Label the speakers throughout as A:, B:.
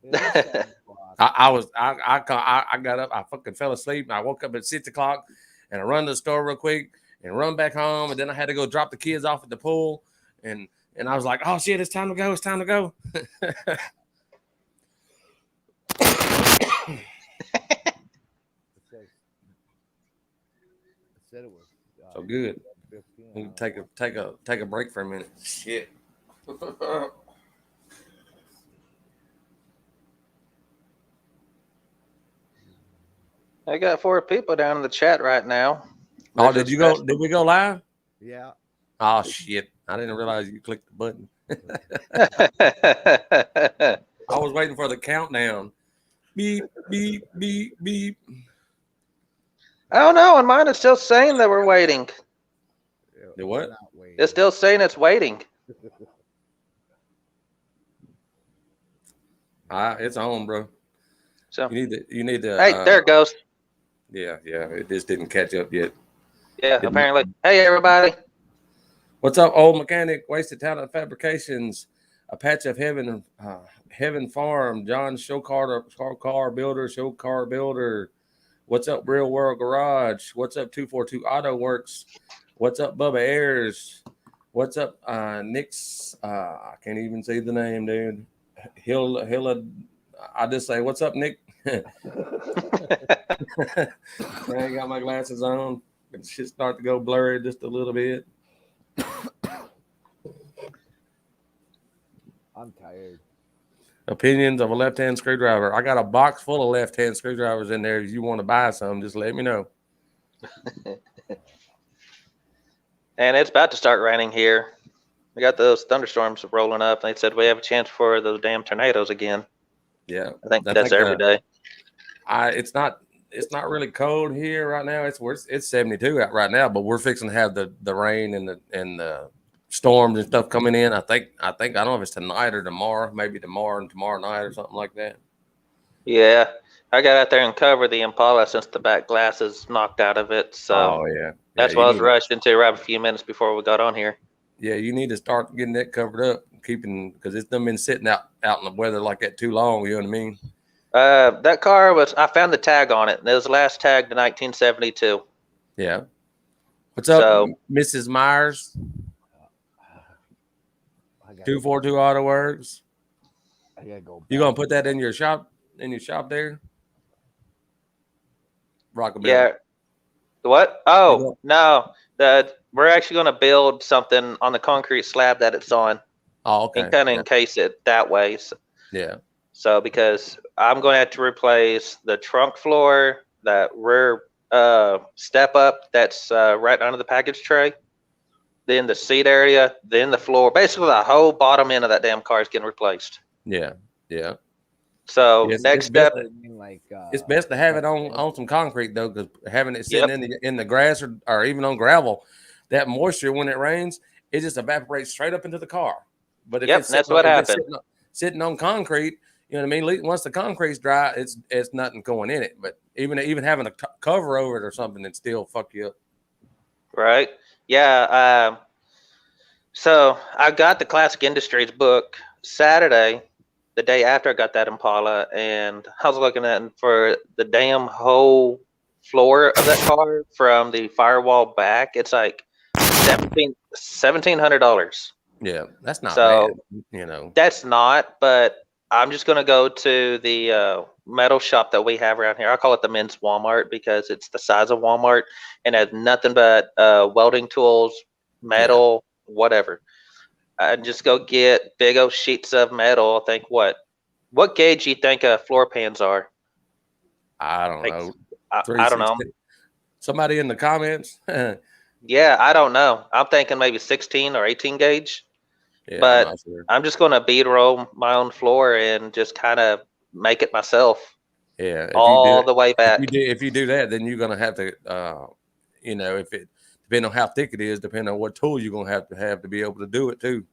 A: It is 7 o'clock.
B: I got up. I fucking fell asleep. And I woke up at 6 o'clock, and I run to the store real quick and run back home. And then I had to go drop the kids off at the pool, and I was like, oh shit, it's time to go. It's time to go.
A: It says it said it was
B: So good.
A: 15.
B: We can take a break for a minute. Shit.
C: I got 4 people down in the chat right now.
B: Oh, did you go? Did we go live?
A: Yeah.
B: Oh shit! I didn't realize you clicked the button. I was waiting for the countdown. Beep beep beep beep.
C: I don't know. On mine, it's still saying that we're waiting.
B: The what?
A: We're not waiting.
C: It's still saying it's waiting.
B: It's on, bro.
C: So
B: You need to.
C: hey, there it goes.
B: Yeah. It just didn't catch up yet.
C: Yeah, apparently. Hey, everybody.
B: What's up, old mechanic? Wasted Talent Fabrications, a patch of heaven, Heaven Farm, John Show Car Builder. What's up, Real World Garage? What's up, 242 Auto Works? What's up, Bubba Ayers? What's up, Nick's? I can't even see the name, dude. Hilla. I just say, what's up, Nick? I ain't got my glasses on. It should start to go blurry just a little bit.
A: I'm tired.
B: Opinions of a left-hand screwdriver. I got a box full of left-hand screwdrivers in there. If you want to buy some, just let me know.
C: And it's about to start raining here. We got those thunderstorms rolling up. They said we have a chance for those damn tornadoes again.
B: Yeah,
C: I think that's every day.
B: It's not really cold here right now. It's 72 out right now, but we're fixing to have the rain and the storms and stuff coming in. I think I don't know if it's tonight or tomorrow, maybe tomorrow and tomorrow night or something like that.
C: Yeah, I got out there and covered the Impala since the back glass is knocked out of it. So that's why I was rushed into right a few minutes before we got on here.
B: Yeah, you need to start getting that covered up, because it's done been sitting out in the weather like that too long. You know what I mean?
C: That car I found the tag on it, and it was last tagged in 1972.
B: Yeah. What's up, Mrs. Myers? 242 Auto Works.
A: I gotta go.
B: You gonna put that in your shop? In your shop there? Rockabilly.
C: Yeah. What? Oh no, we're actually gonna build something on the concrete slab that it's on.
B: Oh, okay.
C: And kind of encase it that way. So,
B: yeah.
C: So because I'm going to have to replace the trunk floor, that rear step up that's right under the package tray, then the seat area, then the floor. Basically, the whole bottom end of that damn car is getting replaced.
B: Yeah.
C: So next step,
B: it's best to have it on some concrete though, because having it sitting in the grass or even on gravel, that moisture when it rains, it just evaporates straight up into the car. But if
C: that's what happened.
B: Sitting on concrete, you know what I mean? Once the concrete's dry, it's nothing going in it. But even having a cover over it or something, it still fuck you up.
C: Right? Yeah. So I got the Classic Industries book Saturday, the day after I got that Impala, and I was looking at it for the damn whole floor of that car from the firewall back. It's like $1,700.
B: Yeah, that's not bad. You know,
C: that's not. But I'm just gonna go to the metal shop that we have around here. I call it the men's Walmart because it's the size of Walmart and has nothing but welding tools, metal, whatever. And just go get big old sheets of metal. I think what gauge do you think floor pans are?
B: I don't know.
C: I don't know.
B: Somebody in the comments.
C: Yeah, I don't know. I'm thinking maybe 16 or 18 gauge. Yeah, but I'm just going to bead roll my own floor and just kind of make it myself.
B: Yeah,
C: all the way back.
B: If you do that, then you're going to have to, if it depending on how thick it is, depending on what tool you're going to have to be able to do it too.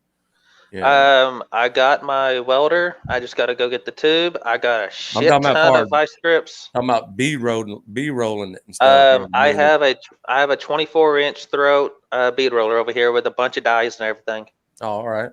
C: Yeah. I got my welder. I just got to go get the tube. I got a shit ton of vice grips.
B: I'm about bead rolling it and stuff.
C: I have a 24-inch throat bead roller over here with a bunch of dies and everything.
B: Oh, all right.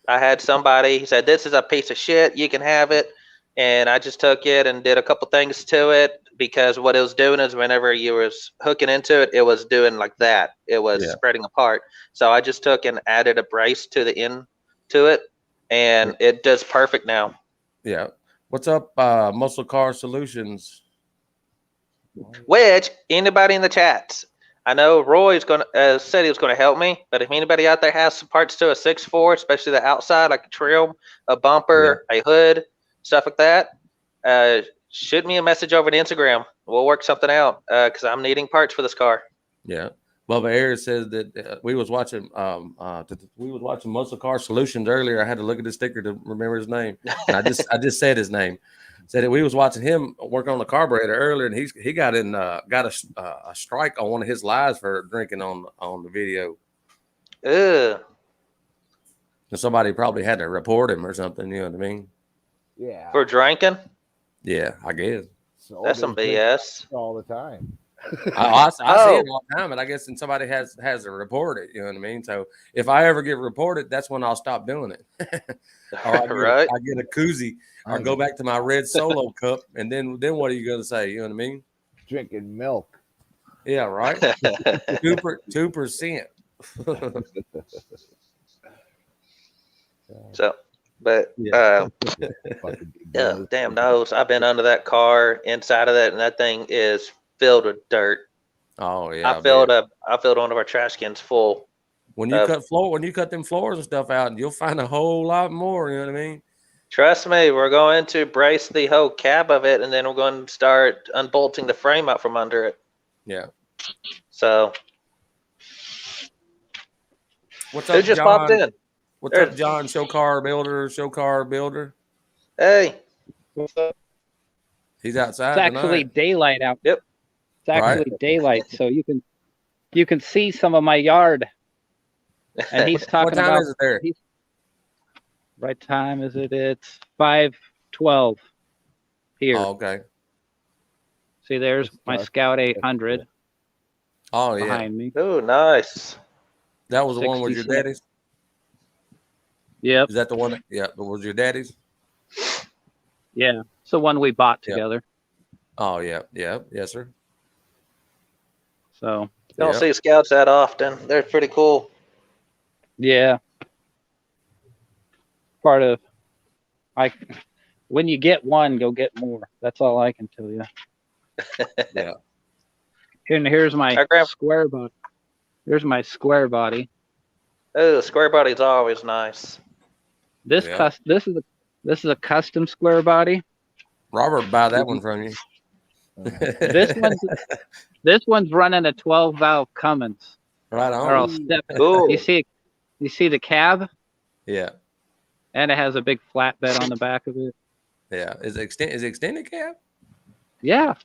C: I had somebody, he said, this is a piece of shit. You can have it. and I just took it and did a couple things to it, because what it was doing is whenever you was hooking into it, it was doing like that. It was
B: Yeah.
C: spreading apart. So I just took and added a brace to the end to it, and it does perfect now.
B: Yeah. What's up, Muscle Car Solutions?
C: Which, anybody in the chats, I know Roy's gonna said he was gonna help me, but if anybody out there has some parts to a 6.4, especially the outside, like a trim, a bumper, a hood, stuff like that, shoot me a message over to Instagram. We'll work something out, because I'm needing parts for this car.
B: Yeah. Bubba Ayers says that we was watching Muscle Car Solutions earlier. I had to look at the sticker to remember his name. And I just said his name. Said that we was watching him work on the carburetor earlier, and he got a strike on one of his lives for drinking on the video.
C: Ugh.
B: And somebody probably had to report him or something. You know what I mean?
A: Yeah.
C: For drinking?
B: Yeah, I guess.
A: So
C: That's some
A: they drink
C: BS.
A: all the time.
B: I see it all the time, but I guess then somebody has to report it. You know what I mean? So if I ever get reported, that's when I'll stop doing it. Or I get a koozie, or go back to my red Solo cup, and then what are you going to say? You know what I mean?
A: Drinking milk.
B: Yeah, right. 2%.
C: So, but
A: Fucking
C: yeah, damn knows. I've been under that car, inside of that, and that thing is filled with dirt.
B: Oh yeah.
C: I filled one of our trash cans full.
B: When you cut them floors and stuff out, you'll find a whole lot more. You know what I mean?
C: Trust me, we're going to brace the whole cab of it, and then we're going to start unbolting the frame out from under it.
B: Yeah.
C: So,
B: what's
C: who
B: up,
C: just
B: John?
C: popped in?
B: What's up, John? Show car builder.
C: Hey,
D: What's up?
B: He's outside.
E: It's actually
B: tonight.
E: daylight out.
C: Yep.
E: It's actually daylight, so you can see some of my yard. And he's talking
B: What time
E: about
B: is it there?
E: right time is it? It's 5:12 here.
B: Oh, okay.
E: See, there's my Scout 800
B: Oh yeah.
E: behind me.
C: oh, nice.
B: That was the one with your
E: 67.
B: daddy's.
E: Yep.
B: Is that the one? Yeah, but was your daddy's?
E: Yeah. It's the one we bought
B: Yep.
E: together.
B: Oh yeah, yes sir.
E: So
C: Don't
B: Yep.
C: see scouts that often. They're pretty cool.
E: yeah. Part of when you get one, go get more. That's all I can tell you.
B: Yeah.
E: And here's my
C: Our grand-
E: square body. Here's my square body.
C: Oh, square body's always nice.
E: This
B: Yeah.
E: this is a custom square body.
B: Robert, buy that one from you.
E: This one's running a 12 valve Cummins.
B: Right
E: Or I'll
B: on.
E: step.
C: Cool.
E: You see the cab,
B: Yeah,
E: and it has a big flatbed on the back of it.
B: yeah. Is it extended cab?
E: Yeah,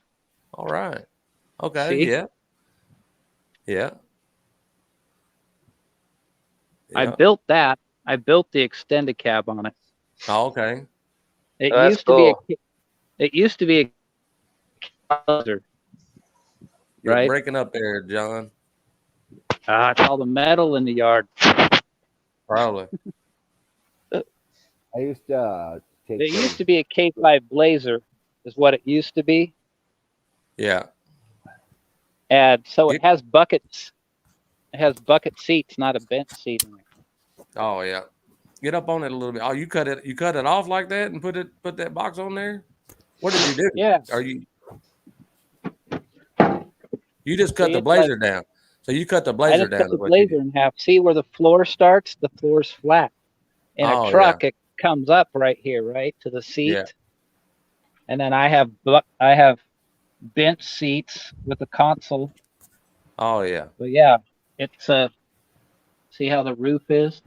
B: All right. Okay.
E: See?
B: Yeah. Yeah.
E: I
B: Yeah.
E: built that. I built the extended cab on it.
B: Oh, okay.
E: It
C: That's
E: used to be
C: cool.
E: it used to be a Blazer.
B: You're
E: Right.
B: breaking up there, John.
E: It's all the metal in the yard.
B: Probably.
A: I used to take.
E: It used to be a K5 Blazer, is what it used to be.
B: Yeah.
E: And so it has buckets. It has bucket seats, not a bench seat in it.
B: Oh yeah. Get up on it a little bit. Oh, you cut it off like that and put that box on there? What did you do?
E: Yeah.
B: Are you just cut
E: See,
B: the
E: it's
B: Blazer down. So you cut the
E: I
B: Blazer
E: just
B: down.
E: cut
B: is
E: the
B: what you
E: Blazer
B: did.
E: in half. See where the floor starts? The floor's flat. In
B: Oh,
E: a truck, it comes up right here, right to the seat.
B: Yeah.
E: And then I have bench seats with a console.
B: Oh yeah.
E: But yeah, it's see how the roof is?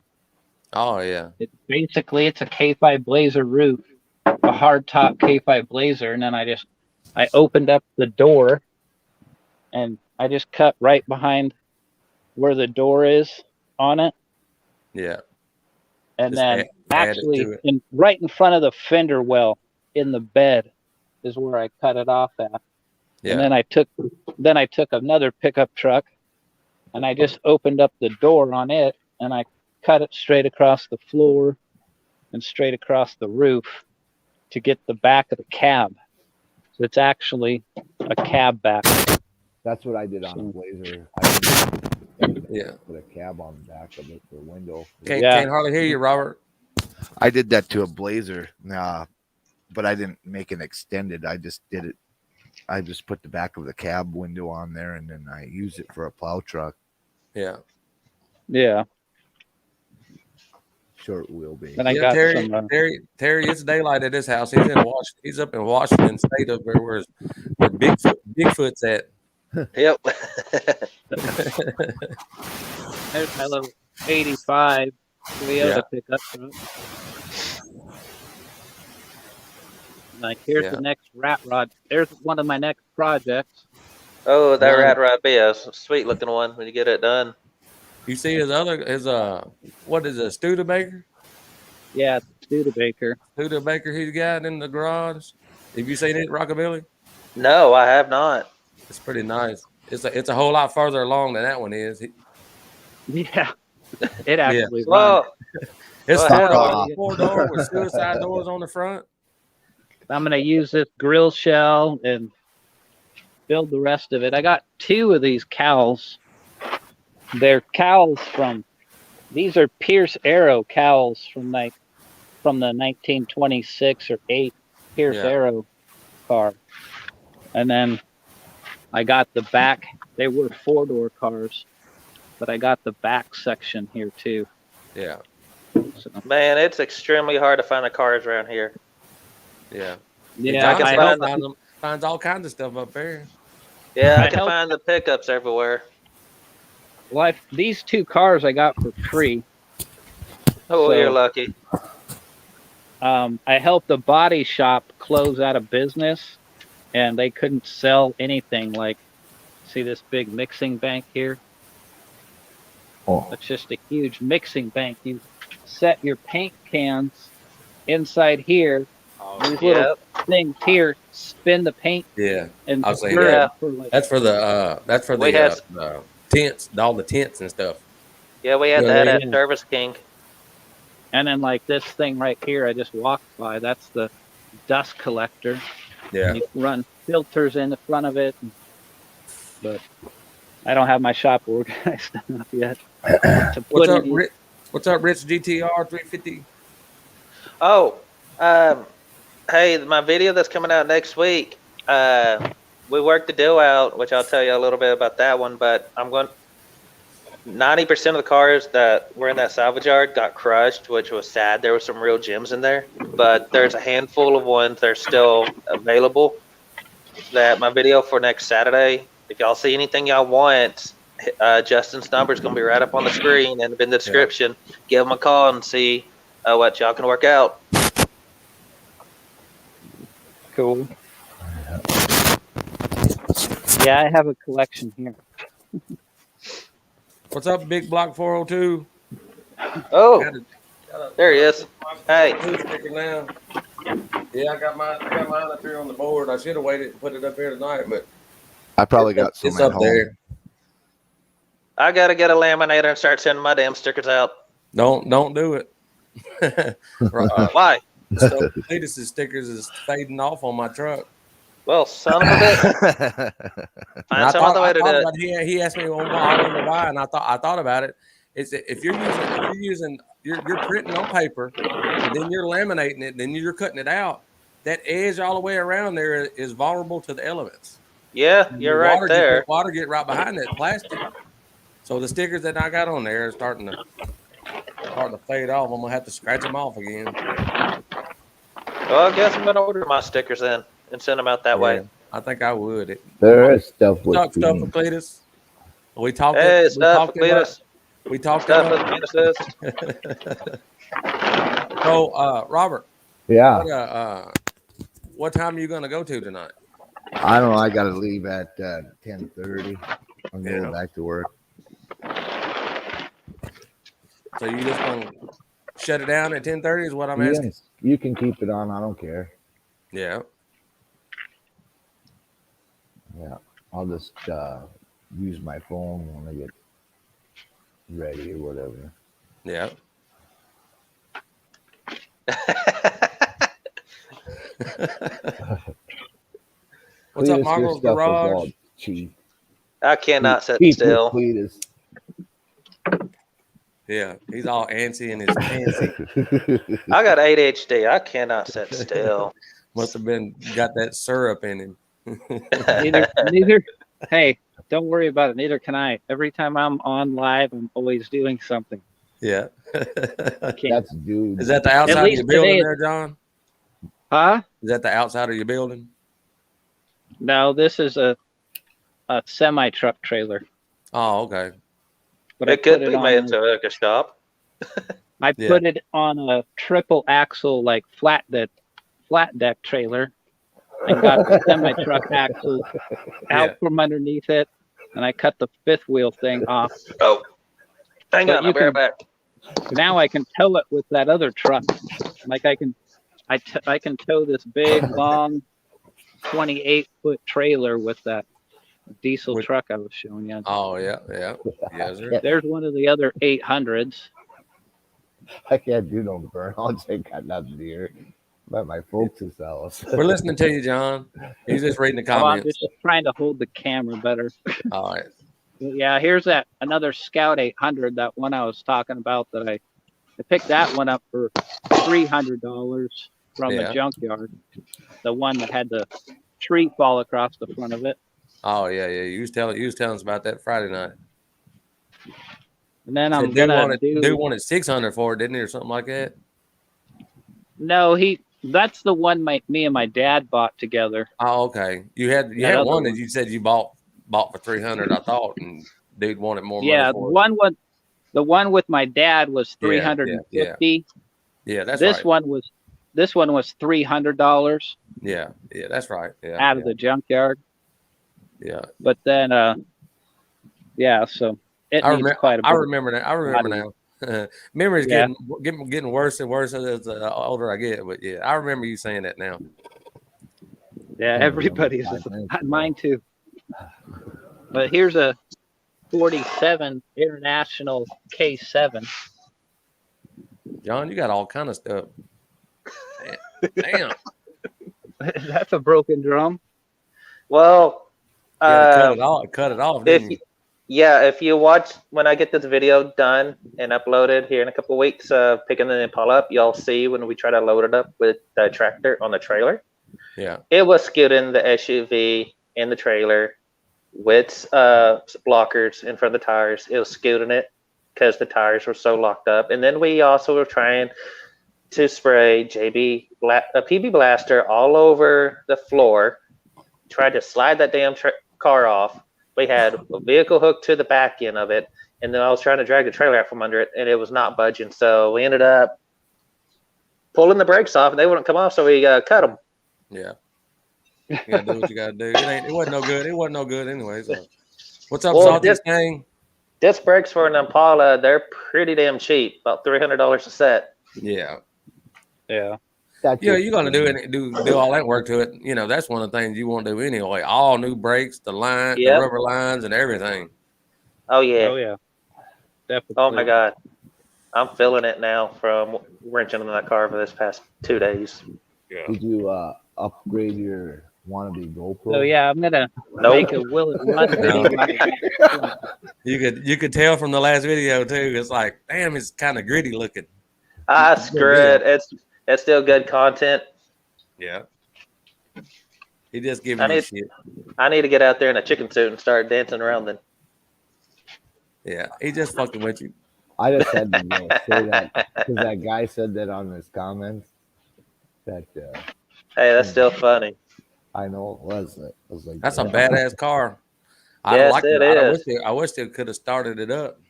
B: Oh yeah.
E: It's a K5 Blazer roof, a hard top K5 Blazer, and then I opened up the door, and I just cut right behind where the door is on it,
B: Yeah.
E: and
B: Just
E: then
B: add it
E: actually
B: to it.
E: right in front of the fender well in the bed is where I cut it off at.
B: Yeah.
E: And then I took another pickup truck, and I just opened up the door on it, and I cut it straight across the floor and straight across the roof to get the back of the cab. So it's actually a cab back.
A: That's what I did on a Blazer. I
B: Yeah.
A: put a cab on the back of it for a window.
B: Can't hardly hear you, Robert.
D: I did that to a Blazer, but I didn't make it extended. I just did it. I just put the back of the cab window on there, and then I used it for a plow truck.
B: Yeah.
E: Yeah.
A: Short wheelbase.
E: And I
B: Yeah,
E: got
B: Terry,
E: some.
B: Terry, it's daylight at his house. He's up in Washington State up there where Bigfoot's at.
C: Yep.
E: There's my little 85 Toyota pickup truck. Like, here's the next rat rod. There's one of my next projects.
C: Oh, that
B: Nice.
C: rad rod be a sweet looking one when you get it done.
B: You see his what is it, Studebaker?
E: Yeah, Studebaker.
B: Studebaker he's got in the garage. Have you seen it, Rockabilly?
C: No, I have not.
B: It's pretty nice. It's a whole lot further along than that one is.
E: Yeah, it actually runs.
C: Well,
B: It's
C: Well,
B: four door with suicide doors on the front.
E: I'm gonna use this grill shell and build the rest of it. I got 2 of these cowls. They're cowls these are Pierce Arrow cowls from the 1926 or 8 Pierce Arrow car. And then I got the back. They were 4-door cars, but I got the back section here too.
B: Yeah,
E: So,
C: man, it's extremely hard to find the cars around here.
B: yeah.
E: yeah,
C: can
E: I
C: find
E: helped-
B: finds all kinds of stuff up there.
C: Yeah, I
E: I
C: can
E: helped-
C: find the pickups everywhere.
E: well, these 2 cars I got for free.
C: Oh,
E: So-
C: you're lucky.
E: I helped a body shop close out of business, and they couldn't sell anything. Like, see this big mixing bank here?
A: Oh.
E: It's just a huge mixing bank. You set your paint cans inside here. These little
C: Yep.
E: things here spin the paint
B: Yeah,
E: and
B: I've seen
E: stir
C: that.
E: it for like,
B: that's for the
C: We had-
B: tents, all the tents and stuff.
C: Yeah, we had
B: Yeah,
C: that at
E: yeah.
C: Service King.
E: and then like this thing right here I just walked by. That's the dust collector.
B: Yeah,
E: You run filters in the front of it, but I don't have my shop organized enough yet to
B: what's
E: put
B: up,
E: any-
B: Rich? What's up, Rich? GTR 350.
C: Oh, hey, my video that's coming out next week. We worked the deal out, which I'll tell you a little bit about that one. But 90% of the cars that were in that salvage yard got crushed, which was sad. There were some real gems in there, but there's a handful of ones that are still available. That my video for next Saturday. If y'all see anything y'all want, Justin's number is going to be right up on the screen and in the description. Give him a call and see what y'all can work out.
E: Cool. Yeah, I have a collection here.
B: What's up, Big Block 402?
C: Oh,
B: Got a
C: there he is. Hey,
B: blue sticker now. Yeah, I got mine up here on the board. I should have waited and put it up here tonight, but
D: I probably got some
B: it's
D: at
B: up
D: home.
B: there.
C: I got to get a laminator and start sending my damn stickers out.
B: Don't do it.
C: Why?
B: So Cletus's stickers is fading off on my truck.
C: Well, son of a bitch.
B: And
C: Find some other way to do it.
B: about it. He asked me what I wanted to buy, and I thought about it. It's that if you're printing on paper, and then you're laminating it, then you're cutting it out. That edge all the way around there is vulnerable to the elements.
C: Yeah, you're right there.
B: Water get right behind that plastic. So the stickers that I got on there are starting to fade off. I'm gonna have to scratch them off again.
C: Well, I guess I'm going to order my stickers then and send them out that way.
B: Yeah, I think I would.
A: There is stuff with
B: Stuff
A: beans.
B: for Cletus. We talked.
C: Hey,
B: we
C: stuff
B: talked
C: for Cletus.
B: We talked
C: Stuff
B: about.
C: for the Genesis.
B: So, Robert,
A: Yeah.
B: what time are you going to go to tonight?
D: I don't know. I got to leave at 10:30. I'm going
B: Yeah.
D: back to work.
B: So you just going to shut it down at 10:30 is what I'm asking?
A: Yes, you can keep it on. I don't care.
B: Yeah.
A: Yeah. I'll just use my phone when I get ready or whatever.
B: Yeah. What's up,
A: Cletus, your
B: Marvel's
A: stuff is
B: Garage?
A: all cheap.
C: I cannot sit
A: Cheap with
C: still.
A: Cletus.
B: Yeah, he's all antsy and his fancy.
C: I got ADHD. I cannot sit still.
B: Must have been got that syrup in him.
E: Neither. Hey, don't worry about it. Neither can I. Every time I'm on live, I'm always doing something.
B: Yeah.
E: I can't.
A: That's dude.
B: Is that the outside of
E: least
B: your building
E: today-
B: there, John?
E: Huh?
B: Is that the outside of your building?
E: No, this is a semi truck trailer.
B: Oh, okay.
E: But I
C: It could
E: put
C: be
E: on
C: made
E: a-
C: into a shop.
E: I
B: Yeah.
E: put it on a triple axle, like flat deck trailer, and got the semi truck axle out
B: Yeah.
E: from underneath it, and I cut the fifth wheel thing off.
C: Oh, hang
E: But
C: on,
E: you
C: I'll be right
E: can-
C: back.
E: Now I can tow it with that other truck. Like I can tow this big long 28-foot trailer with that diesel
B: With-
E: truck I was showing you.
B: Oh, yeah, yeah. Yes, sir.
E: There's one of the other 800s.
A: I can't do no burnouts. I got nothing here. I'm at my folks' house.
B: We're listening to you, John. He's just reading the
E: Oh, I'm
B: comments.
E: just trying to hold the camera better.
B: All right.
E: Yeah, here's that another Scout 800, that one I was talking about that I picked that one up for $300 from
B: Yeah.
E: a junkyard. The one that had the tree fall across the front of it.
B: Oh, yeah, yeah. You was telling us about that Friday night.
E: And then
B: Said
E: I'm
B: dude
E: gonna
B: wanted,
E: do.
B: dude wanted 600 for it, didn't he, or something like that?
E: No, that's the one me and my dad bought together.
B: Oh, okay. You had
E: That
B: one
E: other
B: that
E: one.
B: you said you bought for 300, I thought, and dude wanted more
E: Yeah,
B: money for it.
E: the one with my dad was
B: Yeah, yeah,
E: 350.
B: Yeah, that's
E: This
B: right.
E: one was $300
B: Yeah, yeah, that's right. Yeah,
E: out of the junkyard.
B: yeah.
E: But then, yeah, so it
B: I
E: needs
B: remember.
E: quite a bit.
B: I remember that. I remember now. Memory's
E: Yeah.
B: getting worse and worse as the older I get. But yeah, I remember you saying that now.
E: Yeah, everybody's.
A: 5 minutes ago.
E: Mine too. But here's a 47 International K7.
B: John, you got all kind of stuff. Damn.
E: That's a broken drum.
C: Well,
B: You had to cut it off. Cut it off, didn't you?
C: if you watch when I get this video done and uploaded here in a couple of weeks, picking the Impala up, you'll see when we try to load it up with the tractor on the trailer.
B: Yeah.
C: It was skidding the SUV in the trailer with blockers in front of the tires. It was scooting it because the tires were so locked up. And then we also were trying to spray a PB Blaster all over the floor. Tried to slide that damn car off. We had a vehicle hooked to the back end of it, and then I was trying to drag the trailer out from under it, and it was not budging. So we ended up pulling the brakes off, and they wouldn't come off, so we cut them.
B: Yeah. You gotta do what you gotta do. It wasn't no good. It wasn't no good anyway. So. What's up,
C: Well,
B: Salty
C: just-
B: Gang?
C: Disc brakes for an Impala, they're pretty damn cheap, about $300 a set.
B: Yeah.
E: Yeah.
A: That's
B: Yeah,
A: just-
B: you're gonna do all that work to it. You know, that's one of the things you want to do anyway. All new brakes, the
C: Yep.
B: rubber lines, and everything.
C: Oh yeah.
E: Oh yeah. Definitely.
C: Oh my God. I'm feeling it now from wrenching on that car for this past 2 days.
A: Did you upgrade your wannabe GoPro?
E: So yeah, I'm gonna
C: Nope.
E: make a Will It Run video.
B: No. You could tell from the last video too. It's like, damn, it's kind of gritty looking.
C: Screw it. It's still good content.
B: Yeah. He just giving
C: I
B: you
C: need-
B: shit.
C: I need to get out there in a chicken suit and start dancing around then.
B: Yeah, he just fucking with you.
A: I just had to say that because that guy said that on his comments. That
C: Hey, that's still funny.
A: I know it was. It was like
B: That's a
A: yeah.
B: badass car. I
C: Yes,
B: like
C: it
B: it.
C: is.
B: I wish they could have started it up.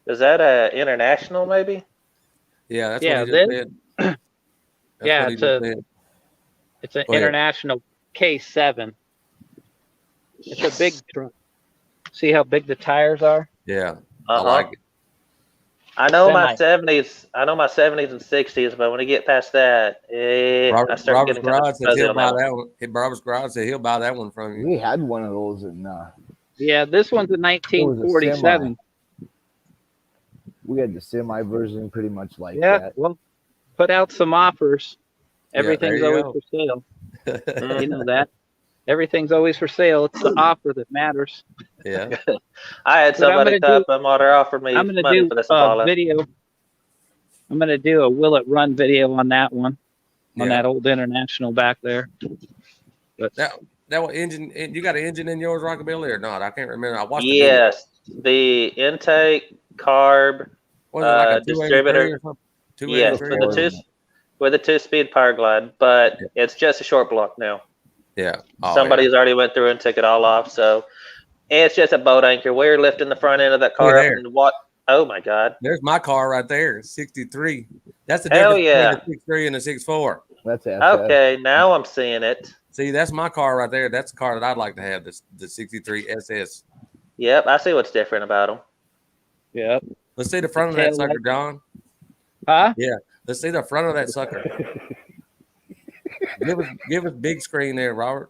C: Is that a international maybe?
B: Yeah, that's
E: Yeah,
B: what he just said. That's
E: Yeah,
B: what he
E: it's
B: just
E: a-
B: said.
E: It's an
B: Go ahead.
E: International K7. It's a big truck. See how big the tires are?
B: Yeah, I
C: Uh-huh.
B: like it.
C: I know my
E: Semi.
C: 70s. I know my 70s and 60s, but when you get past that, I
B: Robert's
C: start getting kind
B: Garage
C: of
B: said
C: fuzzy
B: he'll
C: on
B: buy
C: that one.
B: that one. Hey, Robert's Garage said he'll buy that one from you.
A: We had one of those in.
E: Yeah, this one's a 1947.
A: We had the semi version, pretty much like
E: Yeah,
A: that.
E: well, put out some offers. Everything's
B: there you
E: always for sale.
B: go.
E: You know that. Everything's always for sale. It's the offer that matters.
B: Yeah.
C: I had
E: But I'm
C: somebody
E: gonna
C: come up or offer me
E: I'm gonna
C: money
E: do
C: for this
E: a
C: Impala.
E: video. I'm gonna do a will it run video on that one, on
B: Yeah.
E: that old International back there. But
B: That what engine? You got an engine in yours, Rockabilly, or not? I can't remember. I watched the video.
C: Yes, the intake, carb,
B: Was it like a 283
C: distributor.
B: or something?
C: Yes,
B: 283
C: with
B: or
C: the two
B: something?
C: with a 2-speed power glide, but it's just a short block now.
B: Yeah. Oh,
C: Somebody's already went through and took it all off, so it's just a boat anchor. We're lifting the front end of that car
B: Look
C: up
B: there.
C: and what? Oh my God!
B: There's my car right there, 63. That's the
C: Hell
B: difference
C: yeah.
B: between a 63 and a 64.
A: That's SS.
C: Okay, now I'm seeing it.
B: See, that's my car right there. That's the car that I'd like to have, the 63 SS.
C: Yep, I see what's different about them.
E: yep.
B: Let's see the front of that
E: Tail
B: sucker,
E: light.
B: John.
E: Huh?
B: Let's see the front of that sucker. give us big screen there, Robert.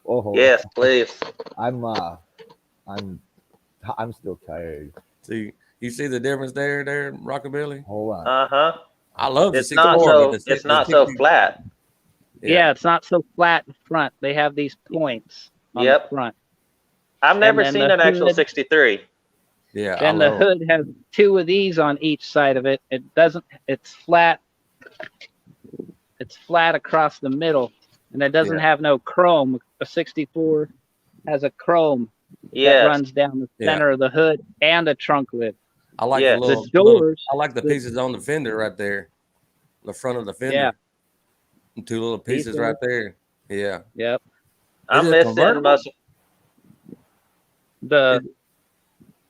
A: Oh,
C: Yes, please.
A: I'm still tired.
B: See, you see the difference there, Rockabilly?
A: Hold on.
C: Uh-huh.
B: I love the
C: It's
B: 64.
C: not so
B: but the
C: it's not so
B: 60
C: flat.
E: Yeah. It's not so flat in front. They have these points on
C: Yep.
E: the front.
C: I've never
E: then
C: seen
E: the
C: an actual
E: hood-
C: 63.
B: Yeah. I
E: And the
B: love it.
E: hood has two of these on each side of it. It doesn't. It's flat. It's flat across the middle, and it doesn't
B: Yeah.
E: have no chrome. A 64 has a chrome that
C: Yes.
E: runs down the
B: Yeah.
E: center of the hood and a trunk lid.
B: I like
C: Yeah.
B: the little,
E: The doors.
B: I like the
E: the-
B: pieces on the fender right there. The front of the fender.
E: Yeah.
B: And two little
E: These
B: pieces
E: are-
B: right there. Yeah.
E: Yep.
C: I'm
B: Is it
C: missing
B: convertible?
C: most.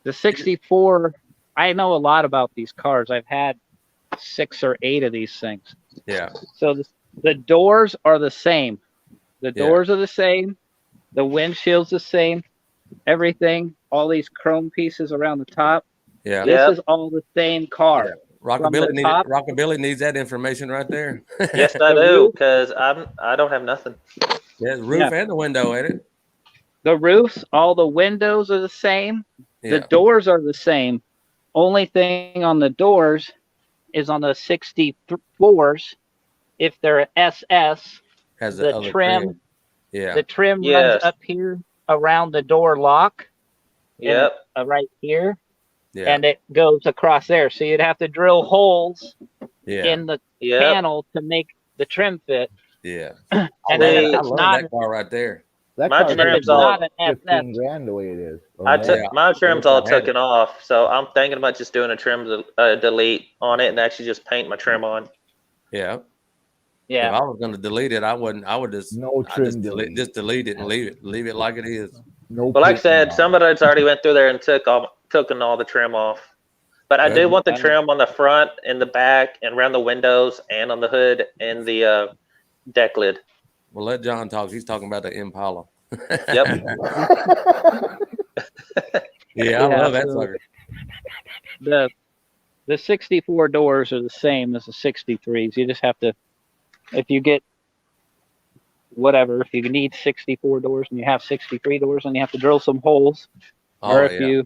E: The 64. I know a lot about these cars. I've had 6 or 8 of these things.
B: Yeah.
E: So the doors are the same. The
B: Yeah.
E: doors are the same. The windshield's the same. Everything, all these chrome pieces around the top.
B: Yeah.
E: This
C: Yep.
E: is all the same car.
B: Rockabilly,
E: top-
B: Rockabilly needs that information right there.
C: Yes, I
E: The
C: do,
E: roof-
C: because I don't have nothing.
B: Yeah, the roof and the window, ain't it?
E: The roofs, all the windows are the same.
B: Yeah.
E: The doors are the same. Only thing on the doors is on the 64s. If they're SS,
B: Has
E: the
B: other
E: trim.
B: Yeah.
E: the trim
C: Yes.
E: runs up here around the door lock.
C: Yep.
E: Right here.
B: Yeah.
E: And it goes across there. So you'd have to drill holes
B: Yeah.
E: in the
C: Yep.
E: panel to make the trim fit.
B: Yeah.
E: And
B: I
E: then if
C: love
B: I
E: it's
B: love
E: not,
B: that car right there.
A: That
C: My
A: car's
E: and if
C: trim's
E: it's
C: all
E: not an
A: 15
E: SS,
A: grand the way it is. Or
C: I
A: more.
C: took
B: Yeah.
C: my trim's all
B: I had
C: taken off, so I'm thinking about just doing a trim delete on it and actually just paint my trim on.
B: Yeah. If
E: yeah,
B: I was going to delete it, I wouldn't. I would just
A: No
B: I
A: trim
B: just
A: delete.
B: delete it and leave it like it is.
A: No
C: Well, like I
A: paint
C: said,
A: on it.
C: somebody's already went through there and took all the trim off. But I
B: Good.
C: do want the trim on the front and the back and around the windows and on the hood and the deck lid.
B: Well, let John talk. He's talking about the Impala.
C: Yep.
B: Yeah, I
E: Yeah,
B: love that
E: so-
B: sucker.
E: the 64 doors are the same as the 63s. You just have to, if you get whatever, if you need 64 doors and you have 63 doors, and you have to drill some holes.
B: Oh,
E: Or if
B: yeah.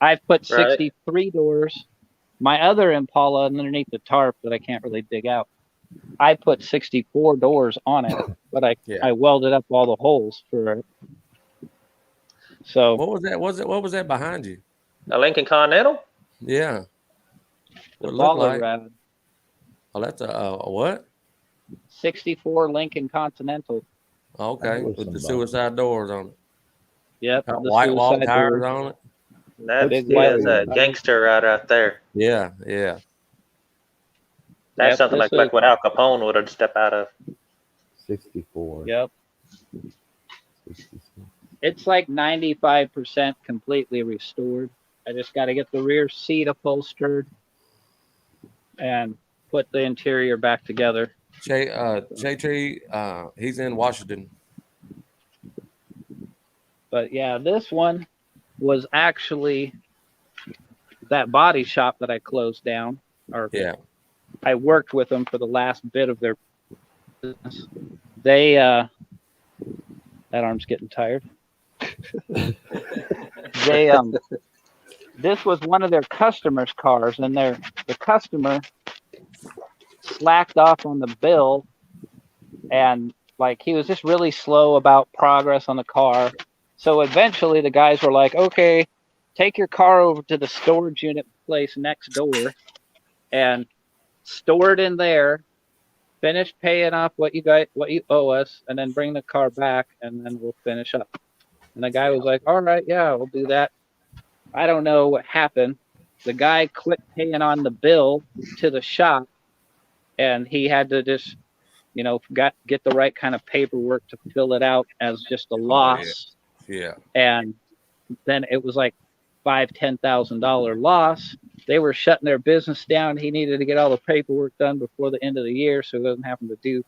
E: I've put
C: Right.
E: 63 doors. My other Impala underneath the tarp that I can't really dig out. I put 64 doors on it, but
B: Yeah.
E: I welded up all the holes for it. So
B: What was that? What was that behind you?
C: A Lincoln Continental?
B: Yeah.
E: the
B: What it looked
E: baller
B: like?
E: rad,
B: Oh, that's a what?
E: 64 Lincoln Continental.
B: Okay,
A: was
B: with the
A: some
B: suicide doors on it.
E: Yep.
B: Got
E: the
B: white wall
E: suicide
B: tires
E: door.
B: on it.
C: That
E: Big
C: is
E: white-
C: a gangster right there.
B: Yeah, yeah.
C: That's
E: Yep,
C: something
E: this
C: like
E: is-
C: what Al Capone would have stepped out of.
A: 64.
E: Yep.
A: 66.
E: It's like 95% completely restored. I just got to get the rear seat upholstered and put the interior back together.
B: Shay Tree, he's in Washington.
E: But yeah, this one was actually that body shop that I closed down, or
B: Yeah.
E: I worked with them for the last bit of their business. They, that arm's getting tired. They, this was one of their customers' cars, and the customer slacked off on the bill and like he was just really slow about progress on the car. So eventually the guys were like, okay, take your car over to the storage unit place next door and store it in there, finish paying off what you owe us, and then bring the car back and then we'll finish up. And the guy was like, all right, yeah, we'll do that. I don't know what happened. The guy quit paying on the bill to the shop, and he had to just, get the right kind of paperwork to fill it out as just a loss.
B: Yeah.
E: And then it was like $5,000-$10,000 loss. They were shutting their business down. He needed to get all the paperwork done before the end of the year, so he wasn't having to do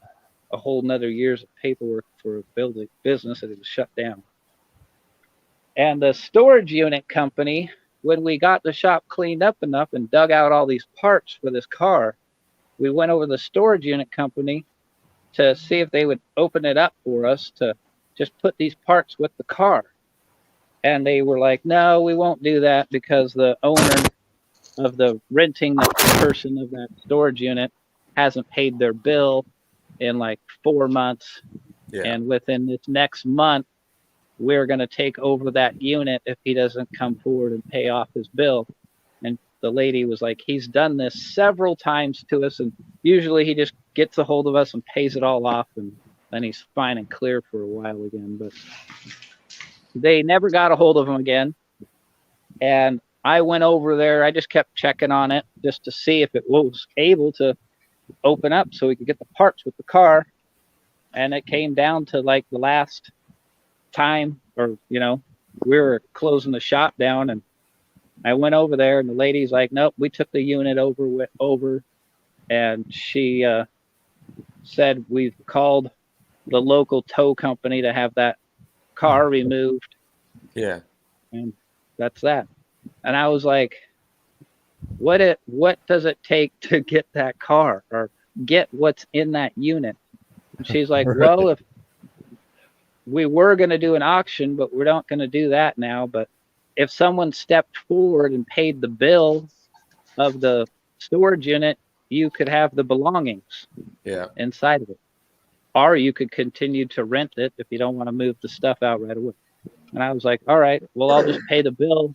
E: a whole nother year's of paperwork for a building business that it was shut down. And the storage unit company, when we got the shop cleaned up enough and dug out all these parts for this car, we went over to the storage unit company to see if they would open it up for us to just put these parts with the car. And they were like, no, we won't do that because the owner of the renting the person of that storage unit hasn't paid their bill in like 4 months.
B: Yeah.
E: And within this next month, we're going to take over that unit if he doesn't come forward and pay off his bill. And the lady was like, he's done this several times to us, and usually he just gets a hold of us and pays it all off, and then he's fine and clear for a while again. But they never got a hold of him again. And I went over there. I just kept checking on it just to see if it was able to open up so we could get the parts with the car. And it came down to like the last time, or we were closing the shop down, and I went over there, and the lady's like, nope, we took the unit over, and she said we've called the local tow company to have that car removed.
B: Yeah.
E: And that's that. And I was like, what does it take to get that car or get what's in that unit? And she's like, well, if we were going to do an auction, but we're not going to do that now. But if someone stepped forward and paid the bill of the storage unit, you could have the belongings inside of it. Or you could continue to rent it if you don't want to move the stuff out right away. And I was like, all right, well, I'll just pay the bill.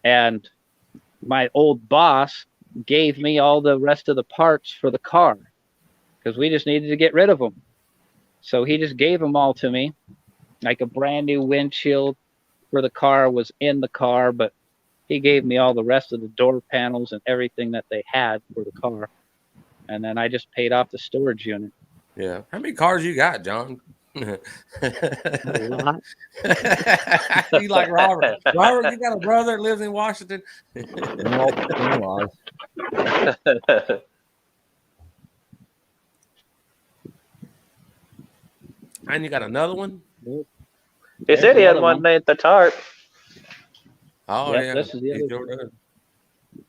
E: And my old boss gave me all the rest of the parts for the car because we just needed to get rid of them. So he just gave them all to me. Like a brand new windshield for the car was in the car, but he gave me all the rest of the door panels and everything that they had for the car. And then I just paid off the storage unit.
B: Yeah. How many cars you got, John?
E: A lot.
B: You like Robert? Robert, you got a brother that lives in Washington?
A: Nope, in-laws.
B: And you got another one?
C: He said he had one named the Tarp.
B: Oh,
E: Yep,
B: yeah.
E: this is the
B: He
E: other
B: sure does.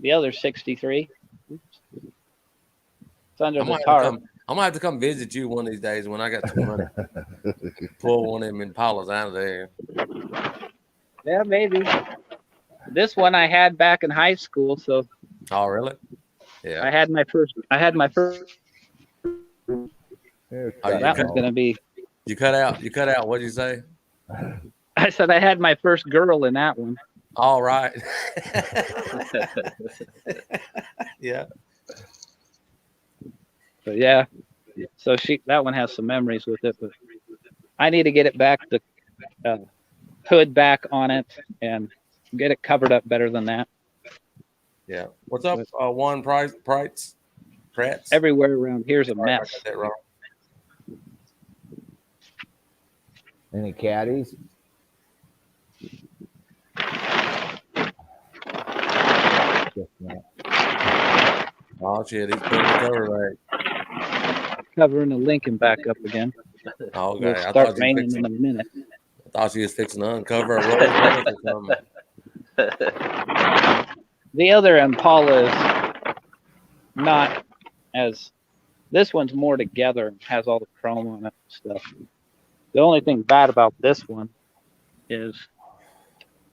E: The other 63. It's under
B: I'm
E: the
B: gonna
E: tarp.
B: have to come visit you one of these days when I got some money. Pull one of them Impalas out of there.
E: Yeah, maybe. This one I had back in high school, so
B: Oh, really? Yeah.
E: I had my first.
A: Here,
B: Oh, you
E: That
B: cut-
E: was gonna be.
B: You cut out. What'd you say?
E: I said I had my first girl in that one.
B: All right. Yeah.
E: But yeah, so that one has some memories with it. But I need to get it back, the hood back on it, and get it covered up better than that.
B: Yeah. What's up, Juan Prates?
E: Everywhere around here's a
B: Sorry if I
E: mess.
B: got that wrong.
A: Any caddies? Just not.
B: Oh shit, he's putting the cover right.
E: Covering the Lincoln back up again.
B: Okay,
E: It'll
B: I
E: start
B: thought
E: raining in a minute.
B: she was fixing to uncover a Rolls Royce or something.
E: The other Impala is not as. This one's more together and has all the chrome on it and stuff. The only thing bad about this one is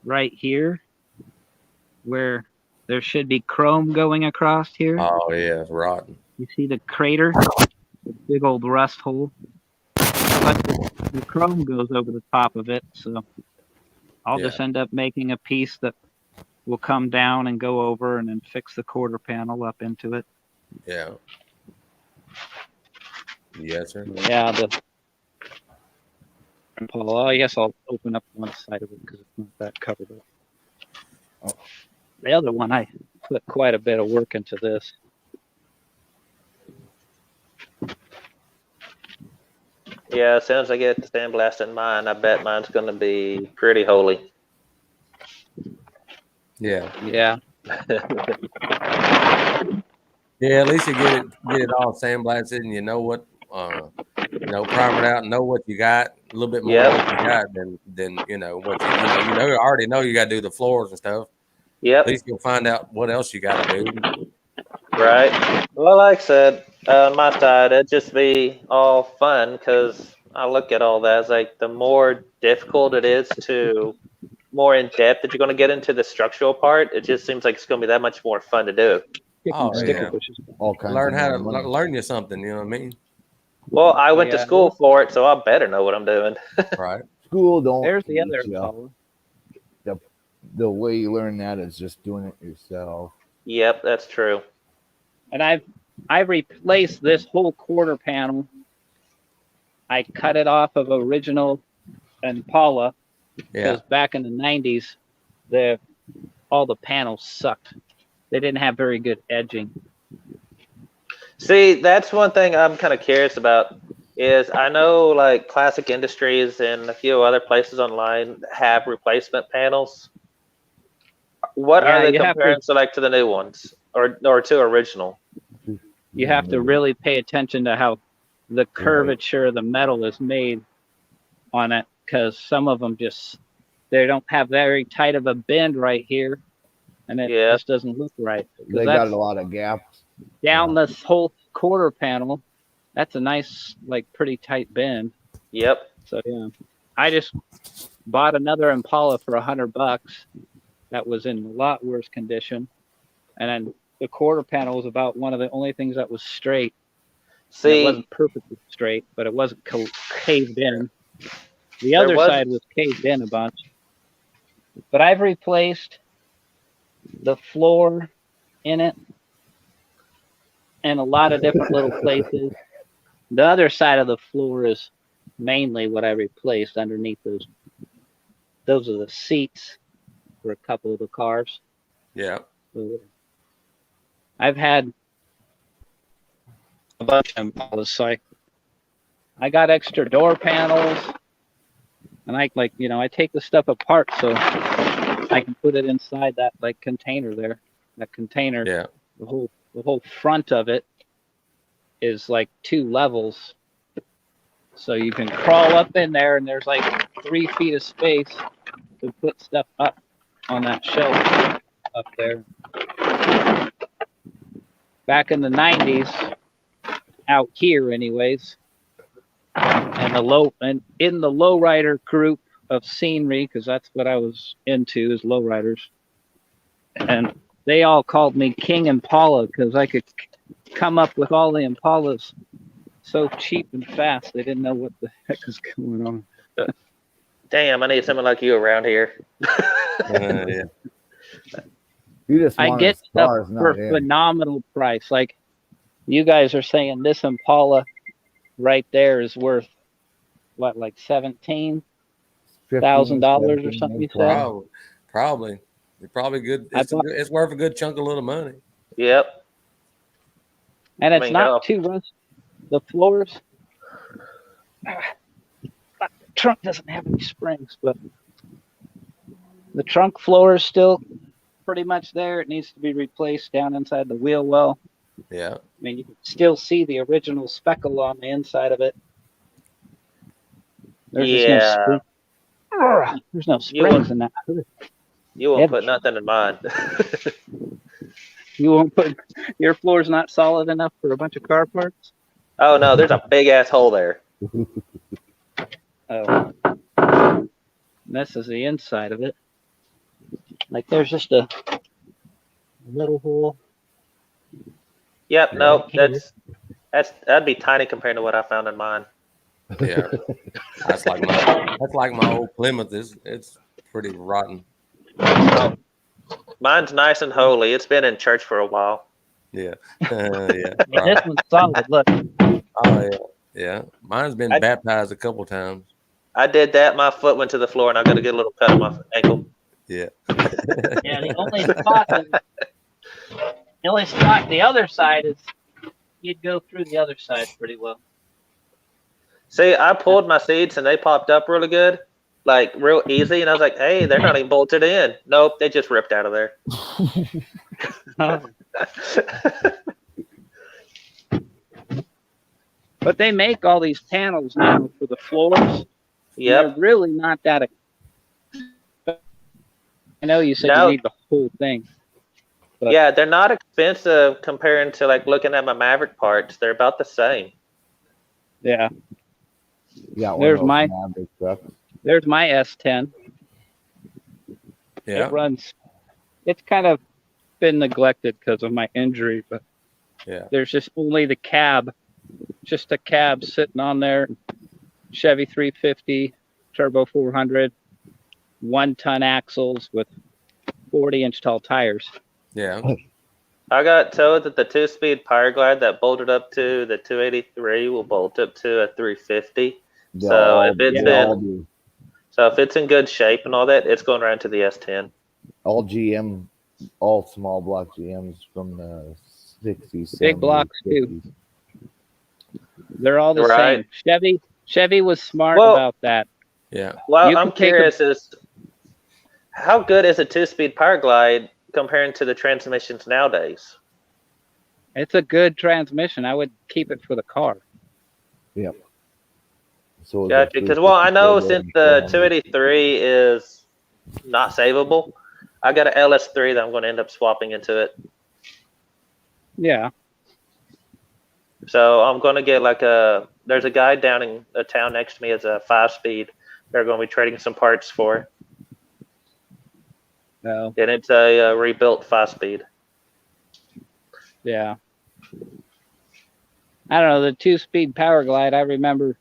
E: right here where there should be chrome going across here.
B: Oh yeah, it's rotten.
E: You see the crater? big old rust hole. But the chrome goes over the top of it, so I'll
B: Yeah.
E: just end up making a piece that will come down and go over and then fix the quarter panel up into it.
B: Yeah. Yes, sir.
E: Yeah, Paul, I guess I'll open up one side of it because it's not that covered up.
A: Oh.
E: The other one, I put quite a bit of work into this.
C: Yeah, as soon as I get the sandblast in mine, I bet mine's going to be pretty holy.
B: Yeah.
E: Yeah,
B: Yeah. At least you get it all sandblasted, and you know what, primed out, and know what you got a little bit more
C: Yep.
B: what you got than what you already know you got to do the floors and stuff.
C: Yep.
B: At least you'll find out what else you got to do.
C: Right. Well, like I said, on my side, it'd just be all fun because I look at all that as like the more difficult it is to more in depth that you're going to get into the structural part, it just seems like it's going to be that much more fun to do.
E: kicking
B: Oh,
E: sticker
B: yeah.
E: bushes.
A: All kinds
B: Learn
A: of
B: how to
A: more money.
B: learn you something. You know what I mean?
C: Well, I went to
E: Yeah.
C: school for it, so I better know what I'm doing.
B: Right.
A: School don't
E: There's the
A: teach
E: other
A: ya.
E: Impala.
A: The way you learn that is just doing it yourself.
C: Yep, that's true.
E: And I've replaced this whole quarter panel. I cut it off of original Impala
B: Yeah.
E: because back in the 90s, all the panels sucked. They didn't have very good edging.
C: See, that's one thing I'm kind of curious about is I know like Classic Industries and a few other places online have replacement panels. What
E: Yeah,
C: are they
E: you have
C: comparing to like to the new ones or to original?
E: You have to really pay attention to how the curvature of the metal is made on it because some of them they don't have very tight of a bend right here, and it
C: Yeah.
E: just doesn't look right. 'Cause
A: They got a lot of gaps.
E: down this whole quarter panel. That's a nice, like, pretty tight bend.
C: Yep.
E: So yeah, I just bought another Impala for $100. That was in a lot worse condition, and then the quarter panel was about one of the only things that was straight. And it
C: See,
E: wasn't perfectly straight, but it wasn't caved in. The
C: There
E: other
C: was-
E: side was caved in a bunch. But I've replaced the floor in it in a lot of different little places. The other side of the floor is mainly what I replaced underneath those. Those are the seats for a couple of the cars.
B: Yeah.
E: So I've had a bunch of Impalas, so I got extra door panels, and I take the stuff apart so I can put it inside that like container there. That container,
B: Yeah.
E: the whole front of it is like 2 levels, so you can crawl up in there, and there's like 3 feet of space to put stuff up on that shelf up there. Back in the 90s, out here anyways, and in the lowrider group of scenery, because that's what I was into, is lowriders, and they all called me King Impala because I could come up with all the Impalas so cheap and fast. They didn't know what the heck was going on.
C: damn, I need someone like you around here.
B: Yeah.
A: You just
E: I
A: want
E: get
A: the
E: stuff
A: stars,
E: for
A: not him.
E: phenomenal price. Like you guys are saying, this Impala right there is worth what, like $17,000 or something? You said.
B: Probably. It's probably good. It's worth a good chunk of little money.
C: Yep.
E: And it's
C: I mean,
E: not too rough. The floors. The trunk doesn't have any springs, but the trunk floor is still pretty much there. It needs to be replaced down inside the wheel well.
B: Yeah.
E: I mean, you can still see the original speckle on the inside of it. There's just no
C: Yeah.
E: spring. There's no springs in that hood.
C: You won't
E: Heavy.
C: put nothing in mine.
E: You won't put your floor's not solid enough for a bunch of car parts.
C: Oh no, there's a big ass hole there.
E: Oh, this is the inside of it. Like there's just a little hole.
C: Yep, no, That'd be tiny compared to what I found in mine.
B: Yeah, that's like my old Plymouth. It's pretty rotten.
C: So, mine's nice and holy. It's been in church for a while.
B: Yeah, yeah.
E: This
B: Right.
E: one's solid. Look,
B: Oh yeah, yeah. Mine's been
C: I-
B: baptized a couple times.
C: I did that. My foot went to the floor, and I got to get a little cut on my ankle.
B: Yeah.
E: yeah, the only spot the other side is you'd go through the other side pretty well.
C: See, I pulled my seats, and they popped up really good, like real easy. And I was like, "Hey, they're not even bolted in." Nope, they just ripped out of there.
E: But they make all these panels now for the floors.
C: Yep.
E: They're really not that. I know you said
C: No.
E: you need the whole thing. But-
C: Yeah, they're not expensive comparing to like looking at my Maverick parts. They're about the same.
E: Yeah,
A: Yeah,
E: There's my-
A: Maverick trucks.
E: there's my S10.
B: Yeah.
E: It runs. It's kind of been neglected because of my injury, but
B: Yeah.
E: there's just only the cab, just a cab sitting on there. Chevy 350, turbo 400, 1-ton axles with 40-inch tall tires.
B: Yeah.
C: I got told that the 2-speed Power Glide that bolted up to the 283 will bolt up to a 350.
A: They'll
C: So
A: all-
C: if it's
A: they all
C: in-
A: do.
C: So if it's in good shape and all that, it's going right to the S10.
A: All GM, all small block GMs from the 60s.
E: Big
A: 70s,
E: blocks, too.
A: 50s.
E: They're all the
C: Right.
E: same. Chevy was smart
C: Well-
E: about that.
B: Yeah.
C: Well,
E: You
C: I'm
E: can take a-
C: curious is how good is a 2-speed Power Glide comparing to the transmissions nowadays?
E: It's a good transmission. I would keep it for the car.
A: So
C: Gotcha. Because well, I know since the 283 is not savable, I got an LS3 that I'm going to end up swapping into it.
E: Yeah.
C: So I'm going to get like there's a guy down in a town next to me as a 5-speed. They're going to be trading some parts for,
E: No.
C: and it's a rebuilt 5-speed.
E: Yeah. I don't know, the 2-speed Power Glide, I remember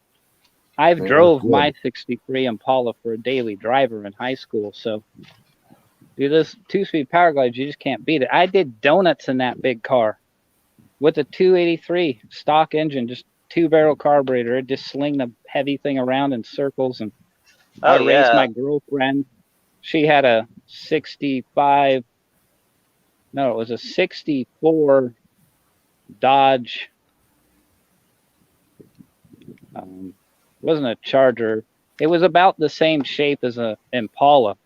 E: I've
A: Yeah,
E: drove
A: good.
E: my 63 Impala for a daily driver in high school, so dude, this 2-speed Power Glide, you just can't beat it. I did donuts in that big car with a 283 stock engine, just 2-barrel carburetor. It just sling the heavy thing around in circles, and I
C: Oh
E: raced
C: yeah,
E: my girlfriend. She had a 65, no, it was a 64 Dodge. It wasn't a Charger. It was about the same shape as a Impala.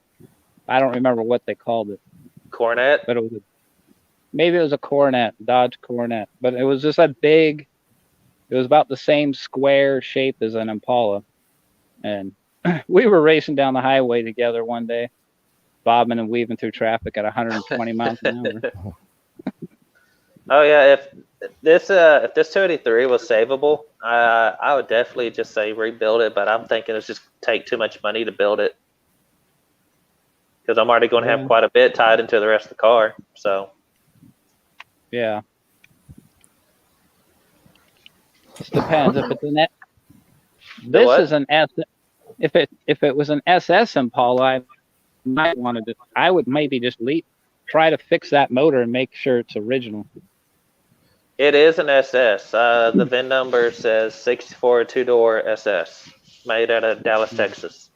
E: I don't remember what they called it,
C: Cornet.
E: but maybe it was a Coronet, Dodge Coronet. But it was just a big. It was about the same square shape as an Impala, and we were racing down the highway together one day, bobbing and weaving through traffic at 120 miles an hour.
C: Oh yeah, if this 283 was savable, I would definitely just say rebuild it. But I'm thinking it's just take too much money to build it because I'm already going to
E: Yeah.
C: have quite a bit tied into the rest of the car. So
E: Yeah. Just depends if it's an. This
C: what?
E: is an S. If it was an SS Impala, I might want to. I would maybe just try to fix that motor and make sure it's original.
C: it is an SS. The VIN number says 64 2-door SS, made out of Dallas, Texas.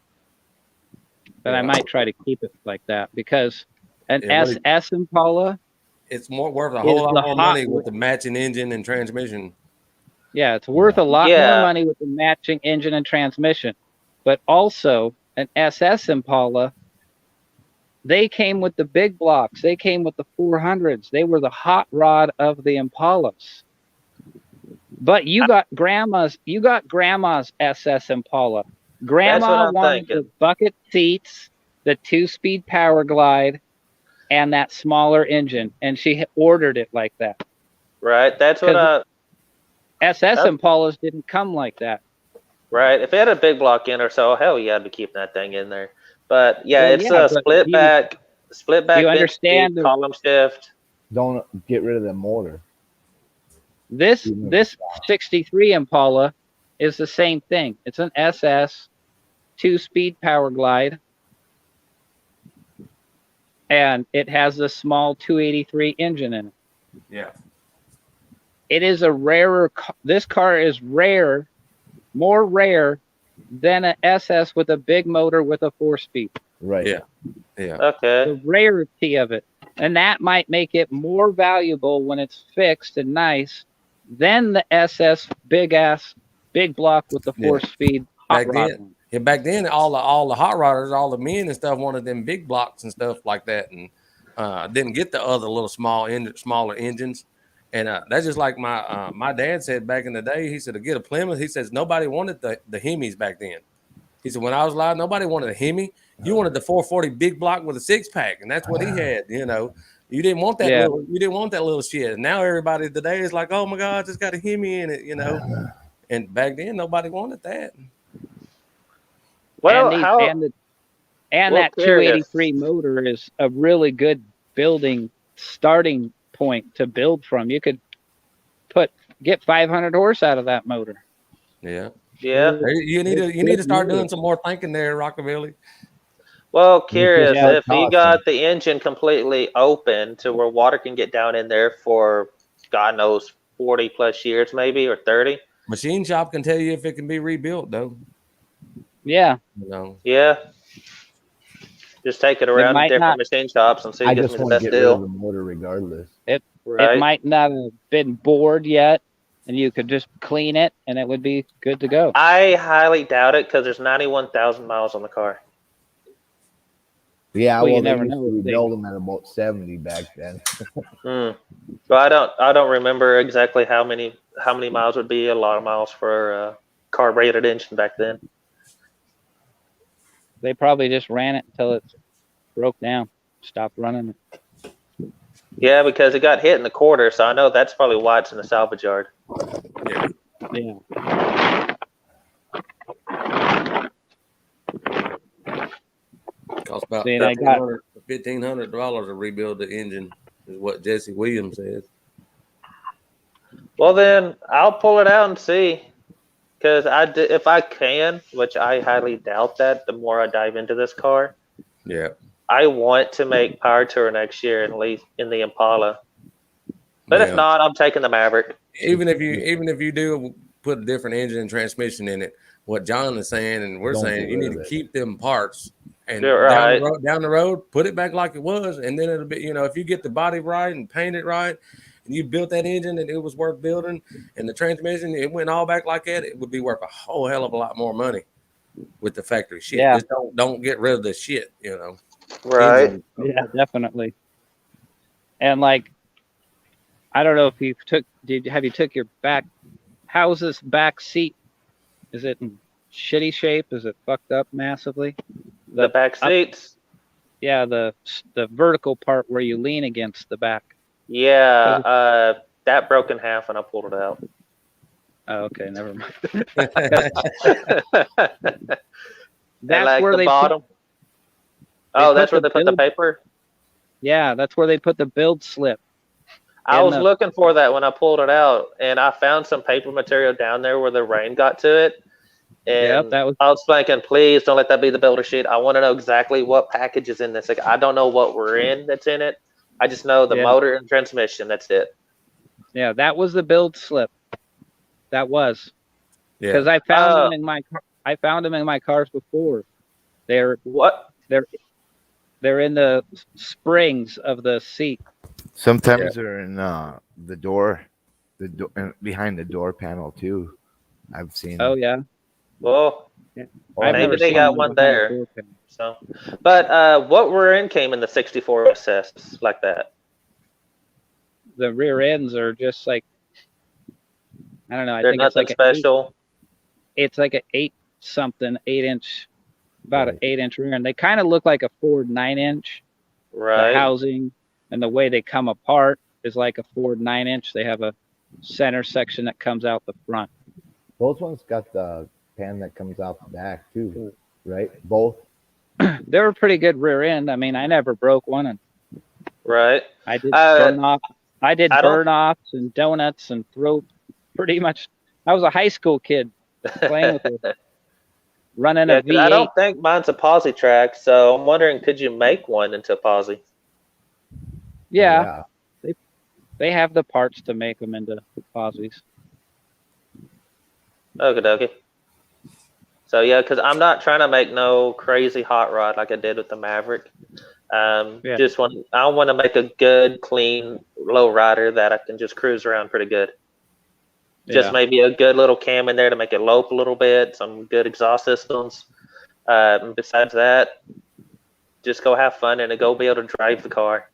E: But I might try to keep it like that because an
B: Yeah, what do you-
E: SS Impala,
B: It's worth a
E: Is
B: whole lot
E: the
B: more
E: hot-
B: money with the matching engine and transmission.
E: yeah, it's worth a lot
C: Yeah.
E: more money with the matching engine and transmission. But also an SS Impala, they came with the big blocks. They came with the 400s. They were the hot rod of the Impalas. But you got grandma's SS Impala. Grandma
C: I'm
E: wanted the
C: thinking.
E: bucket seats, the 2-speed Power Glide, and that smaller engine, and she ordered it like that.
C: Right. That's what
E: 'Cause SS
C: That's-
E: Impalas didn't come like that.
C: Right. If it had a big block in or so, hell yeah, I'd be keeping that thing in there. But yeah,
E: Well,
C: it's
E: yeah,
C: a
E: but
C: split back
E: you
C: bench
E: understand
C: seat,
E: the-
C: column shift.
A: Don't get rid of the motor.
E: This
A: Mhm.
E: this 63 Impala is the same thing. It's an SS 2-speed power glide, and it has a small 283 engine in it.
B: Yeah.
E: It is a rarer. This car is rare, more rare than an SS with a big motor with a 4-speed.
A: Right.
B: Yeah. Yeah.
C: Okay.
E: The rarity of it, and that might make it more valuable when it's fixed and nice than the SS big block with the
B: Yeah.
E: 4-speed hot
B: Back
E: rod.
B: then-
E: one.
B: Yeah, back then all the hot rodders, all the men and stuff wanted them big blocks and stuff like that, and didn't get the other little smaller engines. And that's just like my dad said back in the day. He said to get a Plymouth. He says nobody wanted the Hemis back then. He said when I was alive, nobody wanted a Hemi. You wanted the 440 big block with a 6-pack, and that's what he had. You know, you didn't want that
E: Yeah.
B: little. You didn't want that little shit. And now everybody today is like, oh my god, it's got a Hemi in it. You know, and back then nobody wanted that.
C: Well,
E: and,
C: how?
E: and
C: well,
E: that
C: curious.
E: 283 motor is a really good starting point to build from. You could get 500 horse out of that motor.
B: Yeah.
C: Yeah.
B: Hey, you need to start doing some more thinking there, Rockabilly.
C: Well, curious
E: Yeah.
C: if you got the engine completely open to where water can get down in there for God knows 40 plus years, maybe, or 30.
B: Machine shop can tell you if it can be rebuilt, though.
E: Yeah.
B: You know.
C: Yeah. Just take it around
E: might
C: different
E: not-
C: machine shops and see
A: I
C: who gives
A: just
C: me the
A: want to
C: best
A: get rid of
C: deal.
A: the motor regardless.
C: Right.
E: It might not have been bored yet, and you could just clean it, and it would be good to go.
C: I highly doubt it because there's 91,000 miles on the car.
A: Yeah,
E: Well, you
A: well, they
E: never
A: used
E: know
A: to
E: with things.
A: rebuild them at about 70 back then.
C: Hmm. But I don't remember exactly how many miles would be a lot of miles for a carbureted engine back then.
E: They probably just ran it until it broke down, stopped running it.
C: Yeah, because it got hit in the quarter, so I know that's probably why it's in the salvage yard.
B: Yeah.
E: Yeah.
B: Cost about
E: See, and I got-
B: $1,500 to rebuild the engine, is what Jesse Williams said.
C: Well, then I'll pull it out and see. Because if I can, which I highly doubt that, the more I dive into this car,
B: Yeah.
C: I want to make Power Tour next year and leave in the Impala. But
B: Yeah.
C: if not, I'm taking the Maverick.
B: even if you do put a different engine and transmission in it, what John is saying and we're
A: Don't
B: saying,
A: get
B: you
A: rid
B: need
A: of
B: to
A: it.
B: keep them parts and
C: You're right.
B: down the road, put it back like it was, and then it'll be, if you get the body right and paint it right, and you built that engine and it was worth building, and the transmission it went all back like that, it would be worth a whole hell of a lot more money with the factory shit.
E: Yeah.
B: Just don't get rid of the shit,
C: Right.
B: Engine.
E: Yeah, definitely. And like, I don't know if you took your back? How's this back seat? Is it in shitty shape? Is it fucked up massively?
C: The back seats.
E: Yeah, the vertical part where you lean against the back.
C: Yeah. That broke in half and I pulled it out.
E: Oh, okay, never mind.
C: And
E: That's
C: like
E: where
C: the
E: they
C: bottom.
E: Put,
C: Oh,
E: they
C: that's
E: put
C: where
E: the
C: they put the
E: build-
C: paper.
E: yeah, that's where they put the build slip.
C: I
E: And
C: was looking for that when I pulled it out, and I found some paper material down there where the rain got to it.
E: Yep,
C: And
E: that was
C: I was thinking, please don't let that be the builder sheet. I want to know exactly what package is in this. Like, I don't know what we're in that's in it. I just know the
E: Yeah.
C: motor and transmission. That's it.
E: yeah, that was the build slip. That was
B: Yeah.
E: because I found them in my I found them in my cars before. They're
C: What?
E: in the springs of the seat.
D: Sometimes they're in the door, behind the door panel too. I've seen.
E: Oh yeah,
C: Well,
E: I've
C: maybe
E: never
C: they
E: seen
C: got
E: them
C: one
E: behind the
C: there.
E: door panel.
C: so. But what we're in came in the 64 SS like that.
E: The rear ends are just like I don't know. I
C: They're
E: think it's
C: nothing
E: like
C: special.
E: it's like an 8-inch, about an
A: Right.
E: 8-inch rear end. They kind of look like a Ford 9-inch.
C: Right.
E: The housing and the way they come apart is like a Ford 9-inch. They have a center section that comes out the front.
A: Those ones got the pan that comes out the back too, right? Both.
E: They're a pretty good rear end. I mean, I never broke one, and
C: Right.
E: I did
C: Uh,
E: burn off I did
C: I don't-
E: burn offs and donuts and throw pretty much. I was a high school kid playing with it, running
C: Yeah,
E: a
C: 'cause I
E: V8.
C: don't think mine's a posi track, so I'm wondering, could you make one into posi?
E: Yeah, they have the parts to make them into posies.
C: Okie dokie. So yeah, because I'm not trying to make no crazy hot rod like I did with the Maverick.
E: Yeah.
C: I want to make a good, clean low rider that I can just cruise around pretty good. Just
E: Yeah.
C: maybe a good little cam in there to make it lope a little bit, some good exhaust systems. And besides that, just go have fun and go be able to drive the car.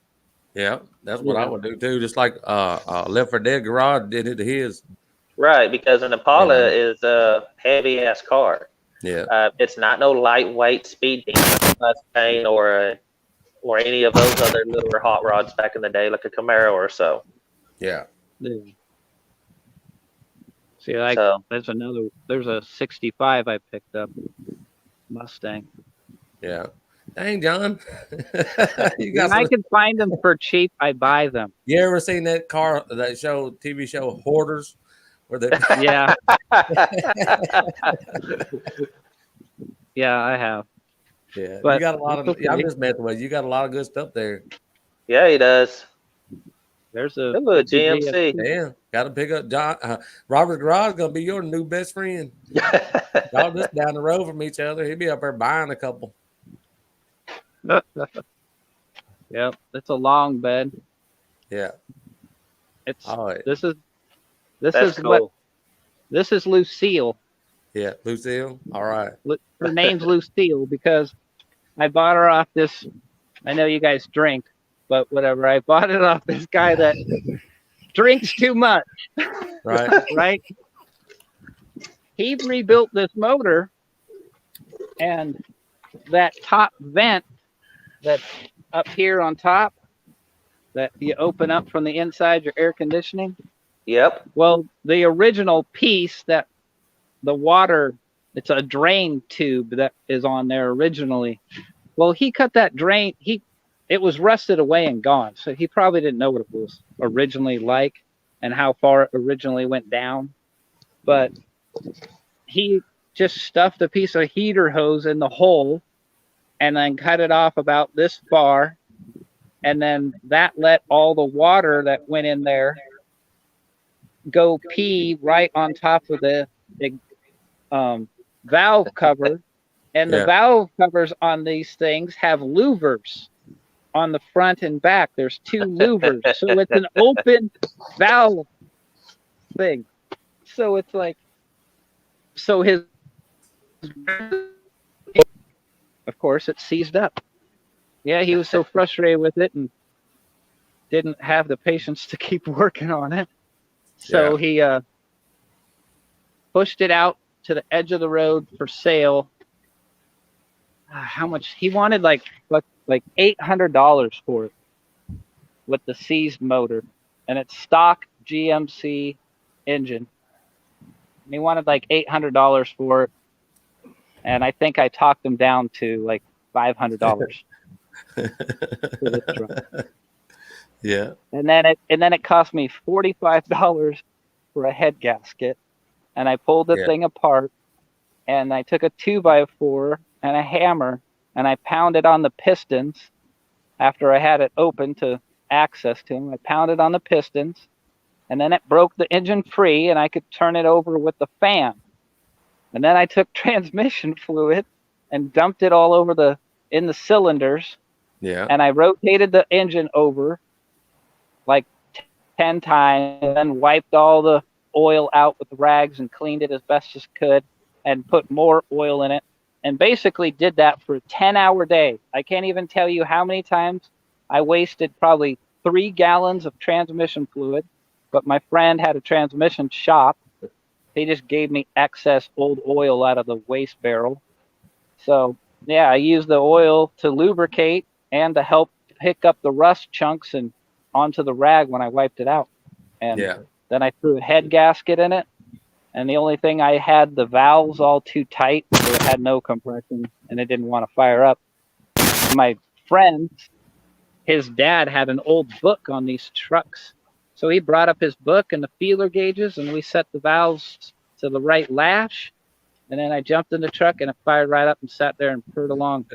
B: Yeah, that's what I
E: Yeah.
B: would do too. Just like Left 4 Dead Garage did it to his.
C: Right, because an Impala
B: Yeah.
C: is a heavy ass car.
B: Yeah,
C: It's not no lightweight speed demon like a Mustang or any of those other littler hot rods back in the day, like a Camaro or so.
B: yeah,
E: Yeah. See, like
C: So
E: there's a 65 I picked up, Mustang.
B: yeah. Dang, John, you
E: When
B: got
E: I
B: some,
E: can find them for cheap, I buy them.
B: you ever seen that TV show Hoarders, where they
E: Yeah, yeah, I have.
B: yeah,
E: But
B: you got a lot of.
E: it's
B: Yeah, I'm
E: okay.
B: just messing with you. You got a lot of good stuff there.
C: yeah, he does.
E: There's a
C: Ooh, a GMC.
B: Yeah, got to pick up John. Robert Garage gonna be your new best friend. Y'all just down the road from each other. He'll be up there buying a couple.
E: Yep, it's a long bed.
B: Yeah.
E: It's
B: All right.
E: this is
C: That's
E: what
C: cool.
E: this is Lucille.
B: Yeah, Lucille. All right.
E: Her name's Lucille because I bought her off this. I know you guys drink, but whatever. I bought it off this guy that drinks too much,
B: Right.
E: right? He rebuilt this motor, and that top vent that's up here on top that you open up from the inside, your air conditioning.
C: Yep.
E: Well, the original piece that the water, it's a drain tube that is on there originally. Well, he cut that drain. It was rusted away and gone. So he probably didn't know what it was originally like and how far it originally went down. But he just stuffed a piece of heater hose in the hole and then cut it off about this far. And then that let all the water that went in there go pee right on top of the valve cover. And the
B: Yeah.
E: valve covers on these things have louvers on the front and back. There's two louvers. So it's an open valve thing. So it's like, so his, of course, it's seized up. Yeah, he was so frustrated with it and didn't have the patience to keep working on it. So he pushed it out to the edge of the road for sale. How much he wanted? Like $800 for it with the seized motor, and it's stock GMC engine. And he wanted like $800 for it, and I think I talked him down to like $500 for this truck.
B: Yeah.
E: And then it cost me $45 for a head gasket, and I pulled the thing apart, and I took a 2x4 and a hammer, and I pounded on the pistons after I had it open to access to them. I pounded on the pistons, and then it broke the engine free, and I could turn it over with the fan. And then I took transmission fluid and dumped it all over in the cylinders,
B: Yeah.
E: and I rotated the engine over like 10 times, and then wiped all the oil out with the rags and cleaned it as best as could and put more oil in it, and basically did that for a 10-hour day. I can't even tell you how many times I wasted probably 3 gallons of transmission fluid, but my friend had a transmission shop. He just gave me excess old oil out of the waste barrel. So yeah, I used the oil to lubricate and to help pick up the rust chunks and onto the rag when I wiped it out. And then I threw a head gasket in it. And the only thing I had, the valves all too tight, so it had no compression and it didn't want to fire up. My friend, his dad had an old book on these trucks So he brought up his book and the feeler gauges, and we set the valves to the right lash. And then I jumped in the truck and it fired right up and sat there and purred along.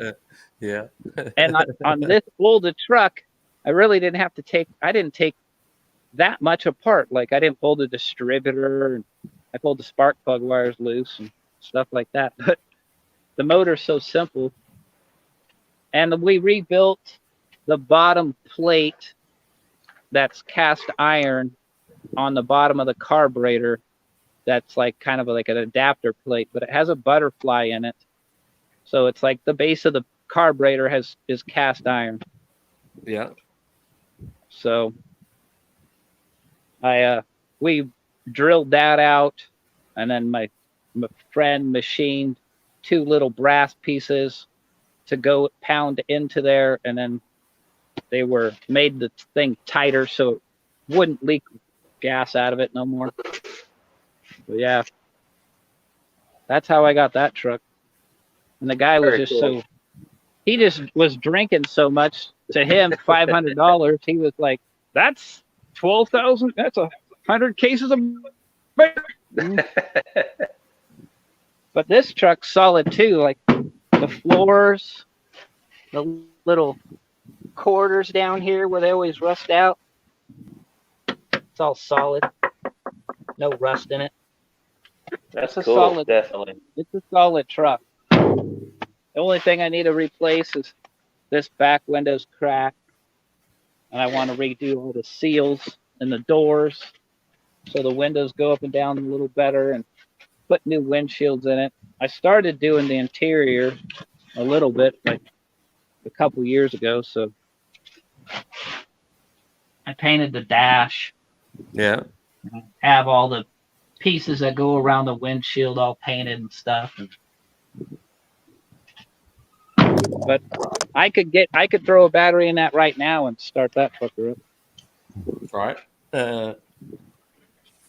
B: Yeah.
E: And on this older truck, I really didn't have to I didn't take that much apart. Like I didn't pull the distributor, and I pulled the spark plug wires loose and stuff like that. But the motor's so simple. And we rebuilt the bottom plate that's cast iron on the bottom of the carburetor. That's like kind of like an adapter plate, but it has a butterfly in it. So it's like the base of the carburetor is cast iron.
B: Yeah.
E: So we drilled that out, and then my friend machined 2 little brass pieces to go pound into there, and then they made the thing tighter so it wouldn't leak gas out of it no more. But yeah, that's how I got that truck. And the guy was
C: Very
E: just
C: cool.
E: he just was drinking so much. To him, $500. He was like, "That's 12,000. That's 100 cases of beer." But this truck's solid too. Like the floors, the little quarters down here where they always rust out. It's all solid. No rust in it.
C: That's
E: It's a
C: cool.
E: solid-
C: Definitely.
E: It's a solid truck. The only thing I need to replace is this back window's cracked. And I want to redo all the seals and the doors so the windows go up and down a little better, and put new windshields in it. I started doing the interior a little bit like a couple years ago, so I painted the dash.
B: Yeah.
E: Have all the pieces that go around the windshield all painted and stuff. But I could throw a battery in that right now and start that fucker up.
B: Right.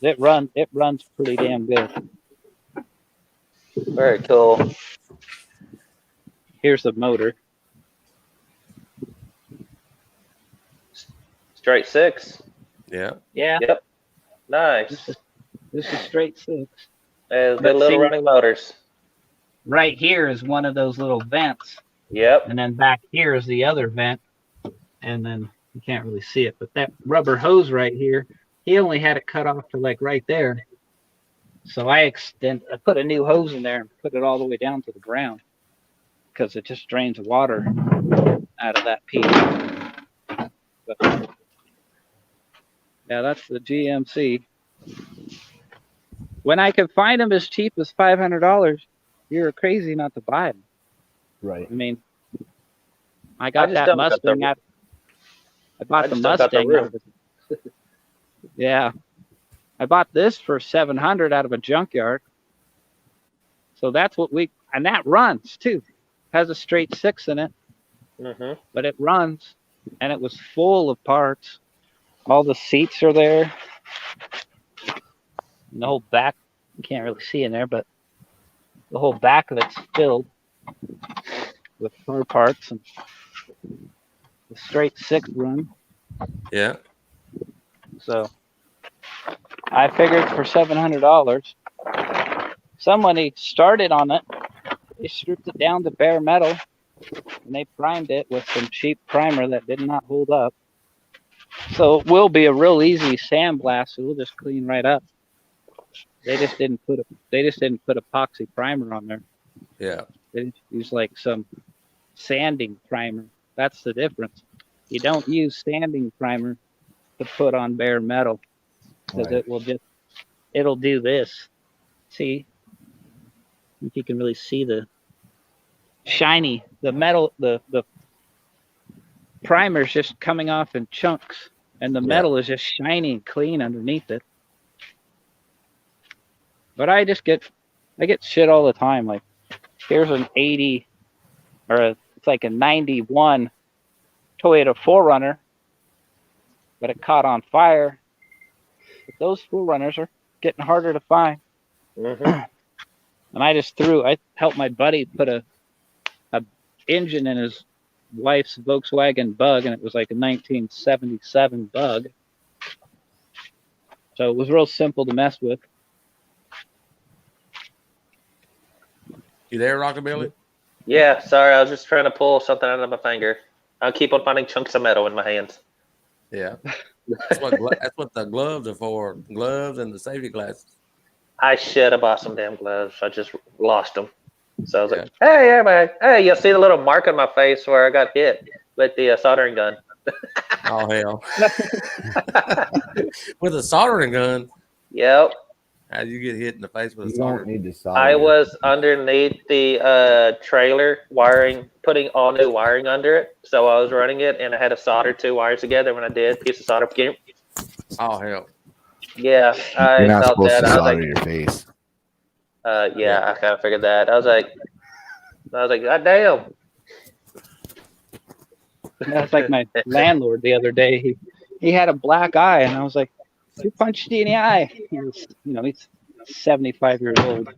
E: It runs pretty damn good.
C: Very cool.
E: Here's the motor.
C: Straight 6.
B: Yeah.
E: Yeah,
C: Nice.
E: this is straight 6.
C: Good
E: But
C: little
E: see-
C: running motors.
E: Right here is one of those little vents,
C: Yep.
E: and then back here is the other vent, and then you can't really see it, but that rubber hose right here, he only had it cut off to like right there. So I put a new hose in there and put it all the way down to the ground, because it just drains water out of that piece. But, yeah, that's the GMC. When I could find them as cheap as $500, you're crazy not to buy them.
A: Right.
E: I mean, I got
C: just
E: that
C: don't got the-
E: Mustang. I bought
C: I
E: the
C: just don't got the
E: Mustang. Out of yeah, I bought this for $700 out of a junkyard. So that's what and that runs too. Has a straight 6 in it,
C: Mm-hmm.
E: but it runs, and it was full of parts. All the seats are there. And the whole back, you can't really see in there, but the whole back of it's filled with car parts and the straight 6 run.
B: Yeah.
E: So I figured for $700, somebody started on it. They stripped it down to bare metal, and they primed it with some cheap primer that did not hold up. So it will be a real easy sandblast. It will just clean right up. They just didn't put epoxy primer on there.
B: Yeah.
E: They just use like some sanding primer. That's the difference. You don't use sanding primer to put on bare metal, because
A: Right.
E: it'll do this. See, if you can really see the shiny, the metal, the primer's just coming off in chunks, and the
B: Yeah.
E: metal is just shiny and clean underneath it. But I get shit all the time. Like, here's an 80, it's like a 91 Toyota 4Runner, but it caught on fire. But those 4Runners are getting harder to find.
C: Mm-hmm.
E: And I helped my buddy put a engine in his wife's Volkswagen Bug, and it was like a 1977 Bug. So it was real simple to mess with.
B: You there, Rockabilly?
C: Yeah, sorry, I was just trying to pull something out of my finger. I keep on finding chunks of metal in my hands.
B: Yeah. That's what the gloves are for. Gloves and the safety glasses.
C: I should have bought some damn gloves. I just lost them. So I was
B: Yeah.
C: like, hey, everybody. Hey, you'll see the little mark on my face where I got hit with the soldering gun.
B: Oh hell. With a soldering gun.
C: Yep.
B: How do you get hit in the face with a
A: You don't
B: soldering?
A: need to solder.
C: I
A: your-
C: was underneath the trailer wiring, putting all new wiring under it. So I was running it, and I had to solder 2 wires together. When I did, piece of solder came.
B: Oh hell.
C: Yeah, I
D: You're not
C: felt
D: supposed
C: that.
D: to
C: I was
D: solder
C: like,
D: your face.
C: yeah, I kind of figured that. I was like, God damn.
E: That's like my landlord the other day. He had a black eye, and I was like, "Who punched you in the eye?" He was, he's 75 years old.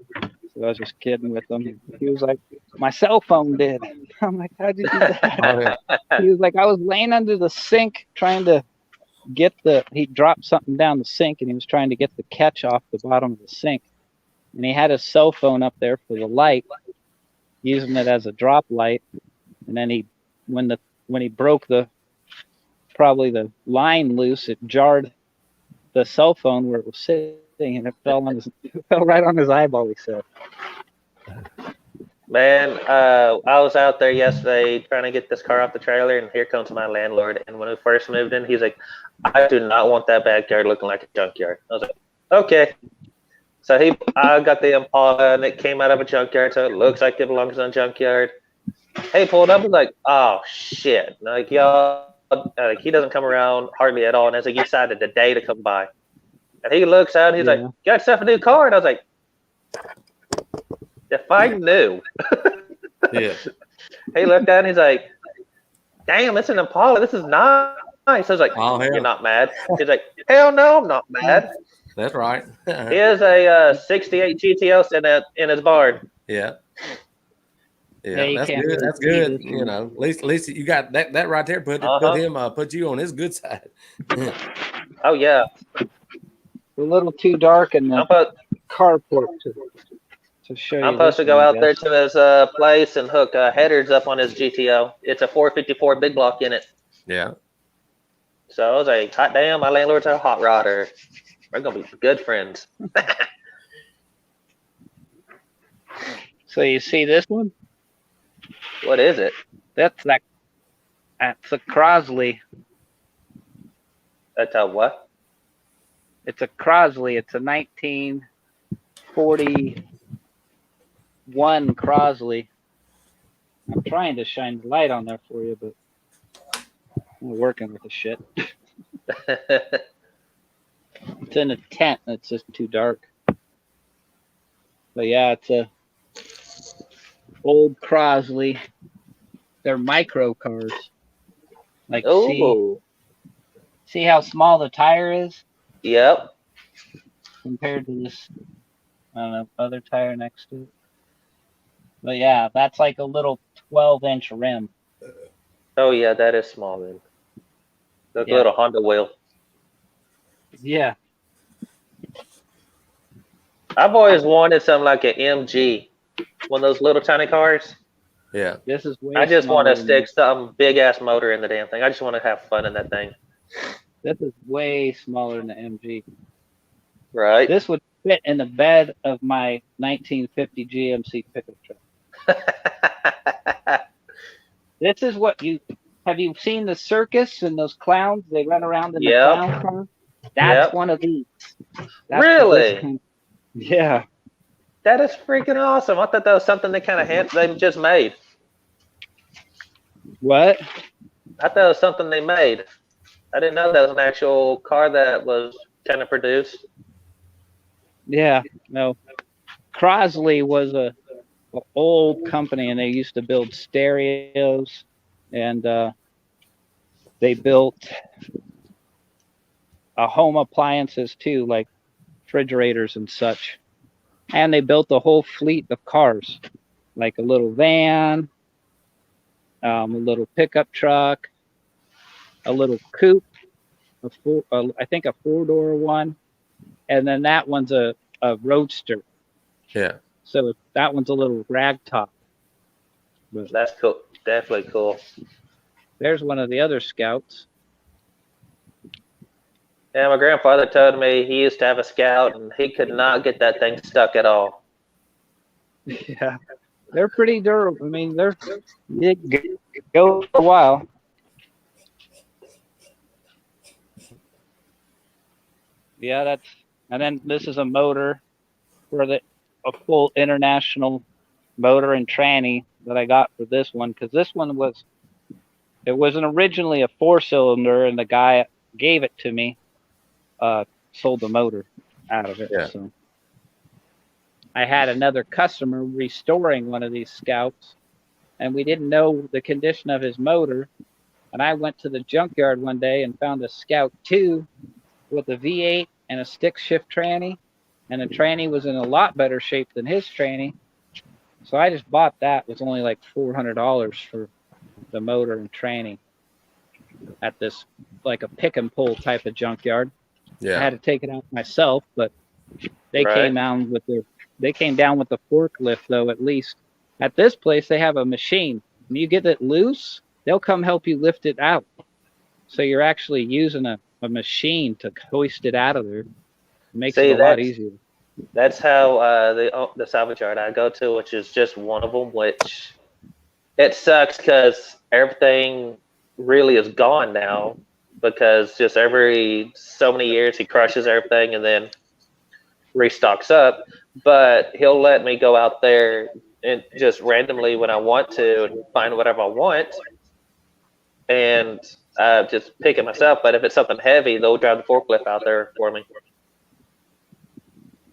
E: So I was just kidding with him. He was like, "My cell phone did." I'm like, "How'd you do that?"
B: Oh yeah.
E: He was like, "I was laying under the sink trying to get he dropped something down the sink, and he was trying to get the catch off the bottom of the sink, and he had his cell phone up there for the light, using it as a drop light, and then when he broke probably the line loose, it jarred the cell phone where it was sitting, and it fell right on his eyeball." He said.
C: Man, I was out there yesterday trying to get this car off the trailer, and here comes my landlord. And when we first moved in, he's like, "I do not want that backyard looking like a junkyard." I was like, "Okay." So I got the Impala, and it came out of a junkyard, so it looks like it belongs in a junkyard. He pulled up and was like, "Oh shit!" Like y'all, like he doesn't come around hardly at all, and as he decided the day to come by, and he looks out, and he's like,
E: Yeah.
C: "Got yourself a new car?" And I was like, "If I knew."
B: Yeah.
C: He looked at it and he's like, "Damn, it's an Impala. This is nice." I was like,
B: Oh hell.
C: "You're not mad?" He's like, "Hell no, I'm not mad."
B: That's right.
C: He has a 68 GTO in his barn.
B: Yeah.
E: Yeah,
B: Yeah,
E: you
B: that's
E: can't
B: good.
E: really
B: That's
E: see
B: good.
E: this one.
B: At least you got that right there. Put you on his good side.
C: Oh yeah,
E: A little too dark in
C: I'm,
E: the carport to show you.
C: I'm supposed to
E: this
C: go
E: one, I
C: out there
E: guess.
C: to his place and hook headers up on his GTO. It's a 454 big block in it.
B: Yeah.
C: So I was like, "Hot damn, my landlord's a hot rodder. We're gonna be good friends."
E: So you see this one?
C: What is it?
E: That's a Crosley.
C: That's a what?
E: It's a Crosley. It's a 1941 Crosley. I'm trying to shine the light on there for you, but I'm working with the shit. It's in a tent. It's just too dark. But yeah, it's a old Crosley. They're micro cars. Like
C: Oh,
E: see how small the tire is
C: yep.
E: compared to this, I don't know, other tire next to it. But yeah, that's like a little 12-inch rim.
C: Oh yeah, that is small then. Like
E: Yeah.
C: a little Honda wheel.
E: Yeah.
C: I've always wanted something like an MG, one of those little tiny cars.
B: Yeah.
E: This is way
C: I just want
E: smaller
C: to
E: than
C: stick some big ass motor in the damn thing. I just want to have fun in that thing.
E: this is way smaller than the MG.
C: Right?
E: This would fit in the bed of my 1950 GMC pickup truck. This is what have you seen the circus and those clowns? They run around in the
C: Yep.
E: clown car. That's
C: Yep.
E: one of these.
C: Really?
E: Yeah.
C: That is freaking awesome. I thought that was something they kind of they just made.
E: What?
C: I thought it was something they made. I didn't know that was an actual car that was kind of produced.
E: Yeah. No. Crosley was a old company, and they used to build stereos, and they built home appliances too, like refrigerators and such. And they built a whole fleet of cars, like a little van, a little pickup truck, a little coupe, I think a 4-door one, and then that one's a roadster.
B: Yeah.
E: So that one's a little rag top. But
C: That's cool. Definitely cool.
E: there's one of the other scouts.
C: Yeah, my grandfather told me he used to have a Scout and he could not get that thing stuck at all.
E: Yeah, they're pretty durable. I mean, they go for a while. Yeah, and then this is a motor for a full international motor and tranny that I got for this one, because this one wasn't originally a 4-cylinder, and the guy gave it to me, sold the motor out of it.
B: Yeah.
E: So I had another customer restoring one of these Scouts, and we didn't know the condition of his motor. And I went to the junkyard one day and found a Scout 2 with a V8 and a stick shift tranny, and the tranny was in a lot better shape than his tranny. So I just bought that. It was only like $400 for the motor and tranny at this, like a pick and pull type of junkyard.
B: Yeah.
E: I had to take it out myself, but they
C: Right.
E: came down with the forklift though. At least at this place they have a machine. When you get it loose, they'll come help you lift it out. So you're actually using a machine to hoist it out of there. It makes
C: See,
E: it a lot
C: that's-
E: easier.
C: That's how the salvage yard I go to, which is just one of them, which it sucks because everything really is gone now, because just every so many years he crushes everything and then restocks up. But he'll let me go out there and just randomly when I want to and find whatever I want and just pick it myself. But if it's something heavy, they'll drive the forklift out there for me.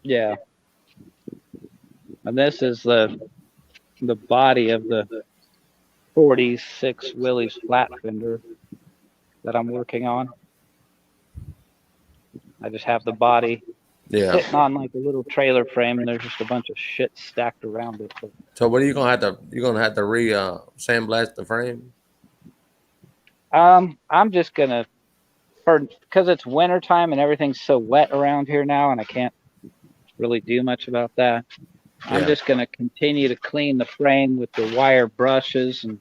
E: Yeah. And this is the body of the 46 Willys flat fender that I'm working on. I just have the body
B: Yeah.
E: sitting on like a little trailer frame, and there's just a bunch of shit stacked around it. But,
B: So what are you gonna have to sandblast the frame?
E: I'm just gonna, because it's winter time and everything's so wet around here now, and I can't really do much about that. I'm
B: Yeah.
E: just gonna continue to clean the frame with the wire brushes and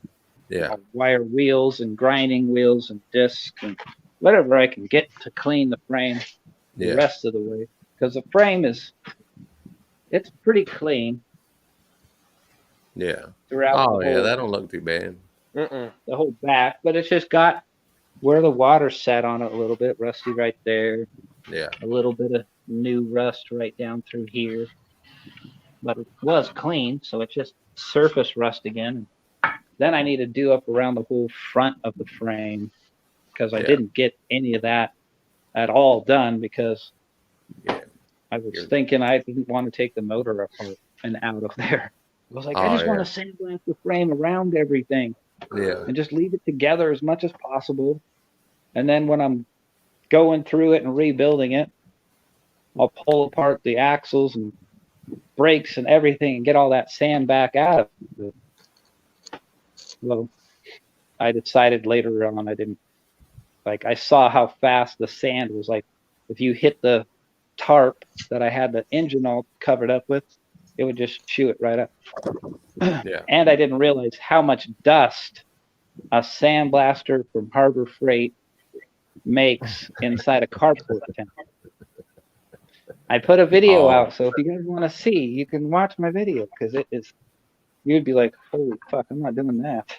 B: Yeah.
E: wire wheels and grinding wheels and discs and whatever I can get to clean the frame the
B: Yeah.
E: rest of the way, because the frame it's pretty clean
B: Yeah.
E: throughout
B: Oh
E: the
B: yeah,
E: whole,
B: that don't look too bad.
C: Mm-mm.
E: the whole back, but it's just got where the water sat on it a little bit rusty right there,
B: Yeah.
E: a little bit of new rust right down through here, but it was clean, so it's just surface rust again. Then I need to do up around the whole front of the frame, because I
B: Yeah.
E: didn't get any of that at all done, because
B: Yeah.
E: I was
B: You're-
E: thinking I didn't want to take the motor apart and out of there. I was like, I
B: Oh,
E: just want
B: yeah.
E: to sandblast the frame around everything
B: Yeah.
E: and just leave it together as much as possible. And then when I'm going through it and rebuilding it, I'll pull apart the axles and brakes and everything and get all that sand back out of it. Well, I decided later on I didn't, like, I saw how fast the sand was. Like, if you hit the tarp that I had the engine all covered up with, it would just chew it right up.
B: Yeah.
E: And I didn't realize how much dust a sandblaster from Harbor Freight makes inside a carport tank. I put a video
B: Oh.
E: out, so if you guys want to see, you can watch my video, because it is. You'd be like, "Holy fuck, I'm not doing that."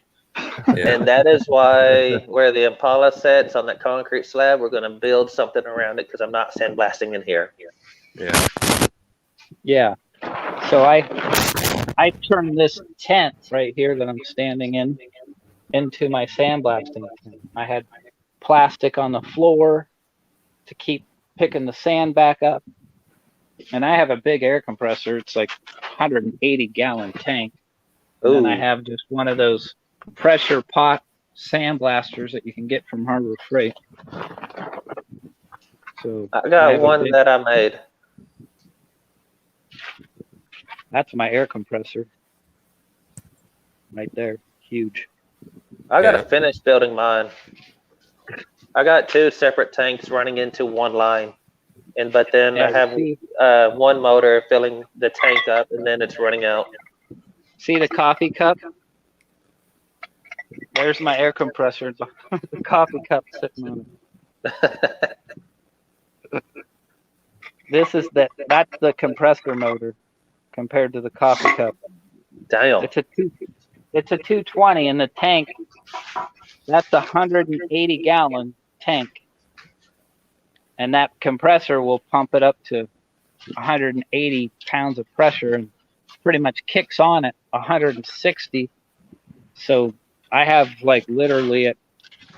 B: Yeah.
C: And that is why where the Impala sits on that concrete slab, we're going to build something around it because I'm not sandblasting in here.
B: Yeah.
E: Yeah. So I turned this tent right here that I'm standing in into my sandblasting tent. I had plastic on the floor to keep picking the sand back up. And I have a big air compressor. It's like 180-gallon tank. And then I
C: Ooh.
E: have just one of those pressure pot sandblasters that you can get from Harbor Freight. So
C: I
E: I
C: got
E: have a
C: one
E: big-
C: that I made.
E: that's my air compressor. Right there. Huge.
C: I got to
B: Yeah.
C: finish building mine. I got 2 separate tanks running into one line. but then I
E: Yeah,
C: have one motor filling the tank up, and then it's running out.
E: see the coffee cup? There's my air compressor. The coffee cup sitting on it. That's the compressor motor compared to the coffee cup.
C: Damn.
E: It's a 220 in the tank. That's a 180 gallon tank. And that compressor will pump it up to 180 pounds of pressure and pretty much kicks on at 160. So I have like literally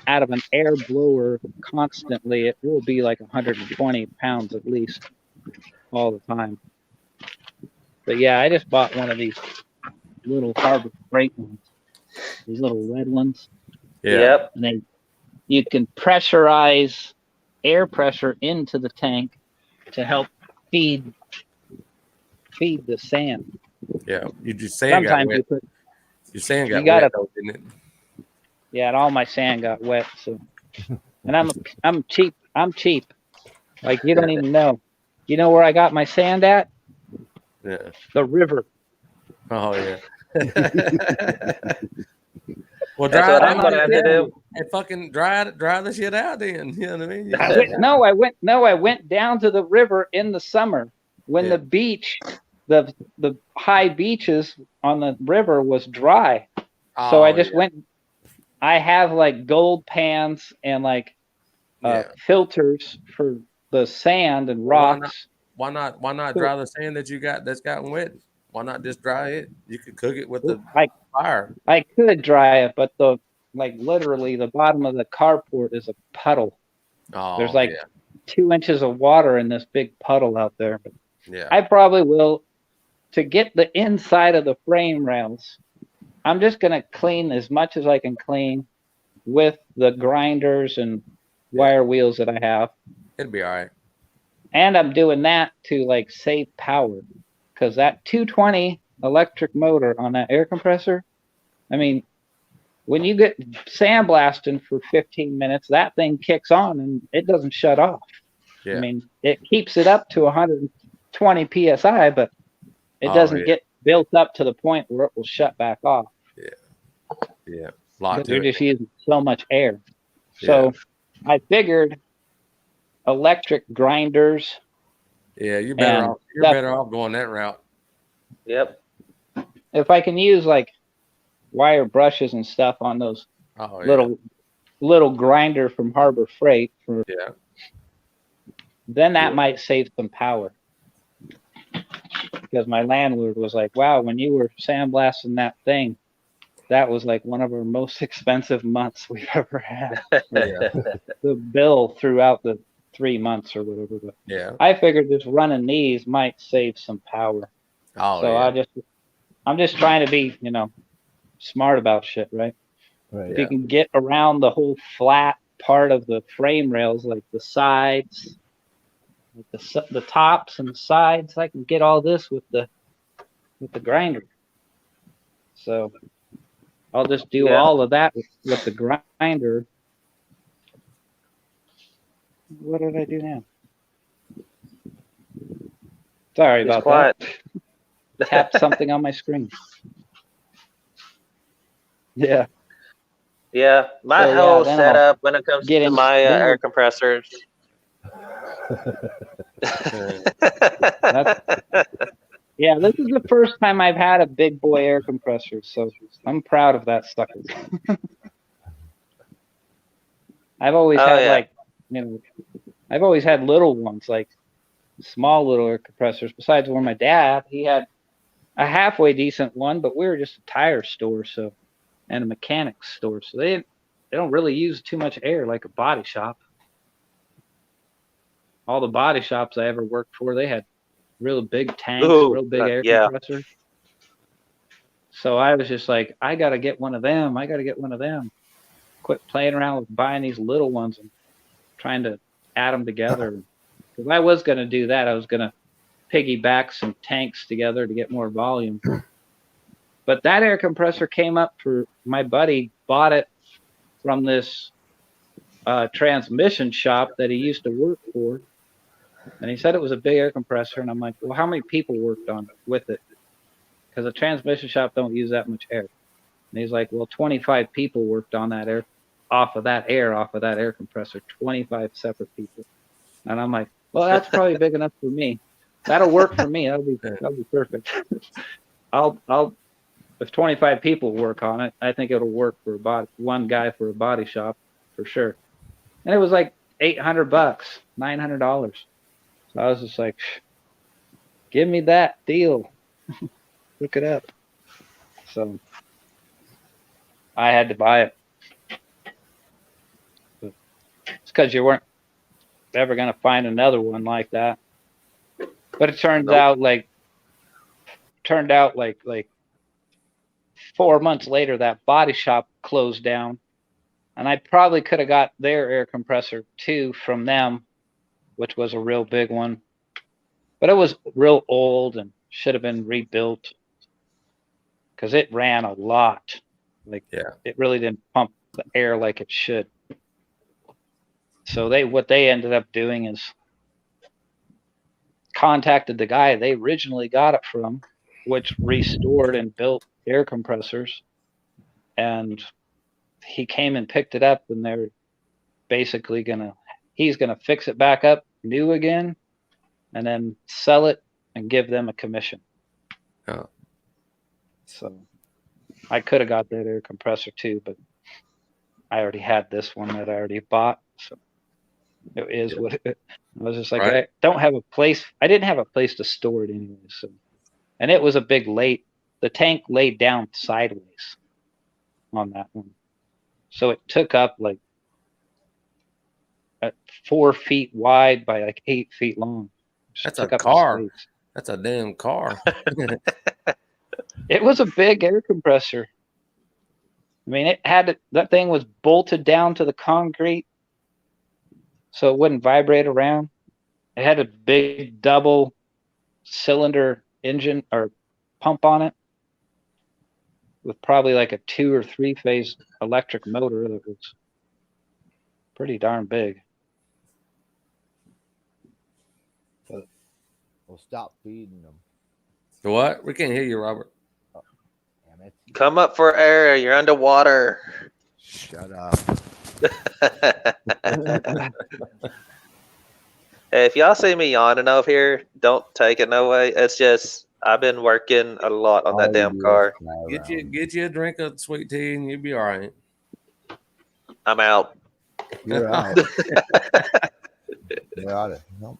E: out of an air blower constantly, it will be like 120 pounds at least all the time. But yeah, I just bought one of these little Harbor Freight ones, these little red ones.
B: Yeah.
C: Yep.
E: And then you can pressurize air pressure into the tank to help feed the sand.
B: Yeah. You just sand got
E: Sometimes
B: wet.
E: you put,
B: Your sand got
E: you gotta-
B: wet, though, didn't it?
E: yeah, and all my sand got wet. So, and I'm cheap. I'm cheap. Like you don't even know. You know where I got my sand at?
B: Yeah.
E: The river.
B: Oh yeah. Well,
C: That's
B: dry
C: what
B: it
C: I'm
B: out
C: gonna have to do.
B: and fucking dry the shit out. Then you know what I mean.
E: I went down to the river in the summer when
B: Yeah.
E: the beach, the high beaches on the river was dry. So I just went. I have like gold pans and like filters for the sand and
B: Why not?
E: rocks.
B: Why not dry the sand that you got that's gotten wet? Why not just dry it? You could cook it with the fire.
E: I could dry it, but literally the bottom of the carport is a puddle.
B: Oh,
E: There's like 2 inches of water in this big puddle out there. But
B: yeah.
E: I probably will, to get the inside of the frame rails, I'm just going to clean as much as I can clean with the grinders and wire wheels that I have.
B: It'll be all right.
E: And I'm doing that to like save power, because that 220 electric motor on that air compressor, I mean, when you get sandblasting for 15 minutes, that thing kicks on and it doesn't shut off.
B: Yeah.
E: I mean, it keeps it up to 120 psi, but it doesn't get built up to the point where it will shut back off.
B: Yeah. Lot
E: They're
B: to it.
E: just using so much air. So I figured electric grinders.
B: Yeah, you're
E: and
B: better off going that route.
C: Yep.
E: If I can use like wire brushes and stuff on those little grinder from Harbor Freight, then that might save some power. Because my landlord was like, "Wow, when you were sandblasting that thing, that was like one of our most expensive months we've ever had." The bill throughout the 3 months or whatever. But I figured just running these might save some power. I'm just trying to be, smart about shit, right?
A: Right.
E: If you can get around the whole flat part of the frame rails, like the sides, like the tops and the sides, I can get all this with the grinder. So I'll just do all of that with the grinder. What did I do now? Sorry about that. Tap something on my screen. Yeah.
C: Yeah, my whole setup when it comes to my air compressors.
E: Yeah, this is the first time I've had a big boy air compressor, so I'm proud of that sucker. I've always had I've always had little ones, like small little air compressors. Besides one, my dad, he had a halfway decent one, but we were just a tire store, and a mechanics store, so they don't really use too much air like a body shop. All the body shops I ever worked for, they had real big tanks, real big air compressors. So I was just like, I got to get one of them. Quit playing around with buying these little ones and trying to add them together. Because I was going to do that. I was going to piggyback some tanks together to get more volume. But that air compressor came up for my buddy, bought it from this transmission shop that he used to work for. And he said it was a big air compressor, and I'm like, well, how many people worked on it with it? Because a transmission shop don't use that much air. And he's like, well, 25 people worked on that air, off of that air compressor, 25 separate people. And I'm like, well, that's probably big enough for me. That'll work for me. That'll be perfect. If 25 people work on it, I think it'll work for one guy for a body shop for sure. And it was like $800, $900. So I was just like, give me that deal. Look it up. So I had to buy it. It's because you weren't ever going to find another one like that. But it turned out like 4 months later, that body shop closed down. And I probably could have got their air compressor too from them, which was a real big one. But it was real old and should have been rebuilt because it ran a lot. It really didn't pump the air like it should. So what they ended up doing is contacted the guy they originally got it from, which restored and built air compressors, and he came and picked it up, and they're basically he's gonna fix it back up new again and then sell it and give them a commission.
B: Oh.
E: So I could have got that air compressor too, but I already had this one that I already bought, so it is what it. I was just like,
B: Right.
E: I don't have a place. I didn't have a place to store it anyway, so. And it was a big the tank laid down sideways on that one. So it took up like 4 feet wide by like 8 feet long. Just
B: That's a
E: took up the
B: car.
E: space.
B: That's a damn car.
E: It was a big air compressor. I mean, that thing was bolted down to the concrete so it wouldn't vibrate around. It had a big double cylinder engine or pump on it with probably like a 2 or 3 phase electric motor that was pretty darn big.
A: Well, stop feeding them.
B: What? We can't hear you, Robert.
A: Damn it.
C: Come up for air. You're underwater.
D: Shut up.
C: If y'all see me yawning over here, don't take it no way. It's just I've been working a lot on that
A: All
C: damn
A: you
C: car.
A: fly
B: Get you a drink of sweet tea and you'll be all right.
C: I'm out.
A: around. You're out. You're out of. Nope.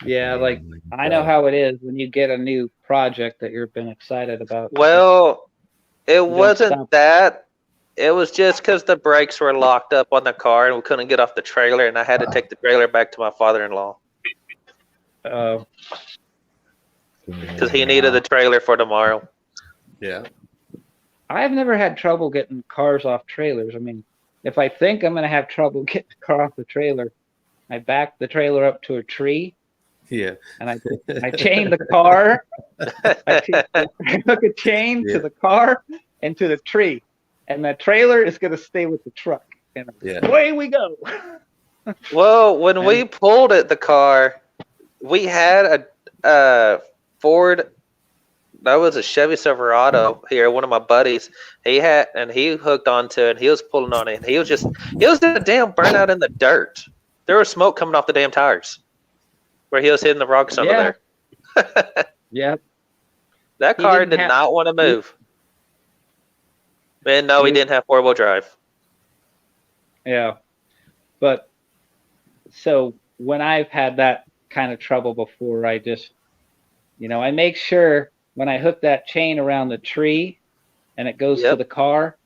E: Yeah, like I know how it is when you get a new project that you've been excited about.
C: Well, it
E: don't
C: wasn't
E: stop.
C: that. It was just because the brakes were locked up on the car and we couldn't get off the trailer, and I had to take the trailer back to my father-in-law because he needed the trailer for tomorrow.
B: Yeah.
E: I've never had trouble getting cars off trailers. I mean, if I think I'm going to have trouble getting the car off the trailer, I back the trailer up to a tree
B: Yeah.
E: and I chain the car. I hook a chain to the car and to the tree, and the trailer is going to stay with the truck. And away we go.
C: Well, when we pulled the car, we had a Ford. That was a Chevy Silverado here. One of my buddies, he hooked onto it. And he was pulling on it. And he was in a damn burnout in the dirt. There was smoke coming off the damn tires where he was hitting the rocks under there.
E: Yeah.
C: That car did not want to move. And no, he didn't have 4-wheel drive.
E: Yeah. But so when I've had that kind of trouble before, I just, I make sure when I hook that chain around the tree and it goes to the car,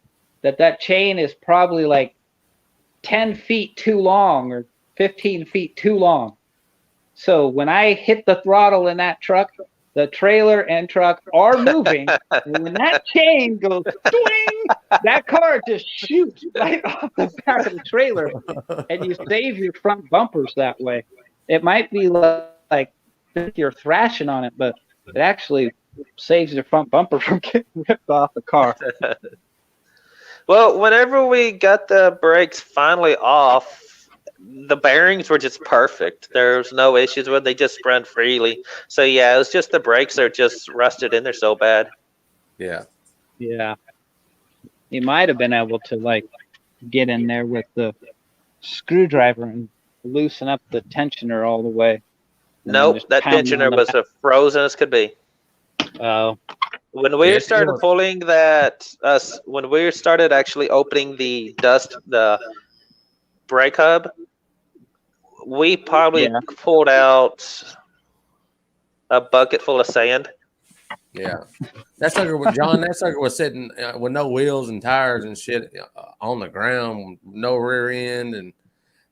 E: that chain is probably like 10 feet too long or 15 feet too long. So when I hit the throttle in that truck, the trailer and truck are moving. And when that chain goes swing, that car just shoots right off the back of the trailer, and you save your front bumpers that way. It might be like you're thrashing on it, but it actually saves your front bumper from getting ripped off the car.
C: Well, whenever we got the brakes finally off, the bearings were just perfect. There was no issues with it. They just run freely. So yeah, it was just the brakes are just rusted in there so bad.
B: Yeah.
E: Yeah. You might have been able to like get in there with the screwdriver and loosen up the tensioner all the way. and then
C: Nope,
E: just
C: that
E: pound
C: tensioner
E: on the
C: was as frozen as could be.
E: Oh,
C: When we
B: Yes, it
C: started
B: was.
C: pulling that, when we started actually opening the brake hub, we probably
E: Yeah.
C: pulled out a bucket full of sand.
B: Yeah. That sucker was John. That sucker was sitting with no wheels and tires and shit on the ground, no rear end, and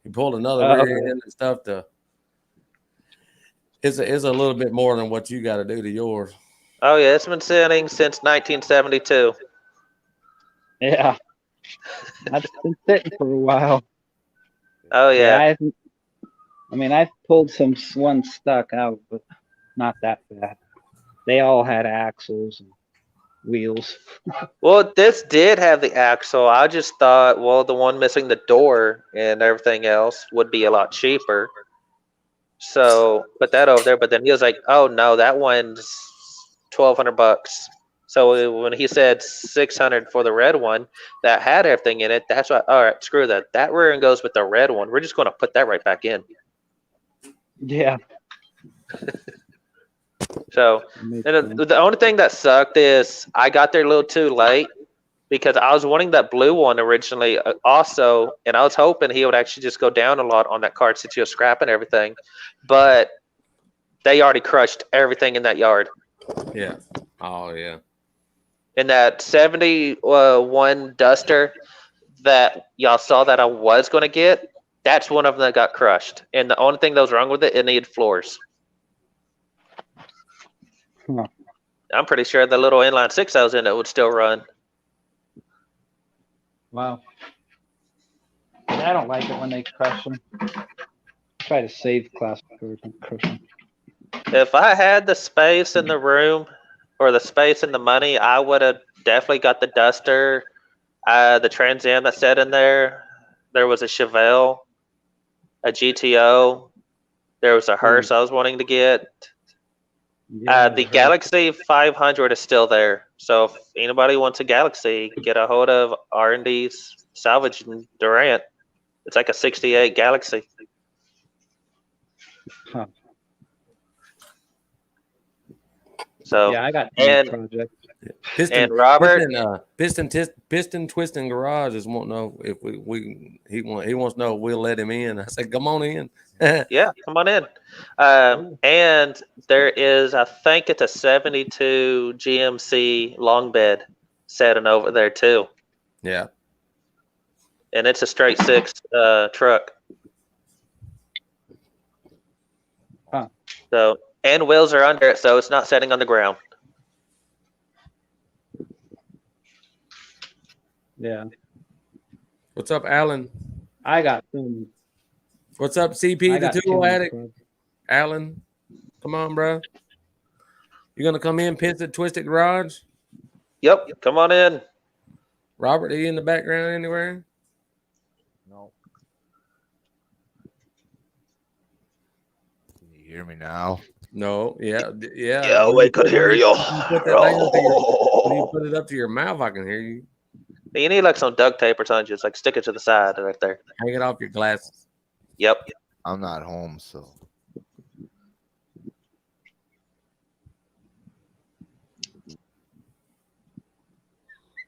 B: he pulled another
E: Oh.
B: rear end and stuff. It's a little bit more than what you got to do to yours.
C: Oh yeah, it's been sitting since 1972.
E: yeah. That's been sitting for a while.
C: Oh yeah.
E: I've pulled some ones stuck out, but not that bad. They all had axles and wheels.
C: Well, this did have the axle. I just thought, well, the one missing the door and everything else would be a lot cheaper. So put that over there. But then he was like, "Oh no, that one's $1,200." So when he said 600 for the red one that had everything in it, that's why. All right, screw that. That rear end goes with the red one. We're just going to put that right back in.
E: Yeah.
C: So and the only thing that sucked is I got there a little too late because I was wanting that blue one originally also, and I was hoping he would actually just go down a lot on that cart since he was scrapping everything, but they already crushed everything in that yard.
B: Yeah. Oh yeah.
C: In that 71 Duster that y'all saw that I was going to get, that's one of them that got crushed. And the only thing that was wrong with it needed floors.
E: Huh.
C: I'm pretty sure the little inline six I was in it would still run.
E: Wow. I don't like it when they crush them. Try to save class cars and crush them.
C: If I had the space in the room or the space and the money, I would have definitely got the Duster, the Trans Am that sat in there. There was a Chevelle, a GTO. There was a hearse I was wanting to get.
E: Yeah,
C: The Galaxy 500 is still there. So if anybody wants a Galaxy, get a hold of R&D's Salvage in Durant. It's like a 68 Galaxy.
E: Huh.
C: So
E: Yeah, I got
C: and-
E: project.
C: and Robert,
B: Piston Twisting Garage is want to know if he wants to know if we'll let him in. I said, come on in.
C: yeah, come on in. And there is, I think it's a 72 GMC long bed sitting over there too.
B: Yeah.
C: And it's a straight six truck.
E: Huh.
C: So, and wheels are under it, so it's not sitting on the ground.
E: Yeah,
B: What's up, Alan?
E: I got some.
B: What's up, CP,
E: I
B: the
E: got
B: tool
E: two
B: addict?
E: projects.
B: Alan, come on, bro. You gonna come in, Piston Twisted Garage?
C: Yep, come on in.
B: Robert, are you in the background anywhere?
A: No.
D: Can you hear me now?
B: No. Yeah. Yeah.
C: Yeah,
B: When
C: we
B: you
C: could
B: put-
C: hear
B: when
C: you.
B: put that thing up to your- when you put it up to your mouth, I can hear you.
C: You need like some duct tape or something, just like stick it to the side right there.
B: Hang it off your glasses.
C: Yep.
D: I'm not home, so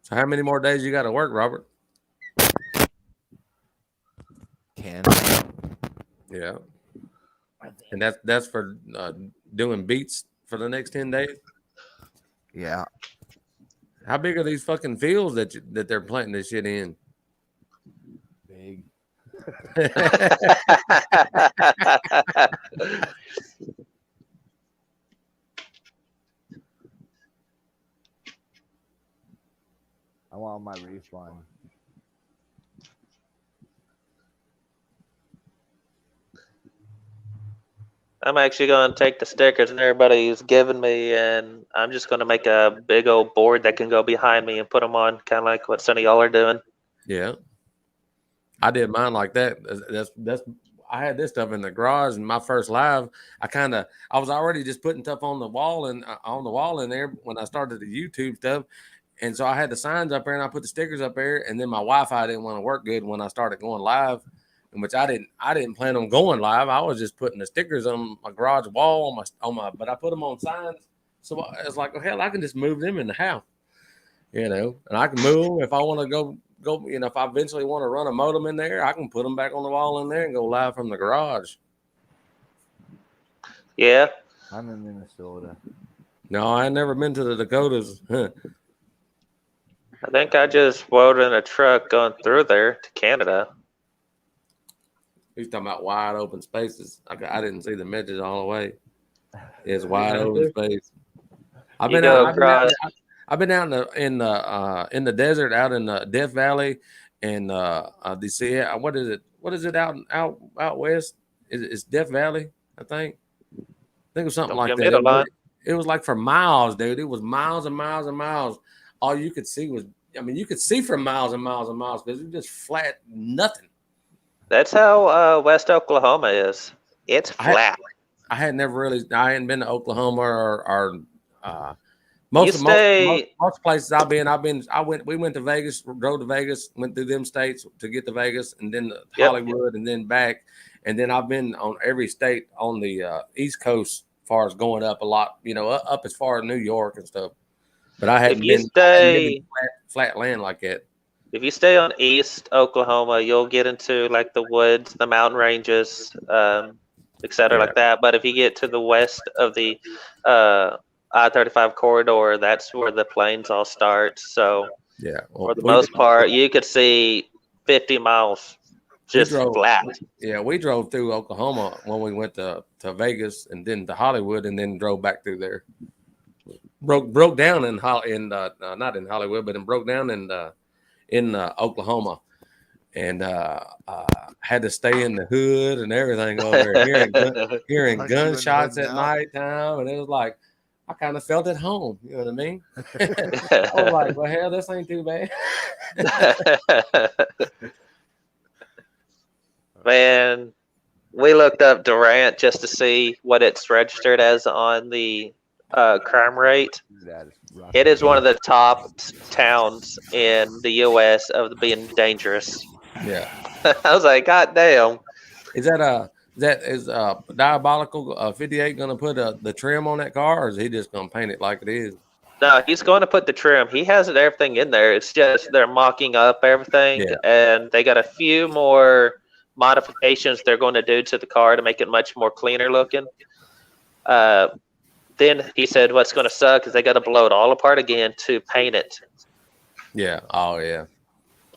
B: So how many more days you got to work, Robert?
D: can.
B: Yeah. And that's for doing beats for the next 10 days.
D: Yeah,
B: How big are these fucking fields that they're planting this shit in?
A: Big. I want my refund.
C: I'm actually going to take the stickers and everybody's giving me, and I'm just going to make a big old board that can go behind me and put them on, kind of like what some of y'all are doing.
B: Yeah. I did mine like that. That's I had this stuff in the garage, and my first live, I was already just putting stuff on the wall and in there when I started the YouTube stuff, and so I had the signs up there and I put the stickers up there, and then my Wi-Fi didn't want to work good when I started going live, in which I didn't plan on going live. I was just putting the stickers on my garage wall but I put them on signs, so I was like, well, hell, I can just move them in the house, and I can move them if I want to go. If I eventually want to run a modem in there, I can put them back on the wall in there and go live from the garage.
C: Yeah.
A: I'm in Minnesota.
B: No, I ain't never been to the Dakotas.
C: I think I just rode in a truck going through there to Canada.
B: He's talking about wide open spaces. I didn't see the midges all the way. It's wide open space. I've been out in the desert, out in the Death Valley, and DC. What is it? What is it out west? It's Death Valley, I think. I think it was something like that. It was like for miles, dude. It was miles and miles and miles. All you could see was, you could see for miles and miles and miles because it was just flat, nothing.
C: That's how West Oklahoma is. It's flat.
B: I hadn't been to Oklahoma or most places I've been. We went to Vegas, drove to Vegas, went through them states to get to Vegas, and then Hollywood, and then back. And then I've been on every state on the East Coast, as far as going up a lot, up as far as New York and stuff. But I hadn't been in flat land like that.
C: If you stay on East Oklahoma, you'll get into like the woods, the mountain ranges, et cetera, like that. But if you get to the west of the I-35 corridor, that's where the plains all start. So for the most part, you could see 50 miles just flat.
B: Yeah, we drove through Oklahoma when we went to Vegas and then to Hollywood and then drove back through there. Broke down not in Hollywood, but broke down in Oklahoma, and had to stay in the hood and everything over there, hearing gunshots at nighttime, and it was like I kind of felt at home. You know what I mean? I was like, well, hell, this ain't too bad.
C: Man, we looked up Durant just to see what it's registered as on the crime rate. It is one of the top towns in the U.S. of being dangerous.
B: Yeah.
C: I was like, God damn.
B: Is Diabolical 58 going to put the trim on that car, or is he just going to paint it like it is?
C: No, he's going to put the trim. He has everything in there. It's just they're mocking up everything, and they got a few more modifications they're going to do to the car to make it much more cleaner looking. Then he said what's going to suck is they got to blow it all apart again to paint it.
B: Yeah. Oh, yeah.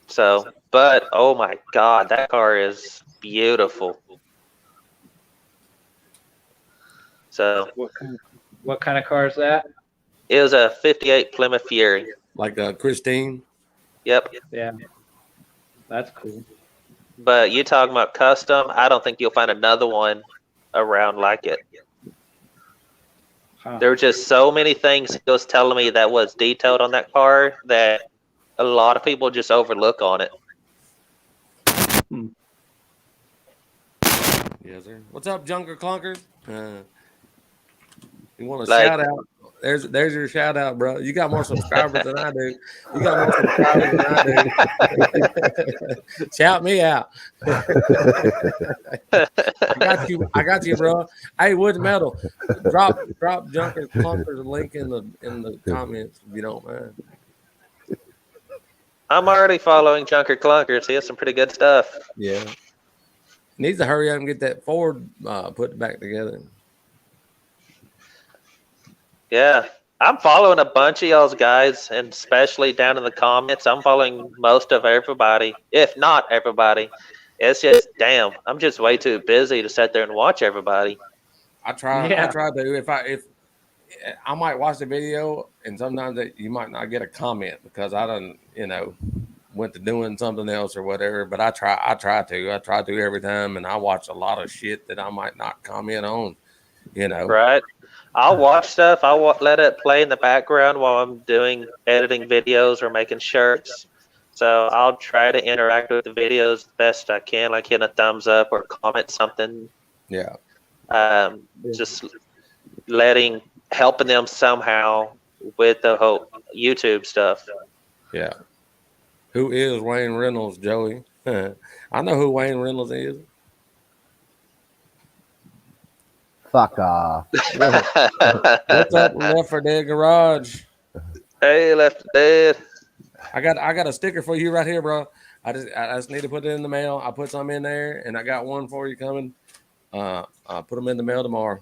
C: So, but, oh, my God, that car is beautiful. So,
E: what kind of car is that?
C: It was a 58 Plymouth Fury.
B: Like Christine?
C: Yep.
E: Yeah. That's cool.
C: But you talking about custom, I don't think you'll find another one around like it. Huh. There were just so many things he was telling me that was detailed on that car that a lot of people just overlook on it.
B: Yes, sir. What's up, Junker Clunkers? You want a shout out? There's your shout out, bro. You got more subscribers than I do. Shout me out. I got you, bro. Hey, Woods Metal, drop Junker Clunkers link in the comments if you don't mind.
C: I'm already following Junker Clunkers. He has some pretty good stuff.
B: Yeah. Needs to hurry up and get that Ford put back together.
C: Yeah, I'm following a bunch of y'all's guys, and especially down in the comments, I'm following most of everybody, if not everybody. It's just, damn, I'm just way too busy to sit there and watch everybody.
B: I try to. If I might watch the video, and sometimes you might not get a comment because I done, went to doing something else or whatever. But I try to every time, and I watch a lot of shit that I might not comment on.
C: Right. I'll watch stuff. I'll let it play in the background while I'm doing editing videos or making shirts. So I'll try to interact with the videos the best I can, like hit a thumbs up or comment something.
B: Yeah.
C: Just helping them somehow with the whole YouTube stuff.
B: Yeah. Who is Wayne Reynolds, Joey? I know who Wayne Reynolds is.
A: Fuck off.
B: What's up, Left 4 Dead Garage?
C: Hey, Left Dead.
B: I got a sticker for you right here, bro. I just need to put it in the mail. I put some in there, and I got one for you coming. I'll put them in the mail tomorrow.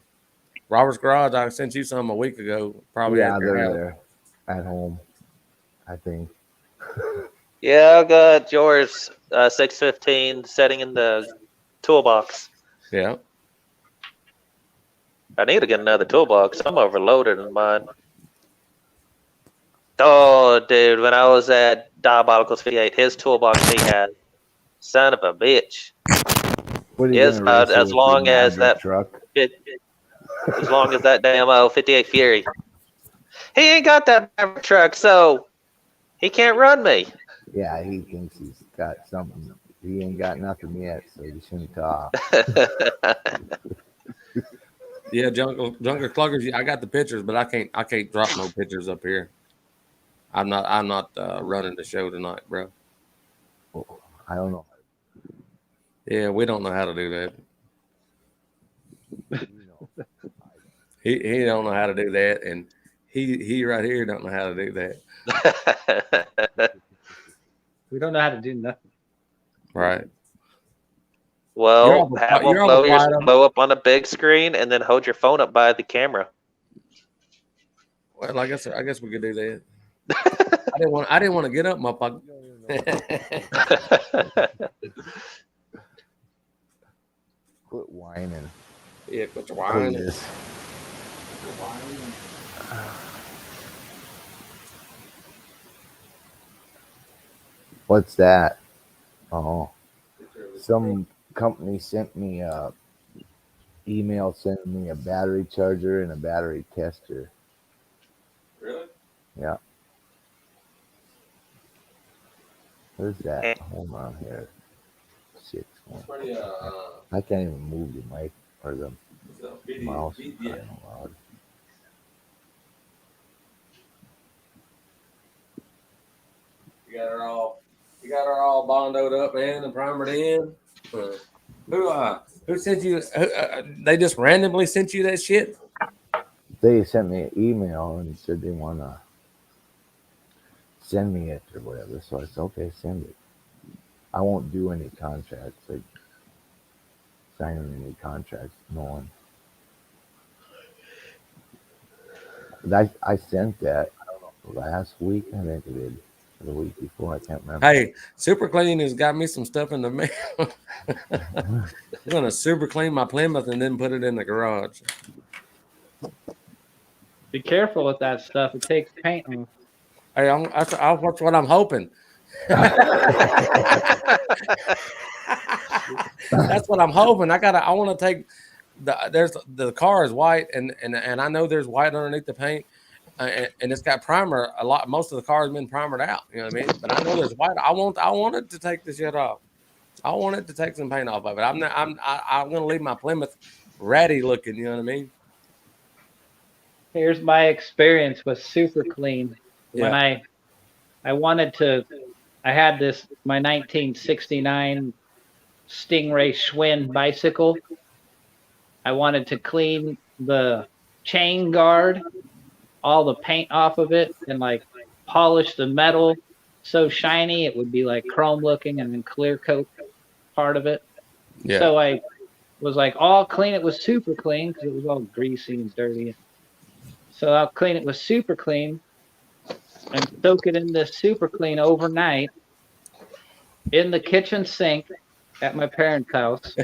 B: Robert's Garage, I sent you some a week ago. Probably
A: Yeah,
B: at your
A: they're
B: house.
A: there at home, I think.
C: Yeah, I got yours 615 setting in the toolbox.
B: Yeah.
C: I need to get another toolbox. I'm overloaded in mine. Oh, dude, when I was at Diabolicals 58, his toolbox he had, son of a bitch.
A: What are you
C: Yes,
A: gonna race it
C: as
A: with
C: long
A: your
C: as
A: Maverick
C: that-
A: truck.
C: As long as that damn 58 Fury. He ain't got that Maverick truck, so he can't run me.
A: Yeah, he thinks he's got something. He ain't got nothing yet, so he shouldn't talk.
B: Yeah, Jungle Cluggers. I got the pictures, but I can't drop no pictures up here. I'm not running the show tonight, bro.
A: I don't know.
B: Yeah, we don't know how to do that.
A: You know.
B: He don't know how to do that, and he right here don't know how to do that.
E: We don't know how to do nothing.
B: Right.
C: Well,
B: You're
C: have
B: on
C: them
B: the bottom.
C: blow up on a big screen and then hold your phone up by the camera.
B: Well, I guess we could do that. I didn't want to get up, my fuck.
A: Quit whining.
B: Yeah, quit your
A: What
B: whining.
A: is this? What's that? Oh, some company sent me a email sending me a battery charger and a battery tester.
B: Really?
A: Yeah. Where's that? Hold on here. 6 1.
B: Pretty
A: I can't even move the mic or the mouse. I don't know.
B: You got her all bondoed up, man, and primered in. Who sent you? They just randomly sent you that shit.
A: They sent me an email and said they want to send me it or whatever. So I said, okay, send it. I won't do any contracts. Like signing any contracts. No one. But I sent that last week. I think I did. Or the week before. I can't remember.
B: Hey, Super Clean has got me some stuff in the mail. I'm gonna super clean my Plymouth and then put it in the garage.
E: Be careful with that stuff. It takes paint off.
B: Hey, that's what I'm hoping. That's what I'm hoping. I want to take the car is white and I know there's white underneath the paint and it's got primer a lot. Most of the car has been primered out. You know what I mean? But I know there's white. I want it to take the shit off. I want it to take some paint off of it. I'm gonna leave my Plymouth ratty looking. You know what I mean?
E: Here's my experience with Super Clean. When I wanted to, I had my 1969 Stingray Schwinn bicycle. I wanted to clean the chain guard, all the paint off of it, and like polish the metal so shiny it would be like chrome looking, and then clear coat part of it.
B: Yeah.
E: So I was like, I'll clean it with Super Clean because it was all greasy and dirty. So I'll clean it with Super Clean and soak it in this Super Clean overnight in the kitchen sink at my parents' house.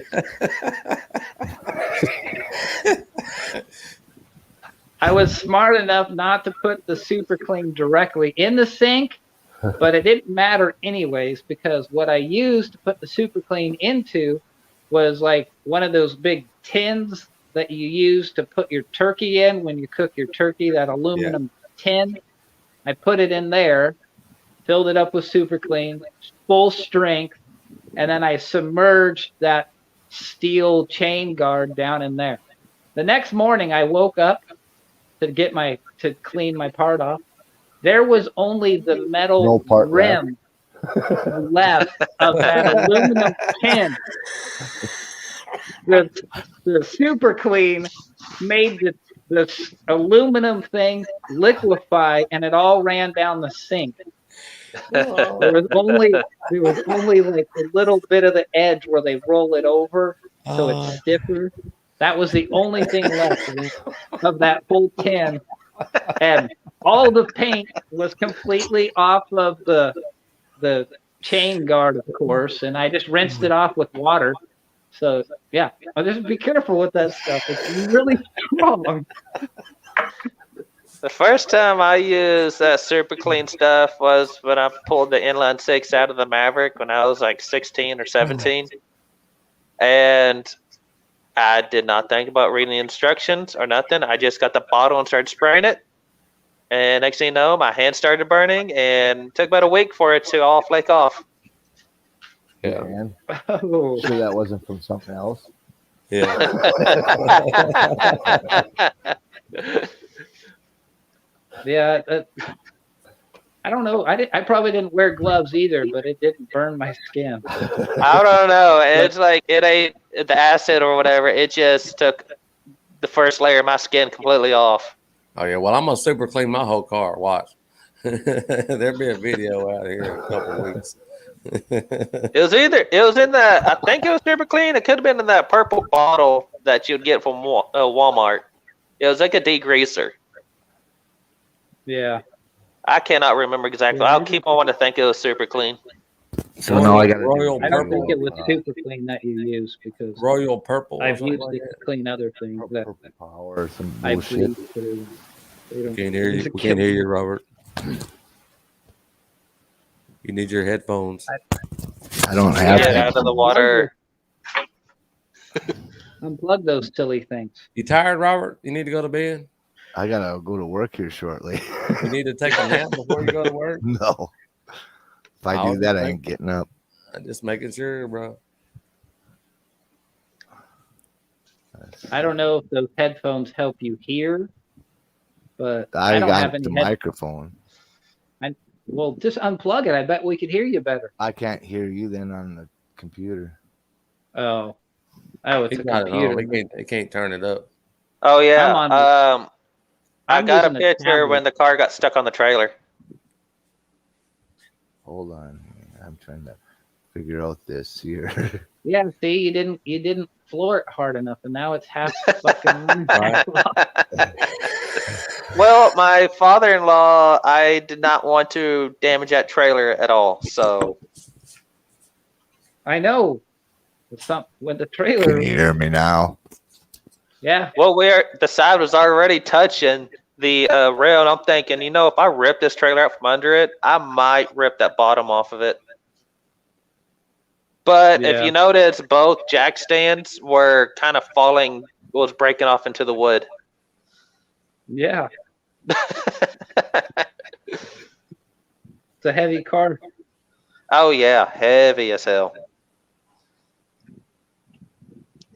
E: I was smart enough not to put the Super Clean directly in the sink, but it didn't matter anyways because what I used to put the Super Clean into was like one of those big tins that you use to put your turkey in when you cook your turkey, that aluminum tin. I put it in there, filled it up with super clean, full strength, and then I submerged that steel chain guard down in there. The next morning I woke up to clean my part off. There was only the
A: No
E: metal
A: part
E: rim left of that aluminum pin. The super clean made the aluminum thing liquefy, and it all ran down the sink. There was only like a little bit of the edge where they roll it over so it's stiffer. That was the only thing left of that whole tin, and all the paint was completely off of the chain guard, of course, and I just rinsed it off with water. So yeah, just be careful with that stuff. It's really strong.
C: The first time I used that super clean stuff was when I pulled the inline six out of the Maverick when I was like 16 or 17. And I did not think about reading the instructions or nothing. I just got the bottle and started spraying it. And next thing you know, my hand started burning, and it took about a week for it to all flake off.
B: Yeah.
A: Man,
E: Oh.
A: sure that wasn't from something else.
B: Yeah.
E: Yeah, I don't know. I probably didn't wear gloves either, but it didn't burn my skin.
C: I don't know. It's like it ain't the acid or whatever. It just took the first layer of my skin completely off.
B: Oh yeah. Well, I'm gonna super clean my whole car. Watch. There'll be a video out here in a couple of weeks.
C: It was in the, I think it was super clean. It could have been in that purple bottle that you'd get from Walmart. It was like a degreaser.
E: Yeah.
C: I cannot remember exactly.
E: Yeah.
C: I'll keep on wanting to think it was super clean.
D: So now I got
B: Royal
E: I don't
B: Purple.
E: think it was super clean that you used because
B: Royal Purple. or
E: I've
B: something
E: used
B: like
E: it to clean other things that
A: Purple power or some
E: I
A: bullshit.
E: bleed through. They
B: that.
E: don't-
B: Can't hear you.
E: It's a
B: We can't hear
E: kill-
B: you, Robert. You need your headphones.
D: I don't have
C: Get
D: to.
C: out of the water.
E: Unplug those silly things.
B: You tired, Robert? You need to go to bed?
D: I gotta go to work here shortly.
B: You need to take a nap before you go to work?
D: No. If I do that, I ain't getting up.
B: I'm just making sure, bro.
E: I don't know if those headphones help you hear, but
D: I
E: don't have
D: got
E: any
D: the
E: head-
D: microphone.
E: Well, just unplug it. I bet we could hear you better.
D: I can't hear you then on the computer.
E: Oh, it's
B: He's
E: a
B: got it on.
E: computer.
B: He can't turn it up.
C: Oh yeah.
E: I'm on
C: I
E: I'm
C: got a
E: using
C: picture
E: tablet.
C: when the car got stuck on the trailer.
A: Hold on. I'm trying to figure out this here.
E: Yeah, see, you didn't floor it hard enough, and now it's half fucking.
B: Right.
C: Well, my father-in-law, I did not want to damage that trailer at all. So
E: I know. When the
D: Can
E: trailer.
D: you hear me now?
E: Yeah.
C: well, the side was already touching the rail, and I'm thinking, if I rip this trailer out from under it, I might rip that bottom off of it. But
E: Yeah.
C: if you notice, both jack stands were kind of was breaking off into the wood.
E: Yeah. It's a heavy car.
C: Oh yeah, heavy as hell.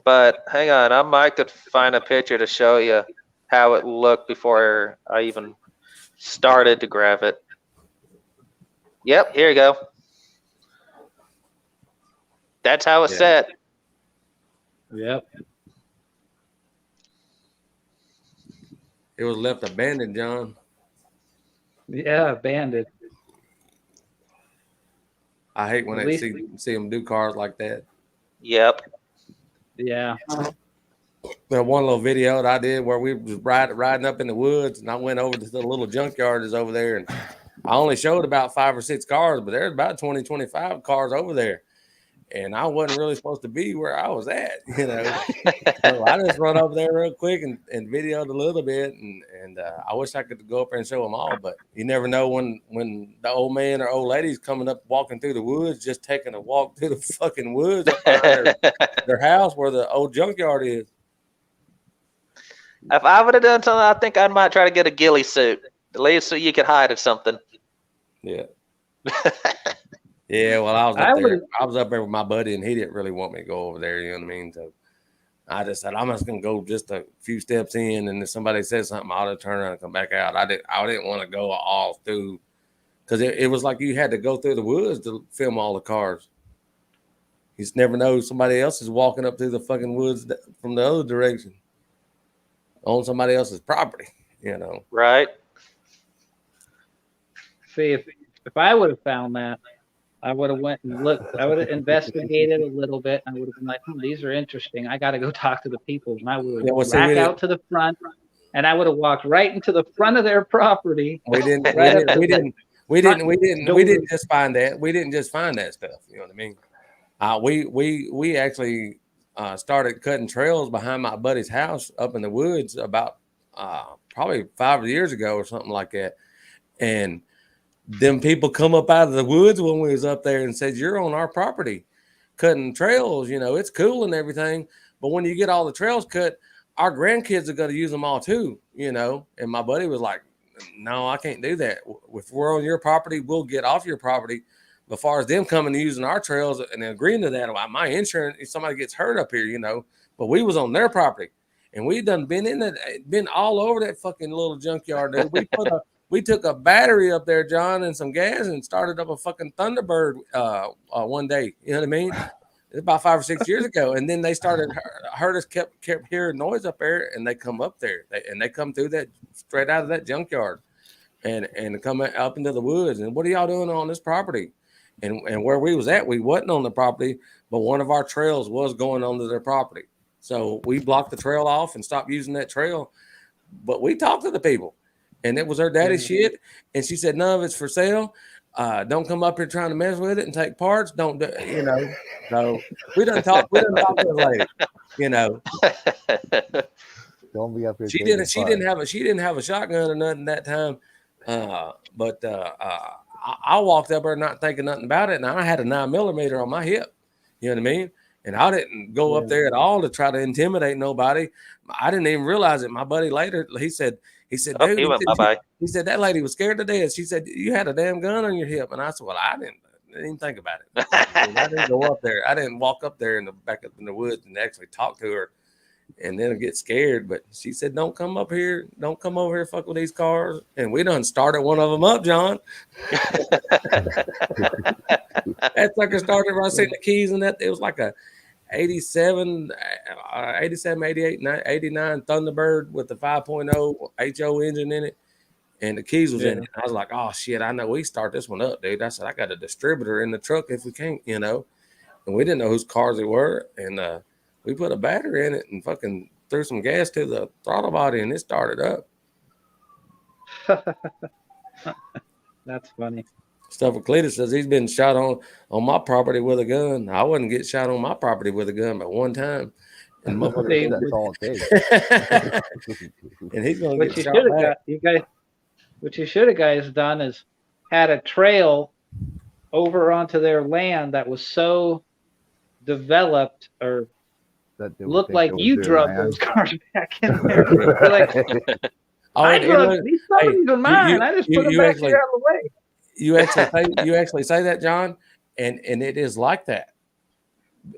C: But hang on, I might could find a picture to show you how it looked before I even started to grab it. Yep, here you go. That's how it's
B: Yeah.
C: set.
E: Yep.
B: It was left abandoned, John.
E: Yeah, banded.
B: I hate when
E: At
B: I
E: least-
B: see them do cars like that.
C: Yep.
E: Yeah.
B: That one little video that I did where we was riding up in the woods, and I went over to the little junkyard that's over there, and I only showed about 5 or 6 cars, but there's about 20, 25 cars over there. And I wasn't really supposed to be where I was at, So I just run over there real quick and videoed a little bit, and I wish I could go up there and show them all, but you never know when the old man or old lady's coming up walking through the woods, just taking a walk through the fucking woods up behind their house where the old junkyard is.
C: If I would have done something, I think I might try to get a ghillie suit. At least so you could hide or something.
B: Yeah. Yeah, well, I was
E: I
B: up there.
E: would've-
B: I was up there with my buddy, and he didn't really want me to go over there. You know what I mean? So I just said I'm just gonna go just a few steps in, and if somebody says something, I'll just turn around and come back out. I didn't want to go all through because it was like you had to go through the woods to film all the cars. You just never know somebody else is walking up through the fucking woods from the other direction on somebody else's property. You know,
C: Right.
E: See, if I would have found that, I would have went and looked. I would have investigated a little bit. And I would have been like, these are interesting. I got to go talk to the people. And I would
B: Yeah, well,
E: have
B: see, we
E: back
B: didn't-
E: out to the front, and I would have walked right into the front of their property.
B: we didn't just find that. We didn't just find that stuff. You know what I mean? We actually started cutting trails behind my buddy's house up in the woods about probably 5 years ago or something like that. And them people come up out of the woods when we was up there and said, "You're on our property cutting trails. You know, it's cool and everything. But when you get all the trails cut, our grandkids are going to use them all too, you know." And my buddy was like, "No, I can't do that. If we're on your property, we'll get off your property. But as far as them coming and using our trails and agreeing to that, my insurance, if somebody gets hurt up here, you know." But we was on their property, and we done been all over that fucking little junkyard. Dude. We took a battery up there, John, and some gas, and started up a fucking Thunderbird one day. You know what I mean? It's about 5 or 6 years ago, and then they started heard us kept hearing noise up there, and they come up there, they come through that straight out of that junkyard, and come up into the woods. And what are y'all doing on this property? And where we was at, we wasn't on the property, but one of our trails was going onto their property, so we blocked the trail off and stopped using that trail. But we talked to the people, and it was her daddy's shit, and she said none of it's for sale. Don't come up here trying to mess with it and take parts. Don't do, you know? So we done talk to the lady, you know.
A: Don't be up here.
B: She didn't have a shotgun or nothing that time. But I walked up there not thinking nothing about it, and I had a 9mm on my hip. You know what I mean? And I didn't go up there at all to try to intimidate nobody. I didn't even realize it. My buddy later, he said,
C: Oh,
B: dude,
C: he went bye-bye.
B: he said that lady was scared to death. She said, you had a damn gun on your hip. And I said, well, I didn't even think about it. I didn't go up there. I didn't walk up there in the back up in the woods and actually talk to her and then get scared. But she said, don't come up here. Don't come over here, fuck with these cars. And we done started one of them up, John. That sucker started when I seen the keys and that. It was like a 87, 88, 89 Thunderbird with the 5.0 HO engine in it. And the keys was in it. I was like, oh, shit, I know we start this one up, dude. I said, I got a distributor in the truck if we can't, you know. And we didn't know whose cars they were. And we put a battery in it and fucking threw some gas to the throttle body, and it started up.
E: That's funny.
B: Stuff with Cletus says he's been shot on my property with a gun. I wouldn't get shot on my property with a gun but one time. And
A: That's all it takes.
B: and he's going to
E: What
B: get
E: you
B: shot
E: should have
B: back.
E: got, you guys. What you should have guys done is had a trail over onto their land that was so developed or
A: That they would
E: looked
A: think
E: like
A: it was
E: you
A: their
E: drove
A: land.
E: those cars back in there. You're like,
B: Oh,
E: I
B: and
E: drove
B: look,
E: these some of these are mine.
B: you-
E: I just
B: you-
E: put them
B: you
E: back
B: actually-
E: here out of the way.
B: you actually say that, John, and it is like that.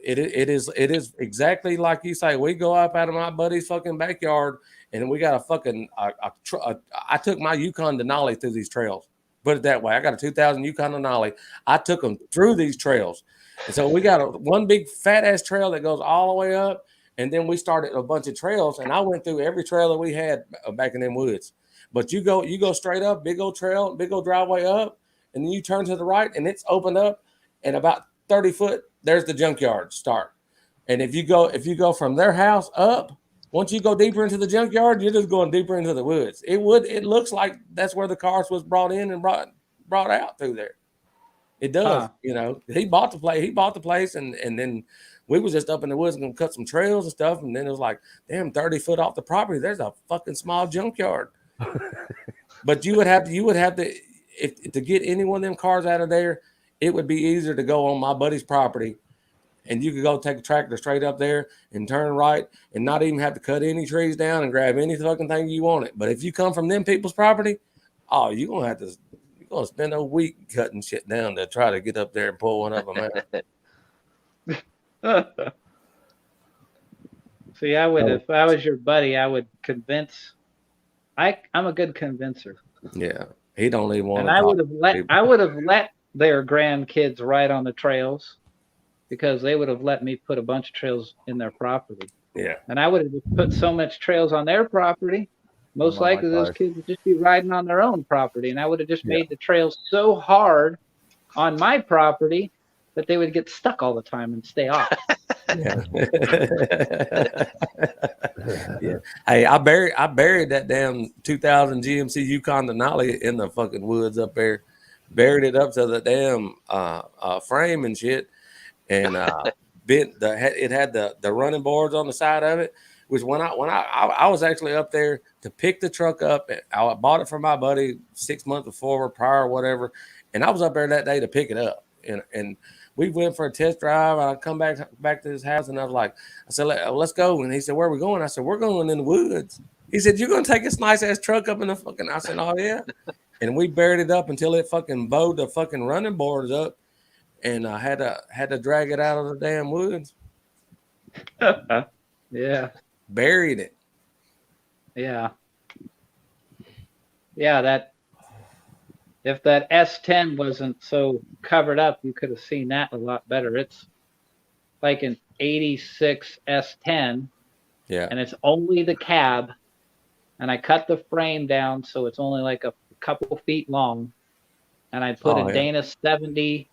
B: It is exactly like you say. We go up out of my buddy's fucking backyard, and we got a fucking I took my Yukon Denali through these trails. Put it that way. I got a 2000 Yukon Denali. I took them through these trails, and so we got one big fat ass trail that goes all the way up, and then we started a bunch of trails, and I went through every trail that we had back in them woods. But you go straight up, big old trail, big old driveway up, and then you turn to the right, and it's opened up, and about 30 foot, there's the junkyard start. And if you go from their house up, once you go deeper into the junkyard, you're just going deeper into the woods. It looks like that's where the cars was brought in and brought out through there. It does, you know. He bought the place, and then we was just up in the woods and gonna cut some trails and stuff, and then it was like, damn, 30 foot off the property, there's a fucking small junkyard. But you would have to if to get any one of them cars out of there, it would be easier to go on my buddy's property, and you could go take a tractor straight up there and turn right and not even have to cut any trees down and grab any fucking thing you wanted. But if you come from them people's property, oh, you're gonna have gonna spend a week cutting shit down to try to get up there and pull one of them out.
E: See, I would, if I was your buddy, I would convince. I'm a good convincer,
B: Yeah, he don't even want
E: and
B: to
E: I
B: talk.
E: would have let their grandkids ride on the trails because they would have let me put a bunch of trails in their property,
B: Yeah,
E: and I would have just put so much trails on their property. Most
A: Come on,
E: likely, those
A: Clark.
E: kids would just be riding on their own property, and I would have just made the trails so hard on my property that they would get stuck all the time and stay off.
B: yeah. Yeah. Hey, I buried that damn 2000 GMC Yukon Denali in the fucking woods up there. Buried it up to the damn frame and shit, and it had the running boards on the side of it. Which when I was actually up there to pick the truck up, I bought it from my buddy 6 months before, prior, or whatever, and I was up there that day to pick it up, and we went for a test drive. I come back to his house, and I was like, I said, let's go. And he said, where are we going? I said, we're going in the woods. He said, you're going to take this nice ass truck up in the fucking, I said, oh yeah. And we buried it up until it fucking bowed the fucking running boards up, and I had to drag it out of the damn woods.
E: Yeah.
B: Buried it.
E: Yeah. That if that S10 wasn't so covered up, you could have seen that a lot better. It's like an 86 S10,
B: Yeah.
E: and it's only the cab, and I cut the frame down so it's only like a couple feet long, and I put a Dana 70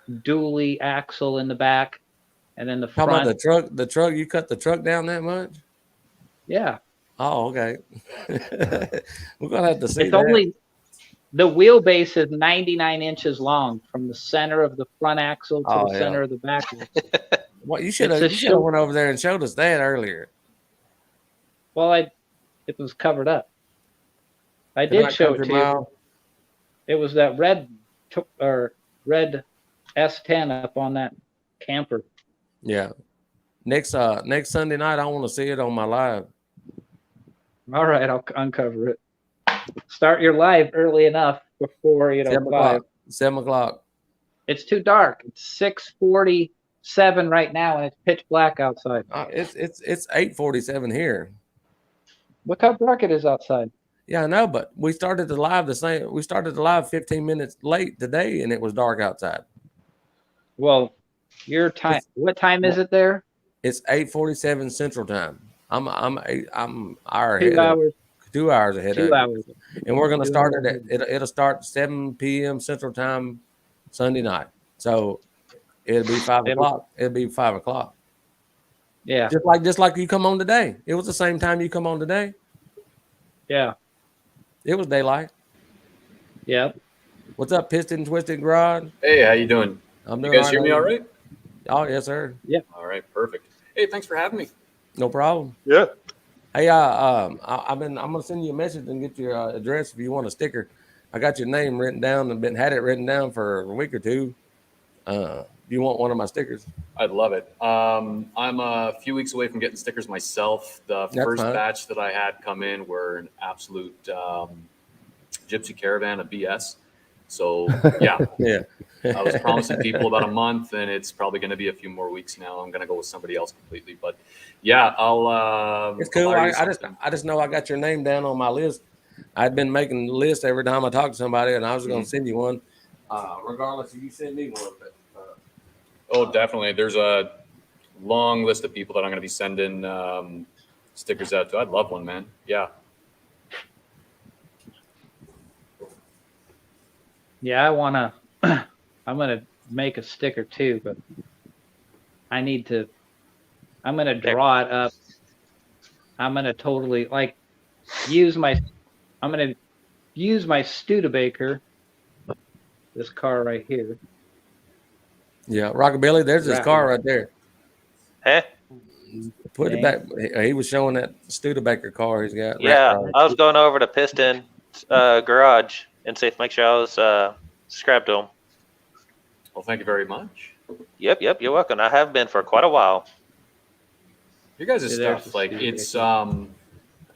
E: dually axle in the back, and then the
B: How
E: front.
B: about the truck? You cut the truck down that much?
E: Yeah.
B: Oh, okay. We're gonna have to see.
E: It's only the wheelbase is 99 inches long from the center of the front axle to the center of the back axle.
B: Well, you should have went over there and showed us that earlier.
E: Well, it was covered up. I did show it to you. It was that red S10 up on that camper.
B: Yeah. Next Sunday night, I want to see it on my live.
E: All right, I'll uncover it. Start your live early enough before 5.
B: 7 o'clock.
E: It's too dark. It's 6:47 right now, and it's pitch black outside.
B: It's 8:47 here.
E: Look how dark it is outside.
B: Yeah, I know, but we started the live We started the live 15 minutes late today, and it was dark outside.
E: Well, your time. What time is it there?
B: It's 8:47 Central Time. I'm hour
E: 2
B: ahead.
E: hours.
B: 2 hours ahead.
E: 2 hours.
B: And we're going to start it it'll start 7 p.m. Central Time Sunday night. So it'll be 5 o'clock. It'll be 5 o'clock.
E: Yeah.
B: Just like you come on today. It was the same time you come on today.
E: Yeah.
B: It was daylight.
E: Yep.
B: What's up, Piston Twisted Garage?
F: Hey, how you doing?
B: I'm doing
F: You guys hear me all right?
B: Oh, yes, sir.
E: Yeah.
F: All right, perfect. Hey, thanks for having me.
B: No problem.
F: Yeah.
B: Hey, I'm gonna send you a message and get your address if you want a sticker. I got your name written down and had it written down for a week or two. Do you want one of my stickers?
F: I'd love it. I'm a few weeks away from getting stickers myself. The first batch that I had come in were an absolute gypsy caravan of BS. So yeah,
B: yeah.
F: I was promising people about a month, and it's probably going to be a few more weeks now. I'm going to go with somebody else completely, but yeah, I'll.
B: It's cool. I just know I got your name down on my list. I've been making the list every time I talk to somebody, and I was going to send you one, regardless if you send me one. But,
F: oh, definitely. There's a long list of people that I'm going to be sending stickers out to. I'd love one, man. Yeah.
E: Yeah, I'm gonna make a sticker too, but I'm gonna draw it up. I'm gonna totally I'm gonna use my Studebaker, this car right here.
B: Yeah, Rockabilly, there's his car right there.
C: Hey.
B: Put it back. He was showing that Studebaker car he's got.
C: Yeah, I was going over to Piston Garage and make sure I was subscribed to him.
F: Well, thank you very much.
C: Yep, you're welcome. I have been for quite a while.
F: You guys' stuff, like it's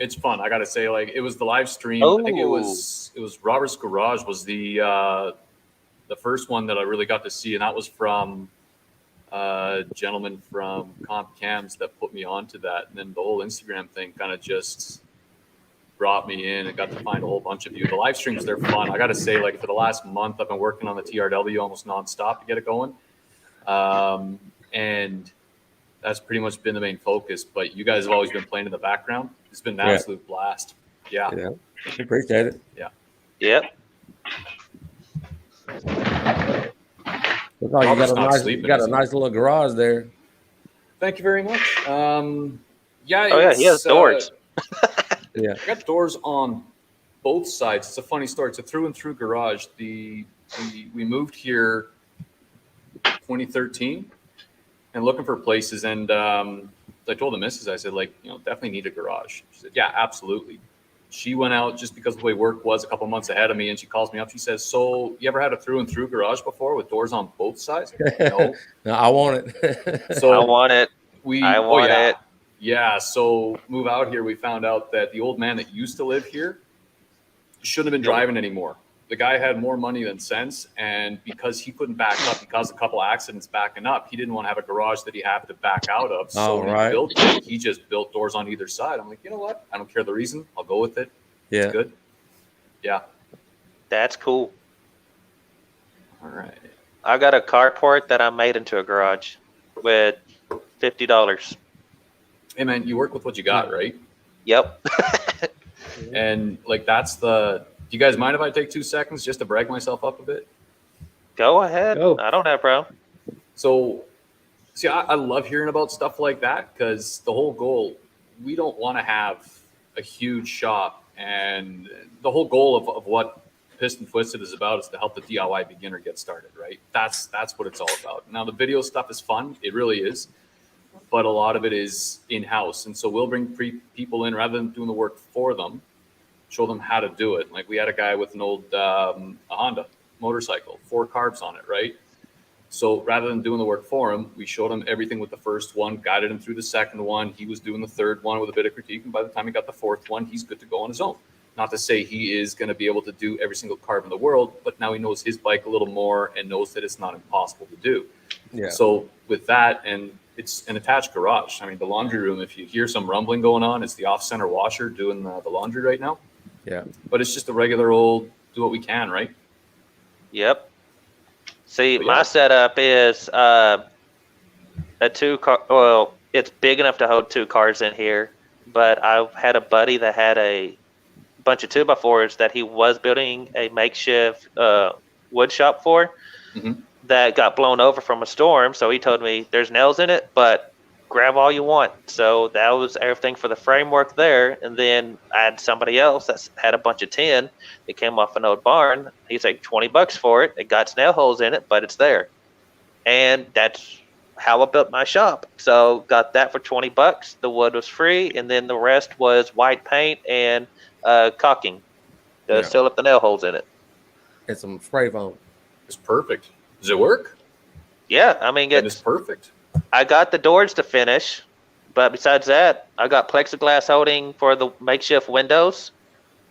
F: It's fun. I gotta say, like, it was the live stream. I think it
C: Oh.
F: was Robert's Garage was the first one that I really got to see, and that was from a gentleman from Comp Cams that put me onto that, and then the whole Instagram thing kind of just brought me in and got to find a whole bunch of you. The live streams, they're fun. I gotta say, like, for the last month, I've been working on the TRW almost nonstop to get it going, and that's pretty much been the main focus. But you guys have always been playing in the background. It's been an absolute blast. Yeah.
B: Yeah, appreciate it.
C: Yep.
B: Look like
F: Robert's
B: you
F: not
B: got
F: sleeping,
B: you got
F: is
B: a
F: he?
B: nice little garage there.
F: Thank you very much. Yeah.
C: Oh yeah, he has
F: it's,
C: doors.
B: Yeah.
F: I got doors on both sides. It's a funny story. It's a through and through garage. We moved here 2013 and looking for places. And I told the missus, I said, like, definitely need a garage. She said, yeah, absolutely. She went out just because of the way work was a couple months ahead of me. And she calls me up. She says, so you ever had a through and through garage before with doors on both sides? No.
B: No, I want it.
F: So
C: I want it. I want it.
F: Yeah, so move out here, we found out that the old man that used to live here shouldn't have been driving anymore. The guy had more money than sense, and because he couldn't back up, he caused a couple accidents backing up. He didn't want to have a garage that he had to back out of. So when he built it, he just built doors on either side. I'm like, you know what? I don't care the reason. I'll go with it.
B: Yeah.
F: It's good. Yeah.
C: That's cool.
F: All right.
C: I got a carport that I made into a garage with $50.
F: Hey, man, you work with what you got, right?
C: Yep.
F: And, like, do you guys mind if I take 2 seconds just to brag myself up a bit?
C: Go ahead.
E: Go.
C: I don't have a problem.
F: So, see, I love hearing about stuff like that because the whole goal, we don't want to have a huge shop. And the whole goal of what Piston Twisted is about is to help the DIY beginner get started, right? That's what it's all about. Now, the video stuff is fun. It really is. But a lot of it is in-house. And so we'll bring people in rather than doing the work for them, show them how to do it. Like we had a guy with an old a Honda motorcycle, 4 carbs on it, right? So rather than doing the work for him, we showed him everything with the first one, guided him through the second one. He was doing the third one with a bit of critique. And by the time he got the fourth one, he's good to go on his own. Not to say he is going to be able to do every single carb in the world, but now he knows his bike a little more and knows that it's not impossible to do.
B: Yeah.
F: So with that, and it's an attached garage. I mean, the laundry room, if you hear some rumbling going on, it's the off-center washer doing the laundry right now.
B: Yeah.
F: But it's just a regular old do what we can, right?
C: Yep. See,
F: But
C: my
F: yeah.
C: setup is a 2-car. Well, it's big enough to hold 2 cars in here, but I had a buddy that had a bunch of 2x4s that he was building a makeshift wood shop for.
F: Mhm.
C: That got blown over from a storm. So he told me there's nails in it, but grab all you want. So that was everything for the framework there. And then I had somebody else that had a bunch of tin. It came off an old barn. He's like $20 for it. It got nail holes in it, but it's there. And that's how I built my shop. So got that for $20. The wood was free. And then the rest was white paint and caulking to seal up the nail holes in it.
B: And some spray foam.
F: It's perfect. Does it work?
C: Yeah, I mean,
F: It's perfect.
C: I got the doors to finish, but besides that, I got plexiglass holding for the makeshift windows,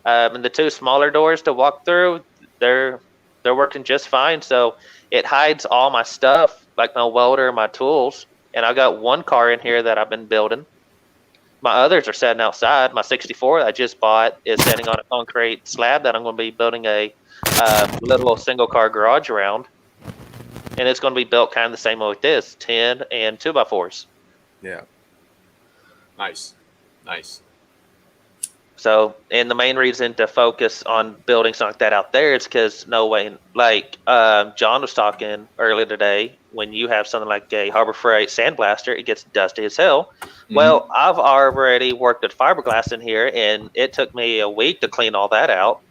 C: and the 2 smaller doors to walk through. They're working just fine. So it hides all my stuff, like my welder, my tools, and I got 1 car in here that I've been building. My others are sitting outside. My 64 I just bought is sitting on a concrete slab that I'm going to be building a little single car garage around. And it's going to be built kind of the same way with this, 10 and 2x4s.
B: Yeah.
F: Nice.
C: So, and the main reason to focus on building something like that out there is because like John was talking earlier today, when you have something like a Harbor Freight sandblaster, it gets dusty as hell. Mm-hmm. Well, I've already worked with fiberglass in here, and it took me a week to clean all that out.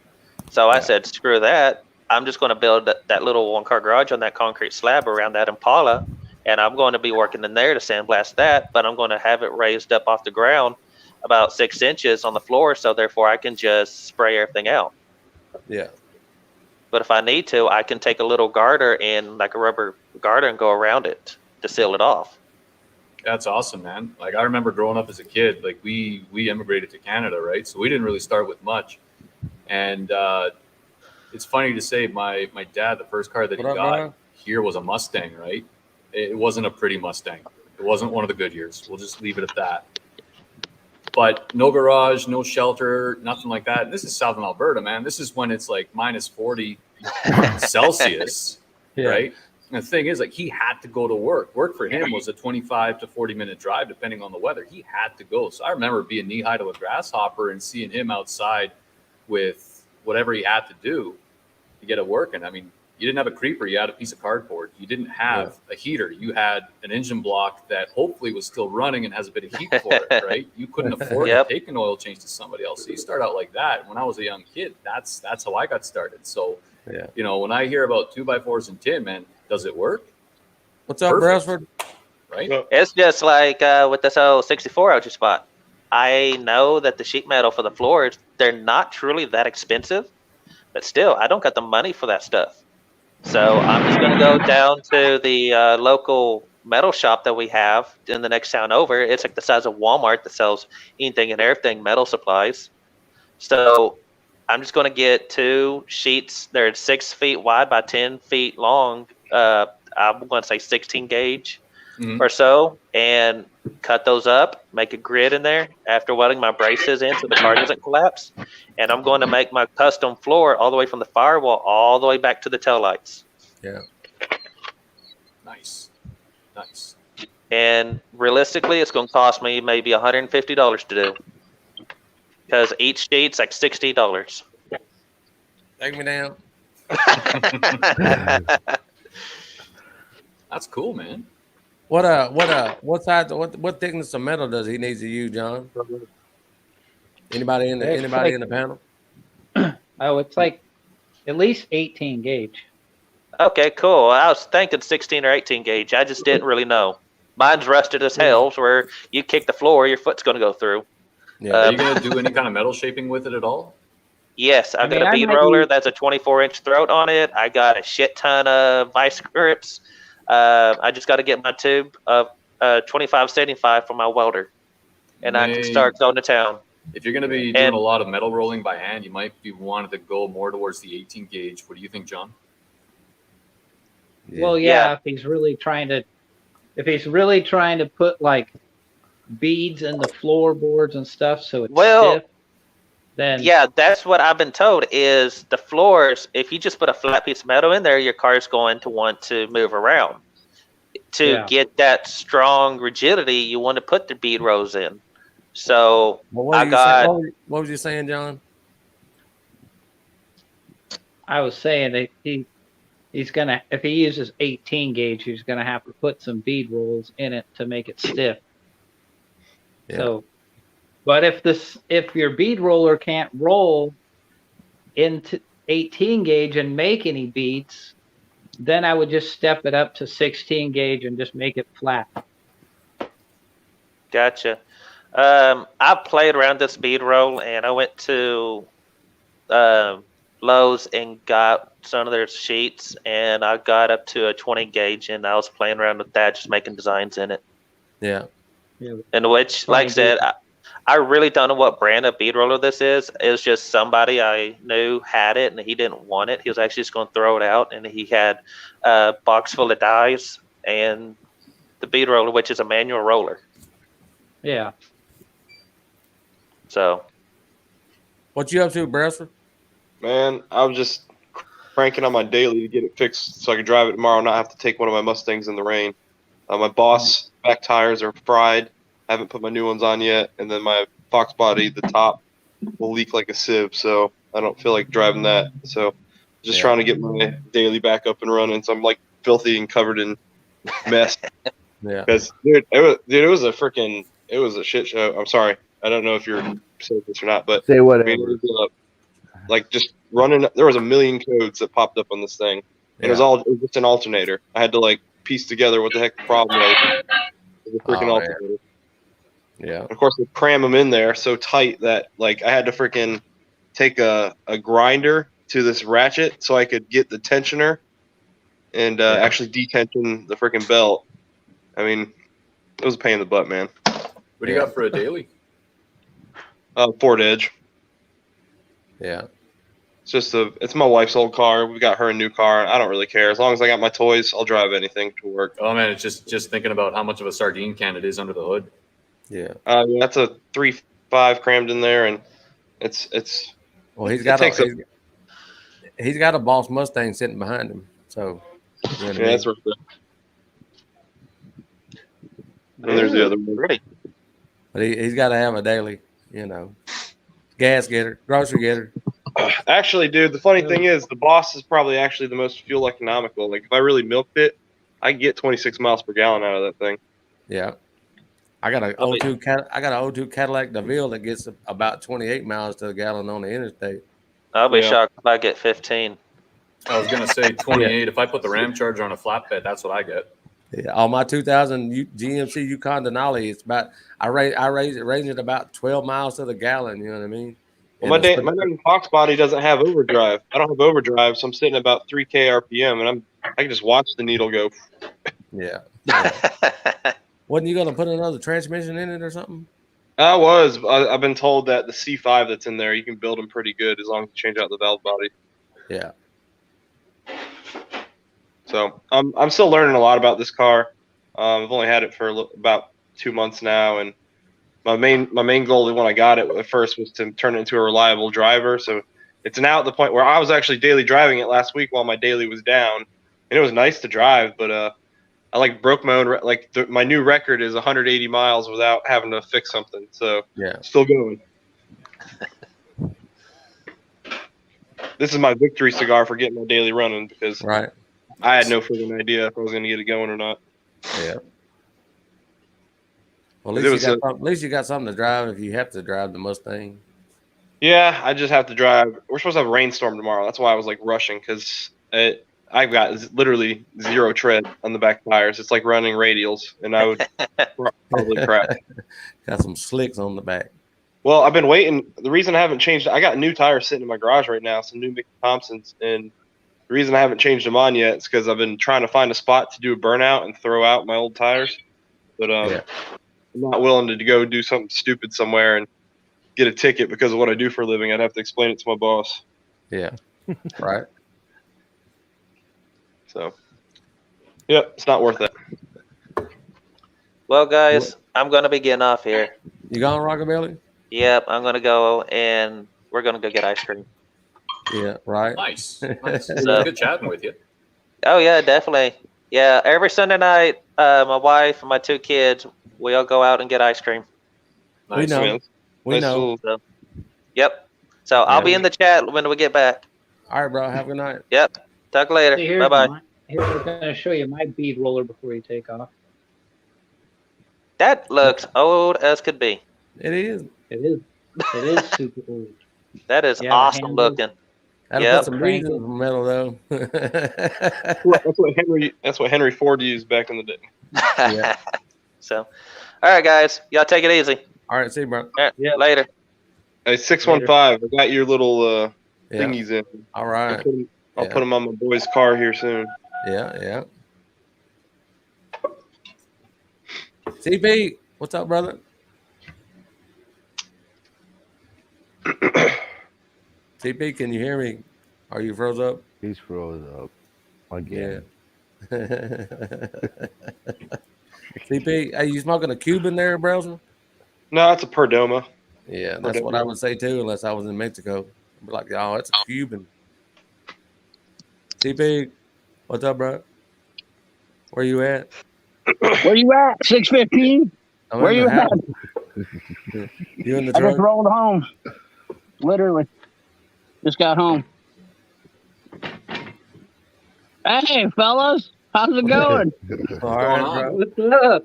C: So I said, screw that. I'm just going to build that little 1-car garage on that concrete slab around that Impala, and I'm going to be working in there to sandblast that, but I'm going to have it raised up off the ground about 6 inches on the floor, so therefore I can just spray everything out.
B: Yeah.
C: But if I need to, I can take a little garter and like a rubber garter and go around it to seal it off.
F: That's awesome, man. Like I remember growing up as a kid, like we immigrated to Canada, right? So we didn't really start with much. And it's funny to say, my dad, the first car that he
B: What up,
F: got
B: Brian?
F: here was a Mustang, right? It wasn't a pretty Mustang. It wasn't one of the good years. We'll just leave it at that. But no garage, no shelter, nothing like that. And this is Southern Alberta, man. This is when it's like minus 40 Celsius, right? And the thing is, like, he had to go to work. Work for him was a 25 to 40-minute drive, depending on the weather. He had to go. So I remember being knee-high to a grasshopper and seeing him outside with whatever he had to do to get it working. I mean, you didn't have a creeper. You had a piece of cardboard. You didn't have a heater. You had an engine block that hopefully was still running and has a bit of heat for it, right? You couldn't afford to take an oil change to somebody else. So you start out like that. When I was a young kid, that's how I got started. So, you know, when I hear about 2x4s and tin, man, does it work?
B: What's up, Brailsford?
F: Right?
C: It's just like with this old 64 out your spot. I know that the sheet metal for the floors, they're not truly that expensive, but still, I don't got the money for that stuff. So I'm just going to go down to the local metal shop that we have in the next town over. It's like the size of Walmart that sells anything and everything metal supplies. So I'm just going to get 2 sheets. They're 6 feet wide by 10 feet long. I'm going to say 16 gauge or so, and cut those up, make a grid in there after welding my braces in so the car doesn't collapse. And I'm going to make my custom floor all the way from the firewall all the way back to the taillights.
B: Yeah.
F: Nice.
C: And realistically, it's going to cost me maybe $150 to do, because each sheet's like $60.
B: Take me down.
F: That's cool, man.
B: What thickness of metal does he need to use, John? Anybody in the panel?
E: Oh, it's like at least 18 gauge.
C: Okay, cool. I was thinking 16 or 18 gauge. I just didn't really know. Mine's rusted as hell, where you kick the floor, your foot's going to go through.
F: Are you going to do any kind of metal shaping with it at all?
C: Yes, I've got a bead roller that's a 24-inch throat on it. I got a shit ton of vice grips. I just got to get my tube of 2575 for my welder, and I can start going to town.
F: If you're going to be doing a lot of metal rolling by hand, you might be wanting to go more towards the 18 gauge. What do you think, John?
E: Well, if he's really trying to put like beads in the floorboards and stuff, so it's stiff, then
C: that's what I've been told is the floors. If you just put a flat piece of metal in there, your car's going to want to move around. To get that strong rigidity, you want to put the bead rows in. So
B: what was you saying, John?
E: I was saying that he's gonna, if he uses 18 gauge, he's gonna have to put some bead rolls in it to make it stiff. Yeah. So, but if your bead roller can't roll into 18 gauge and make any beads, then I would just step it up to 16 gauge and just make it flat.
C: Gotcha. I played around this bead roll, and I went to Lowe's and got some of their sheets, and I got up to a 20 gauge, and I was playing around with that, just making designs in it.
B: Yeah.
C: And which, like I said, I really don't know what brand of bead roller this is. It was just somebody I knew had it, and he didn't want it. He was actually just going to throw it out, and he had a box full of dies and the bead roller, which is a manual roller.
E: Yeah.
C: So,
B: what you up to, Brailsford?
G: Man, I was just cranking on my daily to get it fixed so I could drive it tomorrow and not have to take one of my Mustangs in the rain. My boss back tires are fried. I haven't put my new ones on yet, and then my Fox body, the top, will leak like a sieve, so I don't feel like driving that. So just trying to get my daily back up and running. So I'm like filthy and covered in mess. Because dude, it was a shit show. I'm sorry. I don't know if you're saying this or not, but
A: say whatever.
G: I mean, it was, like just running. There was a million codes that popped up on this thing, and it was just an alternator. I had to like piece together what the heck the problem was. The freaking alternator.
B: Yeah.
G: And of course, they cram them in there so tight that like I had to freaking take a grinder to this ratchet so I could get the tensioner and actually detension the freaking belt. I mean, it was a pain in the butt, man.
F: What do you got for a daily?
G: Ford Edge.
B: Yeah.
G: It's my wife's old car. We got her a new car. I don't really care. As long as I got my toys, I'll drive anything to work.
F: Oh man, it's just thinking about how much of a sardine can it is under the hood.
B: Yeah.
G: That's a 3.5 crammed in there, and it's.
B: Well, he's got a Boss Mustang sitting behind him. So, you know what I mean?
G: That's right there. And there's the other one.
C: Pretty.
B: But he's got to have a daily, you know, gas getter, grocery getter.
G: Actually, dude, the funny thing is the Boss is probably actually the most fuel economical. Like if I really milked it, I can get 26 miles per gallon out of that thing.
B: Yeah. I got an O2 Cadillac DeVille that gets about 28 miles to the gallon on the interstate.
C: I'll be shocked if I get 15.
F: I was gonna say 28. If I put the Ram Charger on a flatbed, that's what I get.
B: Yeah, on my 2000 GMC Yukon Denali, it's about I raise it about 12 miles to the gallon. You know what I mean?
G: Well, my dang Fox body doesn't have overdrive. I don't have overdrive, so I'm sitting at about 3K RPM, and I can just watch the needle go.
B: Yeah. Wasn't you gonna put another transmission in it or something?
G: I've been told that the C5 that's in there, you can build them pretty good as long as you change out the valve body.
B: Yeah.
G: So I'm still learning a lot about this car. I've only had it for about 2 months now, and my main goal when I got it at first was to turn it into a reliable driver. So it's now at the point where I was actually daily driving it last week while my daily was down, and it was nice to drive, but I broke my own my new record is 180 miles without having to fix something. So
B: yeah,
G: still going. This is my victory cigar for getting my daily running because I had no freaking idea if I was going to get it going or not.
B: Yeah. Well, at least you got something to drive if you have to drive the Mustang.
G: Yeah, I just have to drive. We're supposed to have a rainstorm tomorrow. That's why I was rushing because I've got literally zero tread on the back tires. It's like running radials, and I would probably crash.
B: Got some slicks on the back.
G: Well, I've been waiting. The reason I haven't changed, I got new tires sitting in my garage right now, some new Mickey Thompsons, and the reason I haven't changed them on yet is because I've been trying to find a spot to do a burnout and throw out my old tires. But I'm not willing to go do something stupid somewhere and get a ticket because of what I do for a living. I'd have to explain it to my boss.
B: Yeah, right.
G: So, yep, it's not worth it.
C: Well, guys, I'm going to be getting off here.
B: You going, Rockabilly?
C: Yep, I'm going to go, and we're going to go get ice cream.
B: Yeah, right.
F: Nice. Good chatting with you.
C: Oh, yeah, definitely. Yeah, every Sunday night, my wife and my 2 kids, we all go out and get ice cream.
B: Nice. We know.
G: Man.
B: We know.
C: So, yep. So I'll be in the chat when we get back.
B: All right, bro. Have a good night.
C: Yep. Talk later. Bye-bye.
E: Here, we're going to show you my bead roller before you take off.
C: That looks old as could be.
B: It is.
E: It is. It is super old.
C: That is awesome looking.
B: Put some beads in the metal though.
G: That's what Henry Ford used back in the day.
B: Yeah.
C: So, all right, guys, y'all take it easy.
B: All right, see you, bro.
C: All right, later.
G: Hey, 615. I got your little thingies in.
B: All right.
G: I'll put them on my boy's car here soon.
B: Yeah. CP, what's up, brother? CP, can you hear me? Are you froze up?
A: He's froze up again.
B: Yeah. CP, are you smoking a Cuban there, browser?
G: No, it's a Perdomo.
B: Yeah, that's what I would say too, unless I was in Mexico. I'd be like, oh, it's a Cuban. CP, what's up, bro? Where you at?
H: Where you at? 615? Where you at?
B: You in the
H: I
B: truck?
H: just rolled home. Literally. Just got home. Hey, fellas. How's it going?
B: All right, bro.
E: What's up?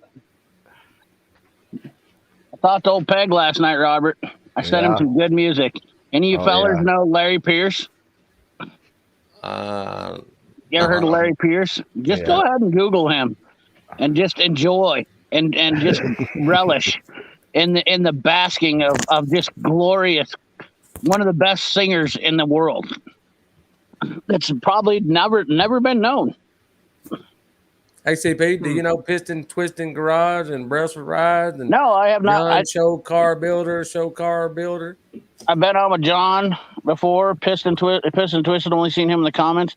H: I talked to old Peg last night, Robert. I sent him some good music. Any of you fellers know Larry Pierce? You ever heard of Larry Pierce? Just go ahead and Google him and just enjoy and just relish in the basking of just glorious, one of the best singers in the world. That's probably never been known.
B: ACP, do you know Piston Twisting Garage and Brailsford Rides and
H: No, I have not.
B: John Show Car Builder?
H: I've been on with John before. Piston Twisted. Only seen him in the comments.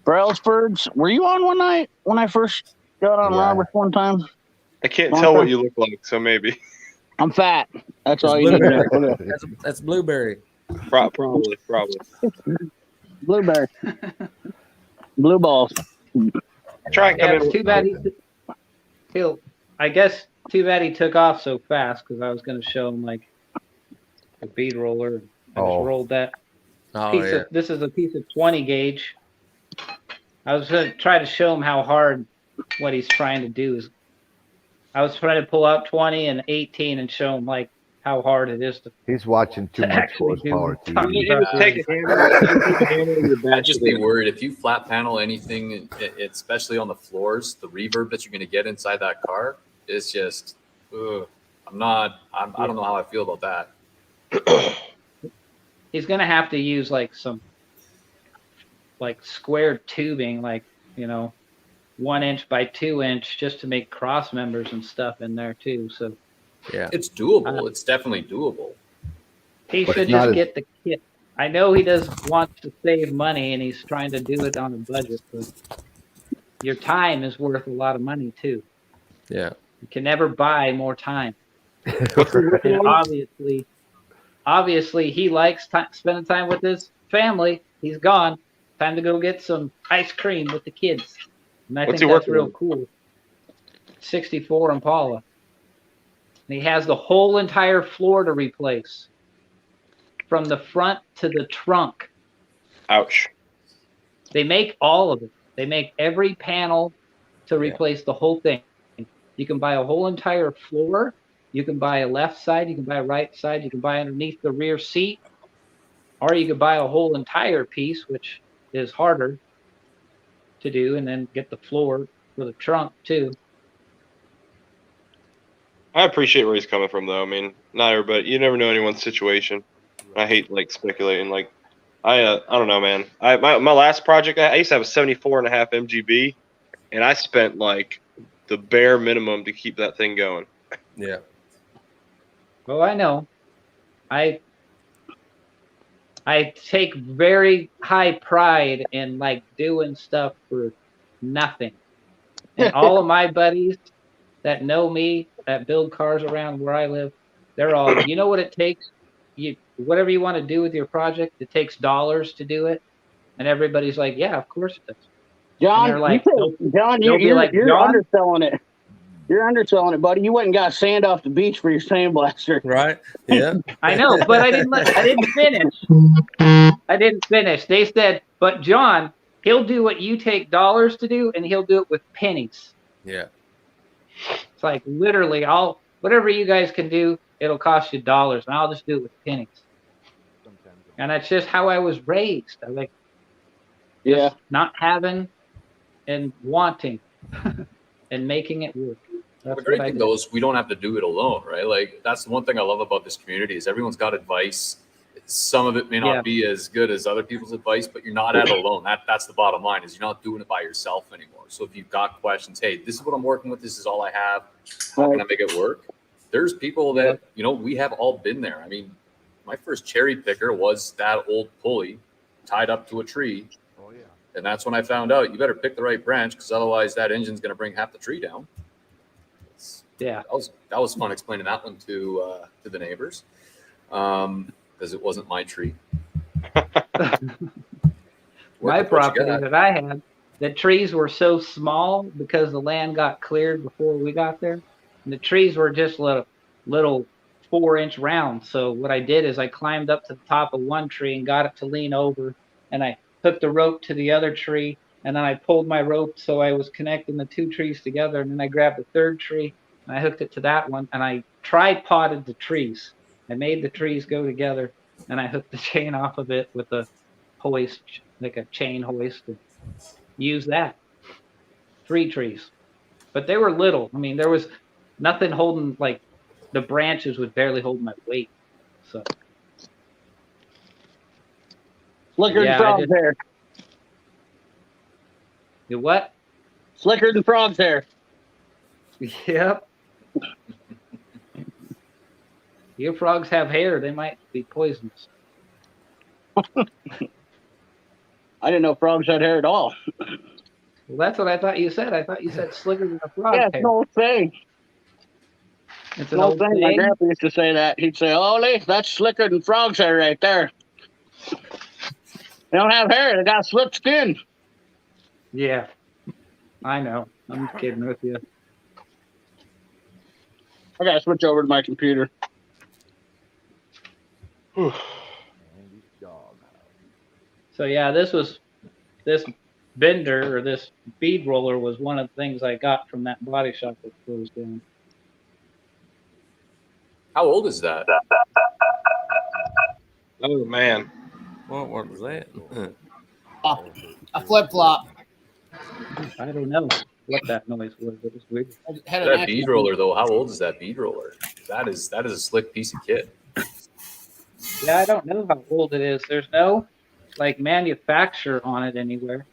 H: Brailsford's. Were you on one night when I first got on
A: Yeah.
H: Roberts one time?
G: I can't
H: Long
G: tell
H: time.
G: what you look like, so maybe.
H: I'm fat. That's
B: It's
H: all you need to
B: Blueberry.
H: know.
B: That's Blueberry.
G: Probably.
H: Blueberry. Blue balls.
G: Try and come
I: Yeah,
G: in.
I: it's too bad he'll. I guess too bad he took off so fast because I was going to show him like a bead roller. I
A: Oh.
I: just rolled that
B: Oh
I: piece
B: yeah.
I: of. This is a piece of 20 gauge. I was going to try to show him how hard what he's trying to do is. I was trying to pull out 20 and 18 and show him like how hard it is to.
A: He's watching too
I: To
A: much
I: actually do
A: horsepower
I: the
A: TV.
I: time.
G: Take a hammer.
F: I'd just be worried if you flat panel anything, especially on the floors, the reverb that you're going to get inside that car is just, ugh. I don't know how I feel about that.
I: He's going to have to use like some like square tubing, like 1 inch by 2 inch, just to make cross members and stuff in there too. So
B: Yeah.
F: It's doable. It's definitely doable.
I: he
A: But
I: should
A: it's not
I: just
A: as-
I: get the kit. I know he does want to save money and he's trying to do it on a budget, but your time is worth a lot of money too.
B: Yeah.
I: You can never buy more time. And obviously he likes spending time with his family. He's gone. Time to go get some ice cream with the kids. And I
G: What's
I: think
G: he
I: that's
G: working
I: real
G: on?
I: cool. 64 Impala. And he has the whole entire floor to replace. From the front to the trunk.
G: Ouch.
I: They make all of it. They make every panel to replace the whole thing. You can buy a whole entire floor. You can buy a left side. You can buy a right side. You can buy underneath the rear seat. Or you could buy a whole entire piece, which is harder to do, and then get the floor for the trunk too.
G: I appreciate where he's coming from, though. I mean, not everybody. You never know anyone's situation. I hate speculating. I don't know, man. My last project, I used to have a 74.5 MGB, and I spent the bare minimum to keep that thing going.
B: Yeah.
I: Well, I know. I take very high pride in doing stuff for nothing. And all of my buddies that know me, that build cars around where I live, they're all, you know what it takes? Whatever you want to do with your project, it takes dollars to do it. And everybody's like, yeah, of course it does.
H: John,
I: they're like,
H: John,
I: they'll be like,
H: you're
I: John?
H: underselling it. You're underselling it, buddy. You went and got sand off the beach for your sandblaster.
B: Right. Yeah.
I: I know, but I didn't finish. I didn't finish. They said, but John, he'll do what you take dollars to do, and he'll do it with pennies.
B: Yeah.
I: It's like literally, whatever you guys can do, it'll cost you dollars, and I'll just do it with pennies. And that's just how I was raised. I was just not having and wanting and making it work. That's
F: The great
I: what I
F: thing
I: did.
F: though is we don't have to do it alone, right? That's the one thing I love about this community is everyone's got advice. Some of it may not be as good as other people's advice, but you're not at it alone. That's the bottom line is you're not doing it by yourself anymore. So if you've got questions, hey, this is what I'm working with. This is all I have. How can I make it work? There's people that, we have all been there. I mean, my first cherry picker was that old pulley tied up to a tree.
D: Oh yeah.
F: And that's when I found out you better pick the right branch because otherwise that engine's going to bring half the tree down.
I: Yeah.
F: That was fun explaining that one to the neighbors because it wasn't my tree.
I: My property that I had, the trees were so small because the land got cleared before we got there. And the trees were just little 4-inch round. So what I did is I climbed up to the top of one tree and got it to lean over. And I hooked the rope to the other tree. And then I pulled my rope so I was connecting the two trees together. And then I grabbed the third tree and I hooked it to that one. And I tripoded the trees. I made the trees go together. And I hooked the chain off of it with a hoist, like a chain hoist, and use that. 3 trees. But they were little. I mean, there was nothing holding, the branches would barely hold my weight. So
H: Look at
I: Yeah,
H: the
I: I
H: frog
I: did.
H: there.
I: you what?
H: Slicker than frog's hair.
I: Yep. Your frogs have hair. They might be poisonous.
H: I didn't know frogs had hair at all.
I: Well, that's what I thought you said. I thought you said slicker than a frog
H: Yeah, it's
I: hair.
H: an old thing.
I: It's
H: An old thing. My grandpa used to say that. He'd say, "Holy, that's slicker than frog's hair right there." They don't have hair. They got slick skin.
I: Yeah, I know. I'm kidding with you.
H: I gotta switch over to my computer.
A: Andy's dog.
I: So yeah, this bender or this bead roller was one of the things I got from that body shop that closed down.
F: How old is that?
G: Oh man.
B: What was that?
J: A flip flop.
I: I don't know what that noise was. It was weird.
J: Had an
F: That
J: accident.
F: bead roller though, how old is that bead roller? That is a slick piece of kit.
I: Yeah, I don't know how old it is. There's no like manufacturer on it anywhere.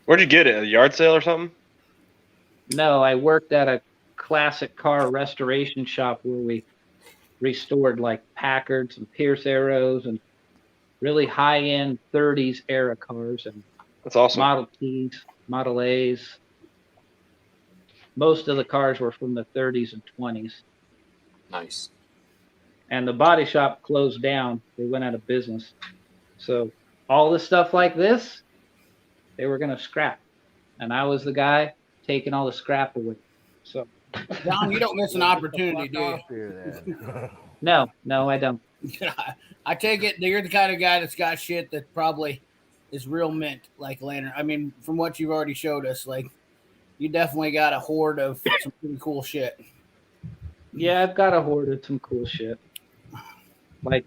G: Where'd you get it? A yard sale or something?
I: No, I worked at a classic car restoration shop where we restored like Packards and Pierce Arrows and really high-end 30s era cars and
G: That's awesome.
I: Model Ts, Model As. Most of the cars were from the 30s and 20s.
F: Nice.
I: And the body shop closed down. They went out of business. So all the stuff like this, they were going to scrap. And I was the guy taking all the scrap away. So
J: John, you don't miss an opportunity, do you?
A: Here, then.
I: no, I don't.
J: I take it you're the kind of guy that's got shit that probably is real mint, like Lantern. I mean, from what you've already showed us, like you definitely got a hoard of some pretty cool shit.
I: Yeah, I've got a hoard of some cool shit. Like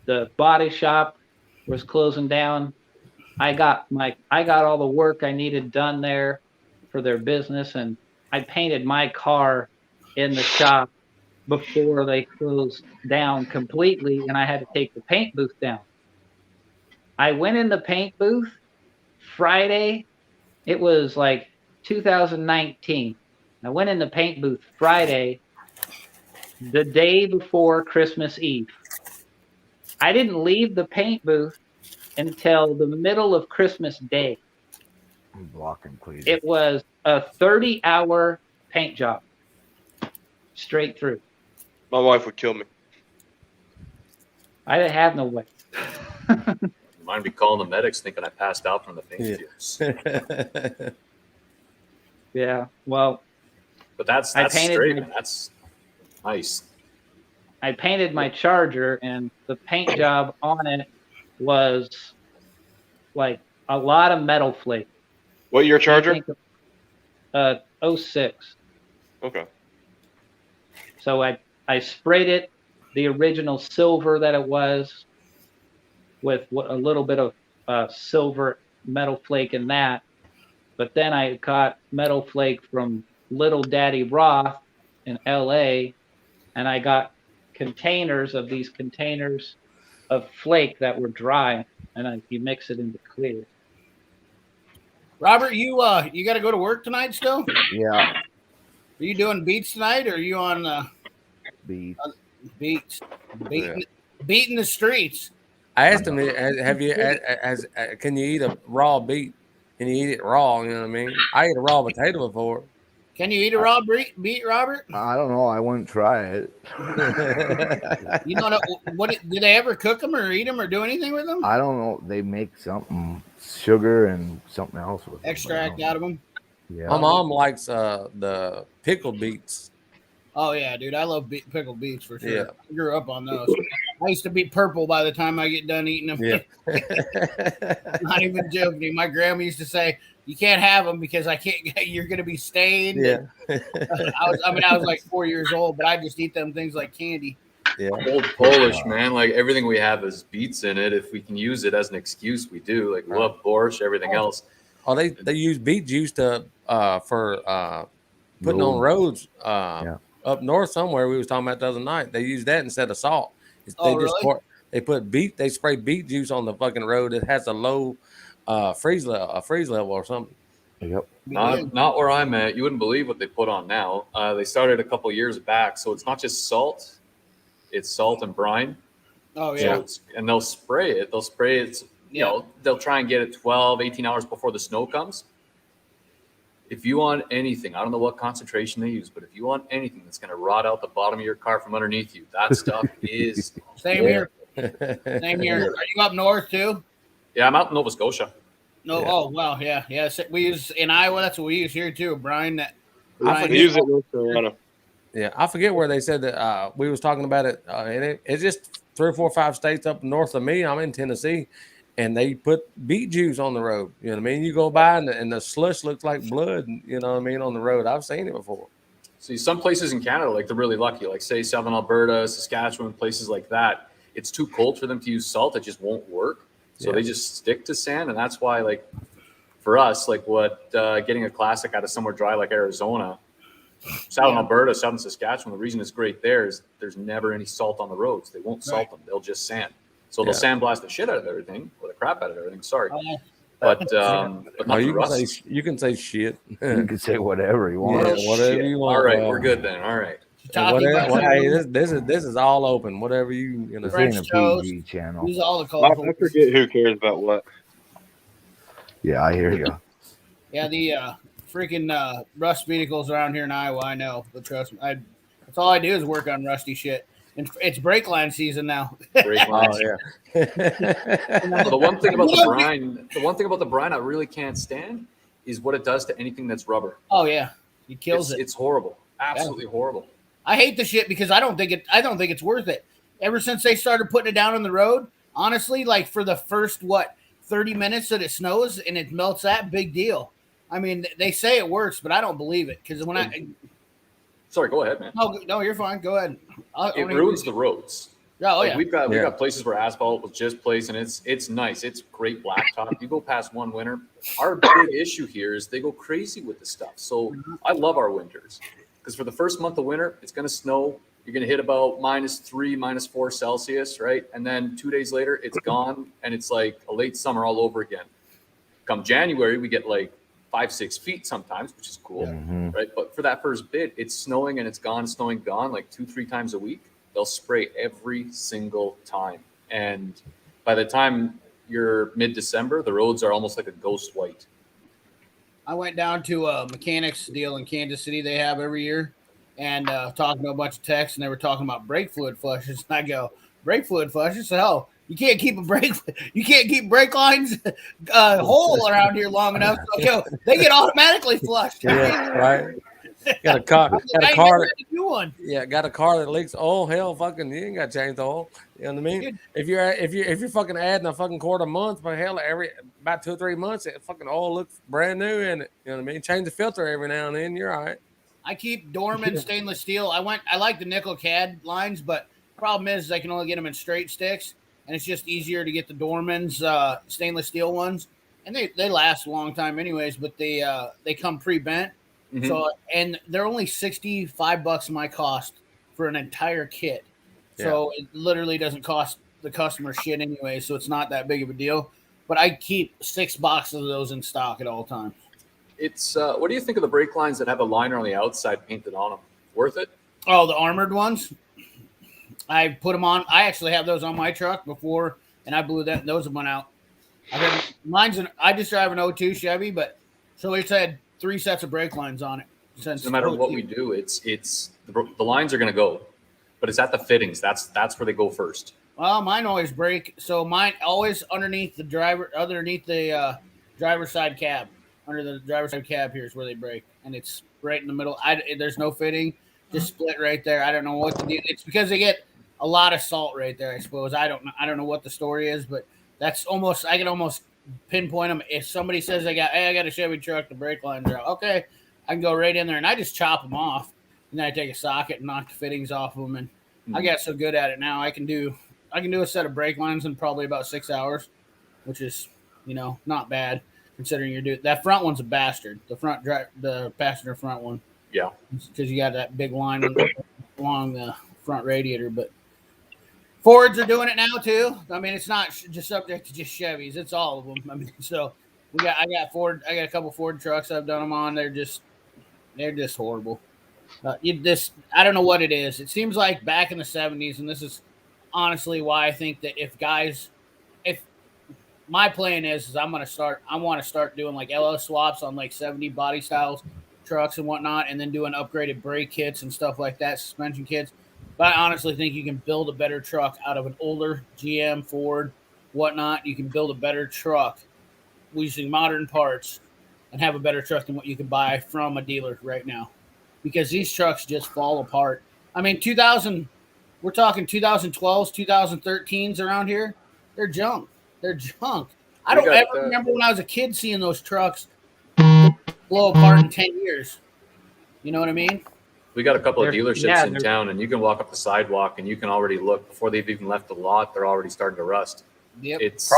I: the body shop was closing down. I got all the work I needed done there for their business, and I painted my car in the shop before they closed down completely, and I had to take the paint booth down. I went in the paint booth Friday. It was like 2019. I went in the paint booth Friday, the day before Christmas Eve. I didn't leave the paint booth until the middle of Christmas Day.
A: Block and clean.
I: It was a 30-hour paint job, straight through.
G: My wife would kill me.
I: I didn't have no way.
F: Mind be calling the medics thinking I passed out from the paint fumes.
I: Yeah, well,
F: But that's
I: I painted
F: straight,
I: my-
F: man. That's nice.
I: I painted my Charger, and the paint job on it was like a lot of metal flake.
G: What year Charger?
I: 06.
G: Okay.
I: So I sprayed it the original silver that it was with a little bit of silver metal flake in that. But then I got metal flake from Little Daddy Roth in LA, and I got containers of these containers of flake that were dry, and you mix it into clear.
J: Robert, you got to go to work tonight still?
A: Yeah,
J: Are you doing beats tonight, or are you on
A: beat.
J: beats? Beating the streets.
B: I asked him, "Have you? Can you eat a raw beet? Can you eat it raw? You know what I mean? I ate a raw potato before."
J: Can you eat a raw beet, Robert?
A: I don't know. I wouldn't try it.
J: You don't know what? Did they ever cook them or eat them or do anything with them?
A: I don't know. They make something sugar and something else with them,
J: Extract out of them.
A: Yeah.
B: My mom likes the pickled beets.
J: Oh yeah, dude, I love pickled beets for sure.
B: Yeah.
J: I grew up on those. I used to be purple by the time I get done eating them.
B: Yeah.
J: Not even joking. My grandma used to say, "You can't have them because I can't. You're gonna be stained."
B: Yeah.
J: I was like 4 years old, but I just eat them things like candy.
B: Yeah.
F: Old Polish, man. Like everything we have is beets in it. If we can use it as an excuse, we do. Like we love borscht, everything else.
B: Oh, they use beet juice to for putting on roads up north somewhere. We was talking about the other night. They use that instead of salt. They put they spray beet juice on the fucking road. It has a low freeze level or something.
A: Yep.
F: Not where I'm at. You wouldn't believe what they put on now. They started a couple years back, so it's not just salt; it's salt and brine.
J: Oh yeah.
F: So and they'll spray it. They'll spray it. You know, they'll try and get it 12, 18 hours before the snow comes. If you want anything, I don't know what concentration they use, but if you want anything that's going to rot out the bottom of your car from underneath you, that stuff is.
J: Same here. Same here. Are you up north too?
F: Yeah, I'm out in Nova Scotia.
J: No. Yeah. Oh wow. Yeah. So we use in Iowa. That's what we use here too. Brian.
G: We use it in North Carolina.
B: Yeah, I forget where they said that we was talking about it, and it's just 3 or 4 or 5 states up north of me. I'm in Tennessee, and they put beet juice on the road. You know what I mean? You go by and the slush looks like blood. You know what I mean, on the road. I've seen it before.
F: See, some places in Canada, like they're really lucky, like say Southern Alberta, Saskatchewan, places like that. It's too cold for them to use salt. It just won't work. So they just stick to sand, and that's why, like, for us, like what getting a classic out of somewhere dry like Arizona, Southern Alberta, Southern Saskatchewan, the reason it's great there is there's never any salt on the roads. They won't salt them. They'll just sand. So they'll sandblast the shit out of everything, or the crap out of everything. Sorry. But not
B: you can say shit.
A: You can say whatever you want.
B: Yeah, whatever you want.
F: All right, we're good then. All right.
B: Hey, this is all open. Whatever you know.
A: This ain't a PG channel.
J: Use all the
G: I forget who cares about what.
A: Yeah, I hear you.
J: Yeah, the freaking rust vehicles around here in Iowa. I know, but trust me, that's all I do is work on rusty shit. And it's brake line season now.
F: Brake line.
B: Oh yeah.
F: Well, the one thing about the brine I really can't stand is what it does to anything that's rubber.
J: Oh yeah, it kills it.
F: It's horrible. Absolutely horrible.
J: I hate the shit because I don't think it's worth it. Ever since they started putting it down on the road, honestly, like for the first 30 minutes that it snows and it melts, that big deal. I mean, they say it works, but I don't believe it because when
F: Sorry, go ahead, man.
J: No, you're fine. Go ahead.
F: It ruins the roads.
J: Oh,
F: like
J: yeah.
F: We've got places where asphalt was just placed, and it's nice. It's great blacktop. You go past one winter. Our big issue here is they go crazy with the stuff. So I love our winters because for the first month of winter, it's going to snow. You're going to hit about -3, -4 Celsius, right? And then 2 days later, it's gone, and it's like a late summer all over again. Come January, we get like 5-6 feet sometimes, which is cool, right? But for that first bit, it's snowing and it's gone, snowing, gone, like 2-3 times a week. They'll spray every single time. And by the time you're mid-December, the roads are almost like a ghost white.
J: I went down to a mechanics deal in Kansas City they have every year and talking to a bunch of techs, and they were talking about brake fluid flushes. And I go, brake fluid flushes? Hell, you can't keep brake lines whole around here long enough. So they get automatically flushed.
B: Yeah, right. Got a car that leaks oil. Hell, fucking, you ain't got to change the oil. You know what I mean? If you're fucking adding a fucking quart a month, but hell, about 2 or 3 months, it fucking oil looks brand new in it. You know what I mean? Change the filter every now and then. You're all right.
J: I keep Dorman stainless steel. I like the nickel cad lines, but problem is I can only get them in straight sticks, and it's just easier to get the Dorman's stainless steel ones, and they last a long time anyways. But they come pre-bent. So, and they're only $65 my cost for an entire kit. So it literally doesn't cost the customer shit anyway. So it's not that big of a deal, but I keep 6 boxes of those in stock at all times.
F: It's what do you think of the brake lines that have a liner on the outside painted on them? Worth it?
J: Oh, the armored ones. I put them on. I actually have those on my truck before, and I blew that. Those went out. I just drive an 02 Chevy, but so it's had 3 sets of brake lines on it.
F: No matter what we do, it's the lines are going to go, but it's at the fittings. That's where they go first.
J: Well, mine always break. So mine always underneath the driver's side cab. Under the driver's side cab here is where they break, and it's right in the middle. There's no fitting, just split right there. I don't know what to do. It's because they get a lot of salt right there. I suppose I don't know what the story is, but that's almost I can almost pinpoint them. If somebody says I got a Chevy truck, the brake lines are out. Okay, I can go right in there and I just chop them off, and then I take a socket and knock the fittings off of them. And I got so good at it now, I can do a set of brake lines in probably about 6 hours, which is not bad considering you're doing that. Front one's a bastard. The passenger front one, because you got that big line along the front radiator, but. Fords are doing it now too. I mean, it's not just subject to just Chevys; it's all of them. I mean, so I got a couple Ford trucks I've done them on. They're just horrible. I don't know what it is. It seems like back in the 70s, and this is honestly why I think that if my plan is I want to start doing like LS swaps on like 70 body styles trucks and whatnot, and then doing upgraded brake kits and stuff like that, suspension kits. But I honestly think you can build a better truck out of an older GM, Ford, whatnot. You can build a better truck using modern parts and have a better truck than what you can buy from a dealer right now, because these trucks just fall apart. I mean, we're talking 2012s, 2013s around here. They're junk. They're junk. I don't ever remember when I was a kid seeing those trucks blow apart in 10 years. You know what I mean?
F: We got a couple of dealerships in town, and you can walk up the sidewalk and you can already look before they've even left the lot. They're already starting to rust.
J: Yep.
F: It's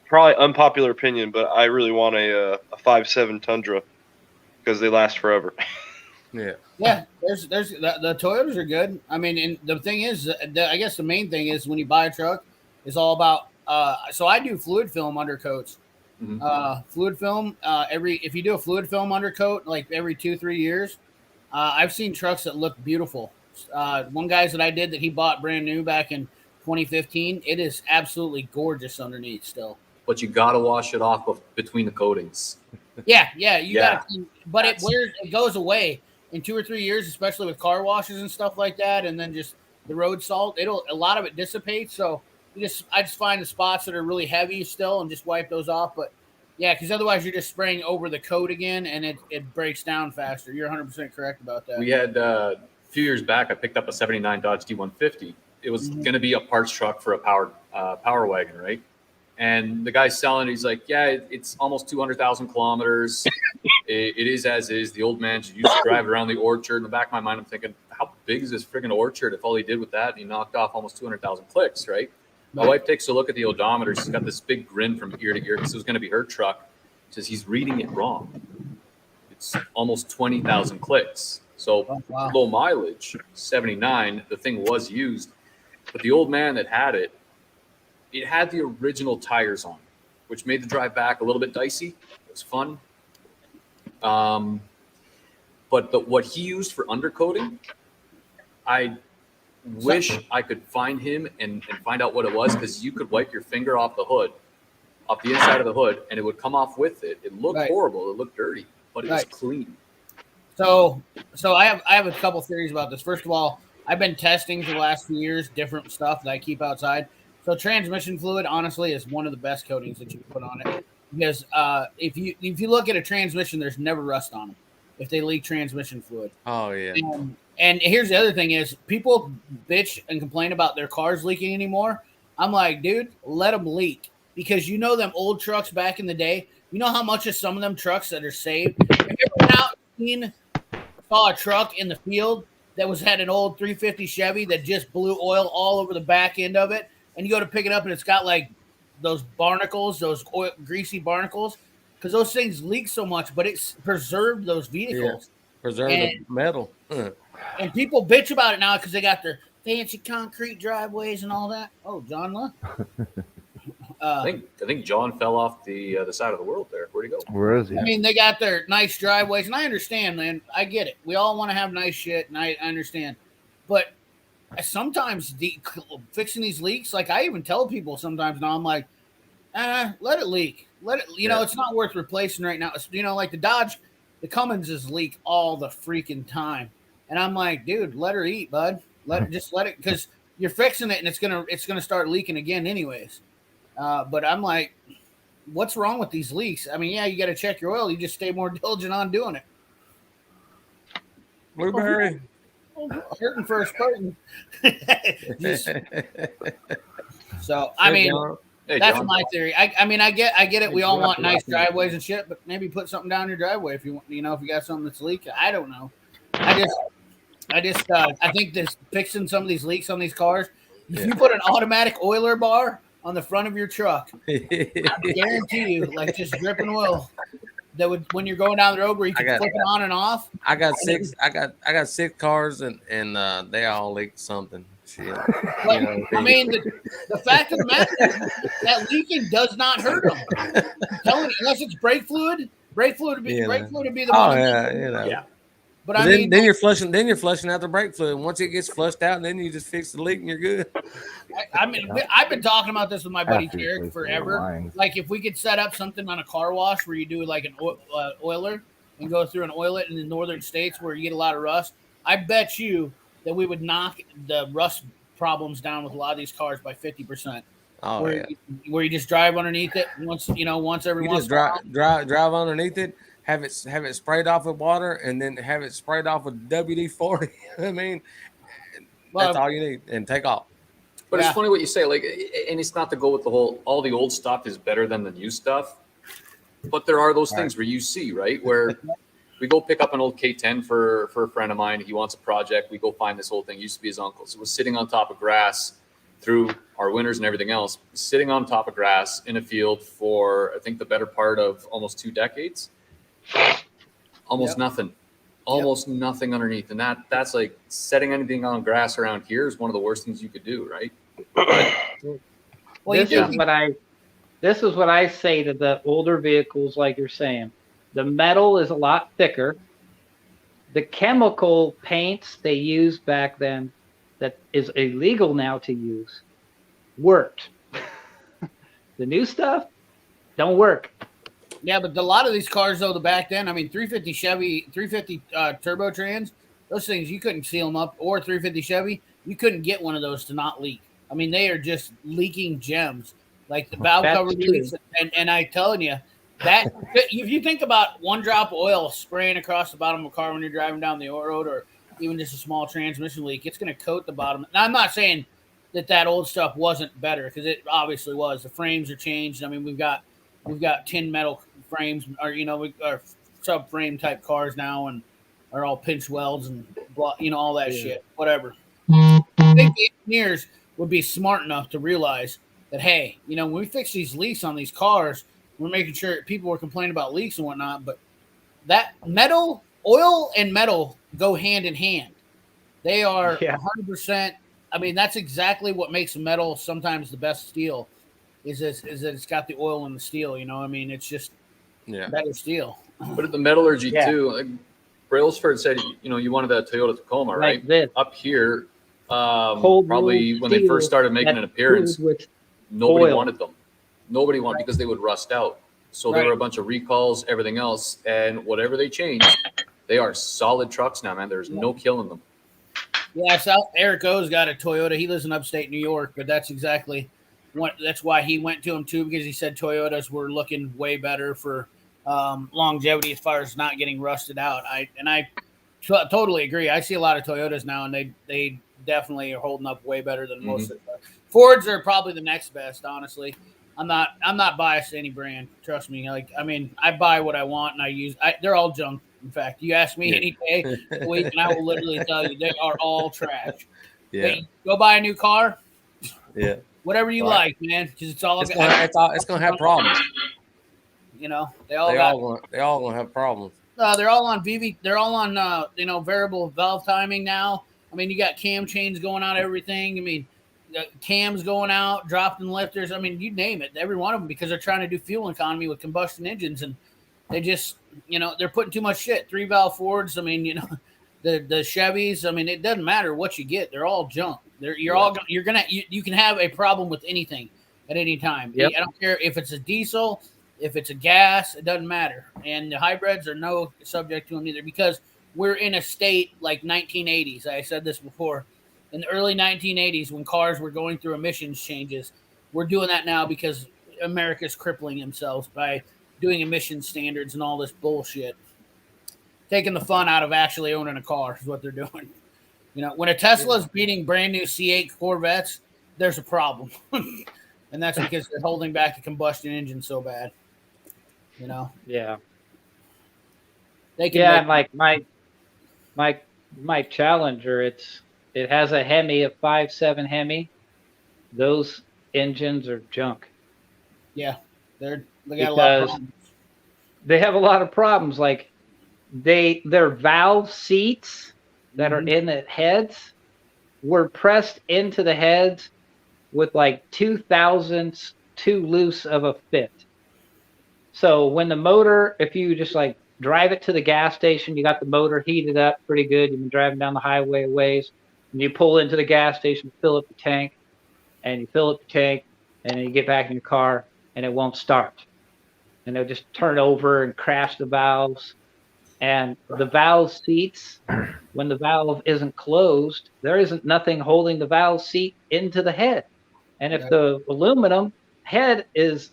G: probably unpopular opinion, but I really want a 5.7 Tundra because they last forever.
J: Yeah. There's the Toyotas are good. I mean, and the thing is, I guess the main thing is when you buy a truck, is all about. So I do fluid film undercoats. Fluid film. If you do a fluid film undercoat, like every 2-3 years, I've seen trucks that look beautiful. One guy's that I did that he bought brand new back in 2015. It is absolutely gorgeous underneath still.
F: But you got to wash it off between the coatings.
J: Yeah, you got to. But it goes away in 2 or 3 years, especially with car washes and stuff like that, and then just the road salt. A lot of it dissipates. So I just find the spots that are really heavy still and just wipe those off. But yeah, because otherwise you're just spraying over the coat again, and it breaks down faster. You're 100% correct about that.
F: We had a few years back, I picked up a '79 Dodge D150. It was going to be a parts truck for a power wagon, right? And the guy's selling it. He's like, yeah, it's almost 200,000 kilometers. It is as is. The old man used to drive around the orchard. In the back of my mind, I'm thinking, how big is this friggin' orchard if all he did with that, and he knocked off almost 200,000 clicks, right? My wife takes a look at the odometer. She's got this big grin from ear to ear because it was going to be her truck. She says, he's reading it wrong. It's almost 20,000 clicks. So low mileage, 79, the thing was used. But the old man that had it had the original tires on, which made the drive back a little bit dicey. It was fun. But what he used for undercoating, I wish I could find him and find out what it was, because you could wipe your finger off the hood, off the inside of the hood, and it would come off with it. It looked horrible. It looked dirty, but it was clean.
J: So I have a couple theories about this. First of all, I've been testing for the last few years different stuff that I keep outside. So transmission fluid, honestly, is one of the best coatings that you can put on it, because if you look at a transmission, there's never rust on them if they leak transmission fluid.
B: Oh yeah.
J: And here's the other thing is, people bitch and complain about their cars leaking anymore. I'm like, dude, let them leak, because you know them old trucks back in the day. You know how much of some of them trucks that are saved. Have you ever been out and saw a truck in the field that had an old 350 Chevy that just blew oil all over the back end of it, and you go to pick it up and it's got like those barnacles, those greasy barnacles, because those things leak so much, but it's preserved those vehicles.
B: Yeah. Preserve the metal.
J: And people bitch about it now because they got their fancy concrete driveways and all that. Oh, John left.
F: I think John fell off the side of the world there. Where'd he go?
A: Where is he?
J: I mean, they got their nice driveways, and I understand, man. I get it. We all want to have nice shit, and I understand. But sometimes fixing these leaks, like I even tell people sometimes now, I'm like, let it leak. Let it. You know, it's not worth replacing right now. You know, like the Dodge, the Cumminses leak all the freaking time. And I'm like, dude, let her eat, bud. Just let it, because you're fixing it and it's gonna start leaking again anyways. But I'm like, what's wrong with these leaks? I mean, yeah, you got to check your oil. You just stay more diligent on doing it.
B: Blueberry.
J: Hurting for a Spartan. So I mean, that's my theory. I mean, I get it. We all want nice driveways and shit, but maybe put something down your driveway if you want. You know, if you got something that's leaking. I don't know. I think this fixing some of these leaks on these cars. If you put an automatic oiler bar on the front of your truck, I guarantee you, like just dripping oil, that would, when you're going down the road where you can flip it on and off.
B: I got 6 cars and they all leaked something. Shit.
J: But, I mean, the fact of the matter is that leaking does not hurt them. I'm telling you, unless it's brake fluid. Brake fluid would be the
B: Oh
J: one.
B: yeah, you know.
F: Yeah.
J: But
B: But
J: I mean,
B: then you're flushing out the brake fluid. Once it gets flushed out, then you just fix the leak and you're good.
J: I mean, I've been talking about this with my buddy
A: After you
J: Derek
A: place the
J: forever.
A: lines.
J: Like, if we could set up something on a car wash where you do like an oiler and go through and oil it in the northern states where you get a lot of rust, I bet you that we would knock the rust problems down with a lot of these cars by 50%.
B: Oh
J: where,
B: yeah.
J: where you just drive underneath it once every
B: You
J: once
B: just
J: in a while.
B: drive underneath it, have it sprayed off with water, and then have it sprayed off with WD-40. I mean, that's all you need, and take off.
F: But
J: Yeah.
F: it's funny what you say, like, and it's not to go with the whole, all the old stuff is better than the new stuff. But there are those things where you see, right? Where we go pick up an old K10 for a friend of mine. He wants a project. We go find this whole thing. It used to be his uncle's. It was sitting on top of grass through our winters and everything else, sitting on top of grass in a field for, I think, the better part of almost 2 decades. Almost nothing. Almost nothing underneath. And that's like setting anything on grass around here is one of the worst things you could do, right?
J: Well,
I: this is what I say to the older vehicles, like you're saying. The metal is a lot thicker. The chemical paints they used back then that is illegal now to use worked. The new stuff don't work.
J: Yeah, but a lot of these cars, though, the back then, I mean, 350 Chevy, 350 turbo trans, those things, you couldn't seal them up, or 350 Chevy, you couldn't get one of those to not leak. I mean, they are just leaking gems. Like the valve
I: That's
J: cover
I: true.
J: leaks, and I'm telling you, that if you think about one drop of oil spraying across the bottom of a car when you're driving down the road, or even just a small transmission leak, it's going to coat the bottom. Now, I'm not saying that old stuff wasn't better, because it obviously was. The frames are changed. I mean, we've got tin metal frames, or our subframe type cars now, and are all pinch welds and all that shit. Whatever. I think the engineers would be smart enough to realize that, hey, when we fix these leaks on these cars, we're making sure people were complaining about leaks and whatnot, but that oil and metal go hand in hand. They are 100%. I mean, that's exactly what makes metal sometimes the best steel. Is that it's got the oil and the steel, I mean, it's just better steel.
F: But at the metallurgy too, like Brailsford said, you wanted that Toyota Tacoma, right?
I: Like this.
F: Up here, probably when they first started making an appearance, nobody wanted them. Nobody wanted because they would rust out. So there were a bunch of recalls, everything else, and whatever they changed, they are solid trucks now, man. There's no killing them.
J: Yeah, Eric O's got a Toyota. He lives in upstate New York, but that's exactly that's why he went to him too, because he said Toyotas were looking way better for longevity as far as not getting rusted out. I totally agree. I see a lot of Toyotas now, and they definitely are holding up way better than most of them. Fords are probably the next best, honestly. I'm not biased to any brand. Trust me. Like, I mean, I buy what I want, and they're all junk. In fact, you ask me any day of the week, and I will literally tell you they are all trash.
B: Yeah.
J: Hey, go buy a new car.
B: Yeah.
J: Whatever you like, man, because it's all
B: it's gonna have problems.
J: They all
B: gonna have problems.
J: They're all on VV. They're all on variable valve timing now. I mean, you got cam chains going out, everything. I mean, cams going out, dropping lifters. I mean, you name it, every one of them, because they're trying to do fuel economy with combustion engines, and they just they're putting too much shit. 3-valve Fords. I mean, the Chevys. I mean, it doesn't matter what you get; they're all junk. You can have a problem with anything at any time.
I: Yep.
J: I don't care if it's a diesel, if it's a gas, it doesn't matter. And the hybrids are no subject to them either, because we're in a state like 1980s. I said this before. In the early 1980s, when cars were going through emissions changes, we're doing that now because America's crippling themselves by doing emission standards and all this bullshit. Taking the fun out of actually owning a car is what they're doing. When a Tesla is beating brand new C8 Corvettes, there's a problem. And that's because they're holding back the combustion engine so bad.
I: Yeah.
J: They can
I: like my Challenger, it has a Hemi, a 5.7 Hemi. Those engines are junk.
J: Yeah, they got a lot of problems.
I: They have a lot of problems. Like their valve seats that are in the heads, were pressed into the heads with like 2/1000 too loose of a fit. So when the motor, if you just like drive it to the gas station, you got the motor heated up pretty good. You've been driving down the highway a ways, and you pull into the gas station, fill up the tank, and you fill up the tank, and then you get back in your car, and it won't start. And it'll just turn over and crash the valves. And the valve seats, when the valve isn't closed, there isn't nothing holding the valve seat into the head. And if the aluminum head is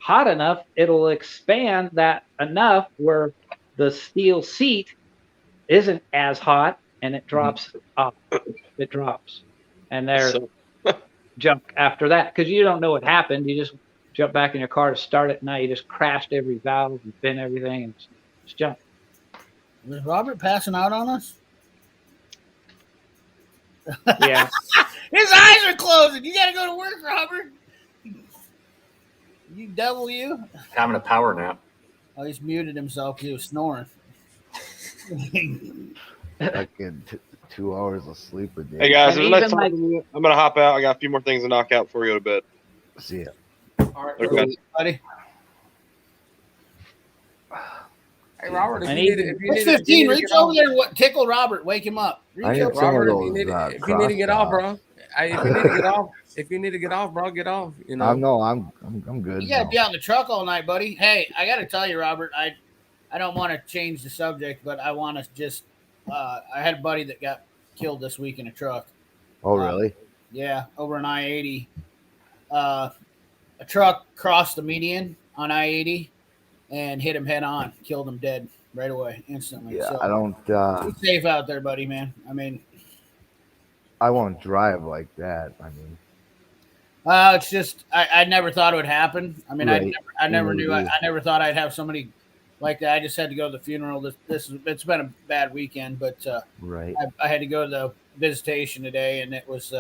I: hot enough, it'll expand that enough where the steel seat isn't as hot, and it drops off. It drops. And there's junk after that, because you don't know what happened. You just jump back in your car to start it. Now you just crashed every valve and bent everything, and it's junk.
J: Was Robert passing out on us?
I: Yeah.
J: His eyes are closing. You got to go to work, Robert. You devil, you.
F: Having a power nap.
J: Oh, he's muted himself. He was snoring.
A: Fucking 2 hours of sleep a day.
G: Hey guys,
I: And
G: it was nice
I: even
G: talking to you. I'm gonna hop out. I got a few more things to knock out before we go to bed.
A: See ya.
J: All right,
G: Okay.
J: buddy.
B: Hey, Robert, if
I: I
B: you
I: need-
B: need, if you
J: It's
B: need,
J: 15.
B: to
J: Reach
B: get off-
J: over there and tickle Robert. Wake him up. Reach
A: I
J: over.
A: need some of
B: Robert, if
A: those,
B: you need,
A: uh,
B: if you need to get off,
A: cross
B: bro. Hey, if you need to get off, if you need to get off, bro, get off. You know.
A: No, I'm good.
J: You got to
A: now.
J: be out in the truck all night, buddy. Hey, I got to tell you, Robert, I don't want to change the subject, but I want to just I had a buddy that got killed this week in a truck.
A: Oh, really?
J: Yeah, over on I-80. A truck crossed the median on I-80 and hit him head on, killed him dead right away, instantly.
A: Yeah,
J: so,
A: I don't.
J: be safe out there, buddy, man. I mean,
A: I won't drive like that. I mean,
J: it's just I never thought it would happen. I mean,
A: Right.
J: I never knew. I
A: Mhm.
J: never thought I'd have somebody like that. I just had to go to the funeral. It's been a bad weekend, but
A: right.
J: I had to go to the visitation today, and it was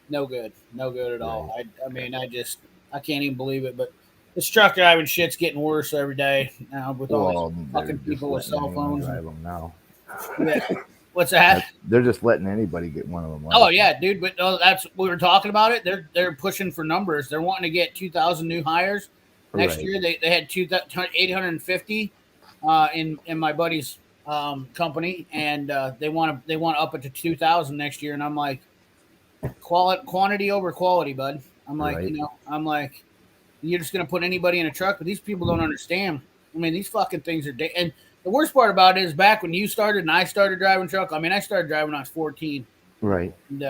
J: no good at all. I mean, I can't even believe it. But this truck driving shit's getting worse every day now with all
A: Well,
J: these
A: they're
J: fucking
A: just
J: people with
A: letting
J: cell
A: anyone
J: phones.
A: drive them now.
J: Yeah. What's that?
A: They're just letting anybody get one of them.
J: Oh yeah, dude. But that's we were talking about it. They're pushing for numbers. They're wanting to get 2,000 new hires next
A: Right.
J: year. They had 850 in my buddy's company, and they want to up it to 2,000 next year. And I'm like, quantity over quality, bud. I'm like,
A: Right.
J: I'm like, you're just gonna put anybody in a truck, but these people don't understand. I mean, these fucking things are and the worst part about it is back when you started and I started driving truck. I mean, I started driving when I was 14.
A: Right.
J: And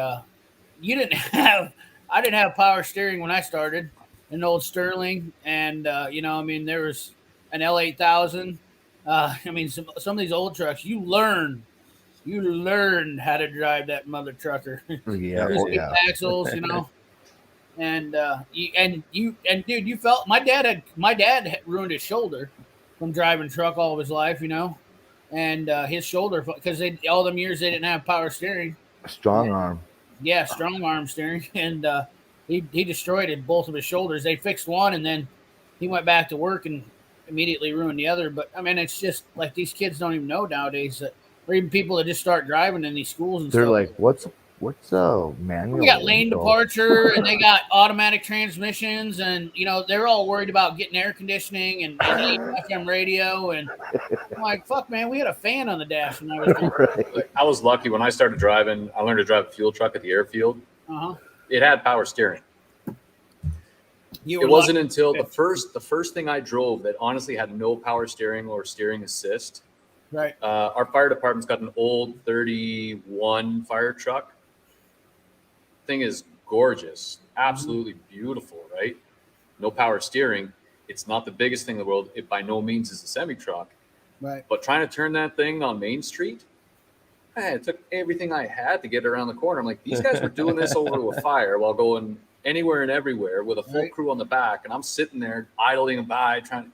J: you didn't have, I didn't have power steering when I started, an old Sterling, and I mean, there was an L8000. I mean, some of these old trucks, you learn how to drive that mother trucker.
A: Yeah.
J: There's
A: Oh,
J: eight
A: yeah.
J: axles, and dude, you felt my dad had ruined his shoulder from driving truck all of his life, and his shoulder because all them years they didn't have power steering.
A: Strong arm.
J: Yeah, strong arm steering, and he destroyed both of his shoulders. They fixed one, and then he went back to work and immediately ruined the other. But I mean, it's just like these kids don't even know nowadays that, or even people that just start driving in these schools and
A: They're
J: stuff.
A: like, what's a manual?
J: They got lane
A: window?
J: departure, and they got automatic transmissions, and they're all worried about getting air conditioning and FM radio. And I'm like, fuck, man, we had a fan on the dash when I was doing.
A: Right.
F: I was lucky when I started driving. I learned to drive a fuel truck at the airfield.
J: Uh-huh.
F: It had power steering.
J: You
F: It
J: were
F: wasn't
J: lucky.
F: until the first thing I drove that honestly had no power steering or steering assist.
J: Right.
F: Our fire department's got an old 31 fire truck. Thing is gorgeous, absolutely beautiful, right? No power steering. It's not the biggest thing in the world. It by no means is a semi truck.
J: Right.
F: But trying to turn that thing on Main Street, man, it took everything I had to get around the corner. I'm like, these guys were doing this over to a fire while going anywhere and everywhere with a full
J: Right.
F: crew on the back, and I'm sitting there idling by, trying.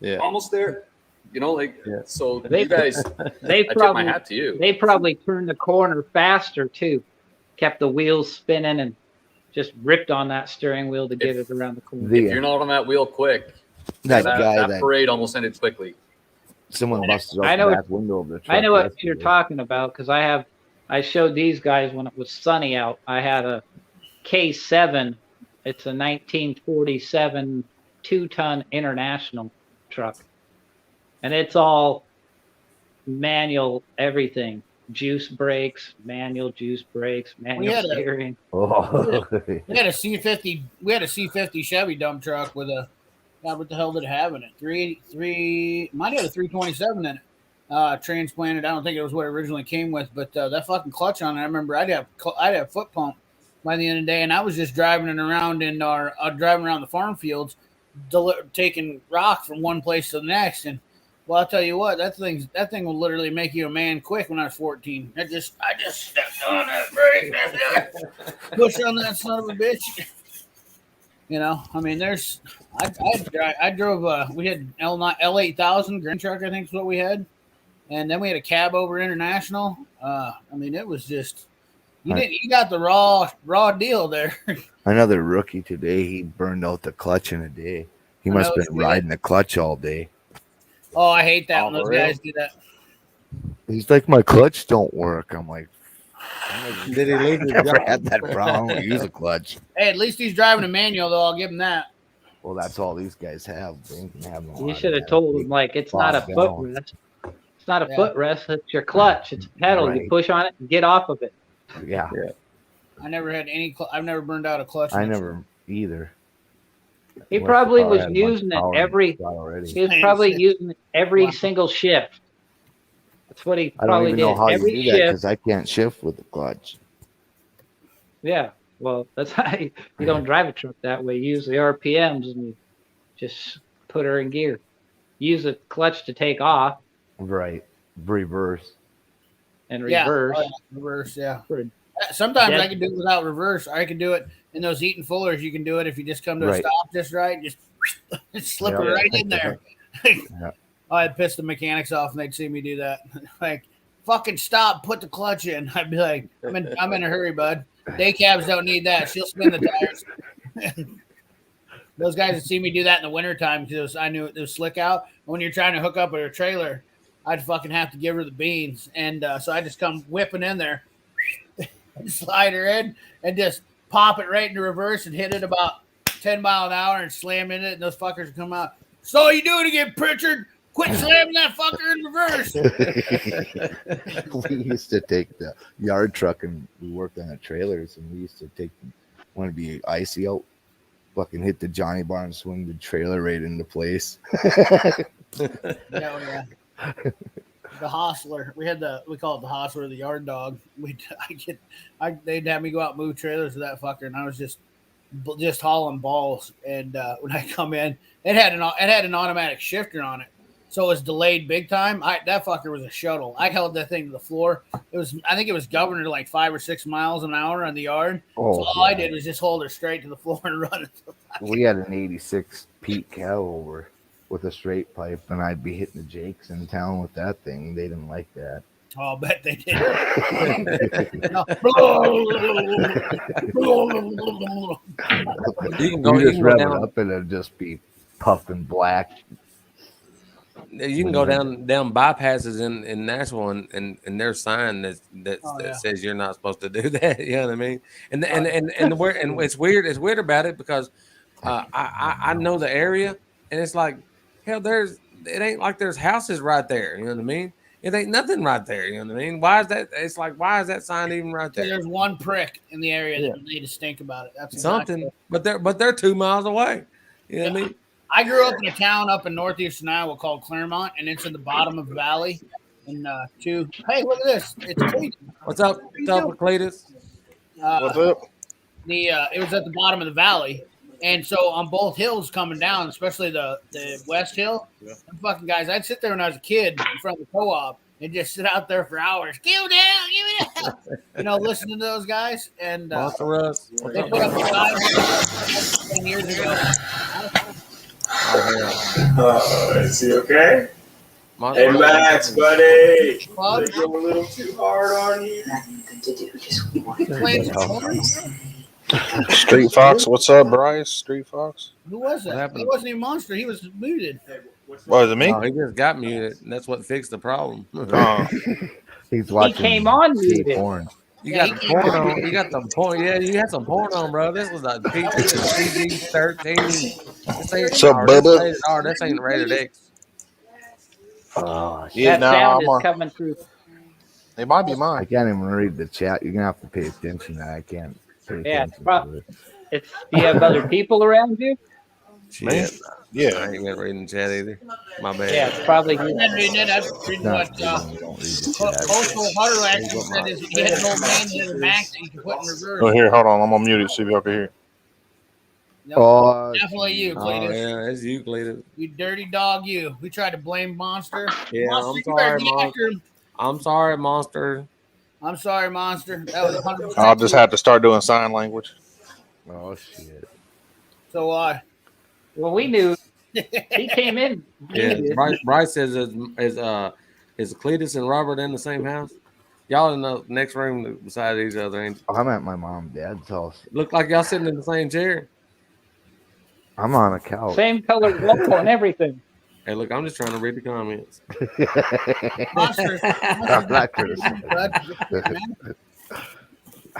B: Yeah.
F: Almost there. So
I: They-
F: you guys,
I: They
F: I tip my
I: probably
F: hat to you.
I: they probably turned the corner faster too, kept the wheels spinning and just ripped on that steering wheel to get it around the corner.
F: If you're not on that wheel quick,
A: that guy
F: that
A: that
F: parade almost ended quickly.
A: someone busted
I: I
A: out
I: know
A: the
I: what-
A: back window of the truck.
I: I know what
A: yesterday.
I: you're talking about because I have I showed these guys when it was sunny out. I had a K7. It's a 1947 2-ton International truck, and it's all manual everything. Juice brakes, manual juice brakes, manual steering.
A: Oh,
J: We had a C50. We had a C50 Chevy dump truck with a. God, what the hell did it have in it? Might have a 327 in it. Transplanted. I don't think it was what it originally came with, but that fucking clutch on it. I remember I'd have foot pump by the end of the day, and I was just driving it around driving around the farm fields, taking rock from one place to the next. And well, I'll tell you what, that thing will literally make you a man quick. When I was 14, I just stepped on that brake, push on that son of a bitch. You know, I mean, I drove. We had L8000 Grand Truck, I think is what we had, and then we had a cab over International. I mean, it was just you got the raw deal there.
D: Another rookie today, he burned out the clutch in a day. He must have been riding the clutch all day.
J: Oh, I hate that when those guys do that.
D: He's like, my clutch don't work. I'm like,
A: did he leave?
D: Never had that problem. I don't use a clutch.
J: Hey, at least he's driving a manual, though. I'll give him that.
D: Well, that's all these guys have. They can have no
I: You should have told him, like, it's not a footrest. It's not a footrest. It's your clutch. It's a pedal.
D: Right.
I: You push on it and get off of it.
D: Yeah.
J: I never had any. I've never burned out a clutch.
D: I never either.
I: He probably was using it every. He was probably using it every single shift. That's what he
D: I don't
I: probably
D: even
I: did.
D: know how you
I: Every
D: do that
I: shift.
D: because I can't shift with the clutch.
I: Yeah. Well, that's how you don't drive a truck that way. You use the RPMs and you just put her in gear. Use the clutch to take off
D: Right. Reverse.
I: and reverse.
J: Reverse, yeah.
I: For
J: Sometimes
I: dead-
J: I can do it without reverse. I can do it in those Eaton Fullers. You can do it if you just come to a
D: Right.
J: stop just right. Just slip it right in there. I'd piss the mechanics off and they'd see me do that. Like, fucking stop, put the clutch in. I'd be like, I'm in a hurry, bud. Day cabs don't need that. She'll spin the tires. Those guys would see me do that in the wintertime because I knew it was slick out. When you're trying to hook up a trailer, I'd fucking have to give her the beans. And so I just come whipping in there, slide her in, and just pop it right into reverse and hit it about 10 mile an hour and slam in it. And those fuckers would come out. So you doing again, Pritchard? Quit slamming that fucker in reverse.
D: We used to take the yard truck and we worked on the trailers and we used to take want to be icy out, fucking hit the Johnny bar and swing the trailer right into place.
J: Yeah. The hostler. We call it the hostler, the yard dog. They'd have me go out and move trailers with that fucker, and I was just hauling balls. And when I come in, it had an automatic shifter on it, so it was delayed big time. That fucker was a shuttle. I held that thing to the floor. I think it was governed to like 5 or 6 miles an hour on the yard.
D: Oh,
J: so all I did was just hold her straight to the floor and run it.
D: We had an 86 Pete cow over with a straight pipe, and I'd be hitting the Jakes in town with that thing. They didn't like that.
J: Oh, I bet they did.
B: You can go,
D: You
B: you
D: just
B: can go
D: rev it
B: down.
D: up and it'd just be puffing black.
B: You can go down bypasses in Nashville and there's sign that says you're not supposed to do that. You know what I mean? And it's weird. It's weird about it because I know the area and it's like hell. It ain't like there's houses right there. You know what I mean? It ain't nothing right there. You know what I mean? Why is that? It's like why is that sign even right there?
J: There's one prick in the area that you need to stink about it. That's
B: Something, but they're 2 miles away. You know what I mean?
J: I grew up in a town up in northeastern Iowa called Claremont, and it's in the bottom of the valley. And hey, look at this! It's Cletus.
B: What's up, Cletus?
G: What's up?
J: It was at the bottom of the valley, and so on both hills coming down, especially the west hill, them fucking guys. I'd sit there when I was a kid in front of the co-op and just sit out there for hours. Give it down, listening to those guys. And
B: Monster Russ.
J: they put up a sign 10 years ago.
K: Is he okay?
B: Monster
K: Hey,
B: Russ.
K: Max, buddy.
J: Club?
K: They go a little too hard on you.
J: Playing some children?
L: Street Fox, what's up, Bryce? Street Fox.
J: Who was that?
B: happened?
J: That wasn't even Monster. He was muted.
L: Was it me?
B: No, he just got muted. And that's what fixed the problem.
L: Oh.
A: He's watching.
I: came on muted.
A: porn.
B: You got the porn on. You got the porn. Yeah, you had some porn on, bro. This was a PG-13. This ain't
L: What's up,
B: R. This
L: Bubba?
B: rated R. This ain't rated X.
A: Oh,
L: Yeah,
I: That
L: no,
I: sound
L: I'm
I: is coming through.
L: it might be
A: I
L: mine.
A: can't even read the chat. You're gonna have to pay attention. I can't pay
I: Yeah,
A: attention to it.
I: It's do you have other people around you?
B: Shit.
L: Yeah.
B: I ain't been reading the chat either. My bad.
I: Yeah, it's probably
J: I've
I: you.
J: been reading it. I've reading
A: Not
J: what
A: good when you don't read the chat.
J: Coastal Hunter actually said is he had an old man that had a Mac that you could put in reverse.
L: Oh, here, hold on. I'm gonna mute it. See if y'all can hear.
J: Nope,
A: Oh,
J: definitely you,
B: Oh,
J: Cletus.
B: yeah, it's you, Cletus.
J: You dirty dog, you. We tried to blame Monster.
B: Yeah,
J: Monster,
B: I'm
J: you
B: sorry,
J: better get
B: Monster.
J: after him.
B: I'm sorry, Monster.
J: I'm sorry, Monster. That was 100%.
L: I'll just have to start doing sign language.
A: oh shit.
J: So
I: Well, we knew he came in.
B: Yeah,
I: muted.
B: Bryce says is Cletus and Robert in the same house? Y'all in the next room beside each other, ain't you?
A: I'm at my mom and dad's house.
B: Look like y'all sitting in the same chair.
A: I'm on a couch.
I: Same colored wall and everything.
B: Hey, look, I'm just trying to read the comments.
J: Monster.
A: I'm not criticizing.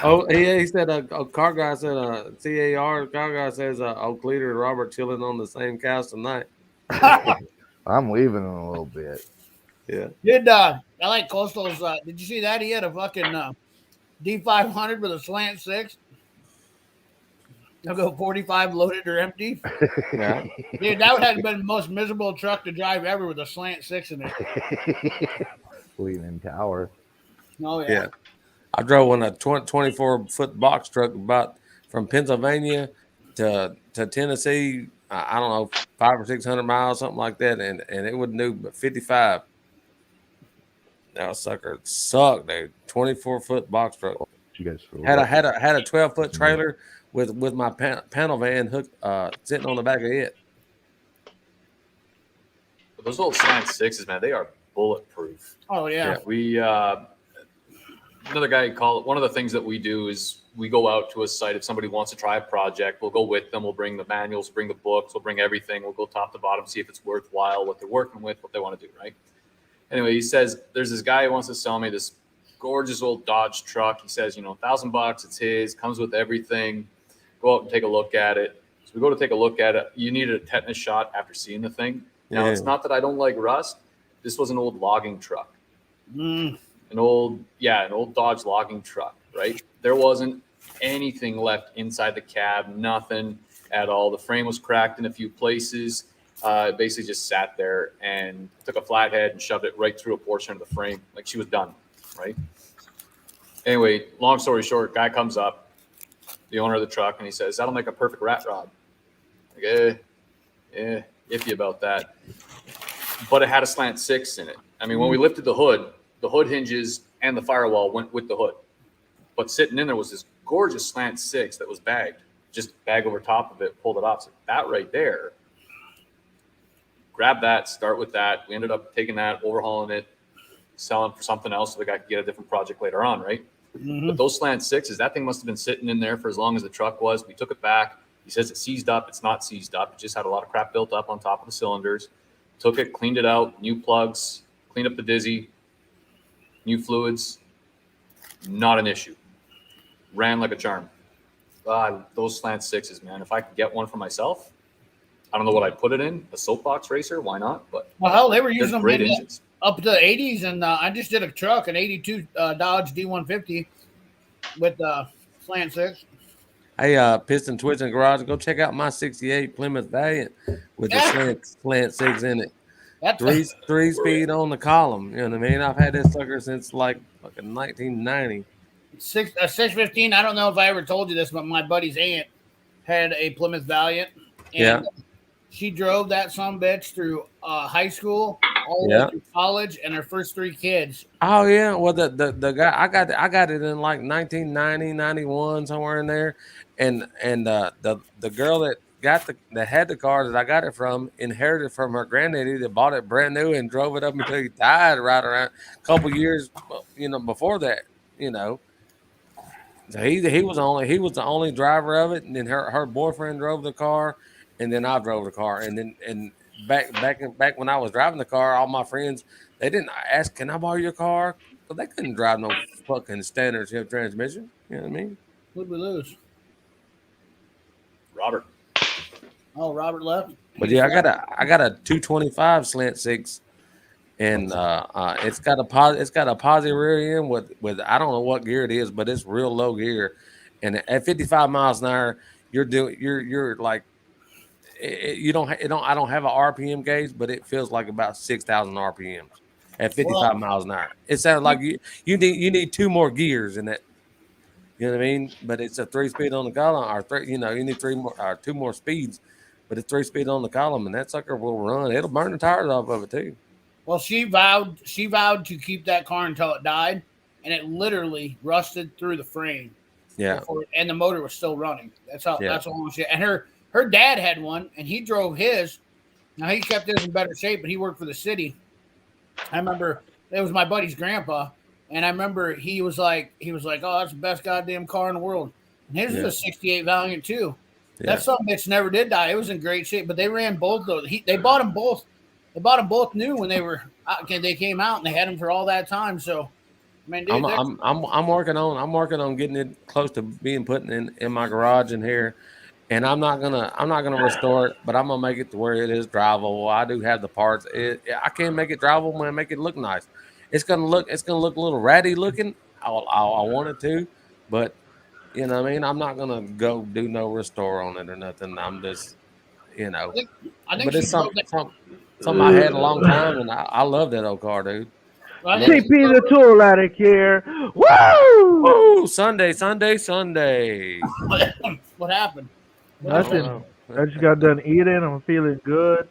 B: Oh, he said a car guy said CAR car guy says Cletus and Robert chilling on the same couch tonight.
A: I'm leaving in a little bit.
B: Yeah.
J: Good dog. I like Coastal's. Did you see that? He had a fucking D500 with a slant six. I'll go 45 loaded or empty.
B: Yeah.
J: Dude, that would have been the most miserable truck to drive ever with a slant six in it.
A: Leaning tower.
J: Oh, yeah.
B: Yeah. I drove on a 24-foot box truck about from Pennsylvania to Tennessee. I don't know, 500 or 600 miles, something like that, and it wouldn't do but 55. That sucker sucked, dude. 24-foot box truck.
A: You guys
B: Had a 12-foot trailer with my panel van hooked sitting on the back of it.
F: But those old slant sixes, man, they are bulletproof.
J: Oh, yeah.
F: We another guy called. One of the things that we do is we go out to a site. If somebody wants to try a project, we'll go with them. We'll bring the manuals, bring the books, we'll bring everything. We'll go top to bottom, see if it's worthwhile, what they're working with, what they want to do, right? Anyway, he says there's this guy who wants to sell me this gorgeous old Dodge truck. He says, $1,000, it's his, comes with everything. Go out and take a look at it. So we go to take a look at it. You needed a tetanus shot after seeing the thing. Now, it's not that I don't like rust. This was an old logging truck. An old Dodge logging truck, right? There wasn't anything left inside the cab, nothing at all. The frame was cracked in a few places. It basically just sat there and took a flathead and shoved it right through a portion of the frame. Like she was done, right? Anyway, long story short, guy comes up, the owner of the truck, and he says, that'll make a perfect rat rod. Like, iffy about that. But it had a slant six in it. I mean, when we lifted the hood hinges and the firewall went with the hood. But sitting in there was this gorgeous slant six that was bagged. Just bag over top of it, pulled it off. So that right there, grab that, start with that. We ended up taking that, overhauling it, selling for something else so the guy could get a different project later on, right? But those slant sixes, that thing must have been sitting in there for as long as the truck was. We took it back. He says it's seized up. It's not seized up. It just had a lot of crap built up on top of the cylinders. Took it, cleaned it out, new plugs, cleaned up the dizzy, new fluids. Not an issue. Ran like a charm. Those slant sixes, man. If I could get one for myself, I don't know what I'd put it in. A soapbox racer, why not? But
J: well, hell, they were using them
F: great engines.
J: Up to the 80s, and I just did a truck, an 82 Dodge D150 with slant six.
B: Hey, Piston Twisting Garage, go check out my 68 Plymouth Valiant with the slant six in it.
J: That's
B: Three speed on the column. You know what I mean? I've had this sucker since like fucking 1990.
J: 615. I don't know if I ever told you this, but my buddy's aunt had a Plymouth Valiant. And she drove that sumbitch through high school, all the way through college, and her first three kids.
B: Oh yeah, well the guy I got it in like 1990, 91, somewhere in there, and the girl that had the car that I got it from inherited from her granddaddy that bought it brand new and drove it up until he died right around a couple years, before that, So he was the only driver of it, and then her boyfriend drove the car, and then I drove the car, and then back when I was driving the car, all my friends they didn't ask, "Can I borrow your car?" But they couldn't drive no fucking standard shift transmission. You know what I mean?
J: Who'd we lose?
F: Robert.
J: Oh, Robert left.
B: But yeah, I got a 225 slant six, and it's got a positive rear end with I don't know what gear it is, but it's real low gear, and at 55 miles an hour, you're like I don't have an RPM gauge, but it feels like about 6,000 RPMs at 55 miles an hour. It sounds like you need 2 more gears in that. You know what I mean? But it's a 3-speed on the column, or 3. You need 3 more or 2 more speeds, but it's 3-speed on the column, and that sucker will run. It'll burn the tires off of it too.
J: Well, she vowed to keep that car until it died, and it literally rusted through the frame.
B: Yeah.
J: And the motor was still running. That's how.
B: Yeah.
J: That's all she. And her dad had one, and he drove his. Now he kept his in better shape, but he worked for the city. I remember it was my buddy's grandpa, and I remember he was like, "Oh, that's the best goddamn car in the world." And his was a '68 Valiant too.
B: Yeah.
J: That something bitch never did die. It was in great shape, but they ran both those. They bought them both. They bought them both new when they came out, and they had them for all that time. So, I mean, dude,
B: I'm working on getting it close to being put in my garage in here, and I'm not gonna restore it, but I'm gonna make it to where it is drivable. I do have the parts. I can't make it drivable, man. Make it look nice. It's gonna look a little ratty looking. I want it to, but you know what I mean. I'm not gonna go do no restore on it or nothing. I'm just,
J: I think
B: but it's something I had a long time, and I love that old car, dude.
M: CP the Tool Addict here. Woo!
B: Woo! Sunday.
J: What happened?
M: Nothing. I just got done eating. I'm feeling good.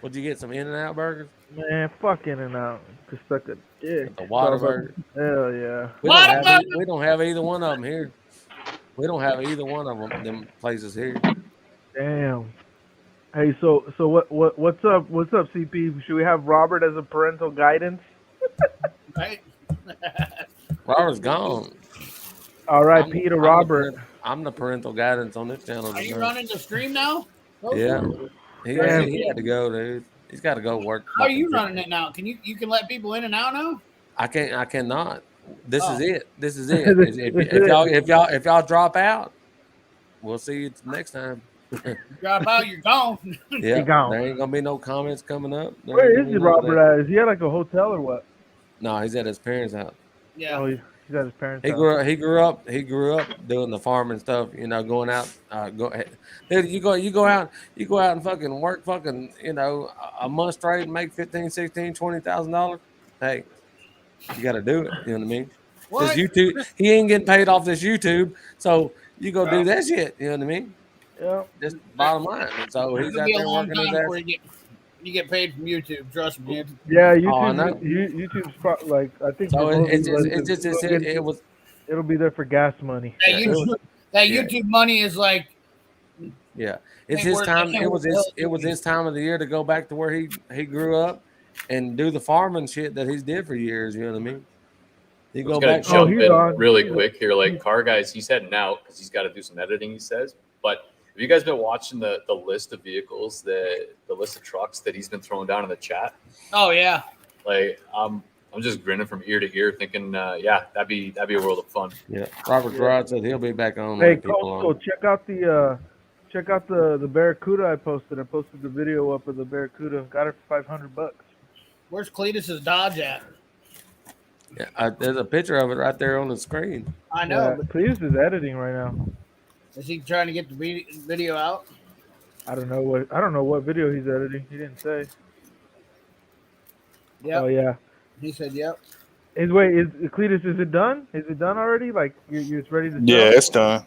B: Would you get some In-N-Out burgers?
M: Man, fuck In-N-Out. Just suck a dick.
B: The Whataburger.
M: Hell yeah.
B: We don't have either one of them here. We don't have either one of them places here.
M: Damn. Hey, so what's up? What's up, CP? Should we have Robert as a parental guidance?
J: Right.
B: Robert's gone.
M: R.I.P. to Robert.
B: I'm the parental guidance on this channel.
J: Are you running the stream now?
B: Yeah. He had to go, dude. He's got to go work.
J: How are you running it now? Can you can let people in and out now?
B: I cannot. This is it. If y'all drop out, we'll see you next time.
J: Drop out, you're gone.
B: Yeah,
M: You're gone.
B: there ain't gonna be no comments coming up.
M: Where is Robert at? Is he at like a hotel or what?
B: No, he's at his parents' house.
J: Yeah.
M: Oh, he's at his parents'
B: He
M: house.
B: grew up doing the farming stuff. Going out. Dude, you go out and fucking work a month straight and make $15,000, $16,000, $20,000. Hey, you got to do it. You know what I mean?
J: What?
B: This YouTube, he ain't getting paid off this YouTube, so you go do that shit. You know what I mean?
M: Yeah.
B: Just bottom line. So he's out
J: It'll be a
B: there
J: long
B: working his
J: time
B: ass.
J: before you get paid from YouTube. Trust me.
M: Yeah,
B: Oh, I know.
M: YouTube's like I think.
B: So
M: it'll be there for gas money.
J: That YouTube money is like.
B: Yeah, it's his time. It was his time of the year to go back to where he grew up and do the farming shit that he's did for years. You know what I mean? He go back.
F: Jump in really quick here. Like Car Guys, he's heading out because he's got to do some editing. He says, but. Have you guys been watching the list of vehicles, the list of trucks that he's been throwing down in the chat?
J: Oh yeah.
F: Like I'm just grinning from ear to ear, thinking, yeah, that'd be a world of fun.
B: Yeah, Robert Gerard said he'll be back on.
M: Hey, Coastal, check out the Barracuda I posted. I posted the video up of the Barracuda. Got it for $500.
J: Where's Cletus's Dodge at?
B: Yeah, there's a picture of it right there on the screen.
J: I know.
M: Yeah, Cletus is editing right now.
J: Is he trying to get the video out?
M: I don't know what video he's editing. He didn't say.
J: Yeah.
M: Oh yeah.
J: He said, "Yep."
M: Cletus? Is it done? Is it done already? Like you're it's ready to?
L: Yeah, it's done.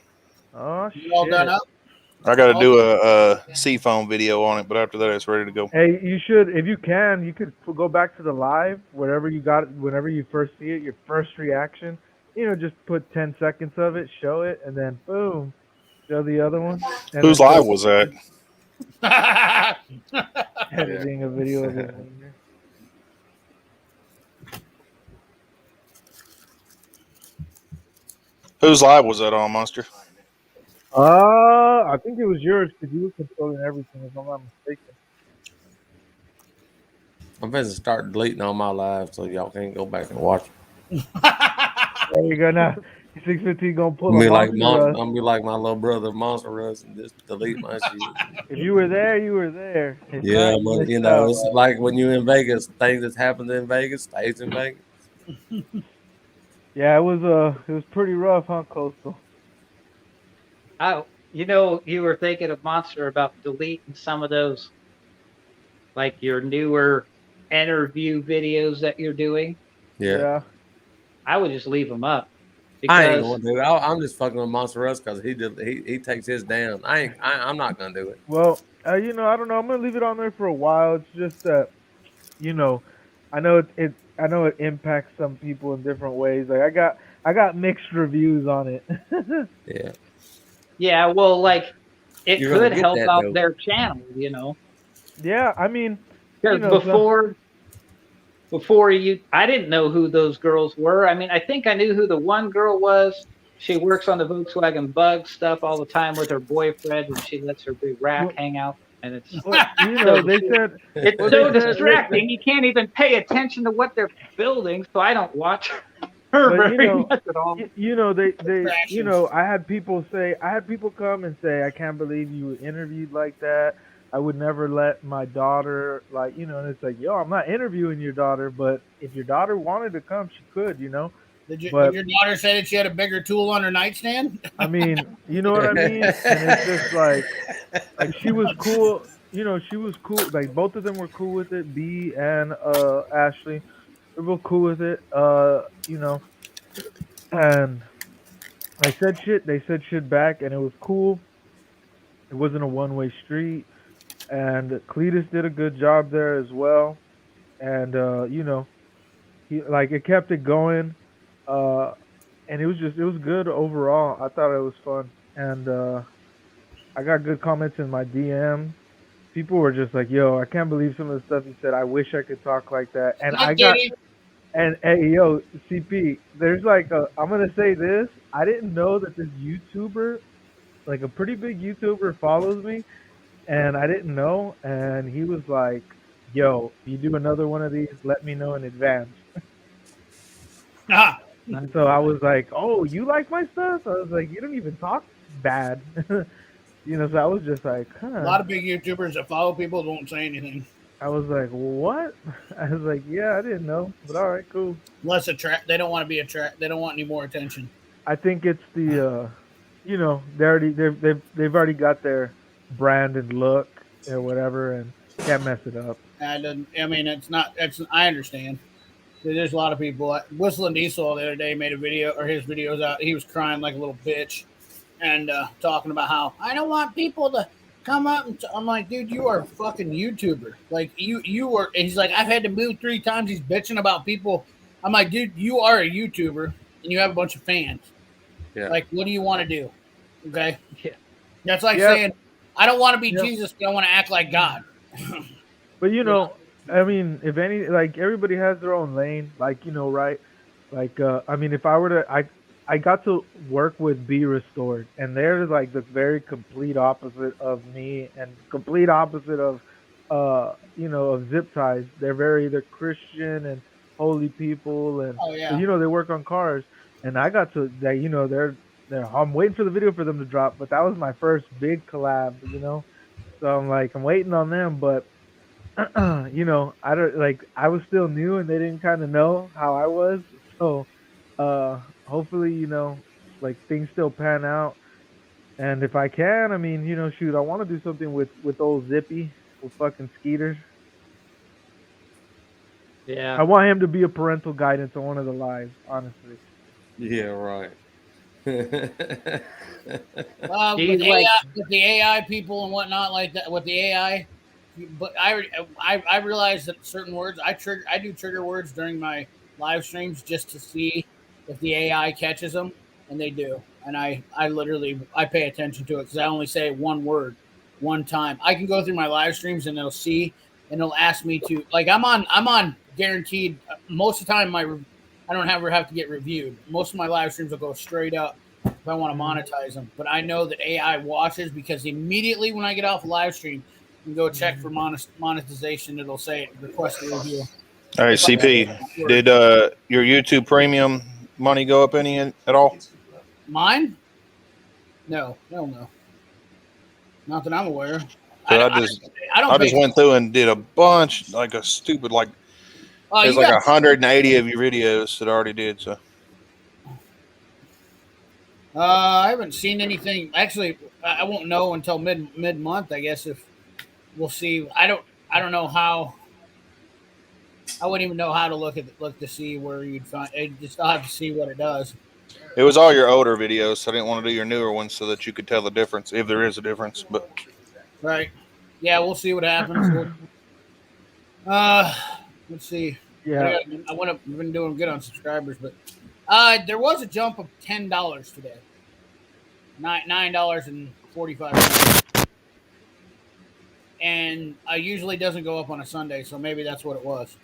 M: Oh shit!
J: All done up.
L: I got to do a Seafoam video on it, but after that, it's ready to go.
M: Hey, you should, if you can, you could go back to the live, whatever you got, whenever you first see it, your first reaction. Just put 10 seconds of it, show it, and then boom. Show the other one.
L: Whose live was that?
M: Editing a video of it.
L: Whose live was that on, Monster?
M: I think it was yours because you were controlling everything, if I'm not mistaken.
B: I'm going to start deleting all my lives so y'all can't go back and watch.
M: There you go now. 615 gonna pull
B: I'm
M: a
B: be like
M: Monster Rush.
B: I'm be like my little brother Monster Rush and just delete my shit.
M: If you were there, you were there. If
B: Yeah,
M: not,
B: but
M: missed
B: you know,
M: out.
B: it's like when you're in Vegas, things that happen in Vegas stays in Vegas.
M: Yeah, it was pretty rough, huh, Coastal?
I: You were thinking of Monster about deleting some of those, like your newer interview videos that you're doing.
B: Yeah.
I: I would just leave them up.
B: I ain't
I: Because
B: gonna do it. I'm just fucking with Monster Rush because he takes his down. I'm not gonna do it.
M: Well, I don't know. I'm gonna leave it on there for a while. It's just that, I know it impacts some people in different ways. Like I got mixed reviews on it.
B: Yeah.
I: Yeah, well, like it
B: You're gonna
I: could
B: get
I: help
B: that,
I: out
B: though.
I: their channel,
M: Yeah, I mean,
I: Because before I didn't know who those girls were. I mean, I think I knew who the one girl was. She works on the Volkswagen Bug stuff all the time with her boyfriend, and she lets her big rack hang out. And it's
M: they said
I: it's
M: well,
I: so
M: they said-
I: distracting. You can't even pay attention to what they're building. So I don't watch her
M: But
I: very much at all.
M: I had people come and say, I can't believe you were interviewed like that. I would never let my daughter, and it's like, yo, I'm not interviewing your daughter, but if your daughter wanted to come, she could,
J: Did your
M: But-
J: daughter say that she had a bigger tool on her nightstand?
M: I mean, you know what I mean? And it's just like she was cool. She was cool. Like both of them were cool with it. B and Ashley, they're both cool with it. And I said shit. They said shit back, and it was cool. It wasn't a one-way street. And Cletus did a good job there as well. And he it kept it going. And it was good overall. I thought it was fun. And I got good comments in my DM. People were just like, yo, I can't believe some of the stuff you said. I wish I could talk like that. And and hey, yo, CP, there's I'm going to say this. I didn't know that this YouTuber, like a pretty big YouTuber, follows me. And I didn't know. And he was like, yo, if you do another one of these, let me know in advance. And so I was like, oh, you like my stuff? I was like, you don't even talk bad. So I was just like, huh.
J: A lot of big YouTubers that follow people don't say anything.
M: I was like, what? I was like, yeah, I didn't know. But all right, cool.
J: Unless they don't want to be they don't want any more attention.
M: I think it's the, they've already got their brand and look or whatever, and can't mess it up.
J: I understand. There's a lot of people. Whistling Diesel the other day made a video, or his videos out. He was crying like a little bitch, and talking about how I don't want people to come up. And I'm like, dude, you are a fucking YouTuber. Like you were. And he's like, I've had to move 3 times. He's bitching about people. I'm like, dude, you are a YouTuber, and you have a bunch of fans.
B: Yeah.
J: Like, what do you want to do? Okay.
I: Yeah.
J: That's like saying, I don't want to be Jesus, but I want to act like God.
M: But I mean, if any, everybody has their own lane, right? I mean, if I were to, I got to work with Be Restored, and they're the very complete opposite of me, and complete opposite of, of Zip Ties. They're Christian and holy people, and they work on cars, and I got to, I'm waiting for the video for them to drop, but that was my first big collab, so I'm waiting on them, but. I don't I was still new and they didn't kind of know how I was. So, hopefully, things still pan out. And if I can, I mean, shoot, I want to do something with old Zippy, with fucking Skeeters.
I: Yeah.
M: I want him to be a parental guidance on one of the lives, honestly.
B: Yeah, right.
J: With the AI people and whatnot like that, with the AI. But I realize that certain words I do trigger words during my live streams just to see if the AI catches them, and they do. And I literally pay attention to it because I only say one word one time. I can go through my live streams and it'll ask me to, I'm on guaranteed most of the time I don't ever have to get reviewed. Most of my live streams will go straight up if I want to monetize them. But I know that AI watches because immediately when I get off a live stream and go check for monetization, it'll say request a review.
L: All right, CP, did your YouTube Premium money go up any at all?
J: Mine? No, hell no. Not that I'm aware.
L: So I just went through and did a bunch, like a stupid, like there's like 180 of your videos that I already did. So
J: I haven't seen anything. Actually, I won't know until mid month. I guess if we'll see. I don't know how. I wouldn't even know how to look to see where you'd find. I'll have to see what it does.
L: it was all your older videos, so I didn't want to do your newer ones so that you could tell the difference, if there is a difference. But
J: right, yeah, we'll see what happens. Let's see.
M: Yeah,
J: I've been doing good on subscribers, but there was a jump of $10 today. $9.45. And usually doesn't go up on a Sunday, so maybe that's what it was.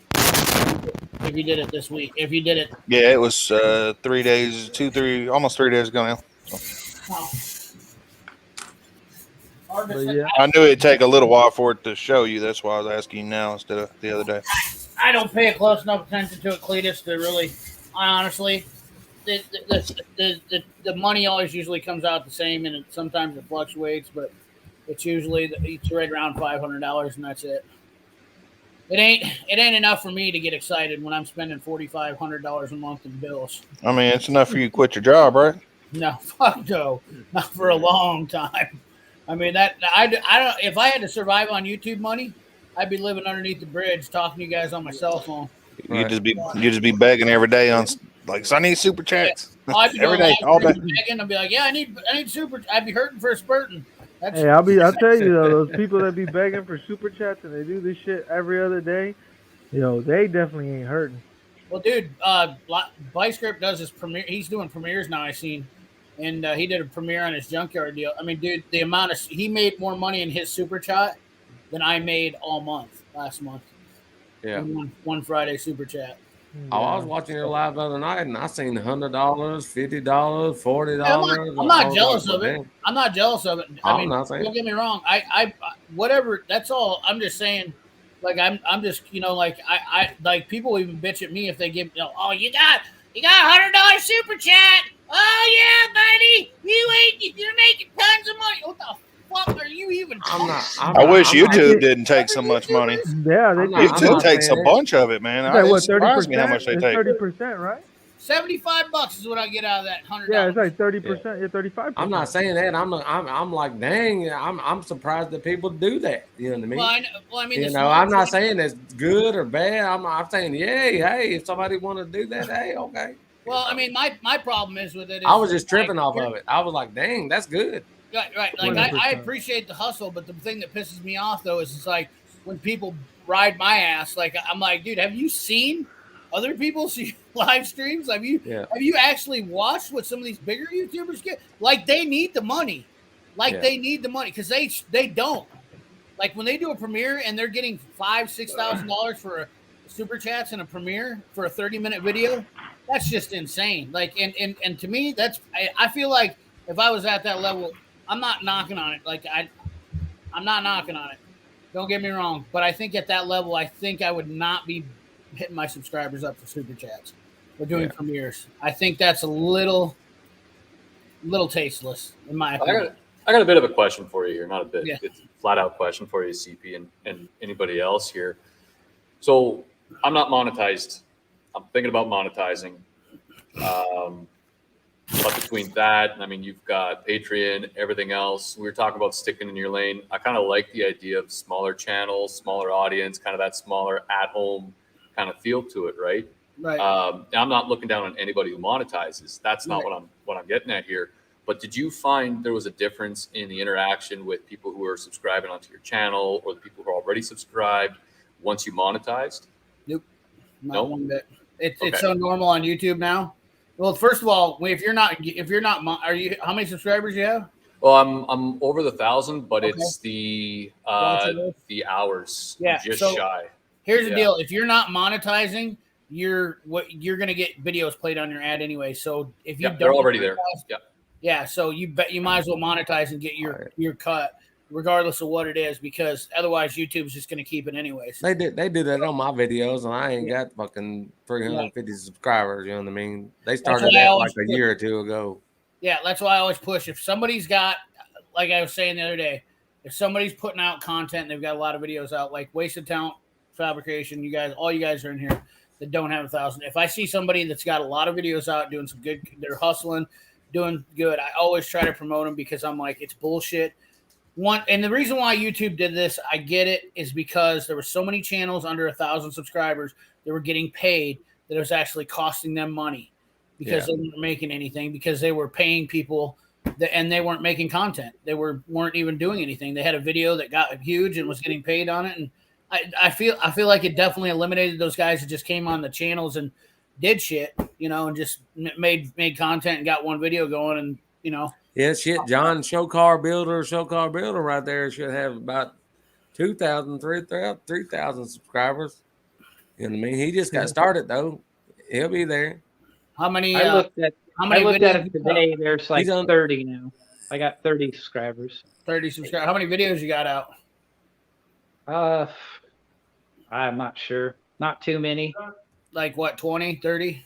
J: If you did it this week, if you did it,
L: yeah, it was 3 days, almost 3 days ago now.
M: but yeah.
L: I knew it'd take a little while for it to show you. That's why I was asking you now instead of the other day.
J: I don't pay a close enough attention to it, Cletus, to really, honestly, the money always usually comes out the same, and sometimes it fluctuates, but it's usually it's right around $500, and that's it. It ain't enough for me to get excited when I'm spending $4,500 a month in bills.
L: I mean, it's enough for you to quit your job, right?
J: No, fuck no, not for a long time. I mean I don't. If I had to survive on YouTube money, I'd be living underneath the bridge talking to you guys on my cell phone.
L: You just be begging every day on like, so I need super chats.
J: Yeah. I'd be
L: every day, all day.
J: Begging, I'd be like, yeah, I need super. I'd be hurting for a spurting.
M: Hey, I'll tell you though, those people that be begging for super chats and they do this shit every other day, they definitely ain't hurting.
J: Well, dude, Byscript does his premiere. He's doing premieres now. I seen, and he did a premiere on his Junkyard deal. I mean, dude, the amount of he made more money in his super chat than I made all month last month.
B: Yeah,
J: one Friday super chat.
B: Oh, I was watching your live the other night, and I seen $100, $50, $40.
J: I'm not jealous of it. I'm not jealous of it. I mean,
B: not saying.
J: Don't get me wrong. I whatever. That's all. I'm just saying. Like I'm just I like people even bitch at me if they give oh you got $100 super chat. Oh yeah, buddy, you're making tons of money. What the fuck are you even?
L: I wish YouTube didn't take so much money.
M: Yeah,
L: YouTube takes a bunch of it, man.
M: It's like, what,
L: surprised me how much they take.
M: 30%, right?
J: $75 is what I get out of that $100.
M: Yeah, it's like 30%. Yeah, 35%.
B: I'm not saying that. I'm like, dang, I'm surprised that people do that. You know what I mean?
J: Well, I mean,
B: I'm not saying it's good or bad. I'm saying, hey, if somebody want to do that, hey, okay.
J: Well, I mean, my problem is with it.
B: I was just tripping off of it. I was like, dang, that's good.
J: Right. Like I appreciate the hustle, but the thing that pisses me off though is it's like when people ride my ass. Like I'm like, dude, have you seen other people's live streams? Have you actually watched what some of these bigger YouTubers get? Like they need the money. They need the money because they don't. Like when they do a premiere and they're getting $5,000-$6,000 for a super chats and a premiere for a 30-minute video, that's just insane. Like and to me, I feel like if I was at that level. I'm not knocking on it. Like I'm not knocking on it. Don't get me wrong. But I think at that level, I think I would not be hitting my subscribers up for super chats or doing premieres. I think that's a little tasteless in my opinion.
F: I got a bit of a question for you here. Not a bit.
J: Yeah.
F: It's a flat out question for you, CP, and anybody else here. So I'm not monetized. I'm thinking about monetizing. But between that, and I mean, you've got Patreon, everything else. We were talking about sticking in your lane. I kind of like the idea of smaller channels, smaller audience, kind of that smaller at-home kind of feel to it, right?
J: Right.
F: I'm not looking down on anybody who monetizes. That's not what I'm getting at here. But did you find there was a difference in the interaction with people who are subscribing onto your channel or the people who are already subscribed once you monetized?
J: Nope. Not one bit. It's so normal on YouTube now. Well, first of all, if you're not, are you? How many subscribers you have?
F: Well, I'm over the 1,000, but it's the hours.
J: Yeah,
F: just
J: so
F: shy.
J: Here's the deal: if you're not monetizing, you're gonna get videos played on your ad anyway. So if you don't,
F: they're already there. Yeah.
J: Yeah, so you bet you might as well monetize and get your cut, regardless of what it is, because otherwise YouTube's just going to keep it anyways.
B: They do that on my videos, and I ain't got fucking 350 subscribers. You know what I mean? They started that like a year or two ago.
J: Yeah, that's why I always push. If somebody's got, like I was saying the other day, if somebody's putting out content, they've got a lot of videos out, like Wasted Talent Fabrication. You guys, all you guys are in here that don't have 1,000. If I see somebody that's got a lot of videos out doing some good, they're hustling, doing good, I always try to promote them because I'm like, it's bullshit. And the reason why YouTube did this, I get it, is because there were so many channels under 1,000 subscribers that were getting paid that it was actually costing them money because they weren't making anything, because they were paying people and they weren't making content. They weren't even doing anything. They had a video that got huge and was getting paid on it. And I feel like it definitely eliminated those guys that just came on the channels and did shit, and just made content and got one video going, and
B: Yeah, shit. John Show Car Builder right there should have about 2,000, 3,000 subscribers. You know what I mean? He just got started though. He'll be there.
J: How many?
I: I looked at it today. There's like 30 now. I got 30 subscribers.
J: 30 subscribers. How many videos you got out?
I: I'm not sure. Not too many.
J: Like what, 20, 30?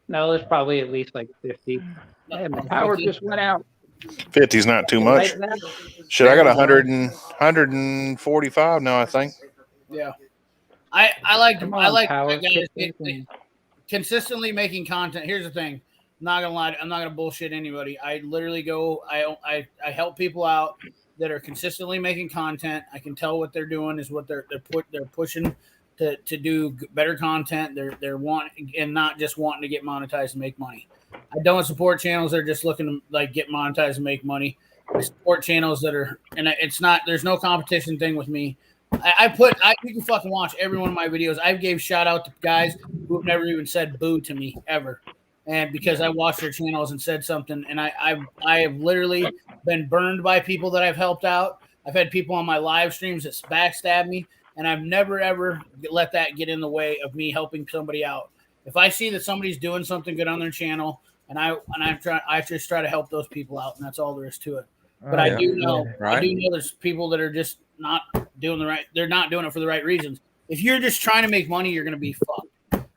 I: No, there's probably at least like 50. Hey, my power just went out.
L: 50's not too much. Shit, I got 145 now, I think.
J: Yeah. I like consistently making content. Here's the thing. I'm not gonna lie, I'm not gonna bullshit anybody. I literally go, I help people out that are consistently making content. I can tell what they're doing is what they're pushing to do better content. They're wanting, and not just wanting to get monetized and make money. I don't support channels that are just looking to like get monetized and make money. I support channels that are, and it's not, there's no competition thing with me. You can fucking watch every one of my videos. I gave shout out to guys who have never even said boo to me ever. And because I watched their channels and said something, and I have literally been burned by people that I've helped out. I've had people on my live streams that backstab me, and I've never ever let that get in the way of me helping somebody out. If I see that somebody's doing something good on their channel, I just try to help those people out, and that's all there is to it. But I do know there's people that are just not doing they're not doing it for the right reasons. If you're just trying to make money, you're going to be fucked.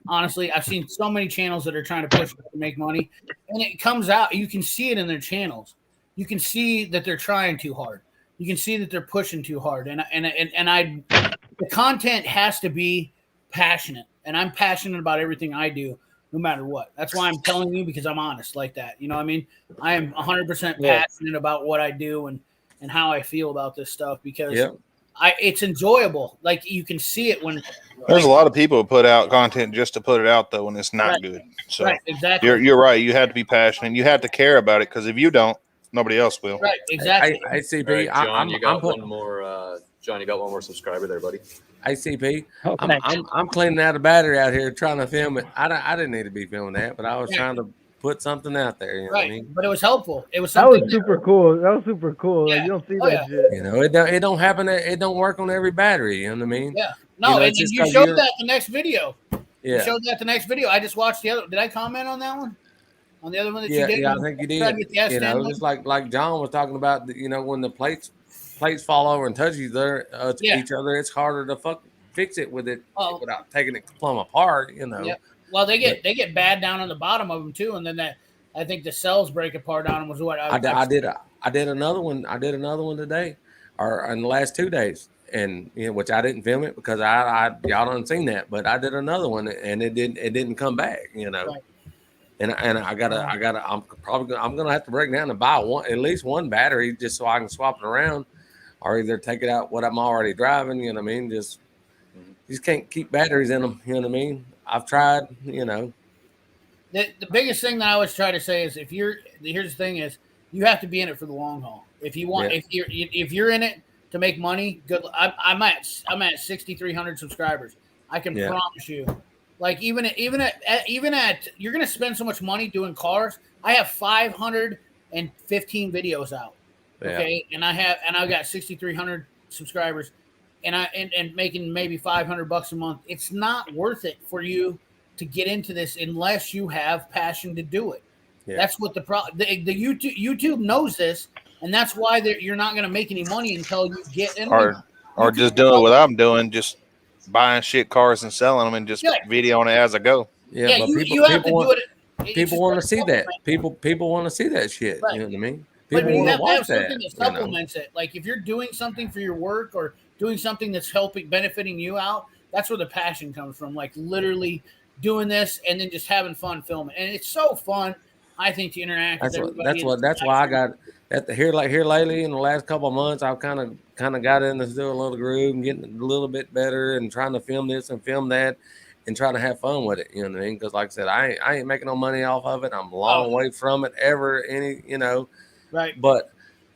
J: Honestly, I've seen so many channels that are trying to push to make money, and it comes out. You can see it in their channels. You can see that they're trying too hard. You can see that they're pushing too hard. And the content has to be passionate, and I'm passionate about everything I do, no matter what. That's why I'm telling you, because I'm honest like that. You know what I mean? I am 100% passionate about what I do and how I feel about this stuff, because it's enjoyable. Like, you can see it when
L: there's a lot of people who put out content just to put it out though, when it's not good. So
J: exactly.
L: You're right. You have to be passionate. You have to care about it, because if you don't, nobody else will.
J: Right. Exactly.
B: ICP.
F: Right, John, you got one more. John, you got one more subscriber there, buddy.
B: ICP. I'm cleaning out a battery out here trying to film it. I didn't need to be filming that, but I was trying to put something out there. You know what I mean?
J: But it was helpful. It was
M: that
J: something
M: was super cool. That was super cool. Like, you don't see that shit.
B: You know, it don't happen. It don't work on every battery. You know what I mean?
J: Yeah. No, and you showed that the next video.
B: Yeah.
J: You showed that the next video. I just watched the other. Did I comment on that one? On the other one that you did?
B: Yeah, I think you did. You know, just like John was talking about. You know, when the plates fall over and touch each other, it's harder to fix it without taking it plumb apart. You know.
J: Yeah. Well, they get bad down on the bottom of them too, and then I think the cells break apart on them was what I did another one. I did another one today, or in the last 2 days, and which I didn't film it because y'all done seen that, but I did another one and it didn't come back. You know. Right. And I'm gonna have to break down and buy at least one battery just so I can swap it around, or either take it out what I'm already driving. You know what I mean? Just can't keep batteries in them. You know what I mean? I've tried. You know. The biggest thing that I always try to say is here's the thing is you have to be in it for the long haul. If you want, if you're in it to make money, good. I'm at 6,300 subscribers. I can promise you. Like even at you're gonna spend so much money doing cars. I have 515 videos out. Okay, and I've got 6,300 subscribers, and making maybe $500 a month. It's not worth it for you to get into this unless you have passion to do it.
B: Yeah.
J: That's what the YouTube knows this, and that's why you're not going to make any money until you get in.
L: Or just doing what I'm doing, just buying shit cars and selling them and just videoing it as I go.
B: Yeah, but
J: you have to do it.
B: People want to see that. People want to see that shit.
J: Right.
B: You know what I mean?
J: But
B: People
J: you
B: want
J: have
B: to
J: to have
B: watch that.
J: something that supplements it. Like if you're doing something for your work or doing something that's benefiting you out, that's where the passion comes from. Like literally doing this and then just having fun filming, and it's so fun. I think to interact with everybody.
B: That's why I got at the here lately in the last couple of months. I've kind of got in this doing a little groove and getting a little bit better and trying to film this and film that and trying to have fun with it. You know what I mean? Because like I said, I ain't making no money off of it. I'm a long way from it ever.
J: Right.
B: But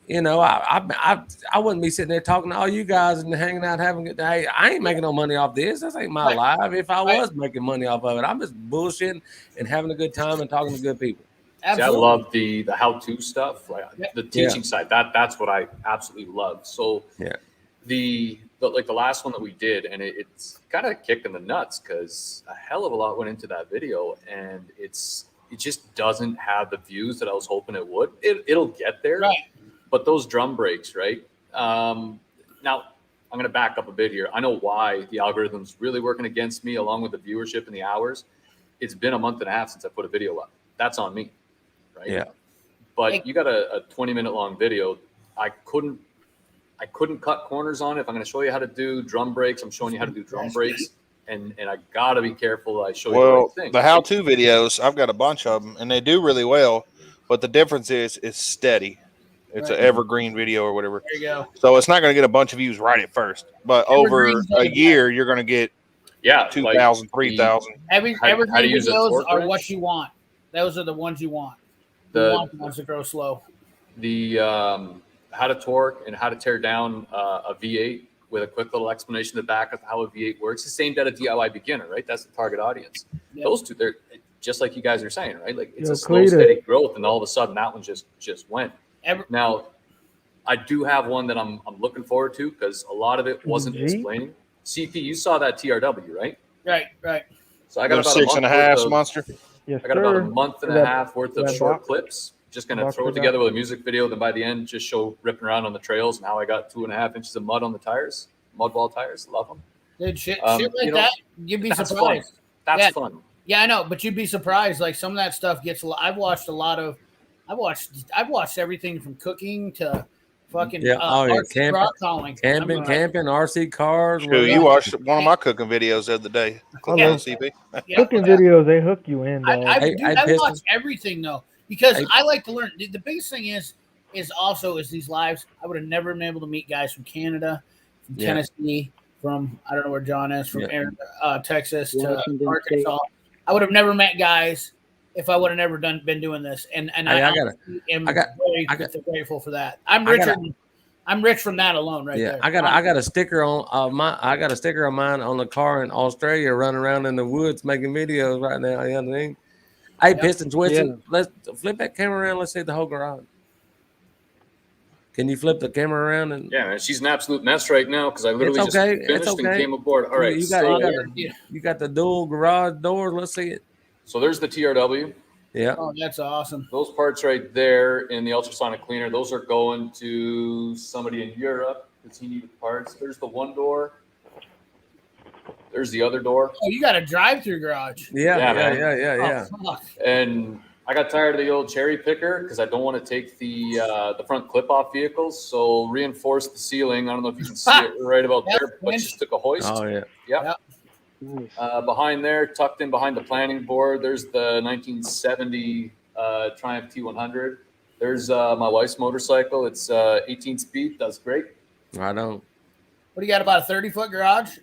B: I wouldn't be sitting there talking to all you guys and hanging out having a good day. I ain't making no money off this. This ain't my life. If I was making money off of it, I'm just bullshitting and having a good time and talking to good people.
F: See, I love the how-to stuff, like the teaching side. That's what I absolutely love. So the last one that we did, and it's kind of kicking the nuts because a hell of a lot went into that video, and it just doesn't have the views that I was hoping it would. It'll get there,
J: right?
F: But those drum breaks, right? Now I'm going to back up a bit here. I know why the algorithm's really working against me, along with the viewership and the hours. It's been a month and a half since I put a video up. That's on me. Right?
B: Yeah.
F: But you got a 20-minute long video. I couldn't cut corners on it. If I'm going to show you how to do drum breaks, I'm showing you how to do drum breaks. And I got to be careful I show you the right thing.
L: The how-to videos, I've got a bunch of them, and they do really well. But the difference is it's steady. It's an evergreen video or whatever.
J: There you go.
L: So it's not going to get a bunch of views right at first. But over a year, you're going to get 2,000, 3,000.
J: Evergreen videos are what you want. Those are the ones you want. You want the ones that grow slow.
F: The how to torque and how to tear down a V8 with a quick little explanation at the back of how a V8 works. The same that a DIY beginner, right? That's the target audience. Yep. Those two, they're just like you guys are saying, right? Like it's a slow, steady growth, and all of a sudden that one just went. Now, I do have one that I'm looking forward to because a lot of it wasn't explaining. CP, you saw that TRW, right?
J: Right.
F: So I got about
L: 6.5 monster.
M: Yes,
F: I got about a month and a half worth of short clips. Just gonna throw it together with a music video. Then by the end, just show ripping around on the trails and how I got 2.5 inches of mud on the tires, mud wall tires. Love them.
J: Dude, shit like that, you'd be surprised.
F: That's fun.
J: Yeah, I know, but you'd be surprised. Like some of that stuff gets. I've watched everything from cooking to fucking
B: camping,
J: rock calling,
B: camping, RC cars.
L: You watched one of my cooking videos the other day. CP.
M: Cooking videos, they hook you in.
J: I watch everything though because I like to learn. The biggest thing is these lives. I would have never been able to meet guys from Canada, from Tennessee, from I don't know where John is, from Texas to Arkansas. I would have never met guys if I would have never been doing this. And I'm very grateful for that. I'm rich from that alone, right there.
B: I got a sticker on mine on the car in Australia, running around in the woods making videos right now. You know what I mean? Hey, Piston Twisted, let's flip that camera around. Let's see the whole garage. Can you flip the camera around? And
F: man, she's an absolute mess right now because I literally just finished and came aboard. All right,
B: you got the dual garage doors. Let's see it.
F: So there's the TRW.
B: Yeah.
J: Oh, that's awesome.
F: Those parts right there in the ultrasonic cleaner, those are going to somebody in Europe because he needed parts. There's the one door. There's the other door.
J: Oh, you got a drive-through garage.
B: Yeah.
J: Oh,
F: and I got tired of the old cherry picker because I don't want to take the front clip-off vehicles. So reinforced the ceiling. I don't know if you can see it right about there, but just took a hoist.
B: Oh, yeah.
F: Yep. Behind there, tucked in behind the planning board, there's the 1970 Triumph T100. There's my wife's motorcycle. It's 18 speed. Does great.
B: I don't.
J: What do you got? About a 30-foot garage?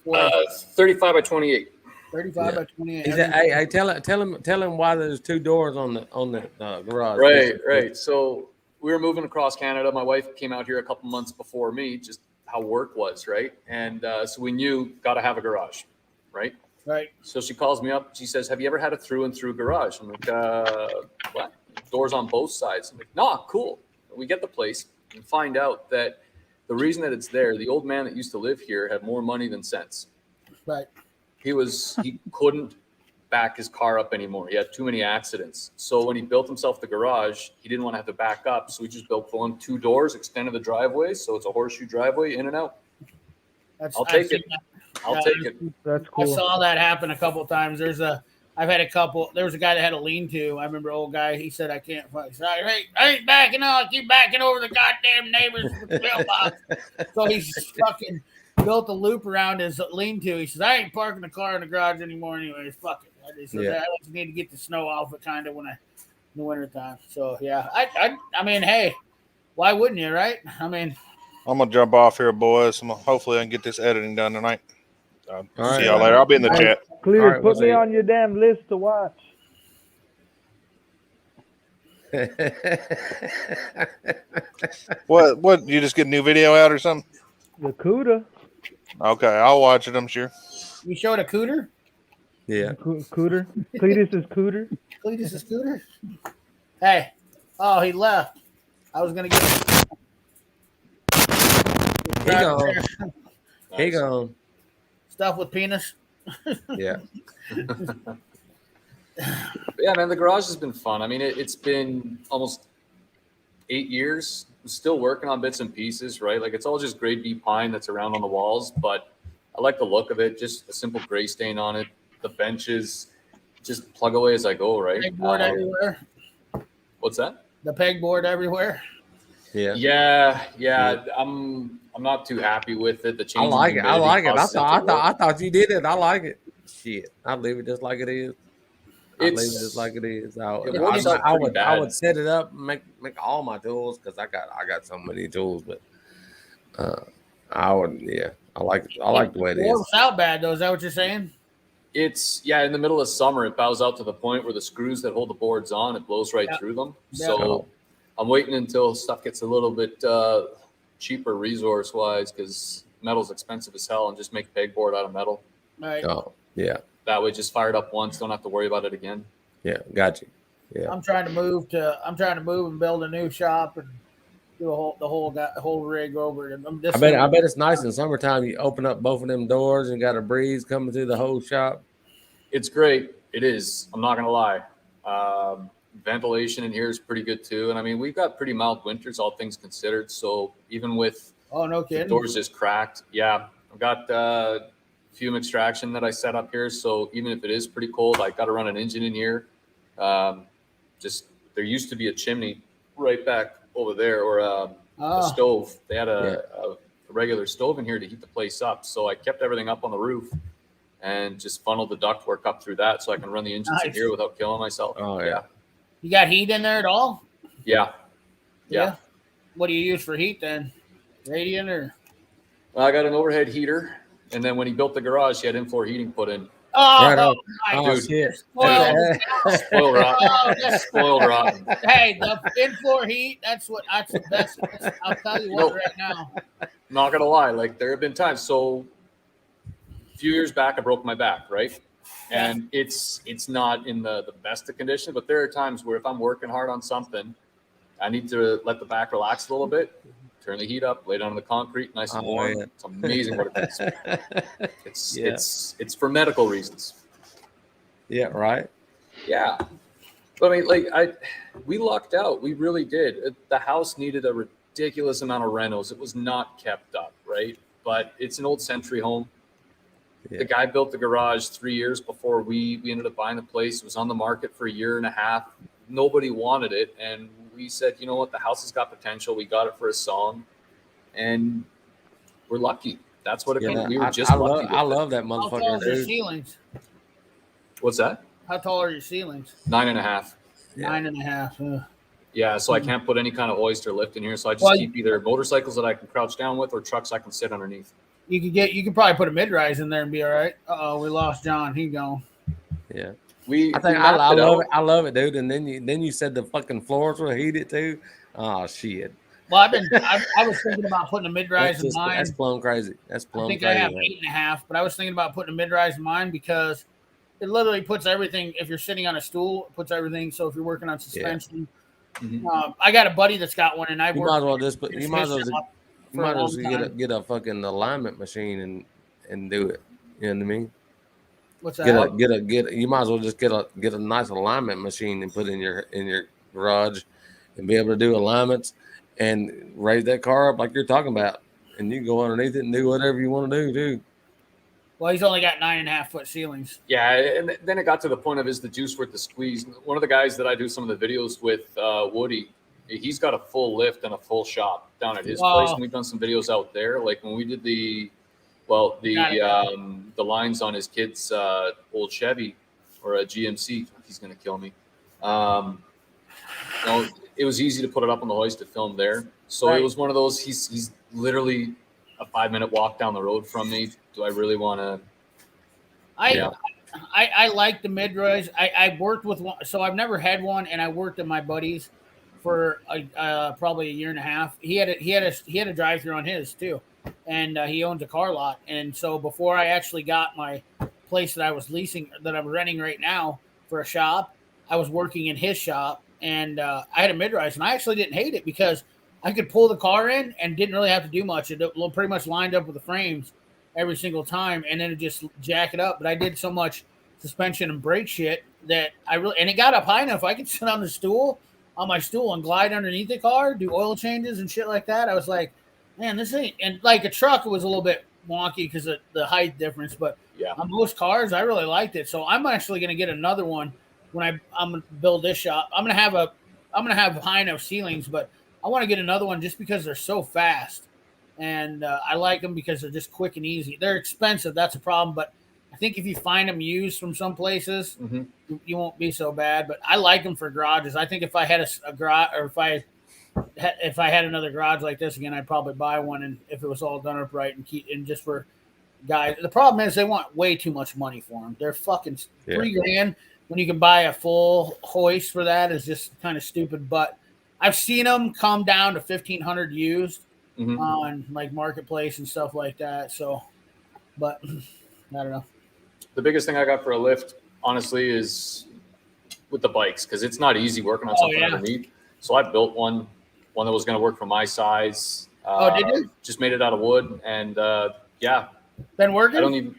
F: 35 by 28.
J: 35 by 28.
B: Hey, tell him why there's two doors on the garage.
F: Right. So we were moving across Canada. My wife came out here a couple months before me, just how work was, right? And so we knew got to have a garage, right?
J: Right.
F: So she calls me up. She says, "Have you ever had a through and through garage?" I'm like, "What? Doors on both sides?" I'm like, "Nah, cool." We get the place and find out that the reason that it's there, the old man that used to live here had more money than sense.
J: Right.
F: He couldn't back his car up anymore. He had too many accidents. So when he built himself the garage, he didn't want to have to back up. So he just built one 2 doors, extended the driveway. So it's a horseshoe driveway in and out. I'll take it. I'll take it.
M: That's cool.
J: I saw that happen a couple of times. I've had a couple. There was a guy that had a lean-to. I remember, old guy. He said, "I can't fuck. I ain't backing up. I keep backing over the goddamn neighbors with the mailbox." So he's fucking built a loop around his lean-to. He says, "I ain't parking the car in the garage anymore. Anyways, fuck it." He says, "I just need to get the snow off it, kind of in the wintertime." So yeah, I mean, hey, why wouldn't you, right? I mean,
L: I'm gonna jump off here, boys. Hopefully, I can get this editing done tonight.
B: All
L: See
B: right.
L: y'all later. I'll be in the chat.
M: Clear.
B: All right,
M: Put
B: we'll
M: me
B: see.
M: on your damn list to watch.
L: What? You just get a new video out or something?
M: The CUDA.
L: Okay, I'll watch it. I'm sure.
J: you showed a cooter.
B: Yeah.
M: Cooter. Cletus is Cooter.
J: Cletus is cooter. Hey, oh, he left. I was gonna get.
B: He gone. He gone.
J: Stuff with penis.
B: Yeah.
F: Yeah, man, the garage has been fun. I mean, it's been almost 8 years. I'm still working on bits and pieces, right? Like, it's all just grade B pine that's around on the walls, but I like the look of it. Just a simple gray stain on it. The benches, just plug away as I go, right?
J: Pegboard everywhere.
F: What's that?
J: The pegboard everywhere.
B: Yeah.
F: Yeah. I'm not too happy with it. The change.
B: I like it. I like it. I
F: causes to
B: thought you did it. I like it. Shit. I'd leave it just like it is. I'd leave it just like it is. I would set it up, make all my tools because I got so many tools, but I would I like the way it
J: It
B: is.
J: works out bad though. Is that what you're saying?
F: It's in the middle of summer, it bows out to the point where the screws that hold the boards on, it blows right through them.
J: Yeah.
F: So I'm waiting until stuff gets a little bit cheaper resource wise because metal's expensive as hell, and just make pegboard out of metal.
J: Right.
B: Oh, yeah.
F: That way, just fire it up once, don't have to worry about it again.
B: Yeah, got you. Yeah.
J: I'm trying to move and build a new shop and do the whole rig over.
B: I bet it's nice in summertime. You open up both of them doors and got a breeze coming through the whole shop.
F: It's great. It is. I'm not gonna lie. Ventilation in here is pretty good too, and I mean we've got pretty mild winters, all things considered. So even with
J: no kidding,
F: the doors just cracked. Yeah, I've got fume extraction that I set up here. So even if it is pretty cold, I got to run an engine in here. Just there used to be a chimney right back over there, or a stove. They had a regular stove in here to heat the place up. So I kept everything up on the roof and just funneled the ductwork up through that so I can run the engines in here without killing myself.
B: Oh yeah.
J: You got heat in there at all?
F: Yeah.
J: What do you use for heat then? Radiant or?
F: I got an overhead heater, and then when he built the garage, he had in-floor heating put in.
J: Nice.
F: Dude,
J: Spoiled.
F: Spoiled rotten. Spoiled rotten.
J: Hey, the in-floor heat, that's the best. I'll tell you what right now.
F: Not gonna lie, like there have been times. So a few years back, I broke my back, right? And it's not in the best of condition, but there are times where if I'm working hard on something, I need to let the back relax a little bit, turn the heat up, lay down on the concrete, nice and warm.
B: Yeah.
F: It's amazing what it does. It's for medical reasons.
B: Yeah, right.
F: Yeah. But I mean, we lucked out. We really did. The house needed a ridiculous amount of renos. It was not kept up, right? But it's an old century home.
B: Yeah.
F: The guy built the garage 3 years before we ended up buying the place. It was on the market for a year and a half. Nobody wanted it. And we said, you know what? The house has got potential. We got it for a song. And we're lucky. That's what it means. We were just lucky.
B: I love that motherfucker.
J: How tall are your
B: Dude.
J: ceilings?
F: What's that?
J: How tall are your ceilings?
F: 9.5.
J: 9.5.
F: Yeah, so I can't put any kind of hoist or lift in here. So I just keep either motorcycles that I can crouch down with or trucks I can sit underneath.
J: You could probably put a mid-rise in there and be all right. We lost John. He gone.
B: Yeah.
F: I
B: love it, dude. And then you said the fucking floors were heated too. Oh shit.
J: Well, I was thinking about putting a mid-rise in mine.
B: That's plumb crazy. That's plumb
J: I think
B: crazy.
J: I have 8.5, but I was thinking about putting a mid-rise in mine because it literally puts everything. If you're sitting on a stool, it puts everything. So if you're working on suspension, I got a buddy that's got one, and
B: you might as well just put. You might as well get a fucking alignment machine and do it. You know what I mean?
J: What's that?
B: Get you might as well just get a nice alignment machine and put in your garage and be able to do alignments and raise that car up like you're talking about. And you can go underneath it and do whatever you want to do, dude.
J: Well, he's only got 9.5-foot ceilings.
F: Yeah, and then it got to the point of, is the juice worth the squeeze? One of the guys that I do some of the videos with, Woody, he's got a full lift and a full shop down at his place, and we've done some videos out there. Like when we did the lines on his kid's old Chevy or a GMC, he's gonna kill me. It was easy to put it up on the hoist to film there. So It was one of those. He's literally a 5-minute walk down the road from me. Do I really want to?
J: I like the Midroys. I worked with one, so I've never had one, and I worked at my buddy's for probably a year and a half. He had a drive-through on his too, and he owns a car lot. And so before I actually got my place that I was leasing, that I'm renting right now for a shop, I was working in his shop, and I had a Midrise, and I actually didn't hate it because I could pull the car in and didn't really have to do much. It pretty much lined up with the frames every single time, and then it just jack it up. But I did so much suspension and brake shit that and it got up high enough I could sit on my stool and glide underneath the car, do oil changes and shit like that. I was like, man, this ain't, and like a truck, it was a little bit wonky because of the height difference, but on most cars, I really liked it. So I'm actually going to get another one when I'm going to build this shop. I'm going to have high enough ceilings, but I want to get another one just because they're so fast. And I like them because they're just quick and easy. They're expensive. That's a problem. But I think if you find them used from some places, you won't be so bad. But I like them for garages. I think if I had a garage, or if I had another garage like this again, I'd probably buy one. And if it was all done up right and just for guys, the problem is they want way too much money for them. They're fucking $3,000 when you can buy a full hoist for that is just kind of stupid. But I've seen them come down to $1,500 used on like Marketplace and stuff like that. So, but I don't know.
F: The biggest thing I got for a lift, honestly, is with the bikes, because it's not easy working on something underneath. So I built one that was going to work for my size.
J: Did you?
F: Just made it out of wood, and
J: been working.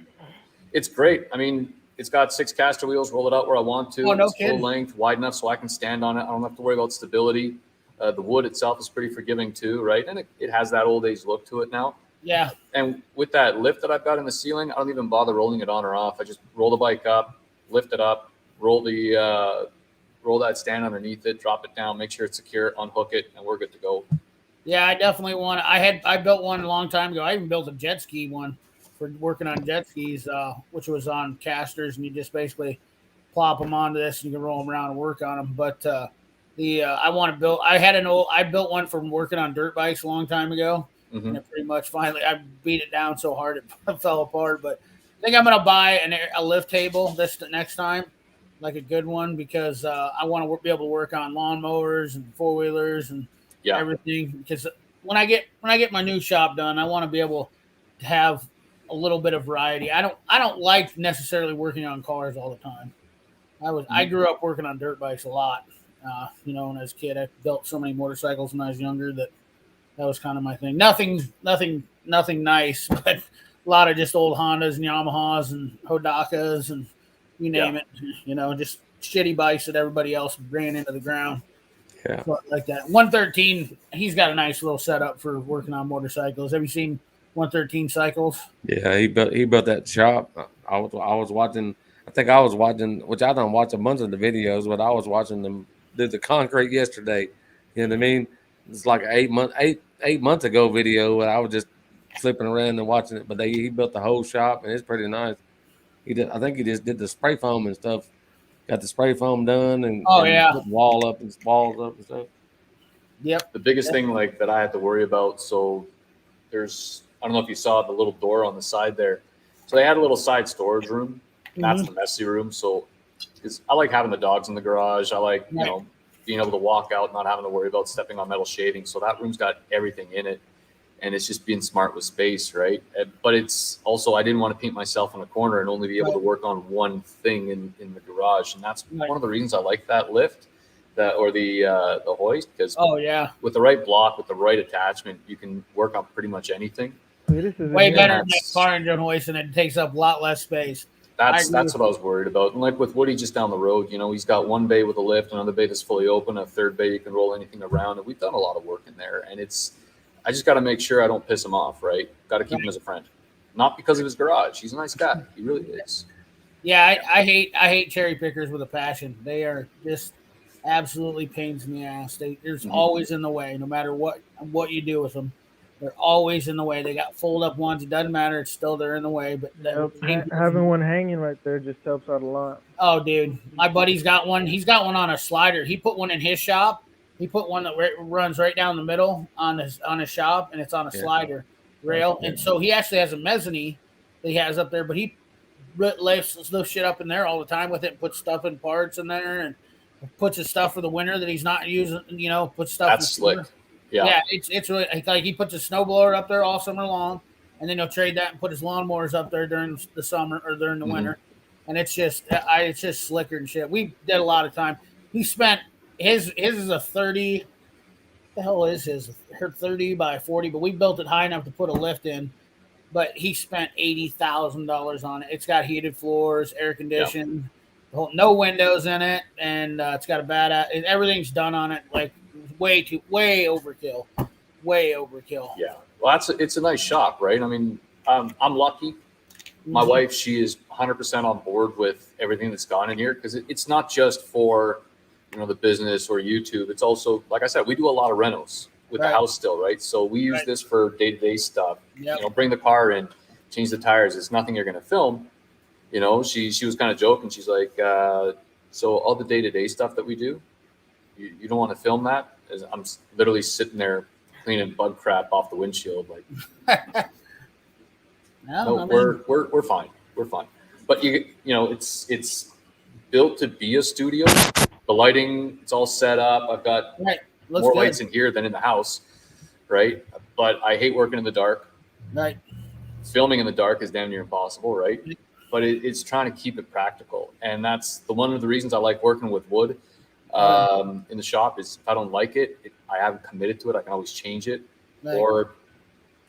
F: It's great. I mean, it's got 6 caster wheels. Roll it out where I want to.
J: No
F: it's
J: kidding.
F: Full length, wide enough so I can stand on it. I don't have to worry about stability. The wood itself is pretty forgiving too, right? And it has that old age look to it now.
J: Yeah.
F: And with that lift that I've got in the ceiling, I don't even bother rolling it on or off. I just roll the bike up, lift it up, roll that stand underneath it, drop it down, make sure it's secure, unhook it, and we're good to go.
J: Yeah, I definitely want. I built one a long time ago. I even built a jet ski one for working on jet skis, which was on casters, and you just basically plop them onto this, and you can roll them around and work on them. But I want to build. I built one from working on dirt bikes a long time ago, and it pretty much finally I beat it down so hard it fell apart. But I think I'm gonna buy a lift table this next time, like a good one, because I want to be able to work on lawnmowers and 4-wheelers and everything. Because when I get my new shop done, I want to be able to have a little bit of variety. I don't like necessarily working on cars all the time. I grew up working on dirt bikes a lot. When I was a kid, I built so many motorcycles when I was younger that was kind of my thing. Nothing nice, but a lot of just old Hondas and Yamahas and Hodakas and you name it. Just shitty bikes that everybody else ran into the ground.
B: Yeah,
J: like that. 113. He's got a nice little setup for working on motorcycles. Have you seen 113 Cycles?
B: Yeah, he built that shop. I was watching. I think I was watching, which I don't watch a bunch of the videos, but I was watching them do the concrete yesterday. You know what I mean? It's like an 8 months ago video, and I was just flipping around and watching it. But he built the whole shop, and it's pretty nice. I think he just did the spray foam and stuff. Got the spray foam done and put wall up and walls up and stuff.
J: Yep.
F: The biggest thing like that I had to worry about. So I don't know if you saw the little door on the side there. So they had a little side storage room. That's the messy room. So I like having the dogs in the garage. I like, being able to walk out, not having to worry about stepping on metal shaving. So that room's got everything in it. And it's just being smart with space, right? But it's also, I didn't want to paint myself in a corner and only be able to work on one thing in the garage. And that's one of the reasons I like that lift, or the hoist, because with the right block, with the right attachment, you can work on pretty much anything.
J: Way better than that car engine hoist, and it takes up a lot less space.
F: That's what I was worried about. And like with Woody just down the road, you know, he's got one bay with a lift, another bay that's fully open, a third bay you can roll anything around. And we've done a lot of work in there. And I just got to make sure I don't piss him off, right? Got to keep him as a friend. Not because of his garage. He's a nice guy. He really is.
J: Yeah, I hate cherry pickers with a passion. They are just absolutely pains in the ass. There's always in the way, no matter what you do with them. They're always in the way. They got fold up ones. It doesn't matter. It's still they're in the way. But
M: having one hanging right there just helps out a lot.
J: Oh, dude, my buddy's got one. He's got one on a slider. He put one in his shop. He put one that runs right down the middle on his shop, and it's on a slider rail. And so he actually has a mezzanine that he has up there, but he lifts shit up in there all the time with it. Puts stuff in parts in there, and puts his stuff for the winter that he's not using. You know, puts stuff.
F: That's slick.
J: Summer.
F: Yeah,
J: it's really like he puts his snowblower up there all summer long, and then he'll trade that and put his lawnmowers up there during the summer or during the winter, and it's just slicker and shit. We did a lot of time. He spent his is a 30. The hell is his? Her 30 by 40, but we built it high enough to put a lift in. But he spent $80,000 on it. It's got heated floors, air conditioned, no windows in it, and it's got a bad. Everything's done on it like. Way overkill.
F: Yeah. Well, it's a nice shop, right? I mean, I'm lucky. My wife, she is 100% on board with everything that's gone in here because it's not just for, you know, the business or YouTube. It's also, like I said, we do a lot of renos with the house still, right? So we use this for day-to-day stuff. Yep. You know, bring the car in, change the tires. It's nothing you're going to film. You know, she was kind of joking. She's like, so all the day-to-day stuff that we do, you don't want to film that? I'm literally sitting there cleaning bug crap off the windshield. Like, no, we're fine. We're fine. But you know, it's built to be a studio. The lighting, it's all set up. I've got more lights in here than in the house, right? But I hate working in the dark.
J: Right.
F: Filming in the dark is damn near impossible, right? But it's trying to keep it practical, and that's one of the reasons I like working with wood. In the shop is if I don't like it, I haven't committed to it. I can always change it, or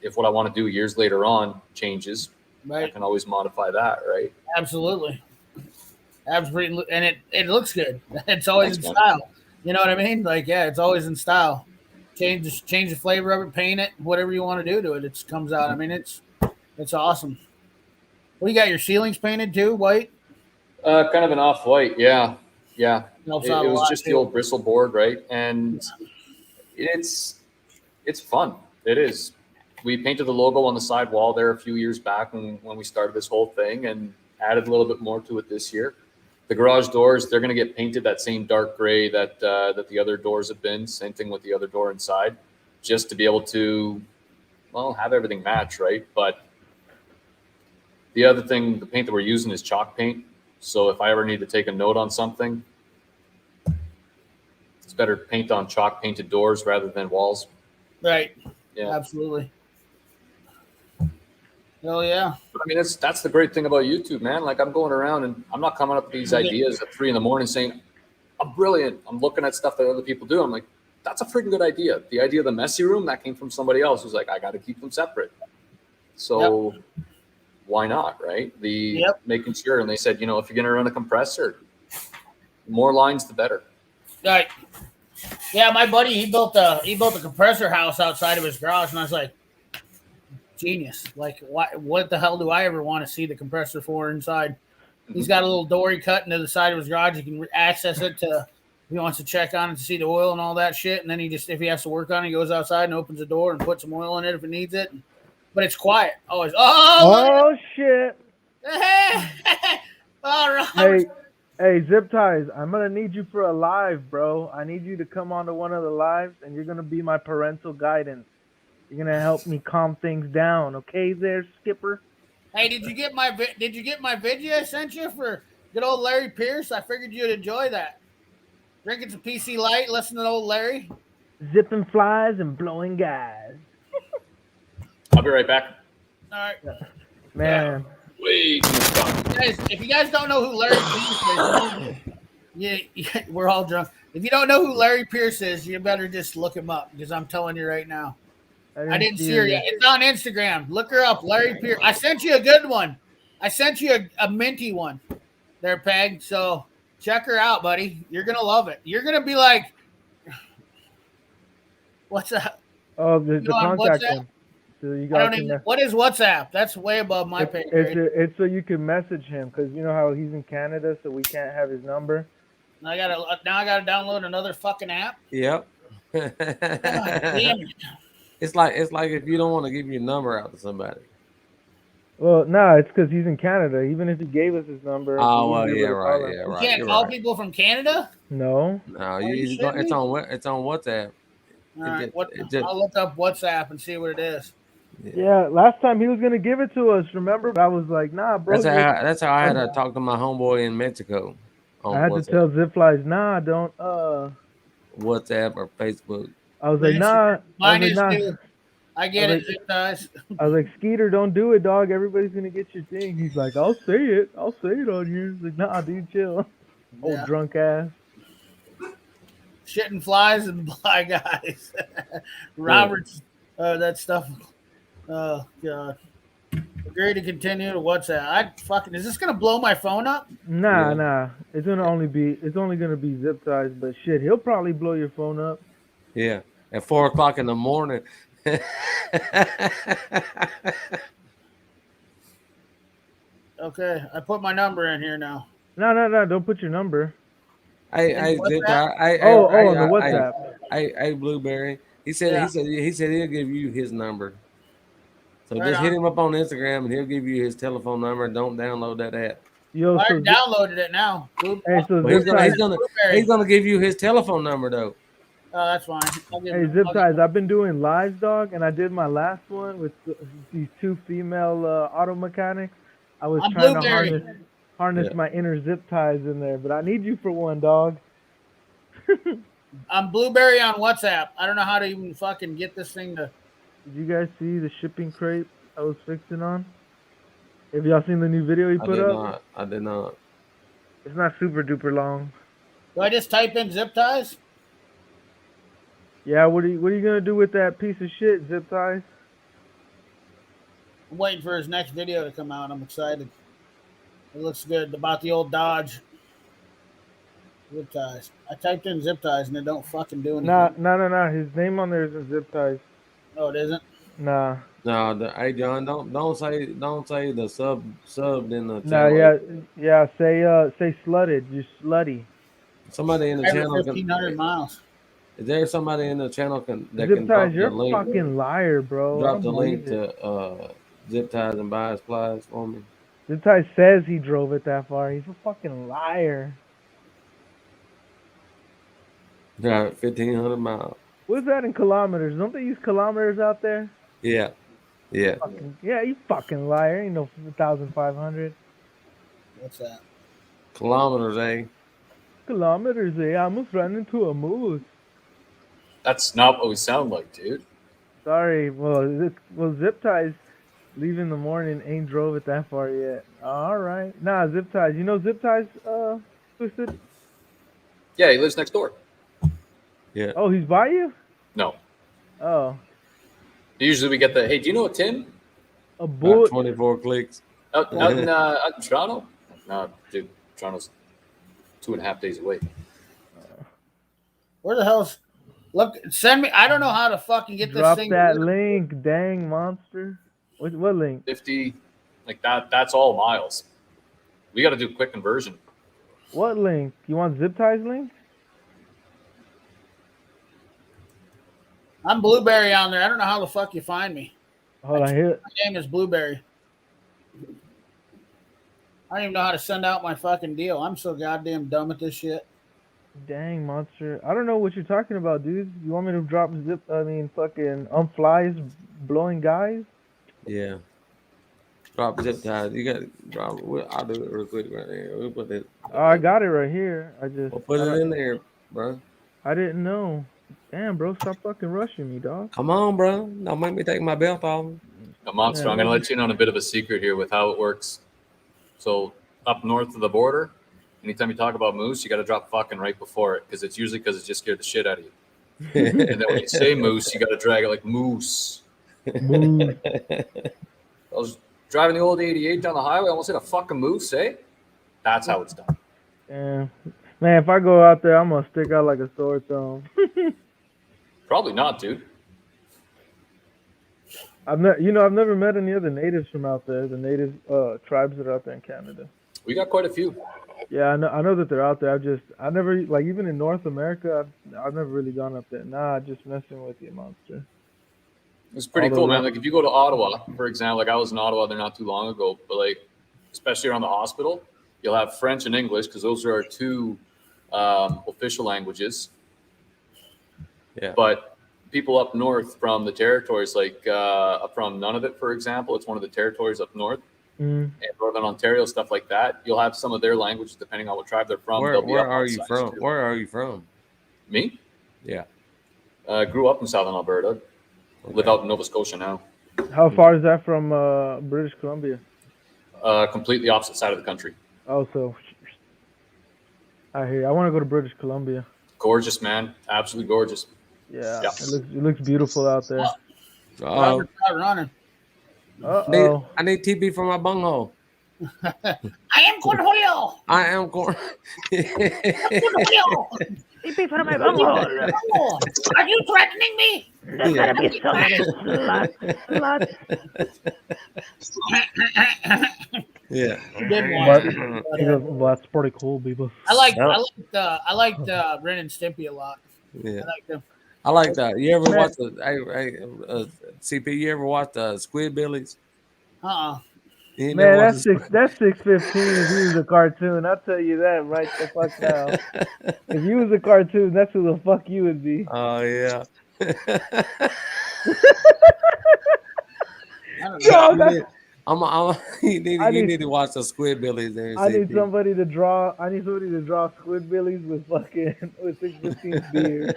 F: if what I want to do years later on changes, I can always modify that. Right?
J: Absolutely. And it looks good. It's always in style. You know what I mean? Like, yeah, it's always in style. Change the flavor of it, paint it, whatever you want to do to it. It comes out. I mean, it's awesome. What you got? Your ceilings painted too, white?
F: Kind of an off-white, yeah. It was just the old bristle board, right? And it's fun. It is. We painted the logo on the side wall there a few years back when we started this whole thing, and added a little bit more to it this year. The garage doors, they're going to get painted that same dark gray that the other doors have been. Same thing with the other door inside, just to be able to, well, have everything match, right? But the other thing, the paint that we're using is chalk paint. So if I ever need to take a note on something, it's better to paint on chalk painted doors rather than walls.
J: Right.
F: Yeah.
J: Absolutely. Oh yeah.
F: But I mean, that's the great thing about YouTube, man. Like, I'm going around and I'm not coming up with these ideas at 3 a.m. saying, I'm brilliant. I'm looking at stuff that other people do. I'm like, that's a freaking good idea. The idea of the messy room, that came from somebody else who's like, I got to keep them separate. So why not, right? Making sure. And they said, you know, if you're going to run a compressor, more lines, the better.
J: Right. Yeah, my buddy, he built a compressor house outside of his garage, and I was like, genius. Like, what the hell do I ever want to see the compressor for inside? He's got a little door he cut into the side of his garage. He can access it to, if he wants to check on it to see the oil and all that shit. And then if he has to work on it, he goes outside and opens the door and puts some oil in it if it needs it. But it's quiet. Always.
M: Oh shit.
J: All right.
M: Hey, Zip Ties, I'm going to need you for a live, bro. I need you to come on to one of the lives, and you're going to be my parental guidance. You're going to help me calm things down. Okay there, Skipper?
J: Hey, did you get my video I sent you for good old Larry Pierce? I figured you'd enjoy that. Drinking some PC Light, listening to old Larry.
M: Zipping flies and blowing guys.
F: I'll be right back.
J: All right.
M: Man.
F: Wait.
J: Guys, if you guys don't know who Larry Pierce is, yeah, we're all drunk. If you don't know who Larry Pierce is, you better just look him up, because I'm telling you right now. I didn't see her yet. It's on Instagram. Look her up, Larry Pierce. I sent you a good one. I sent you a minty one there, Peg. So check her out, buddy. You're gonna love it. You're gonna be like, what's that?
M: Oh, the
J: on
M: contact
J: WhatsApp?
M: one. So you
J: I
M: got
J: don't even. What is WhatsApp? That's way above my pay grade.
M: it's so you can message him because you know how he's in Canada, so we can't have his number.
J: I gotta download another fucking app.
B: Yep.
J: God damn it.
B: It's like if you don't want to give your number out to somebody.
M: Well, no, it's because he's in Canada. Even if he gave us his number.
B: Oh,
M: we
B: well,
M: wouldn't be
B: yeah,
M: able to
B: right,
M: call him.
B: yeah,
J: You
B: right.
J: can't
B: You're
J: call
B: right.
J: people from Canada.
M: No.
B: No,
J: you
B: it's
J: shitting
B: on WhatsApp.
J: All right,
B: It just-
J: I'll look up WhatsApp and see what it is.
M: Yeah, last time he was gonna give it to us. Remember? I was like, nah, bro.
B: That's how I had to talk to my homeboy in Mexico. On
M: I had
B: WhatsApp.
M: to tell Zipflies, nah, don't.
B: WhatsApp or Facebook.
M: I was like, nah.
J: Mine
M: I was
J: is
M: like, nah.
J: too. I get
M: I
J: it,
M: was
J: zip ties.
M: I was like, Skeeter, don't do it, dog. Everybody's gonna get your thing. He's like, I'll say it. I'll say it on here. He's like, nah, dude, chill. Old
J: Yeah.
M: drunk ass.
J: Shitting flies and fly guys. Roberts, that stuff. Oh God. Agree to continue to WhatsApp. Is this gonna blow my phone up?
M: Nah. It's only gonna be zip ties, but shit, he'll probably blow your phone up.
B: Yeah, at 4 o'clock in the morning.
J: Okay, I put my number in here now.
M: No, don't put your number.
B: Hey,
J: WhatsApp?
B: Zip,
M: on the WhatsApp.
B: Hey, Blueberry. He said he'll give you his number. So
J: Right
B: just
J: on.
B: hit him up on Instagram and he'll give you his telephone number. Don't download that app.
M: Yo,
J: I
M: so
J: downloaded it now.
M: hey, so
B: But
M: zip
B: he's gonna give you his telephone number though.
J: Oh, that's fine.
M: Hey, zip ties. I've been doing lives, dog, and I did my last one with these two female auto mechanics. I was
J: I'm
M: trying
J: Blueberry.
M: to harness
B: Yeah.
M: my inner zip ties in there, but I need you for one, dog.
J: I'm Blueberry on WhatsApp. I don't know how to even fucking get this thing to.
M: Did you guys see the shipping crate I was fixing on? Have y'all seen the new video he put up?
B: I did not.
M: It's not super duper long.
J: Do I just type in zip ties?
M: Yeah, what are you gonna do with that piece of shit, zip ties?
J: I'm waiting for his next video to come out. I'm excited. It looks good. About the old Dodge. Zip ties. I typed in zip ties and it don't fucking do anything.
M: Nah. His name on there isn't zip ties.
J: Oh, it isn't?
M: Nah.
B: No, hey John, don't say the subbed in the
M: Nah,
B: channel.
M: yeah. Say slutted. You're slutty.
B: Somebody in the
J: Every
B: channel.
J: 1,500 miles.
B: Is there somebody in the channel that
M: Zip
B: can drop
M: ties,
B: the
M: you're a
B: link?
M: fucking liar, bro. I
B: Drop
M: don't
B: the link
M: believe it.
B: to Zip Ties and Buy Supplies for me.
M: Zip ties says he drove it that far. He's a fucking liar.
B: Drive 1,500 miles.
M: What's that in kilometers? Don't they use kilometers out there?
B: Yeah.
M: Yeah, you fucking liar. Ain't no 1,500
J: What's that?
B: Kilometers, eh?
M: kilometers. I almost ran into a moose.
F: That's not what we sound like, dude.
M: Sorry. Well, zip ties leave in the morning. Ain't drove it that far yet. All right. Nah, zip ties. You know zip ties. Twisted.
F: Yeah, he lives next door.
B: Yeah.
M: Oh, he's by you.
F: No.
M: Oh,
F: Usually we get the, hey, do you know a Tim?
M: a
B: About
M: bull.
B: 24 clicks.
F: Out in Toronto? No, dude, Toronto's 2.5 days away.
J: Where the hell's. Look, send me. I don't know how to fucking get
M: Drop
J: this thing.
M: that link, dang monster. What link?
F: 50, like that's all miles. We got to do a quick conversion.
M: What link? You want zip ties link?
J: I'm Blueberry on there. I don't know how the fuck you find me.
M: Hold on here.
J: My name is Blueberry. I don't even know how to send out my fucking deal. I'm so goddamn dumb at this shit.
M: Dang monster. I don't know what you're talking about, dude. You want me to drop fucking flies blowing guys?
B: Yeah. Drop Zip Ties. You got to drop it. I'll do it real quick right here. We'll put it.
M: Oh, I got it right here.
B: We'll put it in there, bro.
M: I didn't know. Damn, bro, stop fucking rushing me, dog.
B: Come on, bro. Don't make me take my belt off.
F: Monster, I'm going to let you in on a bit of a secret here with how it works. So up north of the border, anytime you talk about moose, you got to drop fucking right before it because it's usually because it just scared the shit out of you. And then when you say moose, you got to drag it like moose.
M: Moose.
F: I'll just Driving the old 88 down the highway, almost hit a fucking moose, eh? That's how it's done.
M: Yeah. Man, if I go out there, I'm gonna stick out like a sore thumb.
F: Probably not, dude.
M: I've never met any other natives from out there. The native tribes that are out there in Canada.
F: We got quite a few.
M: Yeah, I know that they're out there. I never like even in North America. I've never really gone up there. Nah, just messing with you, monster.
F: It's pretty cool, man. Like if you go to Ottawa, for example, like I was in Ottawa there not too long ago, but like especially around the hospital, you'll have French and English because those are our two official languages.
B: Yeah.
F: But people up north from the territories, like from Nunavut, for example, it's one of the territories up north. And Northern Ontario, stuff like that. You'll have some of their languages depending on what tribe they're from.
B: Where are you from? Where are you from?
F: Me?
B: Yeah.
F: Grew up in Southern Alberta. Live out in Nova Scotia now.
M: How far is that from British Columbia?
F: Completely opposite side of the country.
M: Oh, so I hear you. I want to go to British Columbia.
F: Gorgeous, man. Absolutely gorgeous.
M: Yeah. It looks beautiful out there.
J: Robert running.
M: Uh-oh.
B: I need TB for my bunghole.
J: I am Cornholio.
B: I am Corn.
J: TP for my bunghole. Are you threatening me? There's gotta be so many sluts.
B: Yeah.
M: Well, that's pretty cool, people.
J: I liked Ren and Stimpy a lot.
B: Yeah.
J: I liked them.
B: I like that. You ever watch the CP? You ever watch the Squidbillies?
M: Man, that's 615 if he was a cartoon. I'll tell you that right the fuck now. If you was a cartoon, that's who the fuck you would be.
B: Oh yeah. You need to watch the Squidbillies there.
M: I need somebody to draw Squidbillies with 615 beard.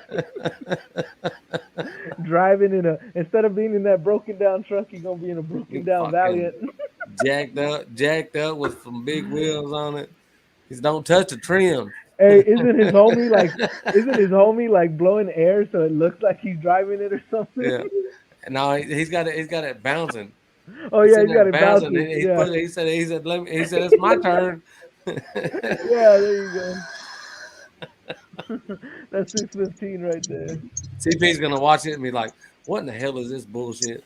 M: Driving instead of being in that broken down truck, he's gonna be in a broken down Valiant.
B: jacked up with some big wheels on it. Just don't touch the trim.
M: Hey, isn't his homie like blowing air so it looks like he's driving it or something?
B: Yeah. No, he's got it bouncing.
M: Oh yeah, he's got it bouncing.
B: He said it's my turn.
M: Yeah, there you go. That's 615 right there.
B: CP's gonna watch it and be like, "What in the hell is this bullshit?"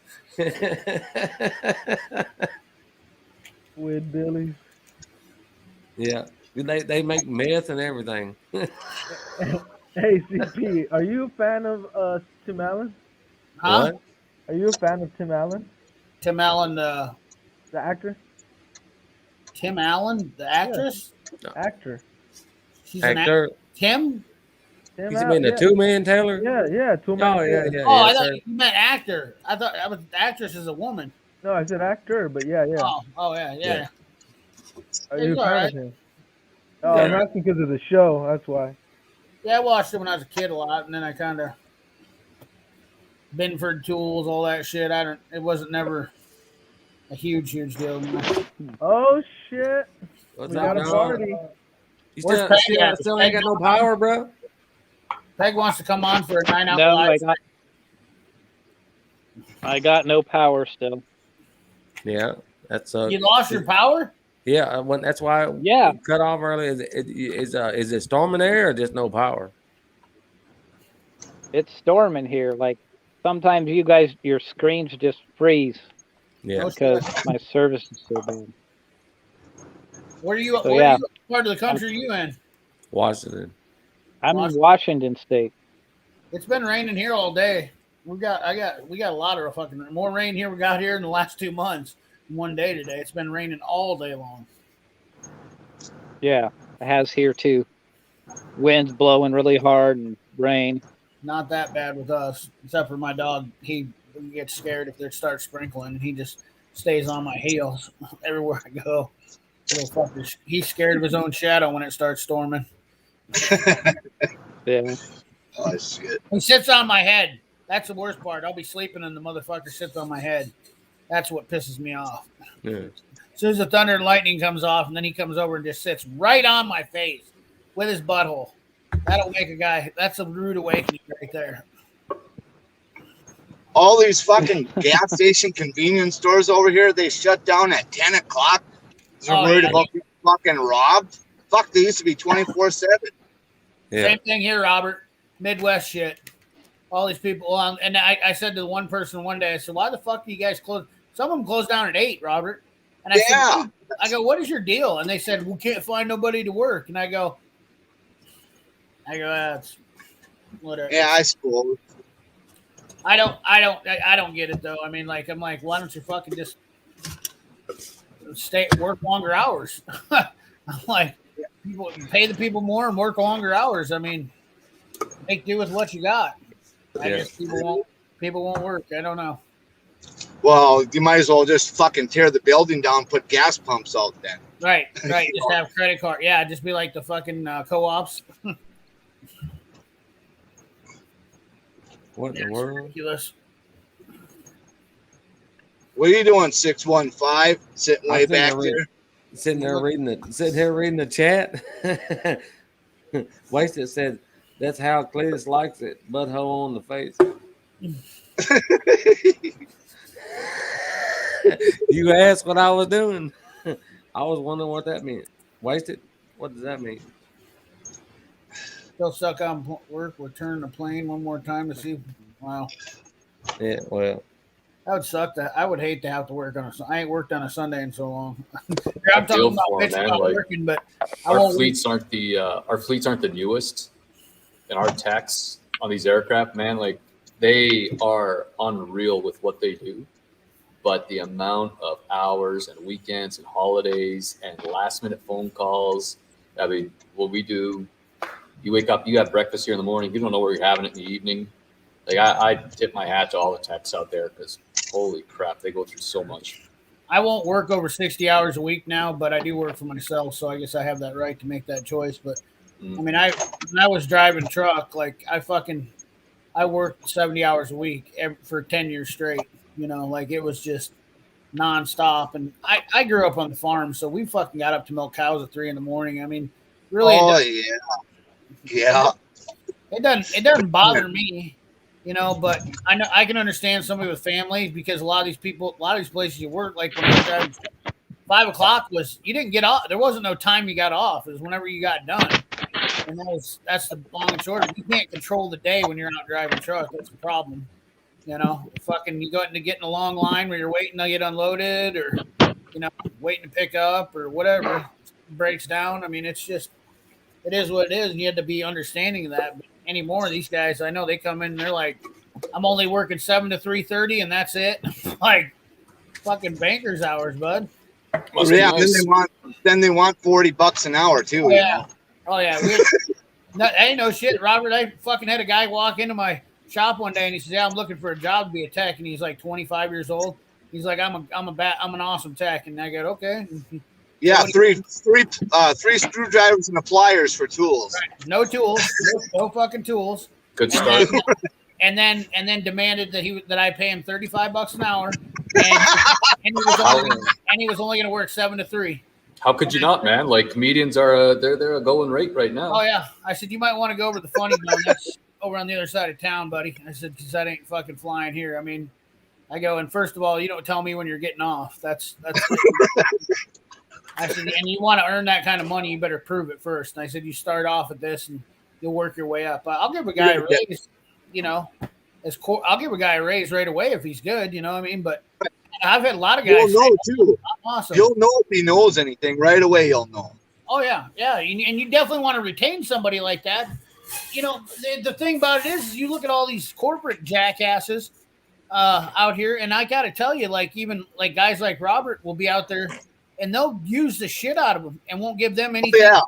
M: With Billy.
B: Yeah, they make meth and everything.
M: Hey CP, are you a fan of Tim Allen?
J: Huh?
B: What?
M: Are you a fan of Tim Allen?
J: Tim Allen, the
M: actor.
J: Tim Allen, the actress.
M: Yeah. Actor.
J: She's an actor. Tim.
B: You mean the 2-Man Taylor?
M: Yeah, 2-Man.
B: Oh yeah.
J: Oh, I thought you meant actor. I thought the actress is a woman.
M: No, I said actor, but yeah.
J: Oh yeah.
M: Are you a fan of him? Oh, I'm asking because of the show. That's why.
J: Yeah, I watched it when I was a kid a lot, and then I kind of Binford Tools, all that shit. It wasn't never a huge deal.
M: Oh shit!
B: What's
M: we got a party.
B: You still ain't got no power, bro.
J: Peg wants to come on for a 9-out
E: No,
J: live.
E: I got no power still.
B: Yeah, that's
J: You lost your power?
B: Yeah, that's why. It cut off early. Is it storming there or just no power?
E: It's storming here. Like sometimes your screens just freeze.
B: Yeah,
E: because my service is so bad.
J: Where are you?
E: So,
J: what part of the country are you in?
B: Washington.
E: I'm in Washington State.
J: It's been raining here all day. We got a lot of fucking more rain here we got here in the last 2 months. One day today. It's been raining all day long.
E: Yeah, it has here too. Winds blowing really hard and rain.
J: Not that bad with us, except for my dog. He gets scared if they start sprinkling, and he just stays on my heels everywhere I go. Little fucker. He's scared of his own shadow when it starts storming.
E: Yeah.
L: Oh, shit.
J: He sits on my head. That's the worst part. I'll be sleeping and the motherfucker sits on my head. That's what pisses me off.
B: Yeah.
J: As soon as the thunder and lightning comes off, and then he comes over and just sits right on my face with his butthole. That'll wake a guy. That's a rude awakening right there.
N: all these fucking gas station convenience stores over here, they shut down at 10 o'clock. They're worried about being fucking robbed. Fuck, they used to be 24/7.
I: Same thing here, Robert. Midwest shit. All these people. And I said to one person one day, I said, why the fuck do you guys close? Some of them close down at 8, Robert. And I said, I go, what is your deal? And they said, we can't find nobody to work. And I go, that's whatever.
N: Yeah, I suppose.
I: I don't get it though. I mean, like, I'm like, why don't you fucking just work longer hours? I'm like, people pay the people more and work longer hours. I mean, make do with what you got. I guess people won't work. I don't know.
N: Well, you might as well just fucking tear the building down, put gas pumps out then.
I: Right. Just have credit card. Yeah, just be like the fucking co-ops.
B: What in the world?
I: Ridiculous.
N: What are you doing, 615? Sitting way back there?
B: Sitting here reading the chat. Wasted said, that's how Cletus likes it. Butthole on the face. You asked what I was doing. I was wondering what that meant. Wasted? What does that mean?
I: Still stuck on work. Return the plane one more time to see. Wow.
B: Yeah, well.
I: That would suck. I would hate to have to work on a. I ain't worked on a Sunday in so long. I'm talking about working, but
F: our fleets aren't the newest, and our techs on these aircraft, man, like they are unreal with what they do. But the amount of hours and weekends and holidays and last minute phone calls. I mean, what we do. You wake up, you have breakfast here in the morning. You don't know where you're having it in the evening. Like I tip my hat to all the techs out there because holy crap, they go through so much.
I: I won't work over 60 hours a week now, but I do work for myself, so I guess I have that right to make that choice. But I mean, when I was driving truck, like I worked 70 hours a week for 10 years straight. You know, like it was just nonstop. And I grew up on the farm, so we fucking got up to milk cows at 3 a.m. I mean, really.
N: Oh yeah.
I: It doesn't bother me, you know, but I know I can understand somebody with families because a lot of these places you work, like when I was driving, 5 o'clock you didn't get off. There wasn't no time you got off. It was whenever you got done. And that's the long and short. You can't control the day when you're out driving truck. That's the problem. You know, fucking you go into getting a long line where you're waiting to get unloaded or, you know, waiting to pick up or whatever breaks down. I mean, it is what it is, and you have to be understanding of that. But anymore, these guys, I know they come in and they're like, I'm only working 7 to 3:30, and that's it. Like fucking banker's hours, bud.
N: Yeah, then they want $40 an hour too.
I: Oh, yeah. Oh yeah. Ain't no shit, Robert. I fucking had a guy walk into my shop one day and he says, "Yeah, I'm looking for a job to be a tech," and he's like 25 years old. He's like, I'm an awesome tech," and I go, "Okay."
N: Yeah, three screwdrivers and a pliers for tools.
I: Right. No tools, no fucking tools.
F: Good start.
I: And then demanded that I pay him $35 an hour, and he was only going to work 7 to 3.
F: How could you not, man? Like comedians are they're a going rate right now.
I: Oh yeah, I said you might want to go over to the Funny Bone. That's over on the other side of town, buddy. I said because that ain't fucking flying here. I mean, I go and first of all, you don't tell me when you're getting off. That's. I said, and you want to earn that kind of money, you better prove it first. And I said, you start off at this and you'll work your way up. I'll give a guy a raise, you know, I'll give a guy a raise right away if he's good, you know what I mean? But I've had a lot of guys.
N: You'll know too.
I: Awesome.
N: You'll know if he knows anything right away. You'll know.
I: Oh yeah. Yeah. And you definitely want to retain somebody like that. You know, the thing about it is you look at all these corporate jackasses out here. And I got to tell you, like, even like guys like Robert will be out there and they'll use the shit out of them and won't give them anything.
N: Yeah.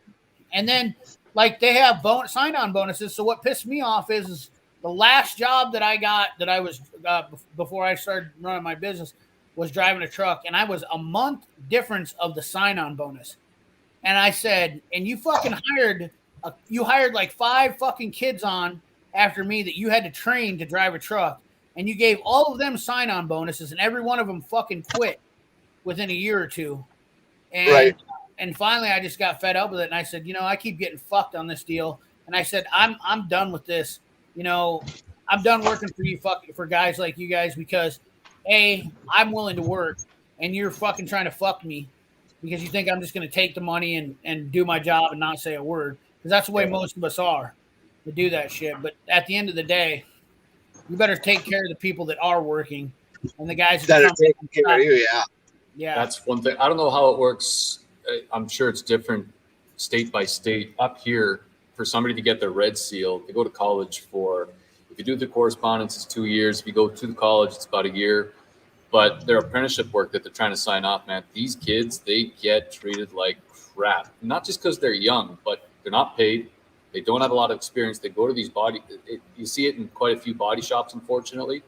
I: And then, like, they have sign-on bonuses. So what pissed me off is the last job that I got that I was before I started running my business was driving a truck, and I was a month difference of the sign-on bonus. And I said, and you fucking hired like 5 fucking kids on after me that you had to train to drive a truck, and you gave all of them sign-on bonuses, and every one of them fucking quit within a year or two. And finally, I just got fed up with it, and I said, you know, I keep getting fucked on this deal, and I said, I'm done with this. You know,
J: I'm done working for you for guys like you guys because I'm willing to work and you're fucking trying to fuck me because you think I'm just going to take the money and do my job and not say a word. Because that's the way most of us are to do that shit. But at the end of the day, you better take care of the people that are working and the guys
N: that are taking care of you. Yeah.
J: Yeah.
F: That's one thing. I don't know how it works. I'm sure it's different state by state. Up here, for somebody to get their red seal, they go to college for, if you do the correspondence, it's 2 years. If you go to the college, it's about a year. But their apprenticeship work that they're trying to sign off, man, these kids, they get treated like crap. Not just because they're young, but they're not paid. They don't have a lot of experience. They go to these you see it in quite a few body shops, unfortunately.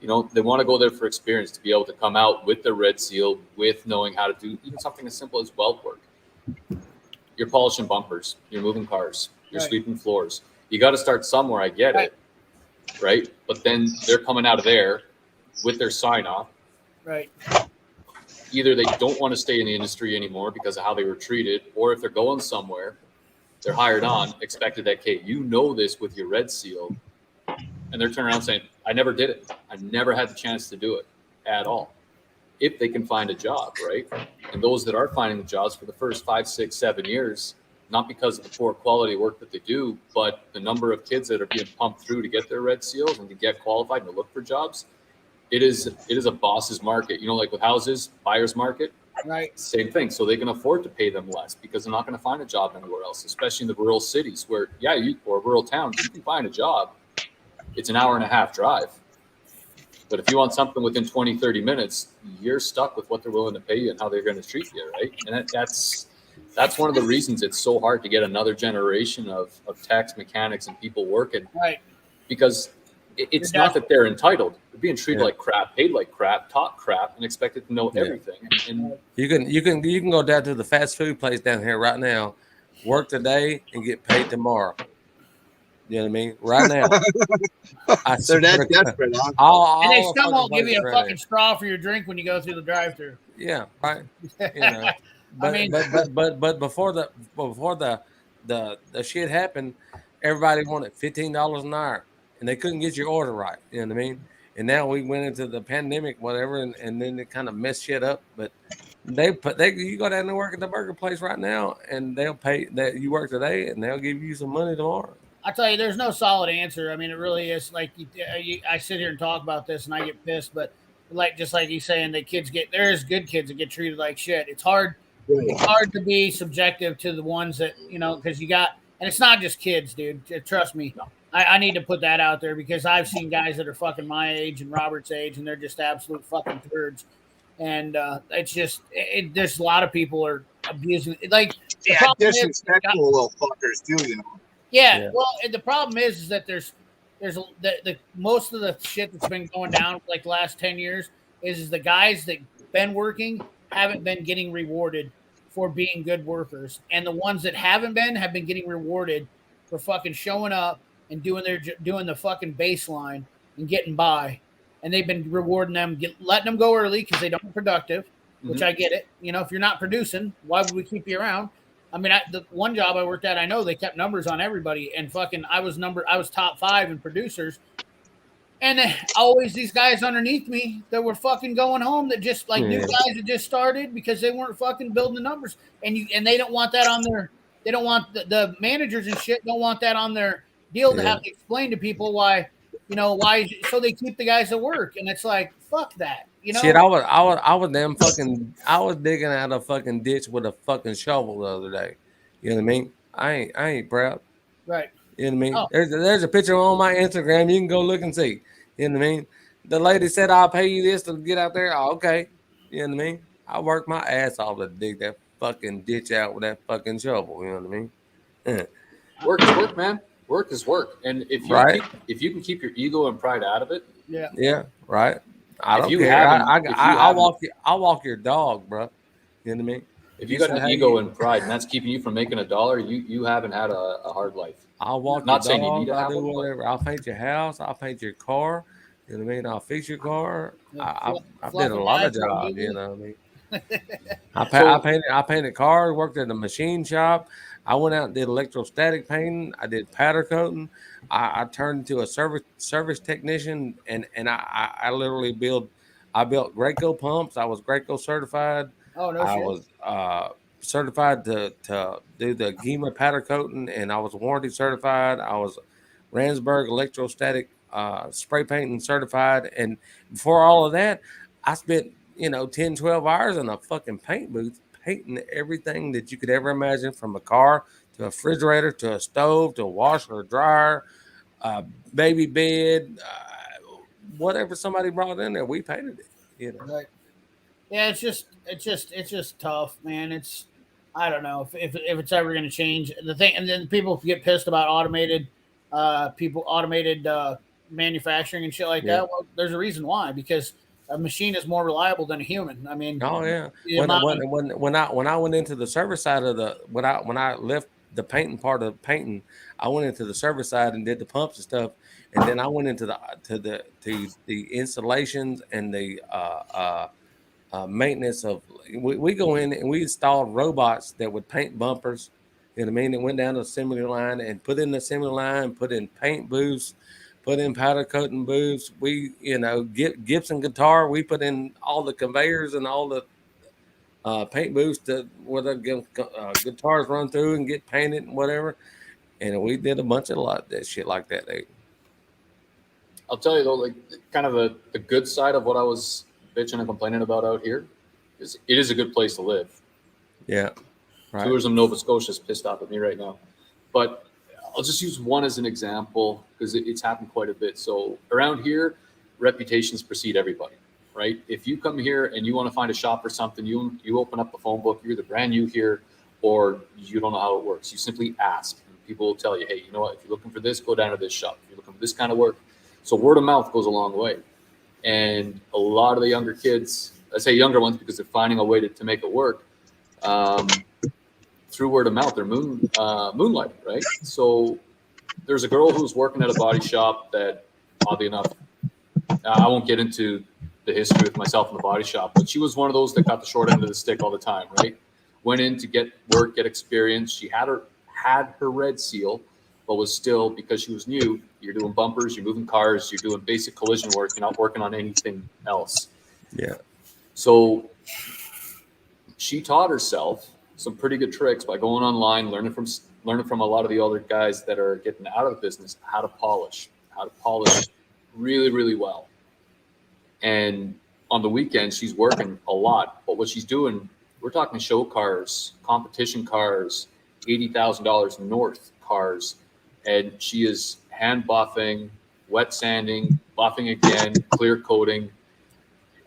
F: You know, they want to go there for experience to be able to come out with their red seal, with knowing how to do even something as simple as weld work. You're polishing bumpers, you're moving cars, you're sweeping floors. You got to start somewhere. I get it, right? But then they're coming out of there with their sign off.
J: Right.
F: Either they don't want to stay in the industry anymore because of how they were treated, or if they're going somewhere, they're hired on, expected that, okay, you know this with your red seal, and they're turning around saying, I never did it. I never had the chance to do it at all. If they can find a job, right? And those that are finding the jobs for the first 5, 6, 7 years, not because of the poor quality work that they do, but the number of kids that are being pumped through to get their red seals and to get qualified and to look for jobs, it is a boss's market. You know, like with houses, buyer's market.
J: Right.
F: Same thing. So they can afford to pay them less because they're not going to find a job anywhere else, especially in the rural cities where, or rural towns, you can find a job. It's an hour and a half drive. But if you want something within 20, 30 minutes, you're stuck with what they're willing to pay you and how they're going to treat you, right? And that's one of the reasons it's so hard to get another generation of techs, mechanics, and people working.
J: Right.
F: Because it's not that they're entitled. They're being treated like crap, paid like crap, taught crap, and expected to know everything. And
B: you can go down to the fast food place down here right now, work today and get paid tomorrow. You know what I mean? Right now.
N: They're that desperate, huh?
J: And they still won't give you a fucking straw for your drink when you go through the drive-thru.
B: Yeah, right. You know, but before the shit happened, everybody wanted $15 an hour, and they couldn't get your order right. You know what I mean? And now we went into the pandemic, whatever, and then it kind of messed shit up. But you go down and work at the burger place right now, and they'll pay that you work today, and they'll give you some money tomorrow.
J: I tell you, there's no solid answer. I mean, it really is like I sit here and talk about this, and I get pissed. But just like he's saying, that there's good kids that get treated like shit. It's hard. It's hard to be subjective to the ones that because you got, and it's not just kids, dude. Trust me. I need to put that out there because I've seen guys that are fucking my age and Robert's age, and they're just absolute fucking turds. And it's just there's a lot of people are abusing it. Like
N: disrespectful little fuckers too, you know.
J: Yeah, well, and the problem is that there's the most of the shit that's been going down for like the last 10 years is the guys that been working haven't been getting rewarded for being good workers, and the ones that have been getting rewarded for fucking showing up and doing the fucking baseline and getting by, and they've been rewarding them, letting them go early because they don't be productive, which I get it. You know, if you're not producing, why would we keep you around? I mean, the one job I worked at, I know they kept numbers on everybody, and fucking I was top 5 in producers, and always these guys underneath me that were fucking going home that just like new guys that just started because they weren't fucking building the numbers, and they don't want that on their, they don't want the managers and shit don't want that on their deal to have to explain to people why, so they keep the guys at work, and it's like fuck that. You know?
B: Shit, I was digging out a fucking ditch with a fucking shovel the other day. You know what I mean? I ain't proud.
J: Right.
B: You know what I mean?
J: Oh.
B: There's a picture on my Instagram. You can go look and see. You know what I mean? The lady said, I'll pay you this to get out there. Oh, okay. You know what I mean? I worked my ass off to dig that fucking ditch out with that fucking shovel. You know what I mean?
F: Work is work, man. Work is work. And if you can keep your ego and pride out of it.
J: Yeah.
B: Yeah. Right. I don't care. I'll walk your dog, bro. You know what I mean?
F: If you got an ego and pride, and that's keeping you from making $1, you haven't had a hard life.
B: I'll walk
F: Not
B: your
F: saying
B: dog.
F: you need to
B: I'll
F: have
B: do
F: one,
B: whatever. I'll paint your house. I'll paint your car. You know what I mean? I'll fix your car. I did a lot of jobs. You know what I mean? I painted cars. Worked at the machine shop. I went out and did electrostatic painting. I did powder coating. I turned into a service technician, and I literally built Graco pumps. I was Graco certified.
J: Oh, no
B: I
J: shit.
B: was certified to do the GEMA powder coating, and I was warranty certified. I was Ransburg electrostatic spray painting certified. And before all of that, I spent 10, 12 hours in a fucking paint booth painting everything that you could ever imagine, from a car to a refrigerator to a stove to a washer, a dryer, baby bed, whatever somebody brought in there, we painted it.
J: Right. Yeah, it's just tough, man. I don't know if it's ever going to change. The thing, and then people get pissed about automated manufacturing and shit like that. Well, there's a reason why, because a machine is more reliable than a human. I mean,
B: oh yeah. When I went into the service side of when I left the painting part of painting, I went into the service side and did the pumps and stuff, and then I went into the installations and the maintenance of. We go in and we installed robots that would paint bumpers. You know what I mean? It went down to the assembly line and put in the assembly line, put in paint booths, put in powder coating booths. We, Gibson guitar, we put in all the conveyors and all the paint booths where the guitars run through and get painted and whatever. And we did a bunch of that shit like that.
F: I'll tell you though, like kind of the good side of what I was bitching and complaining about out here is it is a good place to live.
B: Yeah. Right.
F: Tourism Nova Scotia is pissed off at me right now. But I'll just use one as an example because it's happened quite a bit. So around here, reputations precede everybody, right? If you come here and you want to find a shop or something, you open up the phone book, you're either brand new here or you don't know how it works. You simply ask. And people will tell you, hey, you know what? If you're looking for this, go down to this shop. If you're looking for this kind of work. So word of mouth goes a long way. And a lot of the younger kids, I say younger ones because they're finding a way to make it work. Through word of mouth, they're moonlighting, right? So there's a girl who's working at a body shop that, oddly enough, I won't get into the history with myself in the body shop, but she was one of those that got the short end of the stick all the time, right? Went in to get work, get experience. She had her red seal, but was still, because she was new, you're doing bumpers, you're moving cars, you're doing basic collision work, you're not working on anything else.
B: Yeah.
F: So she taught herself some pretty good tricks by going online, learning from a lot of the other guys that are getting out of the business, how to polish really, really well. And on the weekends, she's working a lot, but what she's doing, we're talking show cars, competition cars, $80,000 north cars. And she is hand buffing, wet sanding, buffing again, clear coating,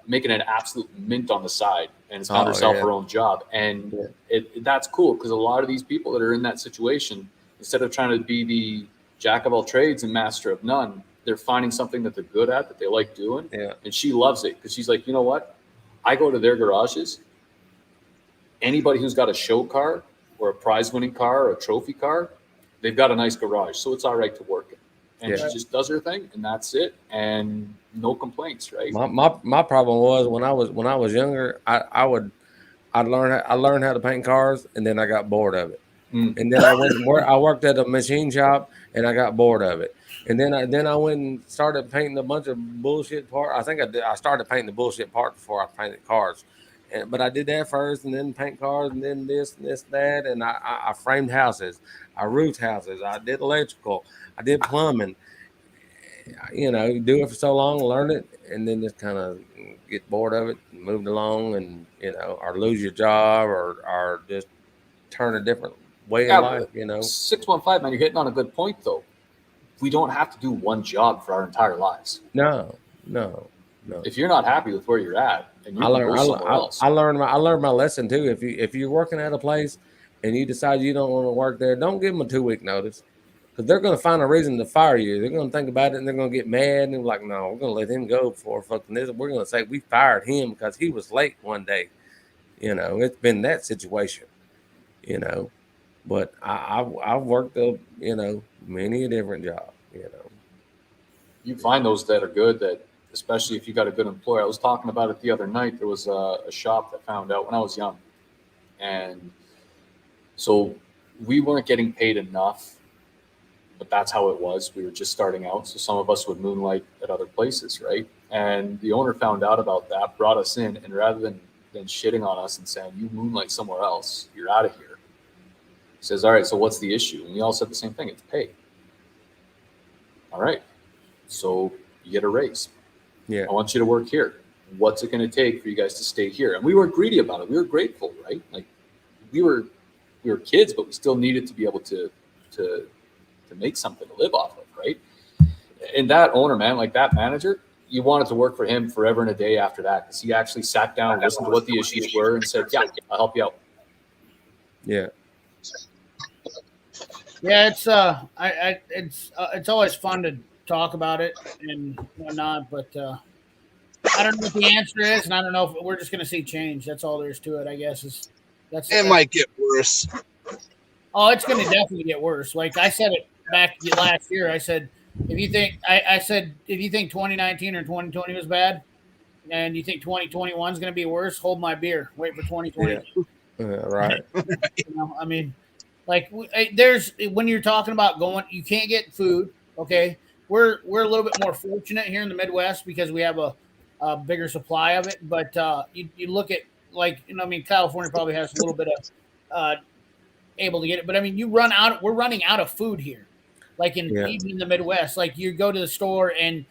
F: making an absolute mint on the side, and it's found herself her own job. And that's cool because a lot of these people that are in that situation, instead of trying to be the jack of all trades and master of none, they're finding something that they're good at, that they like doing.
B: Yeah.
F: And she loves it because she's like, you know what? I go to their garages. Anybody who's got a show car or a prize winning car or a trophy car, they've got a nice garage. So it's all right to work in. And she just does her thing, and that's it, and no complaints, right?
B: My problem was when I was younger, I learned how to paint cars, and then I got bored of it. And then I worked at a machine shop, and I got bored of it. And then I went and started painting a bunch of bullshit parts. I think I started painting the bullshit part before I painted cars. But I did that first, and then paint cars, and then this, that, and I framed houses, I roofed houses, I did electrical, I did plumbing. You do it for so long, learn it, and then just kind of get bored of it, and moved along, and or lose your job, or just turn a different way in life.
F: 615, man, you're hitting on a good point though. We don't have to do one job for our entire lives.
B: No.
F: If you're not happy with where you're at, and you can go somewhere else.
B: I learned my lesson too. If you're working at a place and you decide you don't want to work there, don't give them a 2-week notice, because they're going to find a reason to fire you. They're going to think about it, and they're going to get mad and like, no, we're going to let him go before fucking this. We're going to say we fired him because he was late one day. It's been that situation. But I've worked up many a different job.
F: You find those that are good, that especially if you got a good employer. I was talking about it the other night. There was a shop that found out when I was young. And so we weren't getting paid enough, but that's how it was. We were just starting out. So some of us would moonlight at other places, right? And the owner found out about that, brought us in, and rather than shitting on us and saying, you moonlight somewhere else, you're out of here. He says, all right, so what's the issue? And we all said the same thing, it's pay. All right, so you get a raise.
B: Yeah.
F: I want you to work here. What's it going to take for you guys to stay here? And we weren't greedy about it. We were grateful, right? Like we were kids, but we still needed to be able to make something to live off of, right? And that owner, man, like that manager, you wanted to work for him forever and a day after that, because he actually sat down, listened to what the issues were, and said, yeah, I'll help you out.
B: Yeah.
J: Yeah, it's always fun to talk about it and whatnot, but I don't know what the answer is, and I don't know if we're just going to see change. That's all there is to it, I guess.
N: It might get worse.
J: Oh, it's going to definitely get worse. Like I said it back last year. I said, if you think 2019 or 2020 was bad, and you think 2021 is going to be worse, hold my beer. Wait for 2020.
B: Yeah. Right.
J: I mean, like there's when you're talking about you can't get food. Okay, we're a little bit more fortunate here in the Midwest because we have a bigger supply of it. But you look at California probably has a little bit of able to get it. But I mean, we're running out of food here. Like even in the Midwest, like you go to the store and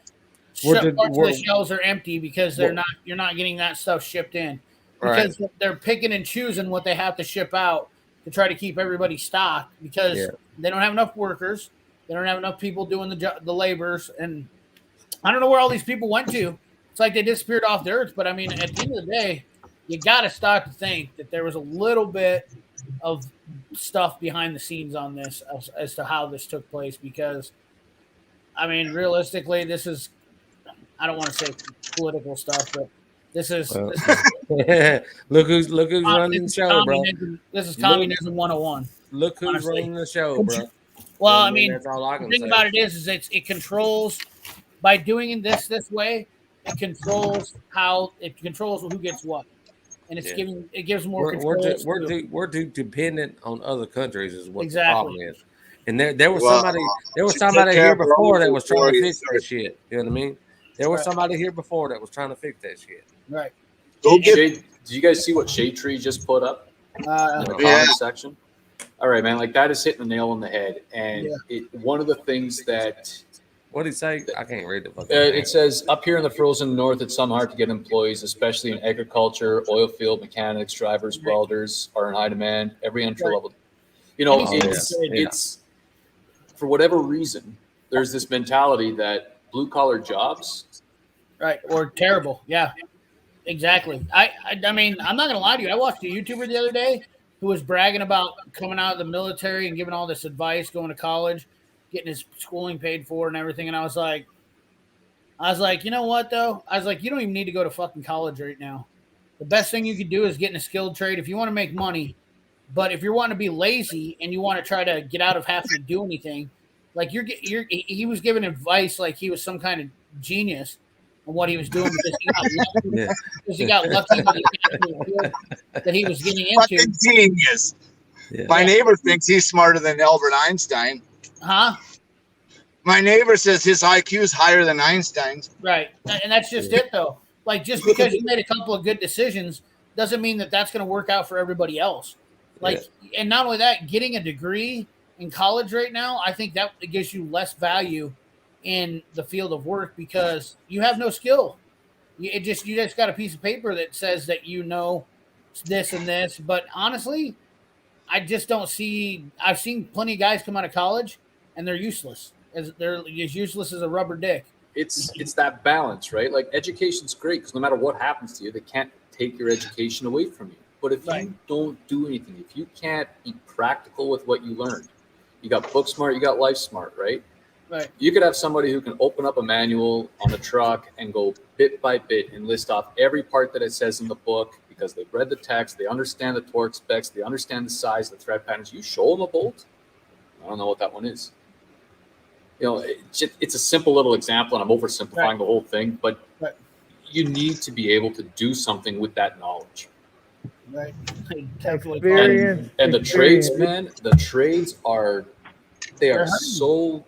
J: parts of the shelves are empty because you're not getting that stuff shipped in because they're picking and choosing what they have to ship out to try to keep everybody stocked because they don't have enough workers, they don't have enough people doing the labors, and I don't know where all these people went to. It's like they disappeared off the earth. But I mean, at the end of the day, you got to start to think that there was a little bit of stuff behind the scenes on this as to how this took place, because I mean, realistically, this is, I don't want to say political stuff, but this is
B: look who's running the show, bro.
J: This is communism 101.
B: Look who's running the show, bro.
J: Well, I mean,
B: that's all I can
J: the thing
B: say.
J: about it is it controls, by doing this way, it controls who gets what. And it gives more control.
B: We're too dependent on other countries, is what
J: exactly
B: the problem is. And there was somebody here before that was trying to fix that shit. You know what I mean? There was somebody here before that was trying to fix that shit.
J: Right.
F: Did you guys see what Shade Tree just put up in the comment section? All right, man. Like that is hitting the nail on the head. And one of the things that.
B: What did he say? I can't read it.
F: It says, up here in the frozen north, it's some hard to get employees, especially in agriculture, oil field, mechanics, drivers, welders are in high demand. Every entry level. You know, it's for whatever reason, there's this mentality that blue collar jobs,
J: right, or terrible. Yeah, exactly. I mean, I'm not gonna lie to you. I watched a YouTuber the other day who was bragging about coming out of the military and giving all this advice, going to college, getting his schooling paid for and everything. And I was like, you know what though? I was like, you don't even need to go to fucking college right now. The best thing you could do is get in a skilled trade if you want to make money. But if you're wanting to be lazy and you want to try to get out of having to do anything, like he was giving advice like he was some kind of genius on what he was doing because he got lucky that he was getting into.
N: Fucking genius. Yeah. My neighbor thinks he's smarter than Albert Einstein.
J: Huh?
N: My neighbor says his IQ is higher than Einstein's.
J: Right. And that's just it, though. Like, just because you made a couple of good decisions doesn't mean that that's going to work out for everybody else. Like, and not only that, getting a degree in college right now, I think that gives you less value in the field of work because you have no skill. You just got a piece of paper that says that you know this and this. But honestly, I just don't see. I've seen plenty of guys come out of college and they're useless. They're as useless as a rubber dick.
F: It's that balance, right? Like education's great because no matter what happens to you, they can't take your education away from you. But if you don't do anything, if you can't be practical with what you learned, you got book smart, you got life smart, right?
J: Right.
F: You could have somebody who can open up a manual on a truck and go bit by bit and list off every part that it says in the book because they've read the text, they understand the torque specs, they understand the size, the thread patterns. You show them a bolt, I don't know what that one is. You know, it's a simple little example, and I'm oversimplifying the whole thing, but you need to be able to do something with that knowledge.
J: Right. Definitely.
M: Experience.
F: And the
M: Experience.
F: tradesmen, the trades are, they are
J: They're
F: so.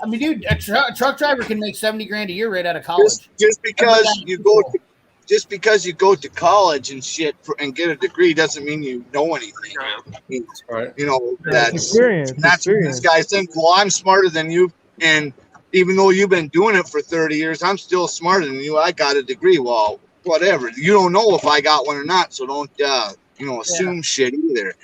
J: I mean, dude, a truck driver can make 70 grand a year right out of college.
N: Just because you go to college and shit and get a degree doesn't mean you know anything.
B: Right.
N: You know,
M: That's experience.
N: that's what this guy thinks. Well, I'm smarter than you, and even though you've been doing it for 30 years, I'm still smarter than you. I got a degree. Well, whatever. You don't know if I got one or not, so don't assume shit either.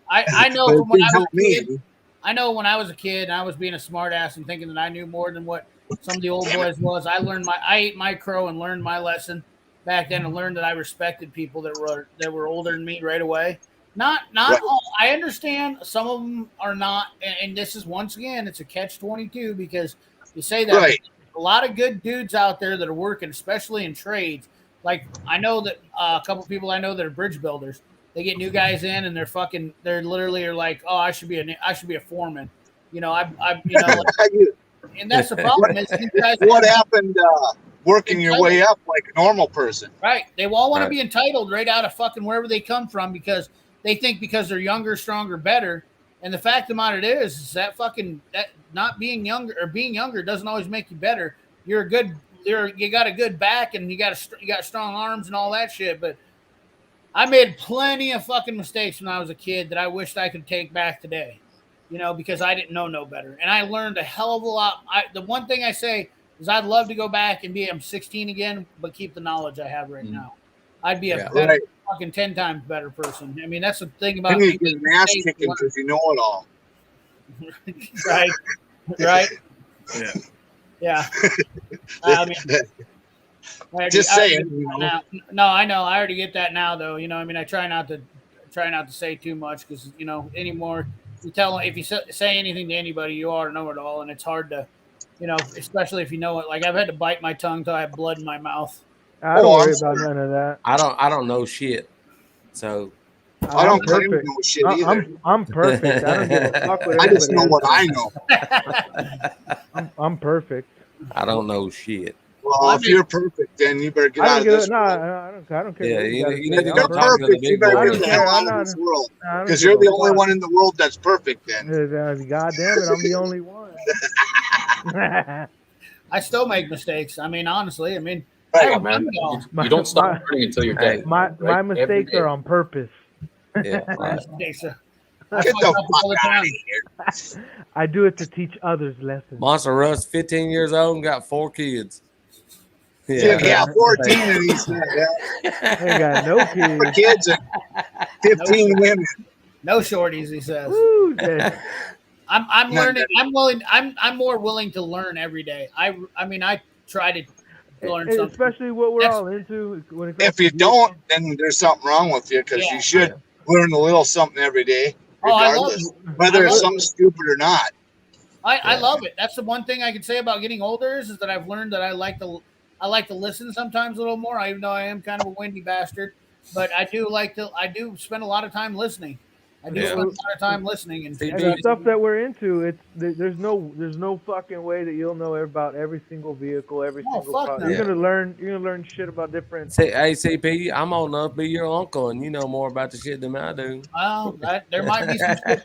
J: I know
N: But
J: from when
N: it
J: I was
N: helped
J: a
N: me.
J: kid. I know when I was a kid and I was being a smart ass and thinking that I knew more than what some of the old boys was. I ate my crow and learned my lesson back then and learned that I respected people that were older than me right away. Not
N: Right.
J: all. I understand some of them are not, and this is once again it's a catch-22 because you say that
N: Right.
J: a lot of good dudes out there that are working, especially in trades. Like I know that a couple people I know that are bridge builders. They get new guys in and they're literally are like, oh, I should be a foreman. You know, and that's the problem is these guys
N: What happened working your way up like a normal person?
J: right. They all want
B: Right.
J: to be entitled right out of fucking wherever they come from because they think because they're younger, stronger, better. And the fact of the matter is that not being younger or being younger doesn't always make you better. You got a good back and you got strong arms and all that shit. But I made plenty of fucking mistakes when I was a kid that I wished I could take back today, because I didn't know no better. And I learned a hell of a lot. The one thing I say is I'd love to go back and I'm 16 again, but keep the knowledge I have right now. I'd be a better, fucking 10 times better person. I mean, that's the thing about
N: And you get an ass kicking because you know it all.
J: right.
L: Yeah.
J: Yeah. I mean,
N: Just saying.
J: No, I know. I already get that now, though. I mean, I try not to say too much because anymore. If you say anything to anybody, you ought to know it all, and it's hard to, especially if you know it. Like I've had to bite my tongue till I have blood in my mouth.
M: I don't worry about none of that.
B: I don't know shit. So
N: I don't claim to know shit either.
M: I'm perfect. I don't give a fuck what
N: I just know
M: anybody
N: what
M: else
N: I know.
M: says. I'm perfect.
B: I don't know shit.
N: Well, if you're perfect, then you better get out of this world.
M: I don't care.
B: Yeah,
N: If you're perfect, you better get the hell out of this world. Because you're the only one in the world that's perfect then.
M: God damn it, I'm the only one.
J: I still make mistakes. I mean, honestly,
F: Yeah, man. You don't stop learning until you're dead.
M: My
F: right?
M: mistakes are on purpose.
B: Yeah.
J: Mistakes are-
N: Get the fuck out of here.
M: I do it to teach others lessons.
B: Monster Russ, 15 years old and got 4 kids.
N: Yeah, 14 of these.
M: I ain't got no kids.
N: 4 kids and 15 women.
J: No shorties, he says.
M: Woo, damn.
J: I'm learning. I'm more willing to learn every day. I mean, I try to learn something.
M: Especially what we're all into. When it comes
N: If you
M: to
N: don't, then there's something wrong with you because you should learn a little something every day, regardless, whether it's something stupid or not.
J: I love it. That's the one thing I can say about getting older is that I've learned that I like to listen sometimes a little more, even though I am kind of a windy bastard. But I do spend a lot of time listening. I do spend a lot of time listening, and
M: the stuff that we're into. There's no fucking way that you'll know about every single vehicle, every single car.
J: no.
M: You're gonna learn shit about different.
B: Say, hey, CP, I'm old enough to be your uncle, and you know more about the shit than I do.
J: Well, there might be some shit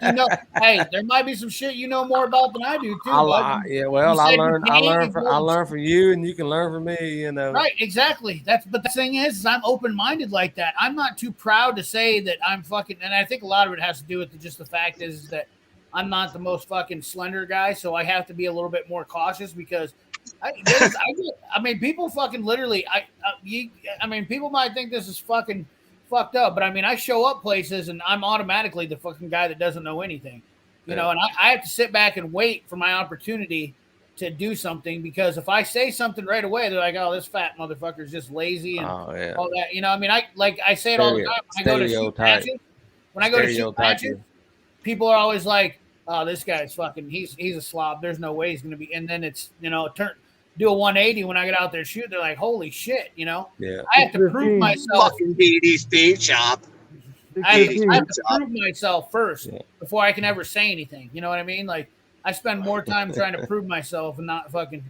J: Hey, there might be some shit you know more about than I do too. Bud.
B: Yeah, well, I learned from you, and you can learn from me.
J: Right, exactly. But the thing is I'm open-minded like that. I'm not too proud to say that I'm fucking, and I think a lot of it has to do with just the fact is that I'm not the most fucking slender guy, so I have to be a little bit more cautious because people fucking literally. People might think this is fucking fucked up, but I show up places and I'm automatically the fucking guy that doesn't know anything, you know, and I have to sit back and wait for my opportunity to do something because if I say something right away, they're like, "Oh, this fat motherfucker's just lazy," and all that. I say it all the time. When I go to shoot matches. When I go to shoot matches, people are always like, "Oh, this guy's fucking. He's a slob. There's no way he's gonna be." And then it's do a 180 when I get out there shoot. They're like, "Holy shit!"
B: Yeah.
J: I have to prove myself.
N: Fucking BD speed shop.
J: I have to prove myself first before I can ever say anything. You know what I mean? Like I spend more time trying to prove myself and not fucking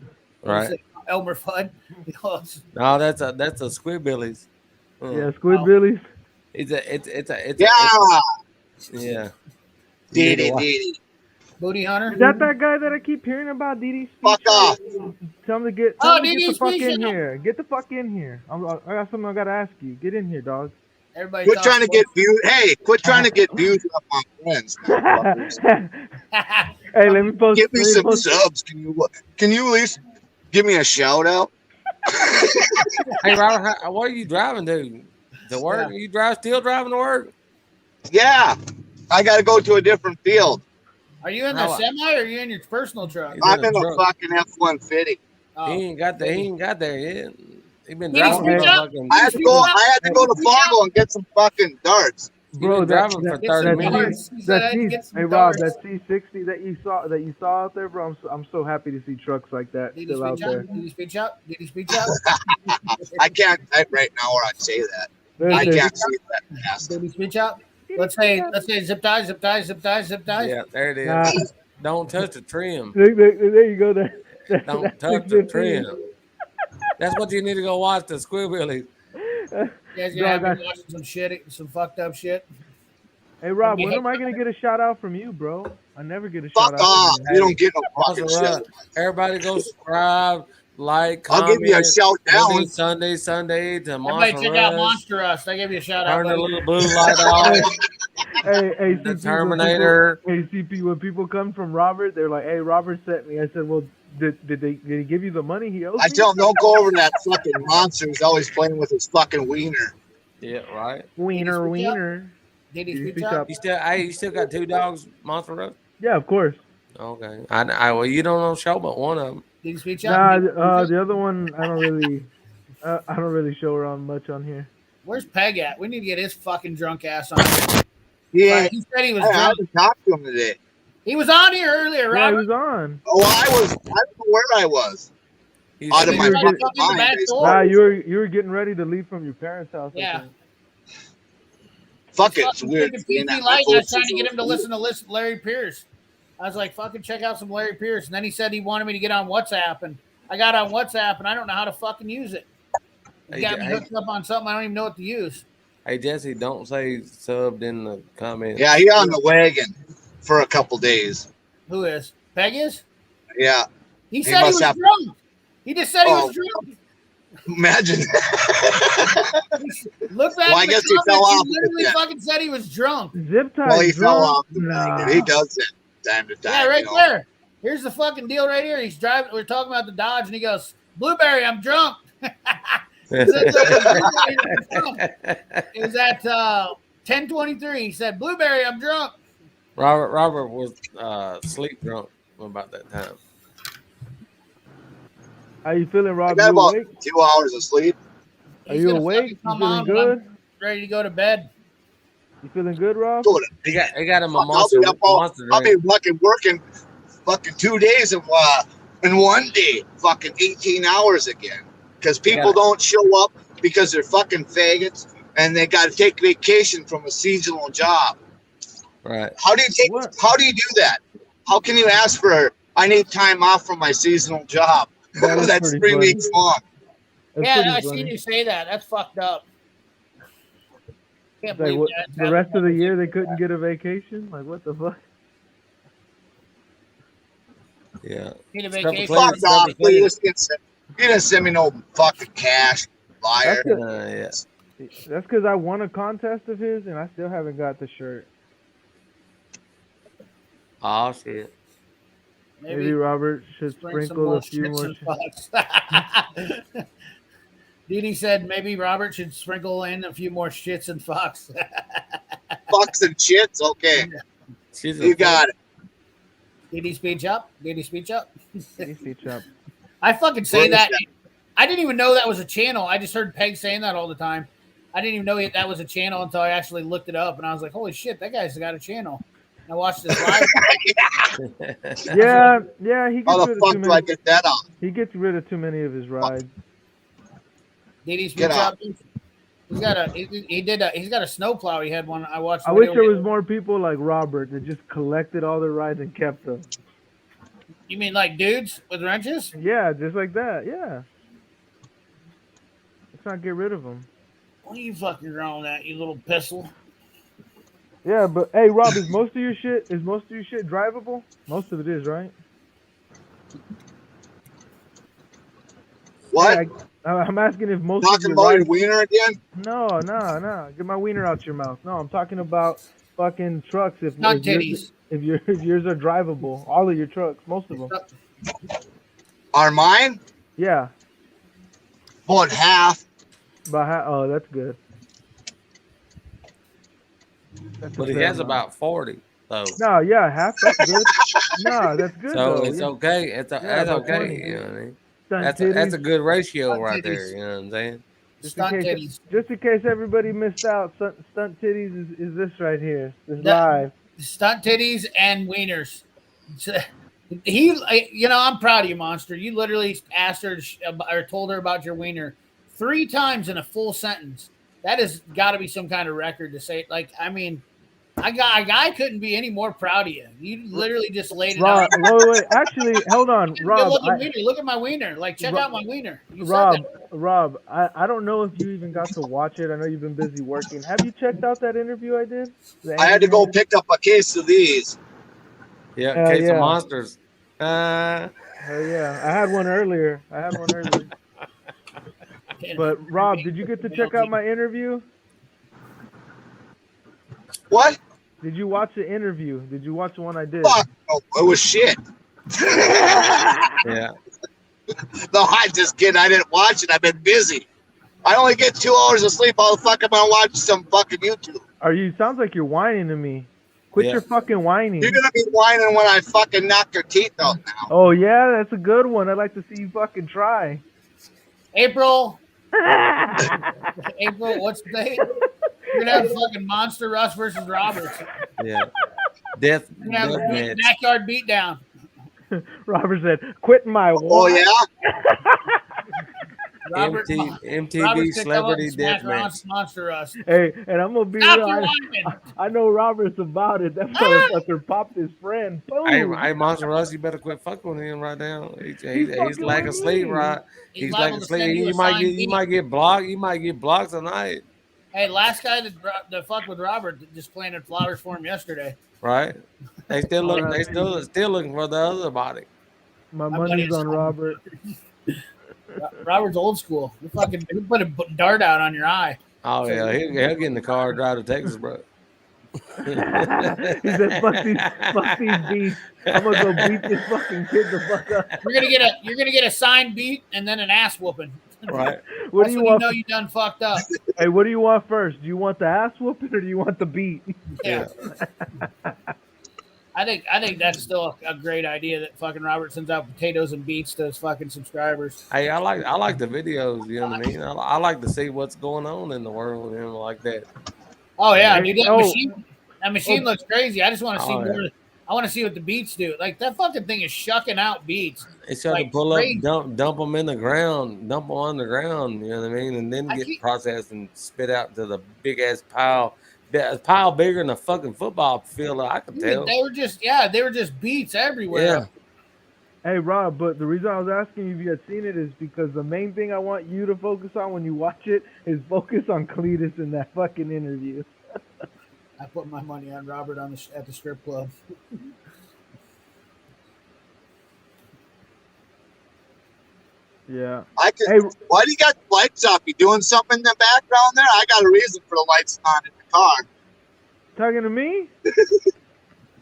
B: Elmer
J: Fudd.
B: No, that's a Squidbillies.
M: Yeah, Squidbillies.
B: It's
N: Yeah.
B: yeah.
J: Booty Hunter.
M: Is that guy that I keep hearing about? DD.
N: Fuck off.
M: Tell him to get.
J: Oh,
M: Tell him to get
J: DD
M: the fuck
J: Speed
M: in
J: Show.
M: here. Get the fuck in here. I got something I gotta ask you. Get in here, dog.
J: Everybody
N: Quit trying to get views. Hey, quit trying to get views off my friends.
M: Hey, let me post.
N: Give me
M: let
N: some
M: post-
N: subs. Can you at least give me a shout out?
B: Hey, Robert, what are you driving to? To work? You still driving to work?
N: Yeah, I got to go to a different field.
J: Are you in the semi or are you in your personal truck?
N: I'm in a fucking F-150.
J: Oh.
B: He ain't got there yet. He been
J: Did he
B: driving.
J: speak up?
N: I had to go to Fargo and get some fucking darts.
M: Bro,
B: driving for 30 minutes.
M: Hey Rob, that C60 that you saw out there, bro. I'm so happy to see trucks like that
J: Did he
M: still out
J: speak up?
M: there.
J: Did he speak up? Did he speak up?
N: I can't type right now or I'd say that. I can't see that fast.
J: Did he speak up? Let's say zip ties, zip ties, zip ties, zip ties.
B: Yeah, there it is. Don't touch the trim.
M: There you go.
B: Don't touch the trim. That's what you need to go watch, the Squidbillies.
J: You guys gonna have me watching some shit, some fucked up shit.
M: Hey Rob, when am I gonna get a shout out from you, bro? I never get a
N: Fuck
M: shout out.
N: off.
M: From
N: You don't get no fucking
B: Also,
N: shit.
B: Everybody go subscribe, like, comment.
N: I'll give you a shout down.
B: Sunday to
J: Everybody
B: Monster
J: check out
B: Rush.
J: Monster Rush. I give you a shout out.
B: Turn the
J: buddy.
B: little blue light off.
M: Hey,
B: The
M: CP,
B: Terminator.
M: Hey, CP, when people come from Robert, they're like, "Hey, Robert sent me." I said, "Well, did he give you the money he owes
N: I
M: me?"
N: tell him don't go over that fucking monster who's always playing with his fucking wiener.
B: Yeah, right.
M: Wiener.
J: Did he
M: Did he
J: speak
M: speak
J: up?
M: up?
B: You still got 2 dogs, Monster Rush?
M: Yeah, of course.
B: Okay. Well, you don't know show but one of them.
J: Did he speak
M: Nah,
J: up?
M: the other one I don't really show around much on here.
J: Where's Peg at? We need to get his fucking drunk ass on.
N: Yeah,
J: He said he was
N: I
J: drunk.
N: haven't talked to him today.
J: He was on here earlier,
M: Yeah, he
J: Robert.
M: was on.
N: Oh, I don't know where I was. Out of my
M: You were
N: fucking
J: getting-
N: mind.
J: back
N: basically.
J: door.
M: Nah, you were getting ready to leave from your parents' house. I
J: Yeah.
M: think.
N: Fuck it, it's
J: Fucking
N: weird.
J: freaking
N: being
J: PC
N: at my
J: Light, I was
N: folks'
J: trying to get him to
N: house.
J: listen to Larry Pierce. I was like, fucking check out some Larry Pierce. And then he said he wanted me to get on WhatsApp. And I got on WhatsApp and I don't know how to fucking use it. He got me hooked up on something I don't even know what to use.
B: Hey, Jesse, don't say subbed in the comments.
N: Yeah, he on the wagon for a couple days.
J: Who is? Peg is?
N: Yeah,
J: He said he
N: must
J: was
N: have-
J: drunk. He just said he
N: Oh.
J: was drunk.
N: imagine.
J: Look back
N: Well, I
J: in the
N: guess he
J: comments,
N: fell off
J: He literally
N: with that.
J: fucking said he was drunk.
M: Zip tie.
N: Well, he fell
M: drunk?
N: off.
M: Nah.
N: He does it time to time.
J: Yeah, right
N: you know.
J: there. Here's the fucking deal right here. He's driving. We're talking about the Dodge, and he goes, "Blueberry, I'm drunk." It was at 10:23. He said, "Blueberry, I'm drunk."
B: Robert was sleep drunk about that time.
M: How you feeling,
N: I
M: Rob?
N: got
M: You
N: about
M: awake?
N: 2 hours of sleep.
M: Are
J: He's
M: you
J: gonna
M: awake?
J: fucking
M: You
J: come
M: feeling
J: on when I'm
M: good?
J: ready to go to bed.
M: You feeling good, Rob?
N: Good.
B: He got him a
N: I'll
B: monster.
N: be up all,
B: monster
N: I'll be
B: drink.
N: fucking working fucking 2 days in one day, fucking 18 hours again. Because people
B: Yeah.
N: don't show up because they're fucking faggots and they got to take vacation from a seasonal job.
B: Right.
N: How do you do that? How can you ask for I need time off from my seasonal job?
M: That is
N: That's
M: pretty
N: 3
M: funny.
N: weeks long.
M: That's
J: Yeah,
M: pretty
J: I
M: funny.
J: seen you say that. That's fucked up. Can't
M: Like,
J: believe
M: what,
J: that.
M: the rest of the year they couldn't get a vacation? Like, what the fuck?
B: Yeah.
J: Need a
B: Stuff
J: vacation.
B: to clean,
N: Fuck
B: stuff
N: off,
B: to clean.
N: please. You didn't send me no fucking cash, liar.
B: Yeah.
M: That's because I won a contest of his and I still haven't got the shirt.
B: Oh shit.
M: Maybe Robert should
J: Bring some
M: sprinkle
J: more
M: a few more.
J: shits and fucks. Didi said maybe Robert should sprinkle in a few more shits and fucks.
N: Fucks and shits. Okay,
B: She's
N: you got it.
J: Didi speech up. Didi speech up.
M: Didi speech up.
J: I fucking say
N: Where is
J: that.
N: that?
J: I didn't even know that was a channel. I just heard Peg saying that all the time. I didn't even know that was a channel until I actually looked it up, and I was like, "Holy shit, that guy's got a channel." I watched this live.
M: Yeah, he
N: How
M: gets
N: the
M: rid of
N: fuck
M: too
N: do I
M: many.
N: get that off?
M: He gets rid of too many of his rides.
J: Didi speech
N: Get
J: up.
N: out.
J: He's got a snowplow. He had one. I watched.
M: I
J: the
M: wish
J: video.
M: there was more people like Robert that just collected all their rides and kept them.
J: You mean like dudes with wrenches?
M: Yeah, just like that. Yeah. Let's not get rid of them.
J: What are you fucking growling at, you little pistol?
M: Yeah, but hey, Rob, is most of your shit drivable? Most of it is, right?
N: What?
M: Hey, I'm asking if most
N: Talking
M: of your
N: about your
M: rides-
N: wiener again?
M: No. Get my wiener out your mouth. No, I'm talking about fucking trucks.
J: Not titties.
M: If yours are drivable, all of your trucks, most of them.
N: Are mine?
M: Yeah.
N: About half.
M: Oh, that's good. That's a
B: But he
M: fair
B: has
M: amount.
B: about 40 though.
M: No, yeah, half. That's good. No, that's good
B: So
M: though.
B: it's
M: yeah.
B: okay.
M: Yeah,
B: That's
M: about
B: okay.
M: 20.
B: You know what I mean?
M: Stunt
B: That's a
M: titties.
B: good ratio
J: Stunt
B: right there.
J: titties.
B: You know what I'm saying?
M: Just in case everybody missed out, stunt titties is this right here. This
J: That-
M: live.
J: Stunt titties and wieners. I'm proud of you, Monster. You literally asked her or told her about your wiener 3 times in a full sentence. That has got to be some kind of record to say. Like, I mean, I couldn't be any more proud of you. You literally just laid it
M: Rob,
J: out.
M: wait. Actually, hold on, Rob.
J: Look at my wiener. Like, check out my wiener. You said
M: Rob,
J: that.
M: Rob, I don't know if you even got to watch it. I know you've been busy working. Have you checked out that interview I did?
N: I had to go pick up a case of these.
B: Yeah, case of monsters.
M: Hell yeah. I had one earlier. But Rob, did you get to check out my interview?
N: What?
M: Did you watch the interview? Did you watch the one I did?
N: Fuck, no, it was shit.
B: Yeah.
N: No, I just kidding. I didn't watch it. I've been busy. I only get 2 hours of sleep. How the fuck am I watching some fucking YouTube?
M: Sounds like you're whining to me. Quit your fucking whining.
N: You're gonna be whining when I fucking knock your teeth out now.
M: Oh yeah, that's a good one. I'd like to see you fucking try.
J: April, what's the date? We're gonna have fucking Monster Russ versus Roberts.
B: Yeah. Death
J: We're gonna have a
B: match.
J: backyard beatdown.
M: Robert said, "Quit my war."
N: Oh yeah.
J: Robert,
B: MTV
J: Robert's gonna come up
B: Celebrity
J: and smash
B: Deathmatch.
J: Monster Russ.
M: Hey, and I'm gonna be
J: Stop
M: real.
J: your
M: I
J: whining.
M: know Robert's about it. That motherfucker popped his friend. Boom.
B: Hey, Monster Russ, you better quit fucking with him right now. He's lack of sleep, right? He's lack of sleep. You might get blocked. You might get blocked tonight.
J: Hey, last guy that fucked with Robert just planted flowers for him yesterday.
B: Right? They still look. They still looking for the other body.
M: My money's on Robert.
J: Robert's old school. You put a dart out on your eye.
B: Oh yeah, he'll get in the car and drive to Texas, bro.
M: He said, "Fuck these beats. I'm gonna go beat this fucking kid the fuck up."
J: You're gonna get a signed beat and then an ass whooping.
B: Right.
M: What do you want?
J: You know you done fucked up.
M: Hey, what do you want first? Do you want the ass whooping or do you want the beat?
J: Yeah. I think that's still a great idea that fucking Robert sends out potatoes and beets to his fucking subscribers.
B: Hey, I like the videos. You know what I mean? I like to see what's going on in the world, you know, like that.
J: Oh yeah, dude, that machine looks crazy. I just want to see
B: Oh, yeah.
J: more. I want to see what the beats do. Like that fucking thing is shucking out beats.
B: It's trying to pull up, dump them in the ground, dump them on the ground. You know what I mean, and then get processed and spit out to the big ass pile. A pile bigger than a fucking football field. I can tell.
J: They were just beats everywhere.
B: Yeah.
M: Hey Rob, but the reason I was asking you if you had seen it is because the main thing I want you to focus on when you watch it is focus on Cletus in that fucking interview.
J: I put my money on Robert at the strip club.
M: Yeah.
N: Why do you got the lights off? You doing something in the background there? I got a reason for the lights on in the car.
M: Talking to me?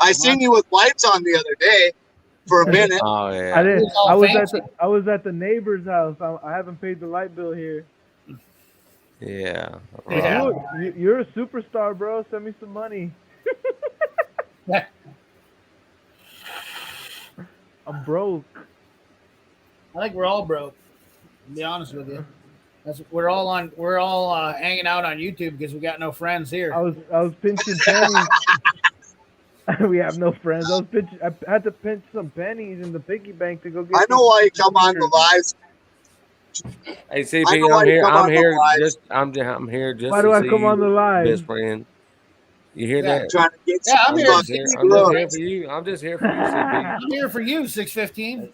N: I seen you with lights on the other day for a minute.
B: Oh yeah.
M: I did. I was at the neighbor's house. I haven't paid the light bill here.
B: Yeah.
M: You're a superstar, bro. Send me some money. I'm broke.
J: I think we're all broke. To be honest with you, we're all hanging out on YouTube because we got no friends here.
M: I was pinching pennies. We have no friends. I had to pinch some pennies in the piggy bank to go get.
N: I know why you come on the lives.
B: Hey CP, I'm here just.
M: Why do I come on the live?
B: Best friend. You hear that?
N: Trying to get
J: I'm here.
B: I'm just here for you. I'm just here for you, CP.
J: I'm here for you, 615.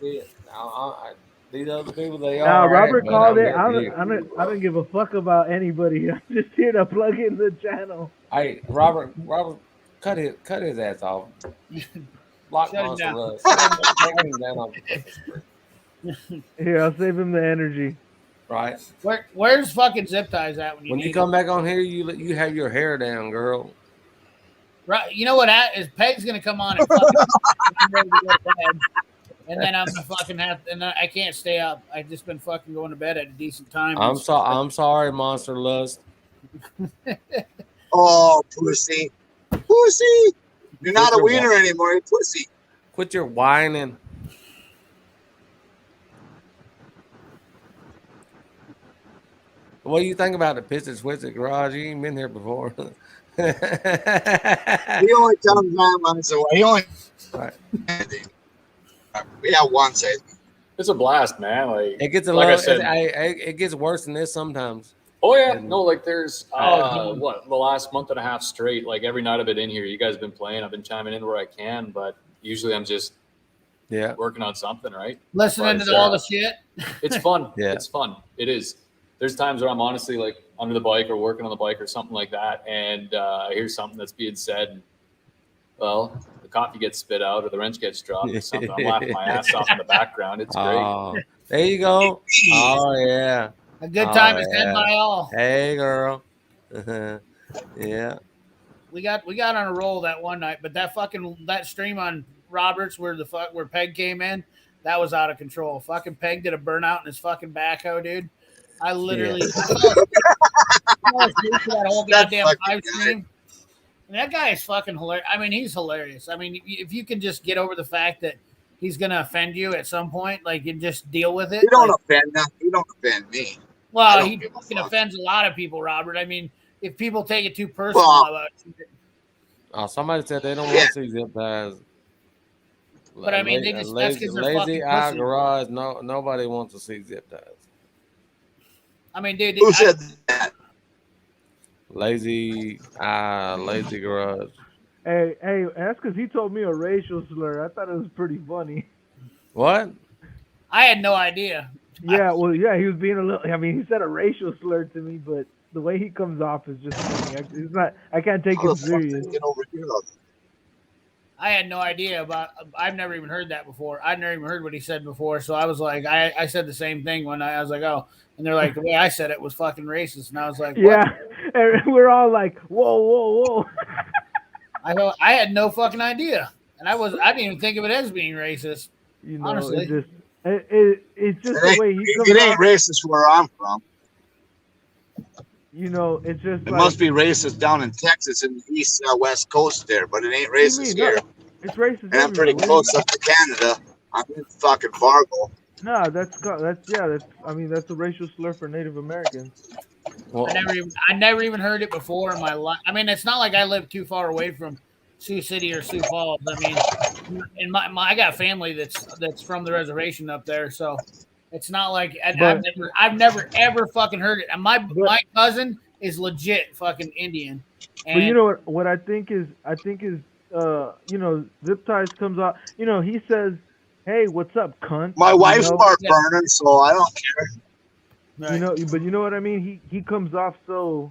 B: This These other people, they
M: Now,
B: are.
M: Robert
B: but
M: called
B: I'm
M: it. I
B: with you.
M: don't give a fuck about anybody. I'm just here to plug in the channel.
B: Hey, Robert, cut his ass off. Block
J: Shut him
B: Monster
J: down.
B: Russ. Take him down off the fucking screen.
M: Here, I'll save him the energy.
B: Right.
J: Where's fucking Zip Ties at when you
B: When
J: need
B: you come back on here, you have your hair down, girl.
J: Right, you know what? Is Peg's gonna come on and fucking I'm ready to go to bed, and then I'm gonna fucking have, and I can't stay up. I've just been fucking going to bed at a decent time.
B: I'm sorry, Monster Lust.
N: Oh, pussy. Pussy. You're not a wiener anymore, you pussy.
B: Quit your whining. What do you think about the Pissed Twisted Garage? You ain't been here before.
N: He only comes 9 months away. He only.
B: Right.
N: Yeah, once.
F: It's a blast, man. Like
B: It gets a
F: like I
B: little.
F: said,
B: It gets worse than this sometimes.
F: oh yeah, no, like there's
B: Oh,
F: what the last month and a half straight. Like every night I've been in here, you guys have been playing. I've been chiming in where I can, but usually I'm just working on something, right?
J: listening
F: But,
J: to all the shit.
F: It's fun.
B: Yeah.
F: It's fun. It is. There's times where I'm honestly like under the bike or working on the bike or something like that, and I hear something that's being said. And, well, the coffee gets spit out or the wrench gets dropped or something. I'm laughing my ass off in the background. It's great.
B: Oh, there you go. Oh yeah.
J: A good time is had by all.
B: Hey girl. Yeah.
J: We got on a roll that one night, but that stream on Roberts where Peg came in, that was out of control. Fucking Peg did a burnout in his fucking backhoe, dude. I literally that whole goddamn live stream. And that guy is fucking hilarious. I mean, he's hilarious. I mean, if you can just get over the fact that he's gonna offend you at some point, like, and just deal with it.
N: You don't offend them. You don't offend me.
J: Well, he fucking offends a lot of people, Robert. I mean, if people take it too personal about it.
B: Oh, somebody said they don't want to see Zip Ties.
J: But I mean, they just that's because they're fucking
B: Lazy Eye
J: pussy.
B: Garage. No, nobody wants to see Zip Ties.
J: I mean, dude,
N: Who said that?
B: Lazy Garage.
M: Hey, that's because he told me a racial slur. I thought it was pretty funny.
B: What?
J: I had no idea.
M: Yeah, well, yeah, he was being a little. I mean, he said a racial slur to me, but the way he comes off is just funny. It's not. I can't take him serious.
N: Get over here.
J: I had no idea about. I've never even heard that before. I've never even heard what he said before. So I was like, I said the same thing when I was like, oh, and they're like, the way I said it was fucking racist, and I was like, what?
M: Yeah, and we're all like, whoa, whoa, whoa.
J: I had no fucking idea, and I didn't even think of it as being racist.
M: You know,
J: honestly,
M: it's just the way he comes
N: It ain't
M: off.
N: racist where I'm from.
M: You know, it's just.
N: It
M: like,
N: must be racist down in Texas and the east west coast there, but it ain't
M: What do you
N: racist
M: mean?
N: here.
M: No, it's racist.
N: And I'm pretty
M: everywhere.
N: close up to Canada. I'm in fucking Fargo.
M: No, that's I mean, that's a racial slur for Native Americans.
B: Well,
J: I never even heard it before in my life. I mean, it's not like I live too far away from Sioux City or Sioux Falls. I mean, in I got family that's from the reservation up there, so it's not like I've never ever fucking heard it. And my cousin is legit fucking Indian.
M: But you know what I think is you know, Zip Ties comes out. You know, he says, "Hey, what's up, cunt?"
N: My wife's
M: you know?
N: part burner, so I don't care.
M: You know, but you know what I mean. He comes off so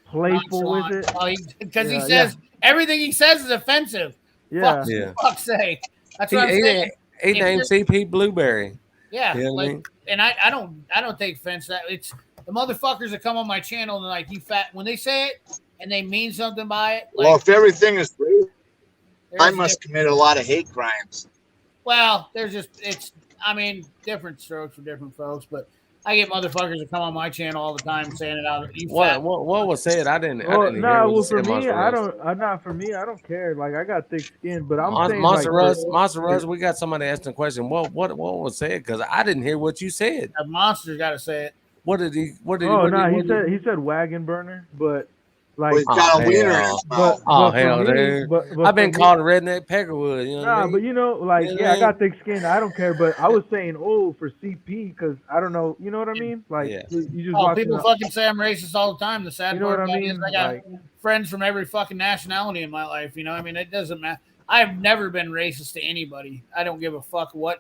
M: playful with it.
J: Because he says everything he says is offensive.
M: Yeah.
J: Fuck's sake. That's what I'm saying.
B: He named CP Blueberry.
J: Yeah,
B: You know what I mean?
J: and I don't take offense to that. It's the motherfuckers that come on my channel and like, you fat, when they say it and they mean something by it. Like,
N: Well, if everything is racist, I
J: there's
N: must commit a lot of hate crimes.
J: Well, it's I mean, different strokes for different folks, but I get motherfuckers that come on my channel all the time saying it out. You fat.
B: What was said? I didn't hear.
M: Well,
B: What was
M: for
B: said,
M: me,
B: Monster
M: I
B: Russ.
M: don't. Not for me. I don't care. Like, I got thick skin, but I'm saying
B: Monster
M: like,
B: Russ, we got somebody asking a question. What was said? Because I didn't hear what you said.
J: The monster's got to say it.
B: What did he?
M: Oh no, he said wagon burner, but like,
N: Well, he's got a wiener in his mouth.
B: Oh
M: for
B: hell,
M: me-
B: dude!
M: but
B: I've been
M: for me-
B: called a redneck peckerwood. You know what I
M: Nah,
B: mean?
M: but you know, like,
B: You know
M: yeah,
B: what
M: I
B: I
M: got thick skin. I don't care, but I was saying, oh, for CP, because I don't know. You know what I mean? Like,
B: Yeah.
M: you just
J: Oh,
M: watching
J: people
M: the-
J: fucking say I'm racist all the time. The sad
M: You know
J: part
M: what I
J: about it is
M: mean?
J: I got
M: Like-
J: friends from every fucking nationality in my life. You know, I mean, it doesn't matter. I've never been racist to anybody. I don't give a fuck what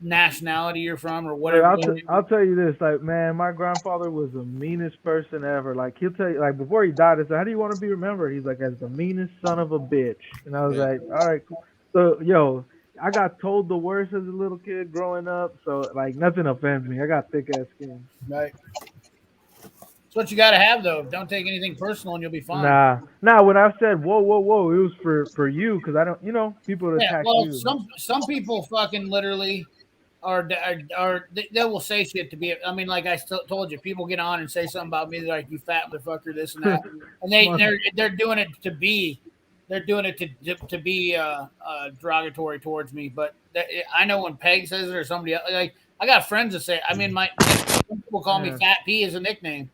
J: nationality you're from or
M: But
J: whatever.
M: I'll tell you this, like, man, my grandfather was the meanest person ever. Like, he'll tell you, like, before he died, I said, how do you want to be remembered? He's like, as the meanest son of a bitch. And I was like, all right, cool. So, yo, I got told the worst as a little kid growing up, so, like, nothing offends me. I got thick-ass skin.
J: Right. That's what you got to have, though. Don't take anything personal and you'll be fine.
M: Nah, when I said, whoa, it was for you, because I don't, people attack you.
J: Some people fucking literally are they will say shit to be. I mean, like I told you, people get on and say something about me, they're like, you fat motherfucker, this and that, and they're doing it to be, to be derogatory towards me. But I know when Peg says it or somebody else, like I got friends that say, I mean, some people call me Fat P as a nickname.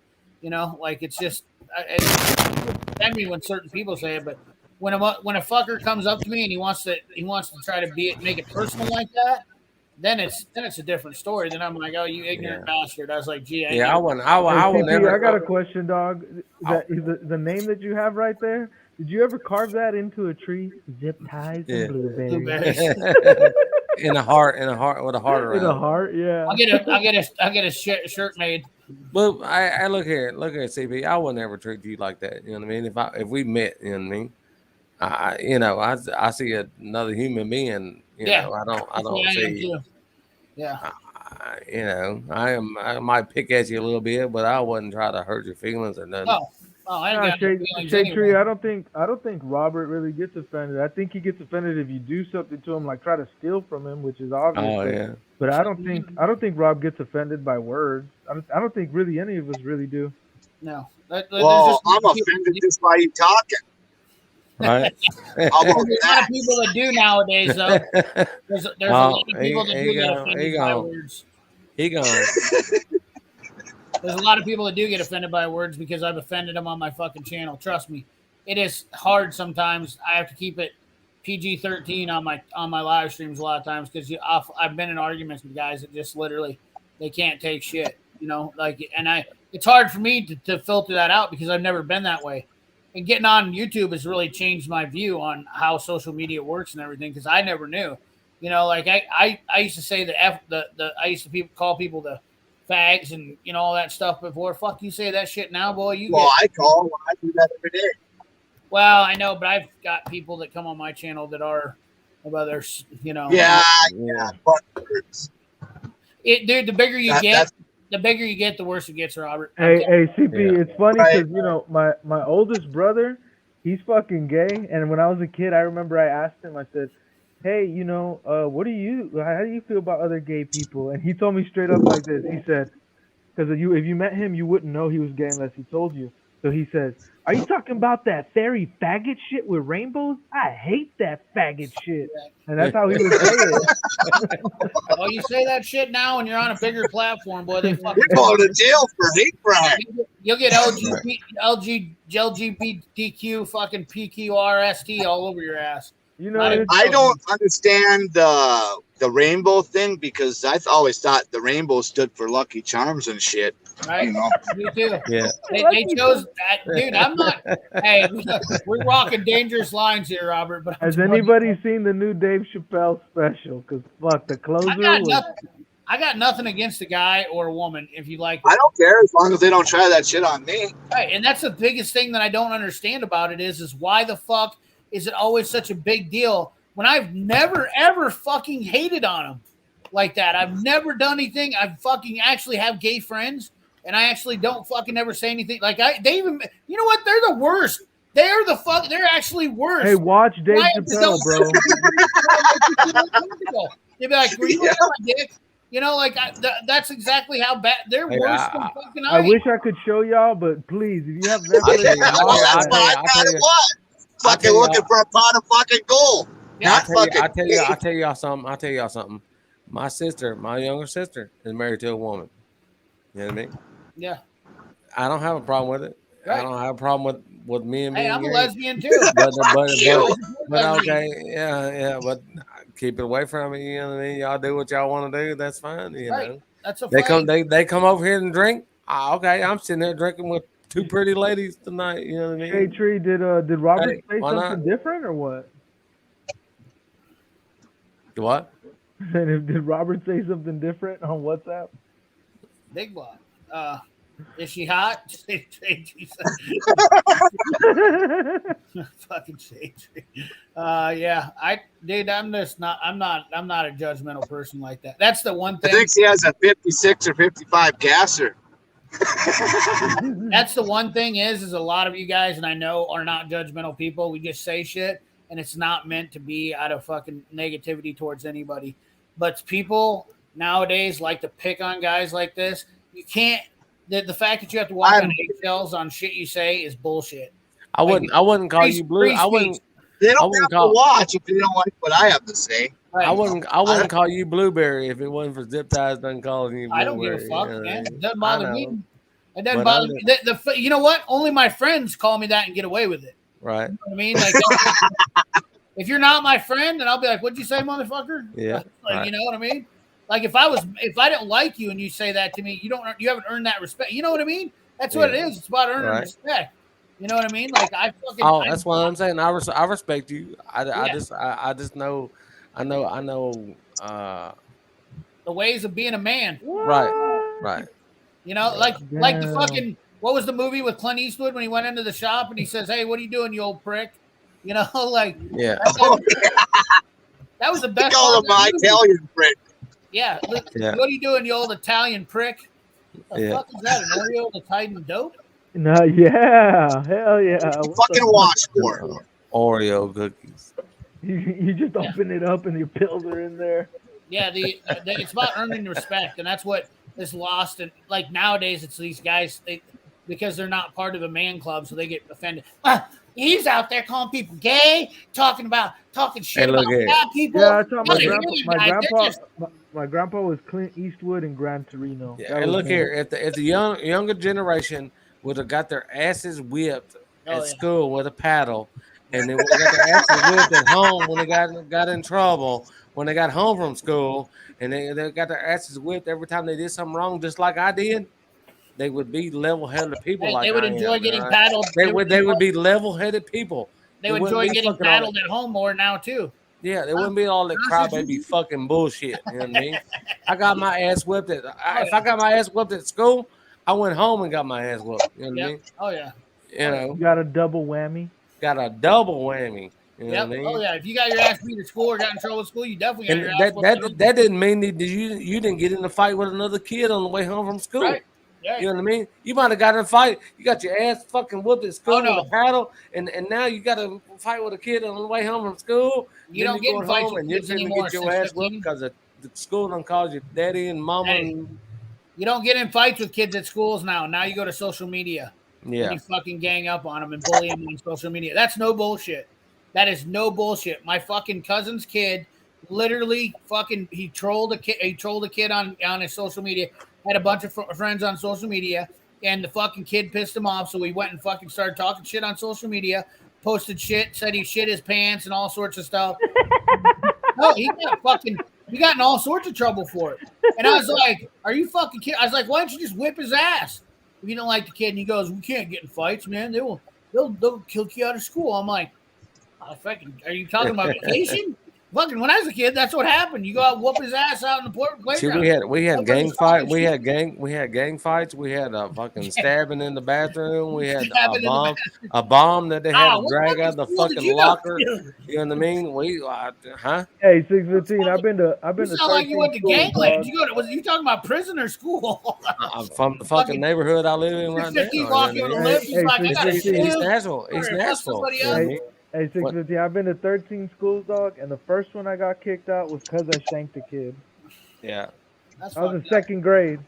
J: Like it's just I mean when certain people say it, but when a fucker comes up to me and he wants to try to make it personal like that, then it's a different story. Then I'm like, oh, you ignorant bastard. I was like, gee,
B: I wouldn't ever.
M: I got a question, dog. The name that you have right there, did you ever carve that into a tree? Zip ties and blueberries.
B: in a heart with a heart around.
M: In a heart, yeah.
J: I'll get a shirt made.
B: But I look here, CP. I would never treat you like that. You know what I mean? If we met, you know what I mean? I see another human being. You know, I don't see.
J: Yeah.
B: I might pick at you a little bit, but I wouldn't try to hurt your feelings or nothing.
J: I ain't got no feelings
M: Shade Tree,
J: anyway.
M: I don't think Robert really gets offended. I think he gets offended if you do something to him, like try to steal from him, which is obvious.
B: Oh yeah.
M: But I don't think Rob gets offended by words. I don't think really any of us really do.
J: No.
N: Well, I'm offended just by you talking.
B: Right.
J: There's a lot of people that do nowadays, though. There's a lot of people that do get offended by words.
B: He gone.
J: There's a lot of people that do get offended by words because I've offended them on my fucking channel. Trust me, it is hard sometimes. I have to keep it PG-13 on my live streams a lot of times because I've been in arguments with guys that just literally they can't take shit. It's hard for me to filter that out because I've never been that way. And getting on YouTube has really changed my view on how social media works and everything because I never knew. I used to say I used to call people the fags and all that stuff before. Fuck, you say that shit now, boy.
N: I call. I do that every day.
J: Well, I know, but I've got people that come on my channel that are of others.
N: Yeah.
J: Dude, the bigger you get, the worse it gets, Robert.
M: Hey, CP, it's funny because my oldest brother, he's fucking gay, and when I was a kid, I remember I asked him. I said, hey, how do you feel about other gay people? And he told me straight up like this. He said, because if you met him, you wouldn't know he was gay unless he told you. So he says, are you talking about that fairy faggot shit with rainbows? I hate that faggot shit. And that's how he would say it.
J: Oh, you say that shit now and you're on a bigger platform, boy. You're
N: going to jail for hate crime.
J: You'll get LGBTQ fucking PQRST all over your ass.
N: I don't understand the rainbow thing because I always thought the rainbow stood for Lucky Charms and shit.
J: Right? Me too.
B: Yeah.
J: They chose that, dude. I'm not. Hey, we're rocking dangerous lines here, Robert. But
M: has anybody seen the new Dave Chappelle special? Because fuck, the closer.
J: I got nothing against a guy or a woman if you like.
N: I don't care as long as they don't try that shit on me.
J: Right, and that's the biggest thing that I don't understand about it is why the fuck is it always such a big deal when I've never ever fucking hated on them like that? I've never done anything. I fucking actually have gay friends, and I actually don't fucking ever say anything. Like they even, you know what? They're the worst. They're actually worse.
M: Hey, watch Dave Chappelle, bro.
J: They'd be like, "Were you my dick?" That's exactly how bad they're worse than fucking
M: I wish I could show y'all, but please, if you have
N: fucking looking for a pot of fucking gold.
B: I'll tell y'all something. My younger sister is married to a woman. You know what I mean?
J: Yeah.
B: I don't have a problem with it. Right. I don't have a problem with me and me.
J: Hey, I'm a lesbian too.
B: But okay, yeah, but keep it away from me. You know what I mean? Y'all do what y'all want to do. That's fine. You know.
J: That's a
B: they come over here and drink. Okay, I'm sitting there drinking with two pretty ladies tonight. You know what I mean?
M: Hey, Tree, did Robert say something different or what?
B: What?
M: And did Robert say something different on WhatsApp?
J: Big block. Is she hot? Fucking shade tree. Yeah, I'm not a judgmental person like that. That's the one
N: I
J: thing.
N: think he has a 56 or 55 gasser.
J: That's the one thing is a lot of you guys, and I know, are not judgmental people. We just say shit, and it's not meant to be out of fucking negativity towards anybody. But people nowadays like to pick on guys like this. You can't. The fact that you have to walk on eggshells on shit you say is bullshit.
B: I wouldn't call you blue. I wouldn't.
N: They don't have to watch if they don't like what I have to say.
B: I wouldn't call you blueberry if it wasn't for Zip Ties done calling you blueberry.
J: I don't give a fuck, man. It doesn't bother me. It doesn't
B: But
J: bother me. You know what? Only my friends call me that and get away with it.
B: Right.
J: You know what I mean? Like, if you're not my friend, then I'll be like, "What'd you say, motherfucker?"
B: Yeah.
J: Like,
B: right.
J: you know what I mean? Like, if I didn't like you and you say that to me, you haven't earned that respect. You know what I mean? That's what it is. It's about earning
B: Right.
J: respect. You know what I mean? Like,
B: That's what I'm saying. I respect you. I just know. I know.
J: The ways of being a man.
B: Right.
J: You know, like the fucking, what was the movie with Clint Eastwood when he went into the shop and he says, "Hey, what are you doing, you old prick?" You know, like,
B: yeah.
J: That was the best.
N: They call him my Italian prick.
J: Yeah.
B: Yeah.
J: What are you doing, you old Italian prick? The
B: Yeah.
J: fuck is that? An Oreo that's hiding dope?
M: No, yeah, hell yeah.
N: Fucking washboard.
B: Oreo cookies.
M: You just open it up and your pills are in there.
J: Yeah, it's about earning respect, and that's what is lost. And like nowadays, it's these guys because they're not part of a man club, so they get offended. He's out there calling people gay, talking shit about bad people.
M: Yeah, I thought my grandpa was Clint Eastwood and Gran Torino.
B: Yeah. And look here, if the younger generation would have got their asses whipped at school with a paddle, and then got their asses whipped at home when they got in trouble, when they got home from school, and they got their asses whipped every time they did something wrong, just like I did, they would be level-headed people.
J: They would enjoy getting paddled.
B: They would be level-headed people.
J: They would enjoy getting paddled at home more now too.
B: Yeah, they wouldn't be all that crybaby fucking bullshit. You know what I mean? I got my ass whipped if I got my ass whipped at school, I went home and got my ass whipped. You know what I mean?
J: Oh yeah.
B: You know,
M: you got a double whammy.
B: Got a double whammy. You know what I mean?
J: Oh yeah. If you got your ass beat at school or got in trouble at school, you definitely got your ass whipped.
B: That didn't mean that you didn't get in a fight with another kid on the way home from school.
J: Right. Yeah.
B: You know what I mean? You might have got in a fight. You got your ass fucking whooped at school with a paddle, and now you got to fight with a kid on the way home from school.
J: You don't get in fights with kids anymore.
B: Get your ass whooped because the school done called you daddy and mama. And,
J: you don't get in fights with kids at schools now. Now you go to social media.
B: Yeah.
J: And you fucking gang up on them and bully them on social media. That's no bullshit. That is no bullshit. My fucking cousin's kid literally fucking he trolled a kid on his social media. Had a bunch of friends on social media, and the fucking kid pissed him off. So he went and fucking started talking shit on social media, posted shit, said he shit his pants and all sorts of stuff. No, he got in all sorts of trouble for it. And I was like, "Are you fucking kidding?" I was like, "Why don't you just whip his ass if you don't like the kid?" And he goes, "We can't get in fights, man. They'll kill you out of school." I'm like, "Are you talking about vacation?" Fucking when I was a kid, that's what happened. You go out and whoop his ass out in the playground.
B: See, we had gang fight. We had gang fights. We had a fucking stabbing in the bathroom. We had a bomb that they had to drag out of the fucking locker. You know what I mean?
M: Hey, 615. I've been to.
J: You sound like you went to gangland. You talking about prison or school?
B: I'm from the fucking neighborhood I live in right now.
J: Keep walking on the lift. He's like, I got
B: East Nashville. East Nashville.
M: Hey, 650, I've been to 13 schools, dog, and the first one I got kicked out was because I shanked a kid.
B: Yeah.
M: I was in second grade.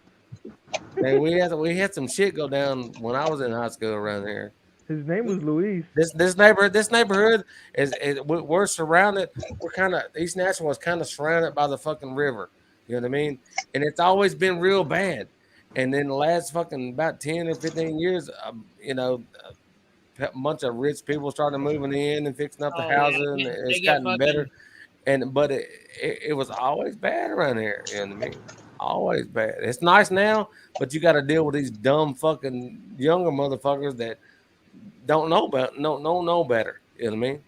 B: Hey, we had some shit go down when I was in high school around here.
M: His name was Luis.
B: This neighborhood is we're surrounded. We're kind of East Nashville was kind of surrounded by the fucking river. You know what I mean? And it's always been real bad. And then the last fucking about 10 or 15 years, a bunch of rich people started moving in and fixing up the houses, and it's gotten better. But it was always bad around here. You know what I mean? Always bad. It's nice now, but you got to deal with these dumb fucking younger motherfuckers that don't know better. You know what I mean?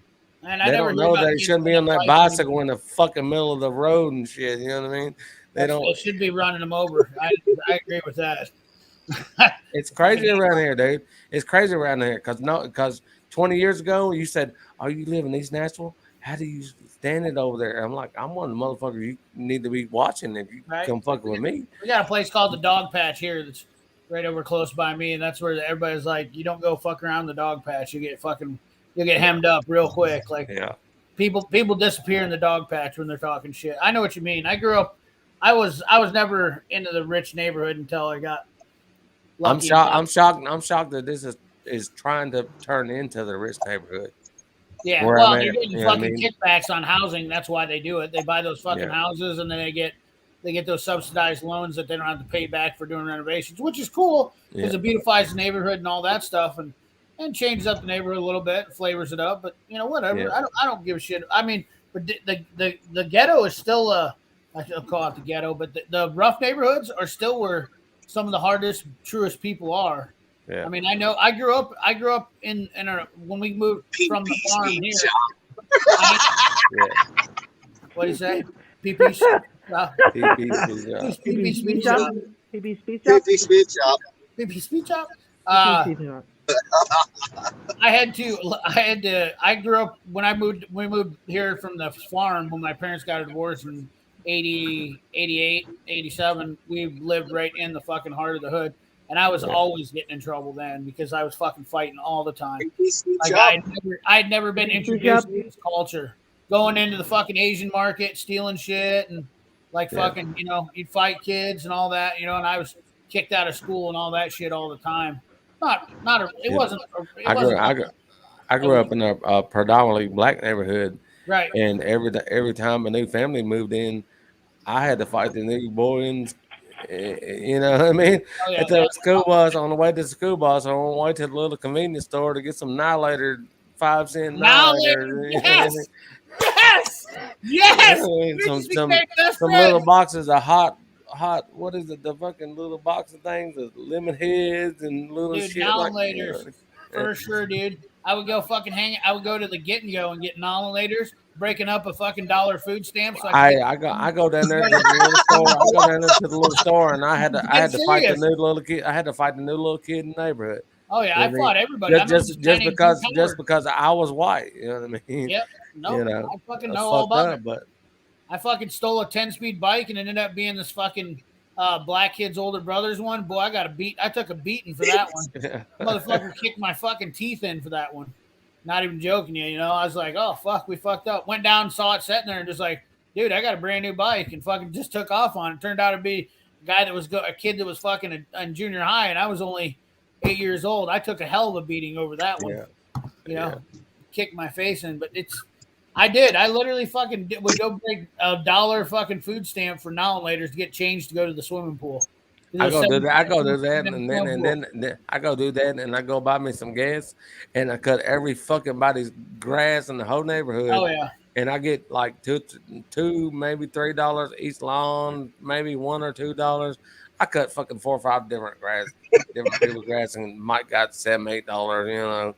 J: And I
B: They
J: never
B: don't
J: hear
B: know
J: about
B: they
J: kids
B: shouldn't be
J: that
B: on that
J: bike
B: bicycle in the fucking middle of the road and shit. You know what I mean? They don't.
J: They should be running them over. I agree with that.
B: It's crazy around here, dude. It's crazy around here because 20 years ago you said, "Oh, you live in East Nashville? How do you stand it over there?" I'm like, I'm one of the motherfuckers you need to be watching if you
J: Right.
B: come fucking with me.
J: We got a place called the Dog Patch here that's right over close by me, and that's where everybody's like, you don't go fuck around the dog patch. You'll get hemmed up real quick. Like
B: Yeah.
J: people disappear in the dog patch when they're talking shit. I know what you mean. I grew up. I was never into the rich neighborhood until I got lucky.
B: I'm shocked that this is trying to turn into the rich neighborhood.
J: Yeah,
B: where
J: well,
B: I'm
J: they're
B: at,
J: getting
B: you know what I
J: fucking
B: mean?
J: kickbacks on housing. That's why they do it. They buy those fucking
B: Yeah.
J: houses, and then they get those subsidized loans that they don't have to pay back for doing renovations, which is cool because
B: Yeah.
J: it beautifies the neighborhood and all that stuff, and changes up the neighborhood a little bit, flavors it up. But whatever.
B: Yeah.
J: I don't give a shit. I mean, but the ghetto is still I should call it the ghetto, but the rough neighborhoods are still where some of the hardest, truest people are.
B: Yeah.
J: I mean, I know I grew up in when we moved from the farm here. What do you say? PP shop. PP speed shop.
N: PP speed shop.
J: PP speed shop. I grew up when we moved here from the farm when my parents got a divorce in 80, 88, 87. We lived right in the fucking heart of the hood. And I was always getting in trouble then because I was fucking fighting all the time. Like I'd never been introduced to this culture. Going into the fucking Asian market, stealing shit, and fucking, you'd fight kids and all that, and I was kicked out of school and all that shit all the time. It wasn't.
B: I grew up in a predominantly black neighborhood,
J: right?
B: And every time a new family moved in, I had to fight the new boys. You know what I mean?
J: Oh, yeah,
B: At the school bus, on the way to the school bus, on the way to the little convenience store to get some Annihilator 5-cent Annihilator.
J: Yes.
B: Some little boxes of hot. What is it? The fucking little box of things, the lemon heads and little shit.
J: Annihilators, for sure, dude. I would go fucking I would go to the Get and Go and get Annihilators, breaking up a fucking dollar food stamp. So
B: I go down there to the little store. I go down there to the little store, and I had to fight the new little kid. I had to fight the new little kid in the neighborhood.
J: Oh yeah, I fought everybody.
B: Just because I was white. You know what I mean?
J: Yep. No, I fucking know all about it. But I fucking stole a 10-speed bike and it ended up being this fucking black kid's older brother's one. Boy, I took a beating for that one. Motherfucker kicked my fucking teeth in for that one. Not even joking you, I was like, oh fuck, we fucked up. Went down and saw it sitting there and just like, dude, I got a brand new bike, and fucking just took off on it. Turned out to be a guy that was a kid that was fucking in junior high, and I was only 8 years old. I took a hell of a beating over that one. Kicked my face in, but I literally fucking would go break $1 fucking food stamp for Annihilators to get changed to go to the swimming pool.
B: I go do that, and then I go do that, and I go buy me some gas, and I cut every fucking body's grass in the whole neighborhood.
J: Oh yeah.
B: And I get like two, maybe $3 each lawn, maybe $1 or $2. I cut fucking 4 or 5 different people's grass, and Mike got $7, $8,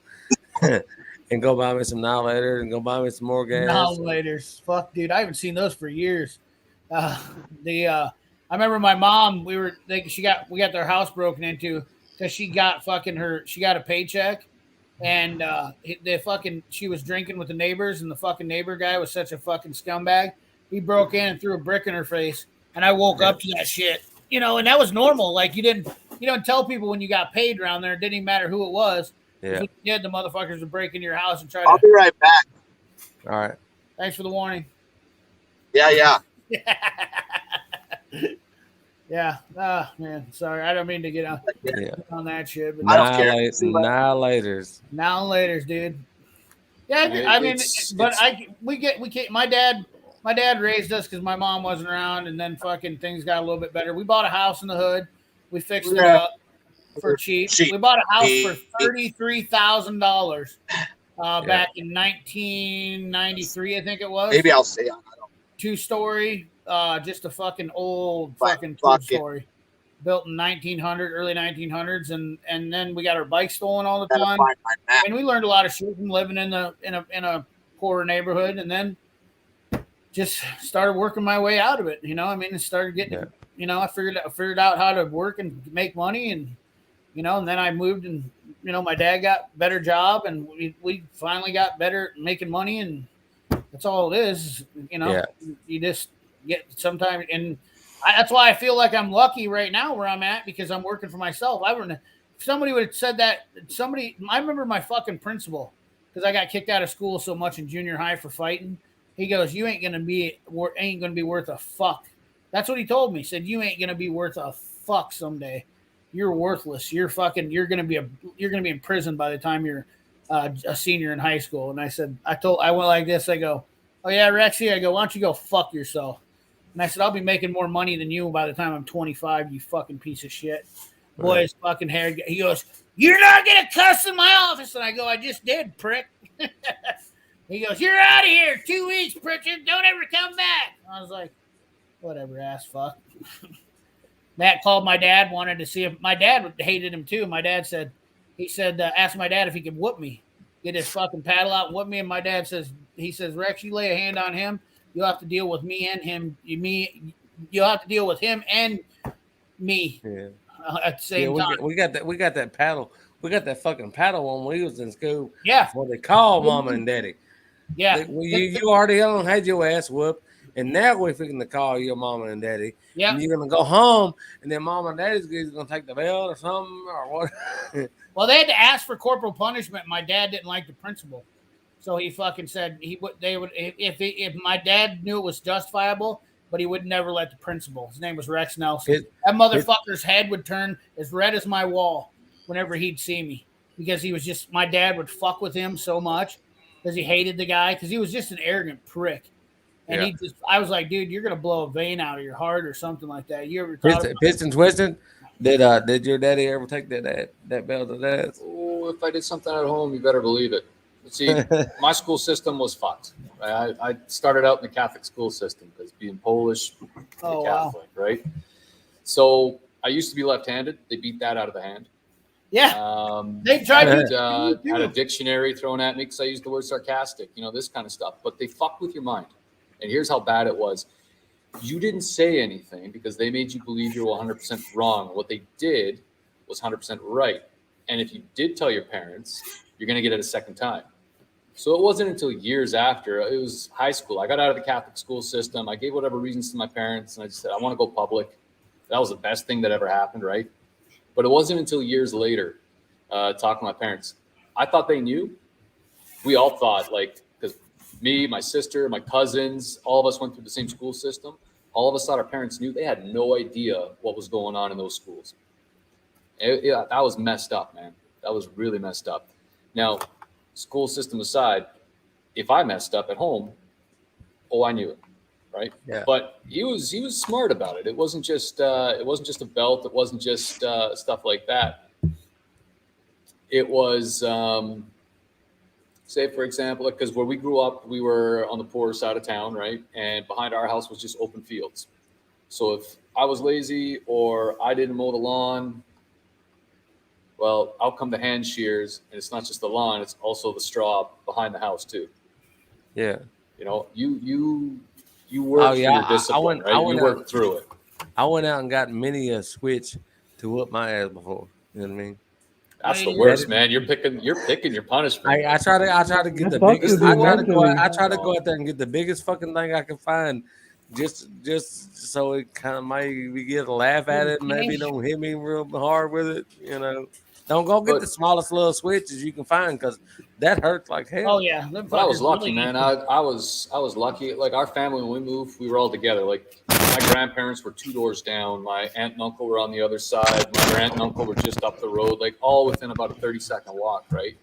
B: and go buy me some Annihilators and go buy me some more gas.
J: Annihilators, fuck, dude, I haven't seen those for years. I remember my mom. We got their house broken into because she got a paycheck, and she was drinking with the neighbors, and the fucking neighbor guy was such a fucking scumbag. He broke in and threw a brick in her face, and I woke up to that shit, and that was normal. Like you don't tell people when you got paid around there. It didn't even matter who it was.
B: Yeah.
J: The motherfuckers would break into your house and try
N: I'll be right back.
B: All right.
J: Thanks for the warning.
N: Yeah.
J: Yeah. Man. Sorry. I don't mean to get on that shit. But
B: Annihilators.
J: Annihilators, dude. Yeah. I mean, my dad raised us because my mom wasn't around, and then fucking things got a little bit better. We bought a house in the hood. We fixed it up for cheap. We bought a house for $33,000 back in 1993, I think it was.
N: Maybe I'll say
J: 2-story. Just a fucking old fucking two-story, built in early 1900s, and then we got our bike stolen all the time, and we learned a lot of shit from living in a poorer neighborhood, and then just started working my way out of it. You know, I mean, it started getting, you know, I figured out how to work and make money, and you know, and then I moved, and you know, my dad got a better job, and we finally got better at making money, and that's all it is. You know, you just get sometimes, and that's why I feel like I'm lucky right now where I'm at, because I'm working for myself. If somebody would have said that, I remember my fucking principal, because I got kicked out of school so much in junior high for fighting. He goes, "You ain't gonna be worth a fuck." That's what he told me. He said, "You ain't gonna be worth a fuck someday. You're worthless. You're gonna be in prison by the time you're a senior in high school." And I went like this. I go, "Oh yeah, Rexy." I go, "Why don't you go fuck yourself?" And I said, "I'll be making more money than you by the time I'm 25. You fucking piece of shit." Boy, his fucking hair. He goes, "You're not gonna cuss in my office." And I go, "I just did, prick." He goes, "You're out of here. 2 weeks, Pritchard. Don't ever come back." I was like, whatever, ass fuck. Matt called my dad, wanted to see if my dad hated him too. My dad said, asked my dad if he could whoop me, get his fucking paddle out and whoop me. And my dad says, "Rex, you lay a hand on him, you'll have to deal with me and him. You'll have to deal with him and me at the same time." We got that paddle. We got that fucking paddle when we was in school. Yeah. What they call mama and daddy. Yeah. You already had your ass whooped, and now we're fixing to call your mama and daddy. Yeah. And you're gonna go home, and then mama and daddy's gonna take the belt or something or what? Well, they had to ask for corporal punishment. My dad didn't like the principal, so he fucking said if my dad knew it was justifiable, but he would never let the principal. His name was Rex Nelson. That motherfucker's head would turn as red as my wall whenever he'd see me, because he was just, my dad would fuck with him so much because he hated the guy, because he was just an arrogant prick. And I was like, "Dude, you're gonna blow a vein out of your heart or something like that." You ever piston twisting? Did your daddy ever take that belt to that?
F: Oh, if I did something at home, you better believe it. See, my school system was fucked. I started out in the Catholic school system because being Polish, Catholic, right? So I used to be left-handed. They beat that out of the hand. Yeah, they tried to had a dictionary thrown at me because I used the word sarcastic, you know, this kind of stuff. But they fucked with your mind. And here's how bad it was. You didn't say anything because they made you believe you were 100% wrong. What they did was 100% right. And if you did tell your parents, you're going to get it a second time. So it wasn't until years after, it was high school. I got out of the Catholic school system. I gave whatever reasons to my parents, and I just said, I want to go public. That was the best thing that ever happened, right? But it wasn't until years later, talking to my parents. I thought they knew. We all thought, like, because me, my sister, my cousins, all of us went through the same school system. All of us thought our parents knew. They had no idea what was going on in those schools. That was messed up, man. That was really messed up. Now, school system aside, if I messed up at home, I knew it, right? Yeah. But he was smart about it. It wasn't just a belt. It wasn't just stuff like that. It was, say for example, because where we grew up, we were on the poorer side of town, right? And behind our house was just open fields. So if I was lazy or I didn't mow the lawn, well, out come the hand shears, and it's not just the lawn; it's also the straw behind the house too. Yeah, you know, you work through your discipline, right? You work through it. I went out and got many a switch to whoop my ass before. You know what I mean? That's the worst, man. You're picking your punishment. I try to get the biggest. I try to go out there and get the biggest fucking thing I can find, just so it kind of maybe get a laugh at it. Maybe don't hit me real hard with it. You know. Don't go get the smallest little switches you can find, because that hurts like hell. Oh yeah, but I was lucky, man. I was lucky. Like our family, when we moved, we were all together. Like my grandparents were 2 doors down. My aunt and uncle were on the other side. My aunt and uncle were just up the road, like all within about a 30-second walk, right?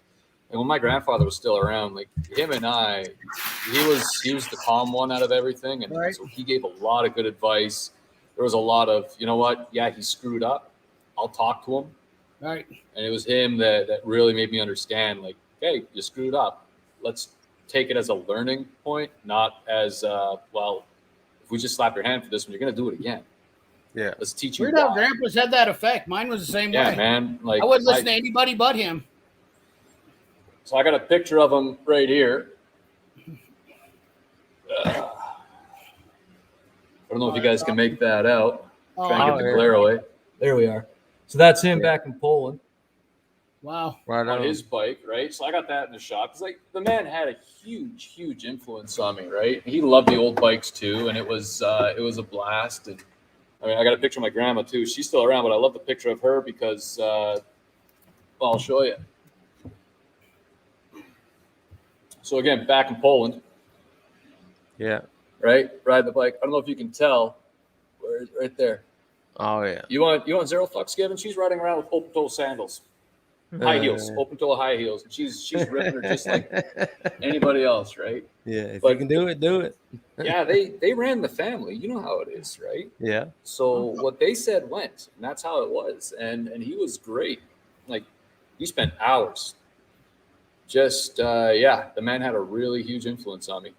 F: And when my grandfather was still around, like him and I, he was the calm one out of everything, and so he gave a lot of good advice. There was a lot of, you know what? Yeah, he screwed up. I'll talk to him. Right. And it was him that really made me understand, like, hey, you screwed up. Let's take it as a learning point, not as, well, if we just slap your hand for this one, you're going to do it again. Yeah. Let's teach you. Weird how grandpa's had that effect. Mine was the same way. Yeah, man. Like, I wouldn't listen to anybody but him. So I got a picture of him right here. I don't know if you guys can make that out.
J: Oh,
F: Try and get the
B: yeah.
F: glare away. There we are. So that's him back in Poland
J: Wow.
B: Right
F: on
B: on.
F: his bike, right? So I got that in the shop. It's like the man had a huge influence on me, right? He loved the old bikes too, and it was a blast. And I mean, I got a picture of my grandma too. She's still around, but I love the picture of her because well, I'll show you. So again, back in Poland,
B: Yeah.
F: right? Riding the bike. I don't know if you can tell, right there.
B: Oh yeah.
F: You want zero fucks given? She's riding around with open toe sandals, high heels, open toe high heels. She's ripping her just like anybody else, right?
B: Yeah. If
F: But
B: you can do it, do it.
F: yeah, they ran the family. You know how it is, right?
B: Yeah.
F: So what they said went, and that's how it was. And he was great. Like he spent hours. Just the man had a really huge influence on me.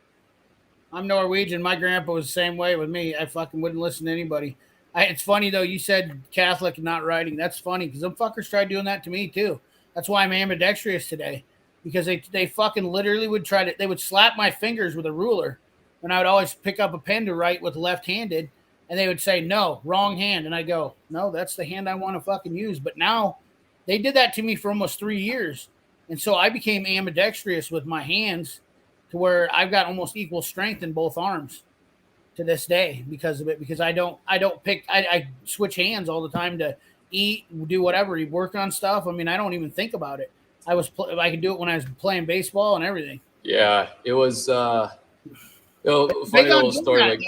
J: I'm Norwegian. My grandpa was the same way with me. I fucking wouldn't listen to anybody. It's funny though. You said Catholic and not riding. That's funny because them fuckers tried doing that to me too. That's why I'm ambidextrous today, because they fucking literally would try to. They would slap my fingers with a ruler, and I would always pick up a pen to write with left-handed, and they would say no, wrong hand, and I go, no, that's the hand I want to fucking use. But now they did that to me for almost 3 years, and so I became ambidextrous with my hands, to where I've got almost equal strength in both arms to this day because of it. Because I switch hands all the time to eat, do whatever, work on stuff. I mean, I don't even think about it. I could do it when I was playing baseball and everything.
F: Yeah, it was funny little story. Like,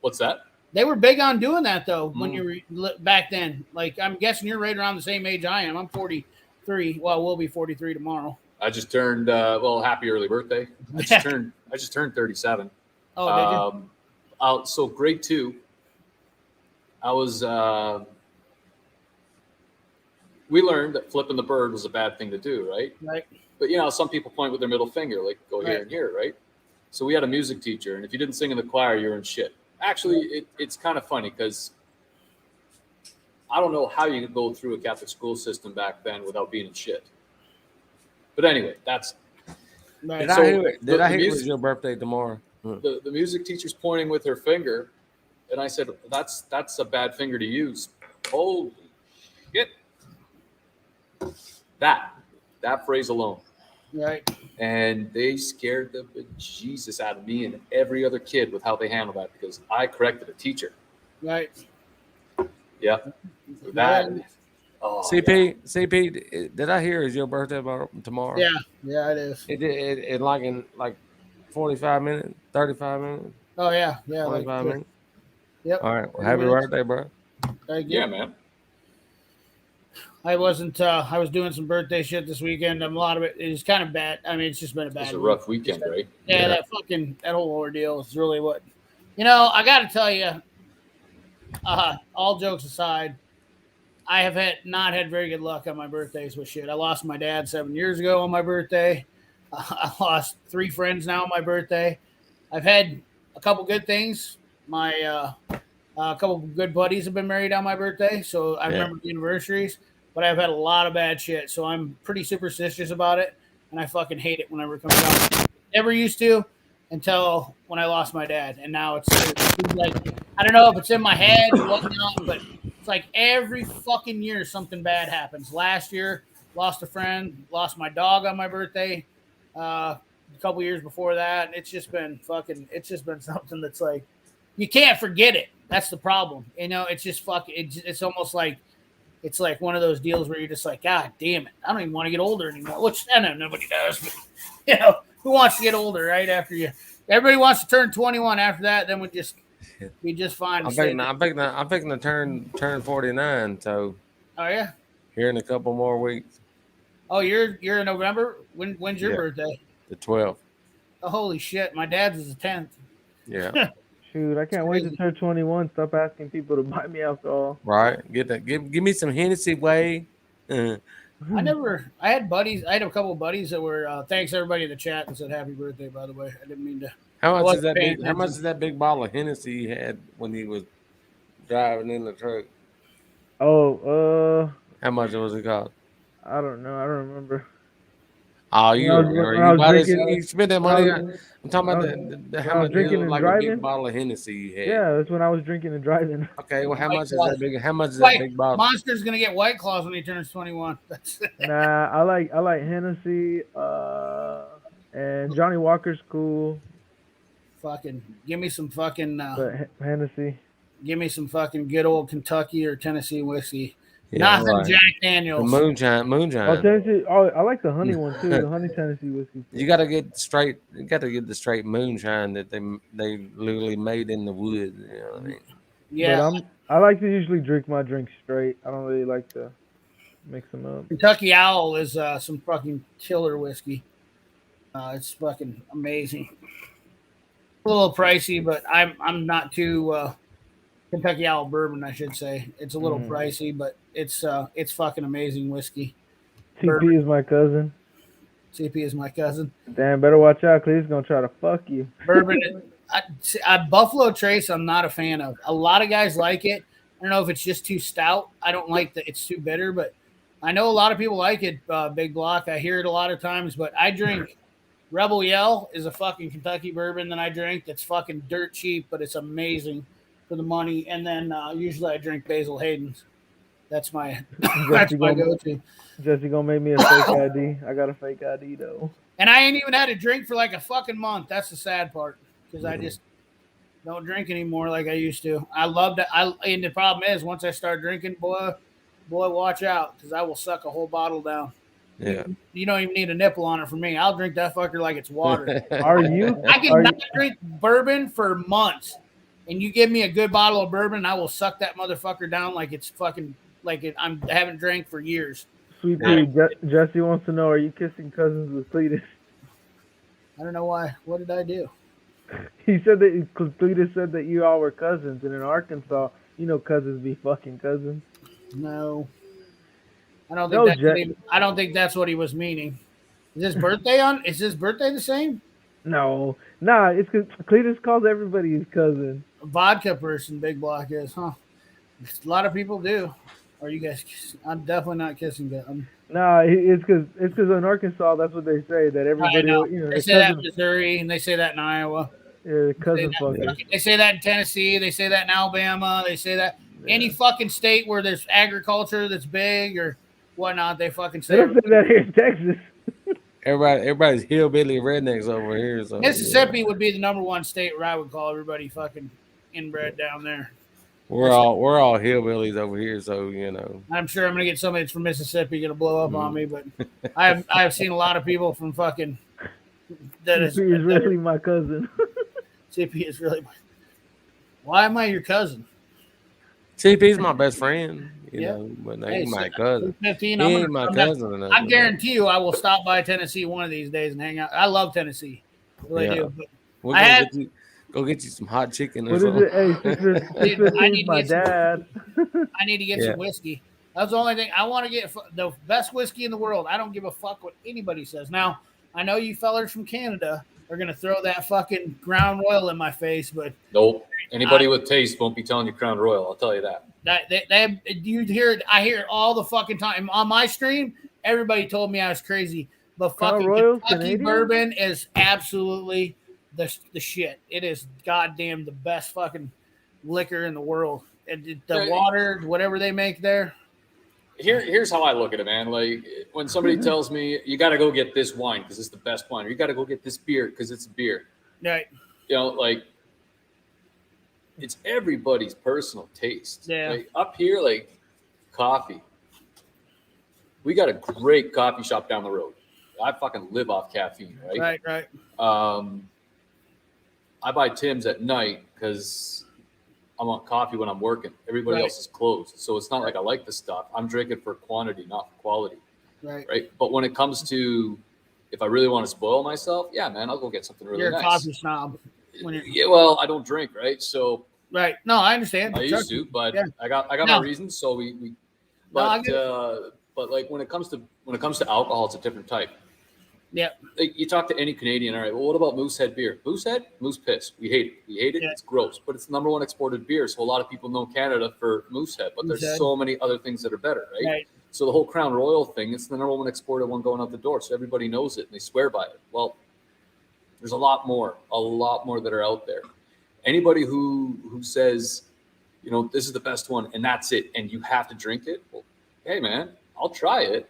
F: what's that?
J: They were big on doing that though when you were back then. Like, I'm guessing you're right around the same age I am. I'm 43. Well, we'll be 43 tomorrow.
F: I just turned happy early birthday. I just turned 37.
J: Oh, did you?
F: So grade 2, I was we learned that flipping the bird was a bad thing to do, right?
J: Right.
F: But some people point with their middle finger, like go here and here, right? So we had a music teacher, and if you didn't sing in the choir, you're in shit. Actually, it's kind of funny because I don't know how you could go through a Catholic school system back then without being in shit. But anyway, that's.
J: Right.
B: Did I hear it was your birthday tomorrow?
F: The music teacher's pointing with her finger, and I said, "That's a bad finger to use." Holy shit! That phrase alone.
J: Right.
F: And they scared the bejesus out of me and every other kid with how they handled that because I corrected a teacher.
J: Right.
F: Yeah. That.
B: Oh, CP, did I hear is your birthday tomorrow?
J: Yeah, it is.
B: It like in 45 minutes, 35 minutes.
J: Oh yeah,
B: 25 minutes.
J: Yep.
B: All right. Well, happy birthday, bro.
F: Yeah, man.
J: I wasn't. I was doing some birthday shit this weekend. A lot of it is kind of bad. I mean, it's just been a bad.
F: It's a rough weekend, right?
J: Yeah, that whole ordeal is really what. I got to tell you. All jokes aside, I have not had very good luck on my birthdays with shit. I lost my dad 7 years ago on my birthday. I lost 3 friends now on my birthday. I've had a couple good things. My a couple good buddies have been married on my birthday, so I remember the anniversaries. But I've had a lot of bad shit, so I'm pretty superstitious about it, and I fucking hate it whenever it comes out. Never used to until when I lost my dad, and now it's like, I don't know if it's in my head or whatnot, but it's like every fucking year something bad happens. Last year, lost a friend, lost my dog on my birthday. A couple years before that, it's just been something that's like, you can't forget it. That's the problem. It's just it's almost like, it's like one of those deals where you're just like, God damn it, I don't even want to get older anymore. Which I know nobody does, but who wants to get older, right? Everybody wants to turn 21. After that, then we just find.
B: I'm picking to turn 49. So.
J: Oh yeah.
B: Here in a couple more weeks.
J: Oh, you're in November. When's your birthday?
B: The 12th.
J: Oh, holy shit! My dad's is the 10th.
B: Yeah.
M: Shoot, I can't wait to turn 21. Stop asking people to buy me alcohol.
B: Right. Get that. Give me some Hennessy way.
J: I had buddies. I had a couple of buddies that were. Thanks everybody in the chat that said happy birthday. By the way, I didn't mean to.
B: How much is that big bottle of Hennessy he had when he was driving in the truck?
M: Oh,
B: how much was it cost?
M: I don't know. I don't remember.
B: Oh,
M: When I was- when I was drinking-
B: you spend that money.
M: when I was-
B: I'm talking about
M: when I
B: how
M: was
B: much
M: drinking and
B: like a
M: driving?
B: big bottle of Hennessy you had.
M: Yeah, that's when I was drinking and driving.
B: Okay, well, how
J: White
B: much is
J: Claws.
B: that big? How much is that
J: White
B: big bottle?
J: Monster's gonna get White Claws when he turns 21. That's
M: Nah, I like Hennessy, and Johnny Walker's cool,
J: fucking give me some fucking
M: but Hennessy.
J: give me some fucking good old Kentucky or Tennessee whiskey.
B: Yeah,
J: Nothing
B: right.
J: Jack
B: The
J: Daniels.
B: moonshine.
M: Oh, Tennessee. Oh, I like the honey one too. The honey Tennessee whiskey.
B: You got to get straight. You got to get the straight moonshine that they literally made in the wood. You know what I mean?
J: Yeah,
M: But I like to usually drink my drinks straight. I don't really like to mix them up.
J: Kentucky Owl is some fucking killer whiskey. It's fucking amazing. A little pricey, but I'm not too Kentucky Owl bourbon, I should say. It's a little pricey, but it's fucking amazing whiskey.
M: TP is my cousin.
J: CP is my cousin.
M: Damn, better watch out, cause he's gonna try to fuck you.
J: Bourbon, Buffalo Trace, I'm not a fan of. A lot of guys like it. I don't know if it's just too stout. I don't like that it's too bitter, but I know a lot of people like it. Big Block, I hear it a lot of times, but I drink Rebel Yell is a fucking Kentucky bourbon that I drink. That's fucking dirt cheap, but it's amazing for the money. And then usually I drink Basil Hayden's. That's my go-to.
M: Jesse gonna make me a fake ID. I got a fake ID though.
J: And I ain't even had a drink for like a fucking month. That's the sad part, because I just don't drink anymore like I used to. I love that. And the problem is, once I start drinking, boy, watch out, because I will suck a whole bottle down.
B: Yeah.
J: You don't even need a nipple on it for me. I'll drink that fucker like it's water.
M: Are you?
J: I can not drink bourbon for months, and you give me a good bottle of bourbon, I will suck that motherfucker down like it's fucking I haven't drank for years.
M: Sweet Pea, Jesse wants to know: are you kissing cousins with Cletus?
J: I don't know why. What did I do?
M: He said that because Cletus said that you all were cousins, and in Arkansas, you know, cousins be fucking cousins.
J: No, I don't think I don't think that's what he was meaning. Is his birthday Is his birthday the same?
M: No, nah, it's because Cletus calls everybody his cousin.
J: A vodka person, Big Block is, huh? A lot of people do. Are you guys? I'm definitely not kissing them.
M: Nah, it's because in Arkansas, that's what they say, that everybody, you know,
J: they say that in Missouri, and they say that in Iowa.
M: Yeah, cousin fuckers.
J: They say that in Tennessee. They say that in Alabama. They say that any fucking state where there's agriculture that's big or whatnot. They fucking say.
M: They don't say that here in Texas.
B: Everybody's hillbilly rednecks over here. So,
J: Mississippi would be the number one state where I would call everybody fucking inbred down there.
B: We're all hillbillies over here, so you know.
J: I'm sure I'm gonna get somebody that's from Mississippi gonna blow up on me, but I have seen a lot of people from fucking.
M: CP is really my cousin.
J: CP is really. Why am I your cousin?
B: CP's my best friend, you
J: Yeah.
B: know, but
J: Hey,
B: he's my
J: so
B: cousin.
J: 15,
B: He ain't my cousin or nothing.
J: I guarantee you, I will stop by Tennessee one of these days and hang out. I love Tennessee, I really do. But
B: We'll go get you some hot chicken or
M: What is
B: something.
M: it? Hey, sister,
J: I need to
M: my
J: get some-
M: dad.
J: I need to get some whiskey. That's the only thing I want to get. The best whiskey in the world. I don't give a fuck what anybody says. Now, I know you fellers from Canada are gonna throw that fucking Crown Royal in my face, but
F: Nope. Anybody with taste won't be telling you Crown Royal. I'll tell you that.
J: you hear it. I hear it all the fucking time on my stream. Everybody told me I was crazy, but
M: Crown
J: fucking
M: Royal's
J: Kentucky
M: Canadian?
J: bourbon is absolutely the shit. It is goddamn the best fucking liquor in the world. The water, whatever they make there.
F: Here's how I look at it, man. Like when somebody tells me you got to go get this wine because it's the best wine, or you got to go get this beer because it's a beer.
J: Right.
F: You know, like it's everybody's personal taste.
J: Yeah.
F: Like, up here, like coffee. We got a great coffee shop down the road. I fucking live off caffeine, right?
J: Right.
F: I buy Tim's at night because I want coffee when I'm working. Everybody else is closed. So it's not like I like the stuff. I'm drinking for quantity, not for quality.
J: Right.
F: But when it comes to if I really want to spoil myself, yeah, man, I'll go get something really
J: You're
F: nice.
J: a coffee snob.
F: Yeah, well, I don't drink, right? So
J: right. No, I understand.
F: I used to, but
J: Yeah.
F: I got my reasons. So we
J: I
F: but like when it comes to alcohol, it's a different type.
J: Yeah.
F: Like, you talk to any Canadian, all right, well, what about Moosehead beer? Moosehead? Moose piss. We hate it.
J: Yeah.
F: It's gross, but it's the number one exported beer. So a lot of people know Canada for Moosehead, but there's
J: Moosehead.
F: so many other things that are better, right?
J: Right.
F: So the whole Crown Royal thing, it's the number one exported one going out the door. So everybody knows it and they swear by it. Well, there's a lot more that are out there. Anybody who says, you know, this is the best one and that's it, and you have to drink it. Well, hey man, I'll try it.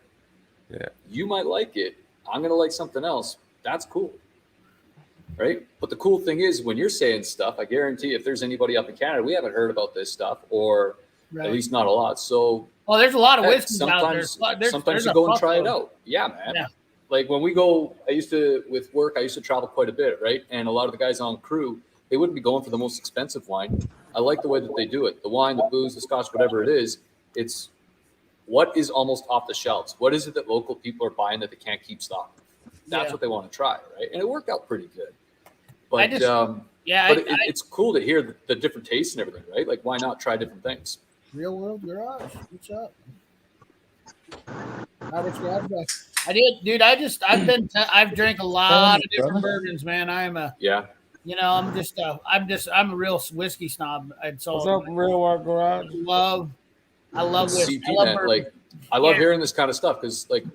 B: Yeah.
F: You might like it. I'm going to like something else. That's cool. Right. But the cool thing is when you're saying stuff, I guarantee if there's anybody up in Canada, we haven't heard about this stuff, or at least not a lot. So,
J: well, there's a lot of
F: heck,
J: whiskeys out there.
F: sometimes
J: There's
F: you
J: a
F: go and try it
J: fuckload.
F: out. Yeah, man.
J: Yeah.
F: Like when we go, with work, I used to travel quite a bit, right? And a lot of the guys on crew, they wouldn't be going for the most expensive wine. I like the way that they do it. The wine, the booze, the scotch, whatever it is, it's what is almost off the shelves. What is it that local people are buying that they can't keep stock? That's what they want to try, right? And it worked out pretty good. But it's cool to hear the different tastes and everything, right? Like, why not try different things?
J: Real World Garage. What's up? Robert's Garage Guy. I did, dude. I've drank a lot of different bourbons, man. I'm a real whiskey snob. And so
B: What's up, Real World Garage?
J: I love whiskey.
F: CP, man. Like, I love hearing this kind of stuff because, like,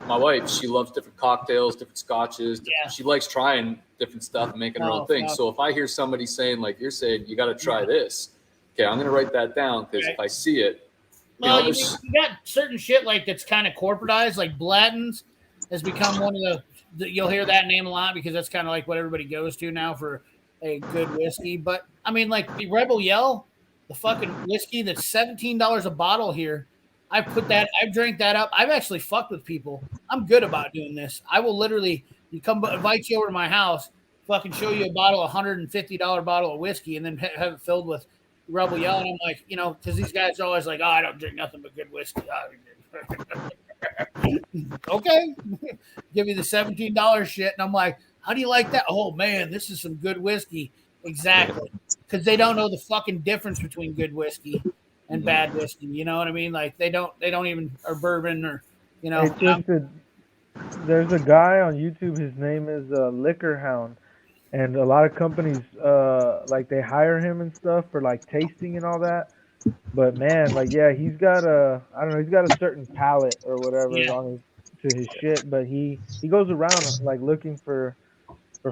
F: my wife, she loves different cocktails, different scotches. She likes trying different stuff and making her own thing. So if I hear somebody saying, like you're saying, you got to try this, okay, I'm going to write that down because if I see it,
J: well, you got certain shit like that's kind of corporatized, like Blanton's has become one of the you'll hear that name a lot because that's kind of like what everybody goes to now for a good whiskey. But I mean, like the Rebel Yell, the fucking whiskey that's $17 a bottle here. I've drank that up. I've actually fucked with people. I'm good about doing this. I will literally invite you over to my house, fucking show you a $150 bottle of whiskey, and then have it filled with Rebel Yell. And I'm like, you know, because these guys are always like, oh, I don't drink nothing but good whiskey. Okay. Give you the $17 shit. And I'm like, how do you like that? Oh, man, this is some good whiskey. Exactly. Because they don't know the fucking difference between good whiskey and bad whiskey. You know what I mean? Like they don't even, or bourbon, or, you know.
M: It's just there's a guy on YouTube. His name is Liquor Hound. And a lot of companies, like they hire him and stuff for like tasting and all that. But man, like, yeah, he's got a certain palate or whatever on his shit. But he goes around like looking for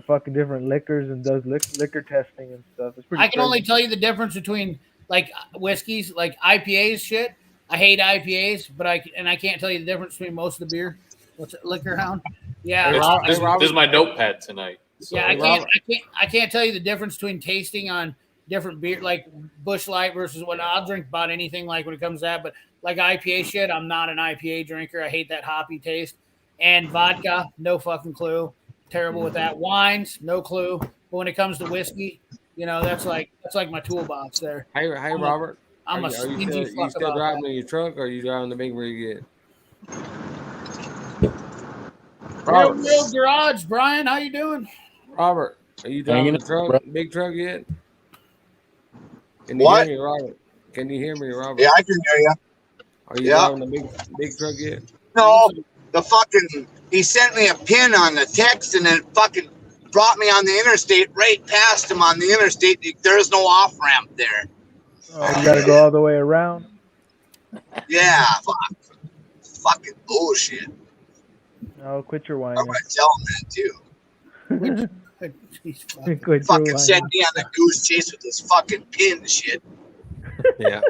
M: fucking different liquors and does liquor testing and stuff. It's pretty.
J: I can only tell you the difference between like whiskeys, like IPAs. Shit, I hate IPAs, but I can't tell you the difference between most of the beer. What's it, Liquor Hound? Yeah,
F: this is my notepad tonight. So.
J: Yeah, I can't tell you the difference between tasting on different beer, like Busch Light versus what I'll drink about anything like when it comes to that. But like IPA shit, I'm not an IPA drinker. I hate that hoppy taste. And vodka, no fucking clue. Terrible with that. Wines, no clue. But when it comes to whiskey, you know, that's like my toolbox there.
B: Hey, Robert.
J: I'm a stingy fuck.
B: You still driving in your truck, or are you driving the big rig yet?
J: Real Garage, Brian, how you doing?
B: Robert, are you driving the truck, big truck yet? Can you
N: What?
B: hear me, Robert? Can you hear me, Robert?
N: Yeah, I can hear you.
B: Are you driving the big truck yet?
N: No, the fucking he sent me a pin on the text and then fucking brought me on the interstate right past him on the interstate. There's no off ramp there.
M: Oh, you gotta go all the way around.
N: Yeah, fucking bullshit.
M: Oh, quit your whining.
N: I'm gonna tell him that too.
M: Quit
N: Fucking
M: your
N: sent
M: whining.
N: me on the goose chase with this fucking pin shit.
B: Yeah.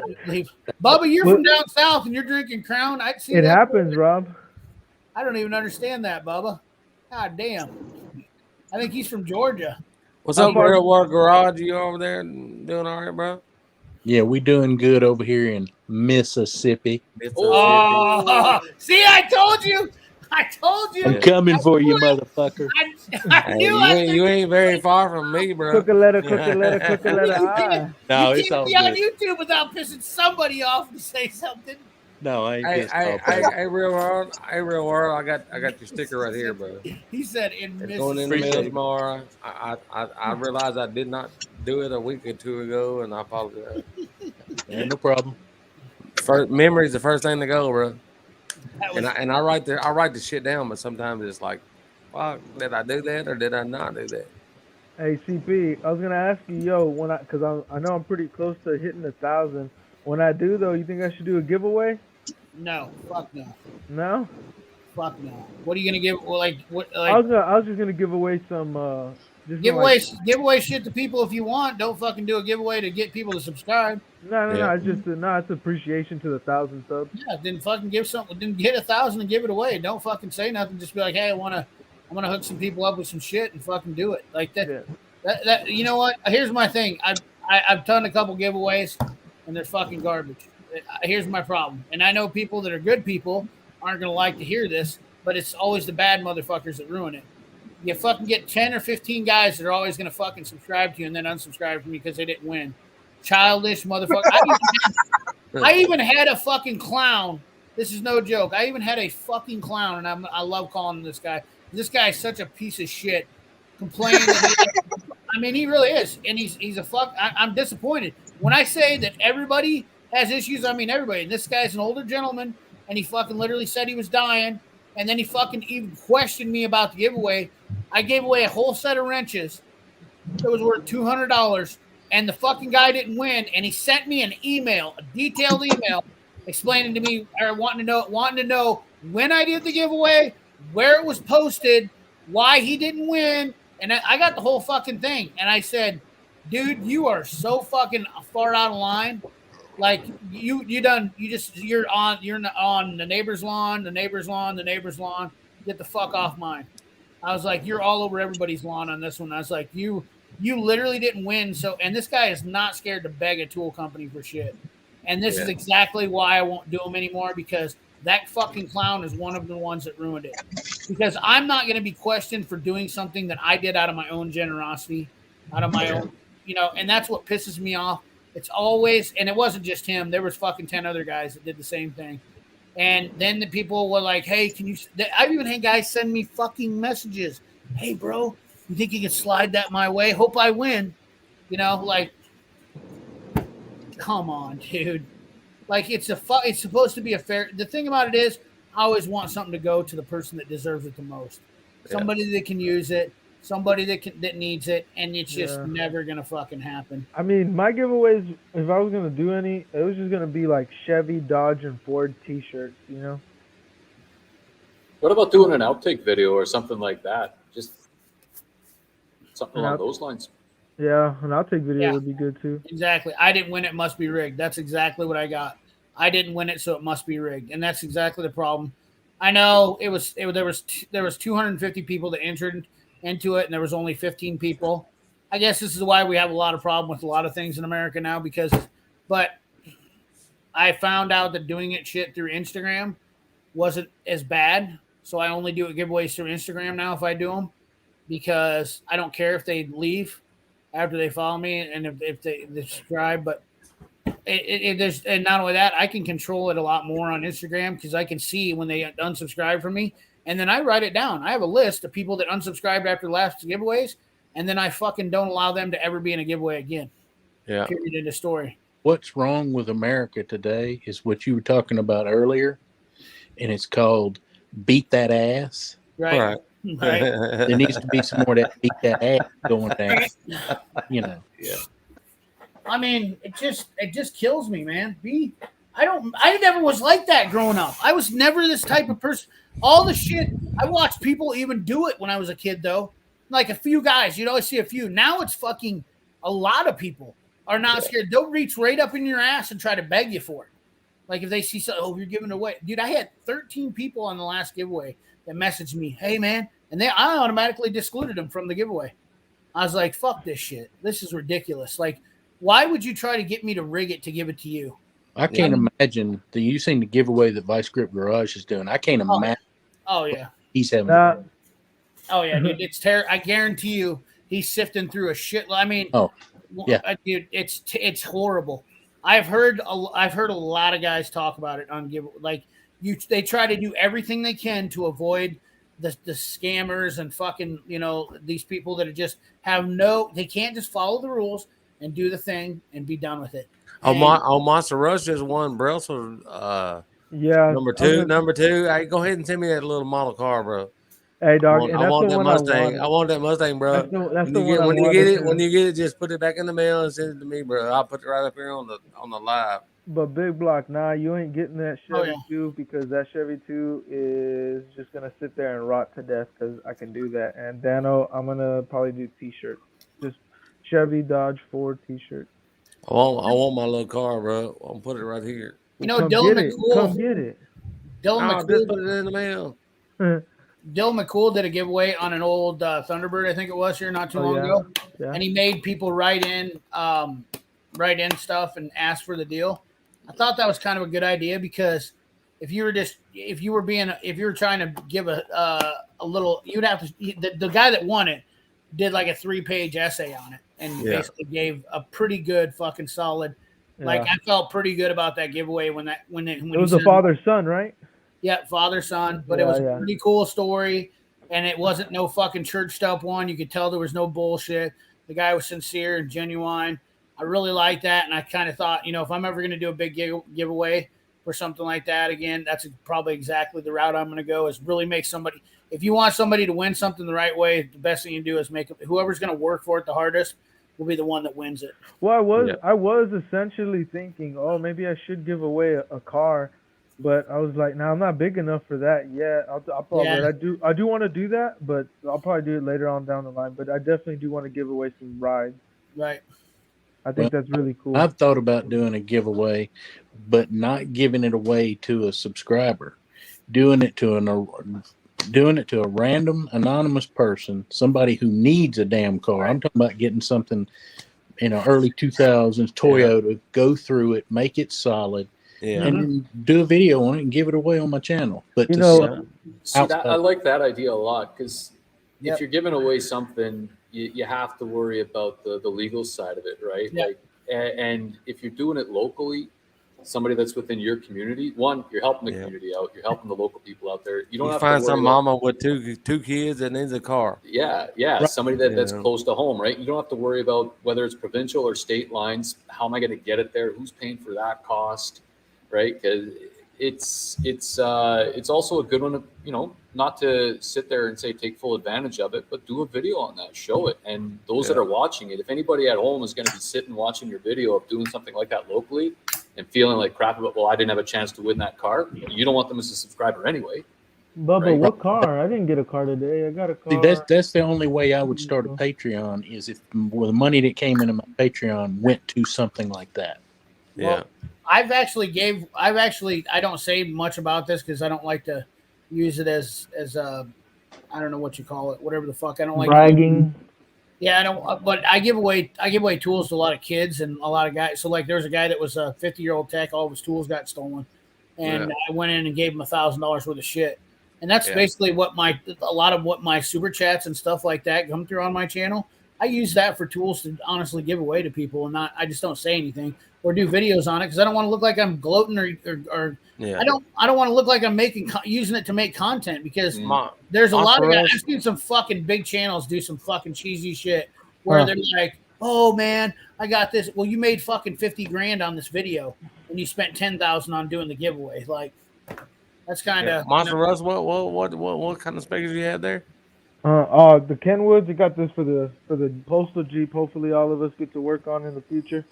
J: Bubba, you're from down south and you're drinking Crown. I'd see
M: It
J: that.
M: happens, Rob.
J: I don't even understand that, Bubba. God damn. I think he's from Georgia.
B: What's up, Real World Garage? You over there doing all right, bro?
O: Yeah, we doing good over here in Mississippi.
J: Oh, see, I told you.
O: I'm coming for you, motherfucker.
J: I knew
B: you ain't very far from me, bro.
M: Cook a letter, I.
O: No,
J: you
O: it's
J: can't
O: all
J: be on
O: good.
J: YouTube without pissing somebody off to say something.
O: No, I ain't pissed off.
B: Hey, Real World. Hey, Real World. I got your sticker right here, bro.
J: He said in
B: It's going in the mail tomorrow. I realized I did not do it a week or two ago, and I apologize.
O: Yeah, no problem.
B: Memory's the first thing to go, bro. And I write the shit down, but sometimes it's like, fuck, did I do that or did I not do that?
M: Hey, CP, I was gonna ask you, because I know I'm pretty close to hitting 1,000. When I do though, you think I should do a giveaway?
J: No, fuck no.
M: No.
J: Fuck no. What are you gonna give? Well, like what? Like,
M: I was just gonna give away some. Just
J: give
M: some,
J: away
M: like,
J: give away shit to people if you want. Don't fucking do a giveaway to get people to subscribe.
M: No. It's just it's appreciation to the 1,000 subs.
J: Yeah, didn't fucking give something. Didn't get 1,000 and give it away. Don't fucking say nothing. Just be like, hey, I'm gonna hook some people up with some shit and fucking do it like that.
M: Yeah.
J: That you know what? Here's my thing. I've done a couple giveaways and they're fucking garbage. Here's my problem. And I know people that are good people aren't gonna like to hear this, but it's always the bad motherfuckers that ruin it. You fucking get 10 or 15 guys that are always gonna fucking subscribe to you and then unsubscribe from you because they didn't win. Childish motherfucker. I even had a fucking clown. This is no joke. I even had a fucking clown, and I love calling this guy. This guy is such a piece of shit. Complaining. I mean, he really is, and he's a fuck. I'm disappointed when I say that everybody has issues. I mean, everybody. And this guy's an older gentleman, and he fucking literally said he was dying, and then he fucking even questioned me about the giveaway. I gave away a whole set of wrenches that was worth $200. And the fucking guy didn't win, and he sent me an email, a detailed email, explaining to me or wanting to know when I did the giveaway, where it was posted, why he didn't win, and I got the whole fucking thing. And I said, dude, you are so fucking far out of line. Like you're on the neighbor's lawn, the neighbor's lawn. Get the fuck off mine. I was like, you're all over everybody's lawn on this one. I was like, you literally didn't win. So, and this guy is not scared to beg a tool company for shit. And this is exactly why I won't do them anymore, because that fucking clown is one of the ones that ruined it. Because I'm not going to be questioned for doing something that I did out of my own generosity, out of my own, and that's what pisses me off. It's always, and it wasn't just him. There was fucking 10 other guys that did the same thing. And then the people were like, hey, I've even had guys send me fucking messages. Hey, bro, you think you can slide that my way? Hope I win. Like, come on, dude. Like, it's supposed to be a fair. The thing about it is, I always want something to go to the person that deserves it the most. Somebody that can use it, somebody that needs it, and it's just never gonna fucking happen.
M: I mean, my giveaways, if I was gonna do any, it was just gonna be like Chevy, Dodge, and Ford T-shirts.
F: What about doing an outtake video or something like that? Just something along those lines.
M: Yeah, an outtake video would be good too.
J: Exactly. I didn't win it, must be rigged. That's exactly what I got. I didn't win it, so it must be rigged, and that's exactly the problem. I know there was 250 people that entered into it, and there was only 15 people. I guess this is why we have a lot of problem with a lot of things in America now, but I found out that doing it shit through Instagram wasn't as bad. So I only do giveaways through Instagram now if I do them, because I don't care if they leave after they follow me and if they subscribe. But there's, and not only that, I can control it a lot more on Instagram because I can see when they unsubscribe from me, and then I write it down. I have a list of people that unsubscribed after the last giveaways, and then I fucking don't allow them to ever be in a giveaway again.
B: Yeah.
J: Period in the story.
O: What's wrong with America today is what you were talking about earlier, and it's called beat that ass.
J: Right. Right.
O: There needs to be some more of that beat that ass going down.
J: Yeah. I mean, it just kills me, man. I never was like that growing up. I was never this type of person. All the shit, I watched people even do it when I was a kid, though. Like a few guys, you'd always see a few. Now it's fucking a lot of people are not scared. They'll reach right up in your ass and try to beg you for it. Like if they see something, you're giving it away. Dude, I had 13 people on the last giveaway that messaged me, hey, man. And I automatically excluded them from the giveaway. I was like, fuck this shit. This is ridiculous. Like, why would you try to get me to rig it to give it to you?
O: I can't imagine that you seen the giveaway that Vice Grip Garage is doing. I can't imagine.
J: Oh, yeah.
O: He's having.
J: Oh, yeah, dude. It's terrible. I guarantee you he's sifting through a shit. I mean, dude, it's horrible. I've heard a lot of guys talk about it on give. Like they try to do everything they can to avoid the scammers and fucking, these people that are just they can't just follow the rules and do the thing and be done with it.
B: Monster Rush just won Brailsford.
M: Yeah.
B: Number two. Hey, go ahead and send me that little model car, bro.
M: Hey, dog, and
B: I
M: that's
B: want
M: the
B: that
M: one
B: Mustang.
M: I
B: I want that Mustang, bro.
M: That's the one I
B: When you
M: wanted
B: get it,
M: to-
B: when you get it, just put it back in the mail and send it to me, bro. I'll put it right up here on the live.
M: But Big Block, nah, you ain't getting that
J: Oh,
M: Chevy
J: yeah.
M: 2 because that Chevy 2 is just gonna sit there and rot to death because I can do that. And Dano, I'm gonna probably do T-shirts, just Chevy, Dodge, Ford T-shirt.
B: I want my little car, bro. I'm put it right here.
J: You know,
M: Come
J: Dylan
M: get it.
J: McCool.
M: Come get it.
J: Dylan
B: I'll just
J: McCool.
B: put it in the mail.
J: Dylan McCool did a giveaway on an old Thunderbird, I think it was here not too long ago, and he made people write in stuff and ask for the deal. I thought that was kind of a good idea because if you were trying to give a little, you'd have to. The guy that won it did like a 3-page essay on it and basically gave a pretty good fucking solid. Like I felt pretty good about that giveaway when
M: it was a father son, right?
J: Yeah, father son, but it was a pretty cool story, and it wasn't no fucking churched up one. You could tell there was no bullshit. The guy was sincere and genuine. I really liked that, and I kind of thought, if I'm ever going to do a big giveaway for something like that again, that's probably exactly the route I'm going to go. Is really make somebody. If you want somebody to win something the right way, the best thing you can do is make whoever's going to work for it the hardest will be the one that wins it.
M: Well, I was essentially thinking, oh, maybe I should give away a car. But I was like, no, I'm not big enough for that yet. I'll probably, I do want to do that, but I'll probably do it later on down the line. But I definitely do want to give away some rides.
J: Right.
M: I think that's really cool.
O: I've thought about doing a giveaway, but not giving it away to a subscriber, doing it to a random anonymous person, somebody who needs a damn car. I'm talking about getting something, early 2000s Toyota, go through it, make it solid.
B: Yeah.
O: And do a video on it and give it away on my channel. But
F: I like that idea a lot because if you're giving away something, you have to worry about the legal side of it, right?
J: Yeah.
F: Like, and if you're doing it locally, somebody that's within your community, one, you're helping the community out, you're helping the local people out there. You don't have
B: find
F: to worry
B: some
F: about,
B: mama with two kids that needs a car.
F: Yeah, somebody that's close to home, right? You don't have to worry about whether it's provincial or state lines. How am I going to get it there? Who's paying for that cost? Right, because it's also a good one to not to sit there and say take full advantage of it, but do a video on that, show it, and those that are watching it. If anybody at home is going to be sitting watching your video of doing something like that locally and feeling like crap about, well, I didn't have a chance to win that car, you don't want them as a subscriber anyway.
M: Bubba,
F: right?
M: what car? I didn't get a car today. I got a car.
O: See, that's the only way I would start a Patreon is if the money that came into my Patreon went to something like that.
J: Well, I don't say much about this because I don't like to use it as I don't know what you call it, whatever the fuck. I don't like
M: bragging.
J: Yeah, I don't. But I give away tools to a lot of kids and a lot of guys. So like, there's a guy that was a 50-year-old tech. All of his tools got stolen, and I went in and gave him $1,000 worth of shit. And that's basically what a lot of what my super chats and stuff like that come through on my channel. I use that for tools to honestly give away to people, and I just don't say anything or do videos on it because I don't want to look like I'm gloating or I don't want to look like I'm using it to make content because there's a lot of guys. I've seen some fucking big channels do some fucking cheesy shit where they're like, oh man, I got this. Well, you made fucking $50,000 on this video and you spent $10,000 on doing the giveaway. Like that's kind of
B: Monster Russ. What kind of speakers you had there?
M: The Kenwoods. You got this for the Postal Jeep. Hopefully, all of us get to work on in the future.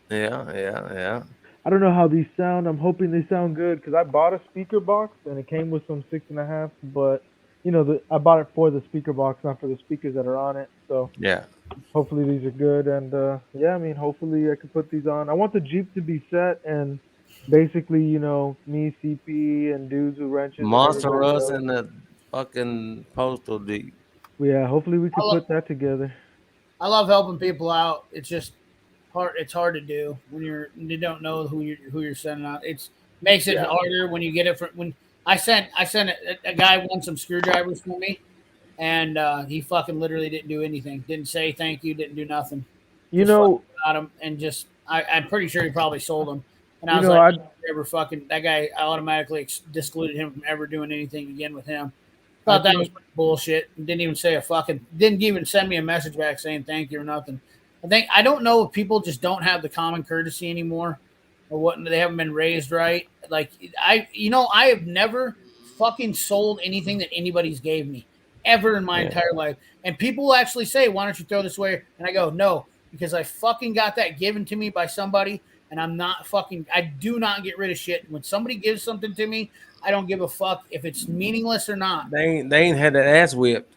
B: Yeah.
M: I don't know how these sound. I'm hoping they sound good because I bought a speaker box and it came with some 6.5. But I bought it for the speaker box, not for the speakers that are on it. So hopefully these are good. And hopefully I can put these on. I want the Jeep to be set and basically, me, CP, and dudes who wrenches.
B: Monster Russ and the fucking Postal Jeep.
M: Yeah, hopefully we can put that together.
J: I love helping people out. It's just hard. It's hard to do when you don't know who you're sending out. It makes it harder when you get it when I sent a guy won some screwdrivers for me, and he fucking literally didn't do anything. Didn't say thank you. Didn't do nothing. About him and just I'm pretty sure he probably sold them. And I was like, ever fucking that guy. I automatically discluded him from ever doing anything again with him. Thought that was bullshit. Didn't even send me a message back saying thank you or nothing. I don't know if people just don't have the common courtesy anymore, or what they haven't been raised right. Like I have never fucking sold anything that anybody's gave me ever in my entire life. And people will actually say, why don't you throw this away? And I go, no, because I fucking got that given to me by somebody, and I do not get rid of shit. When somebody gives something to me, I don't give a fuck if it's meaningless or not.
B: They ain't had that ass whipped.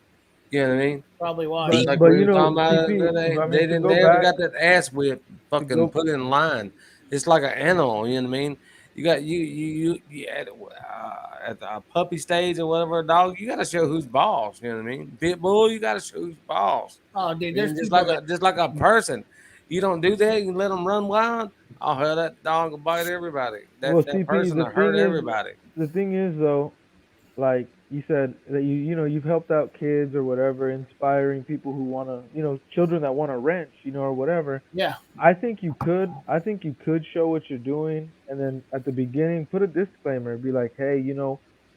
B: You know what I mean?
J: Probably why.
B: Like
M: But
B: we
M: you
B: were
M: know,
B: talking about,
M: CP,
B: they
M: to go
B: never
M: back-
B: got that ass whipped. Fucking put in line. It's like an animal. You know what I mean? You got you at a puppy stage or whatever, a dog. You got to show who's boss. You know what I mean? Pit bull, you got to show who's boss.
J: Oh, dude,
B: I
J: there's
B: mean,
J: people
B: just like a person. You don't do that. You let them run wild. Oh hell, that dog will bite everybody. That
M: CP,
B: person will hurt everybody.
M: The thing is, though, like you said, that you've helped out kids or whatever, inspiring people who want to, children that want to wrench, or whatever.
J: Yeah.
M: I think you could show what you're doing, and then at the beginning put a disclaimer, be like, hey,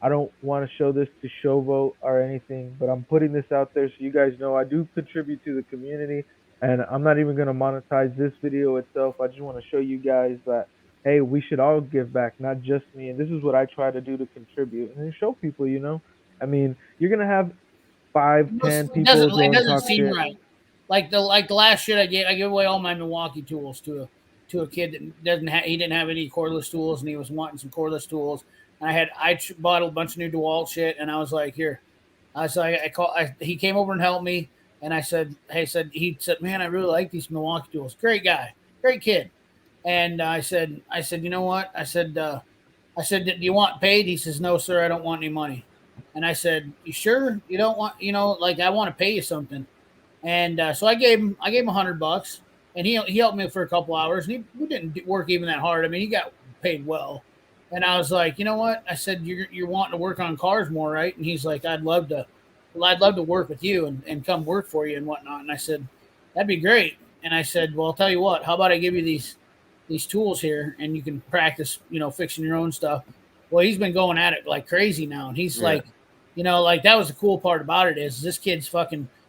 M: I don't want to show this to showboat or anything, but I'm putting this out there so you guys know I do contribute to the community, and I'm not even going to monetize this video itself. I just want to show you guys that, hey, we should all give back, not just me, and this is what I try to do to contribute, and then show people, I mean, you're going to have 5, 10 people
J: It
M: going to
J: doesn't
M: talk
J: seem
M: shit.
J: right. Like the last shit I gave away all my Milwaukee tools to a kid that didn't have any cordless tools, and he was wanting some cordless tools. And I bought a bunch of new DeWalt shit, and I was like, here. He came over and helped me, and he said, man, I really like these Milwaukee tools. Great guy, great kid. And I said, you know what? I said, do you want paid? He says, no, sir, I don't want any money. And I said, you sure you don't want, I want to pay you something. And so I gave him $100, and he helped me for a couple hours, and we didn't work even that hard. I mean, he got paid well. And I was like, you know what? I said, you're wanting to work on cars more, right? And he's like, I'd love to work with you and come work for you and whatnot. And I said, that'd be great. And I said, well, I'll tell you what, how about I give you these tools here, and you can practice, fixing your own stuff. Well, he's been going at it like crazy now. And he's like, that was the cool part about it is this kid's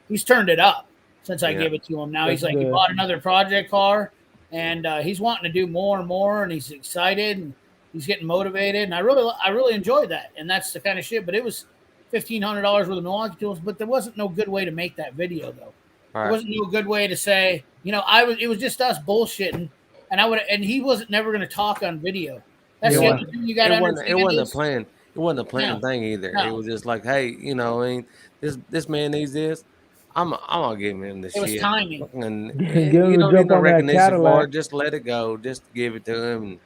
J: he's turned it up since I gave it to him. Now he's like, he bought another project car, and he's wanting to do more and more, and he's excited, and he's getting motivated. And I really enjoyed that. And that's the kind of shit, but it was $1,500 worth of Milwaukee tools, but there wasn't no good way to make that video though.
B: Right.
J: There wasn't no good way to say, it was just us bullshitting, and he wasn't never going to talk on video. That's the other thing you got to understand.
B: It wasn't a planned thing either.
J: No.
B: It was just like, hey, this man needs this. I'm gonna give him this
J: It was
B: shit.
J: timing.
B: And
M: Give him
B: you
M: a
B: don't
M: jump
B: need no
M: on that
B: recognition for
M: Cadillac.
B: it. Just let it go. Just give it to him.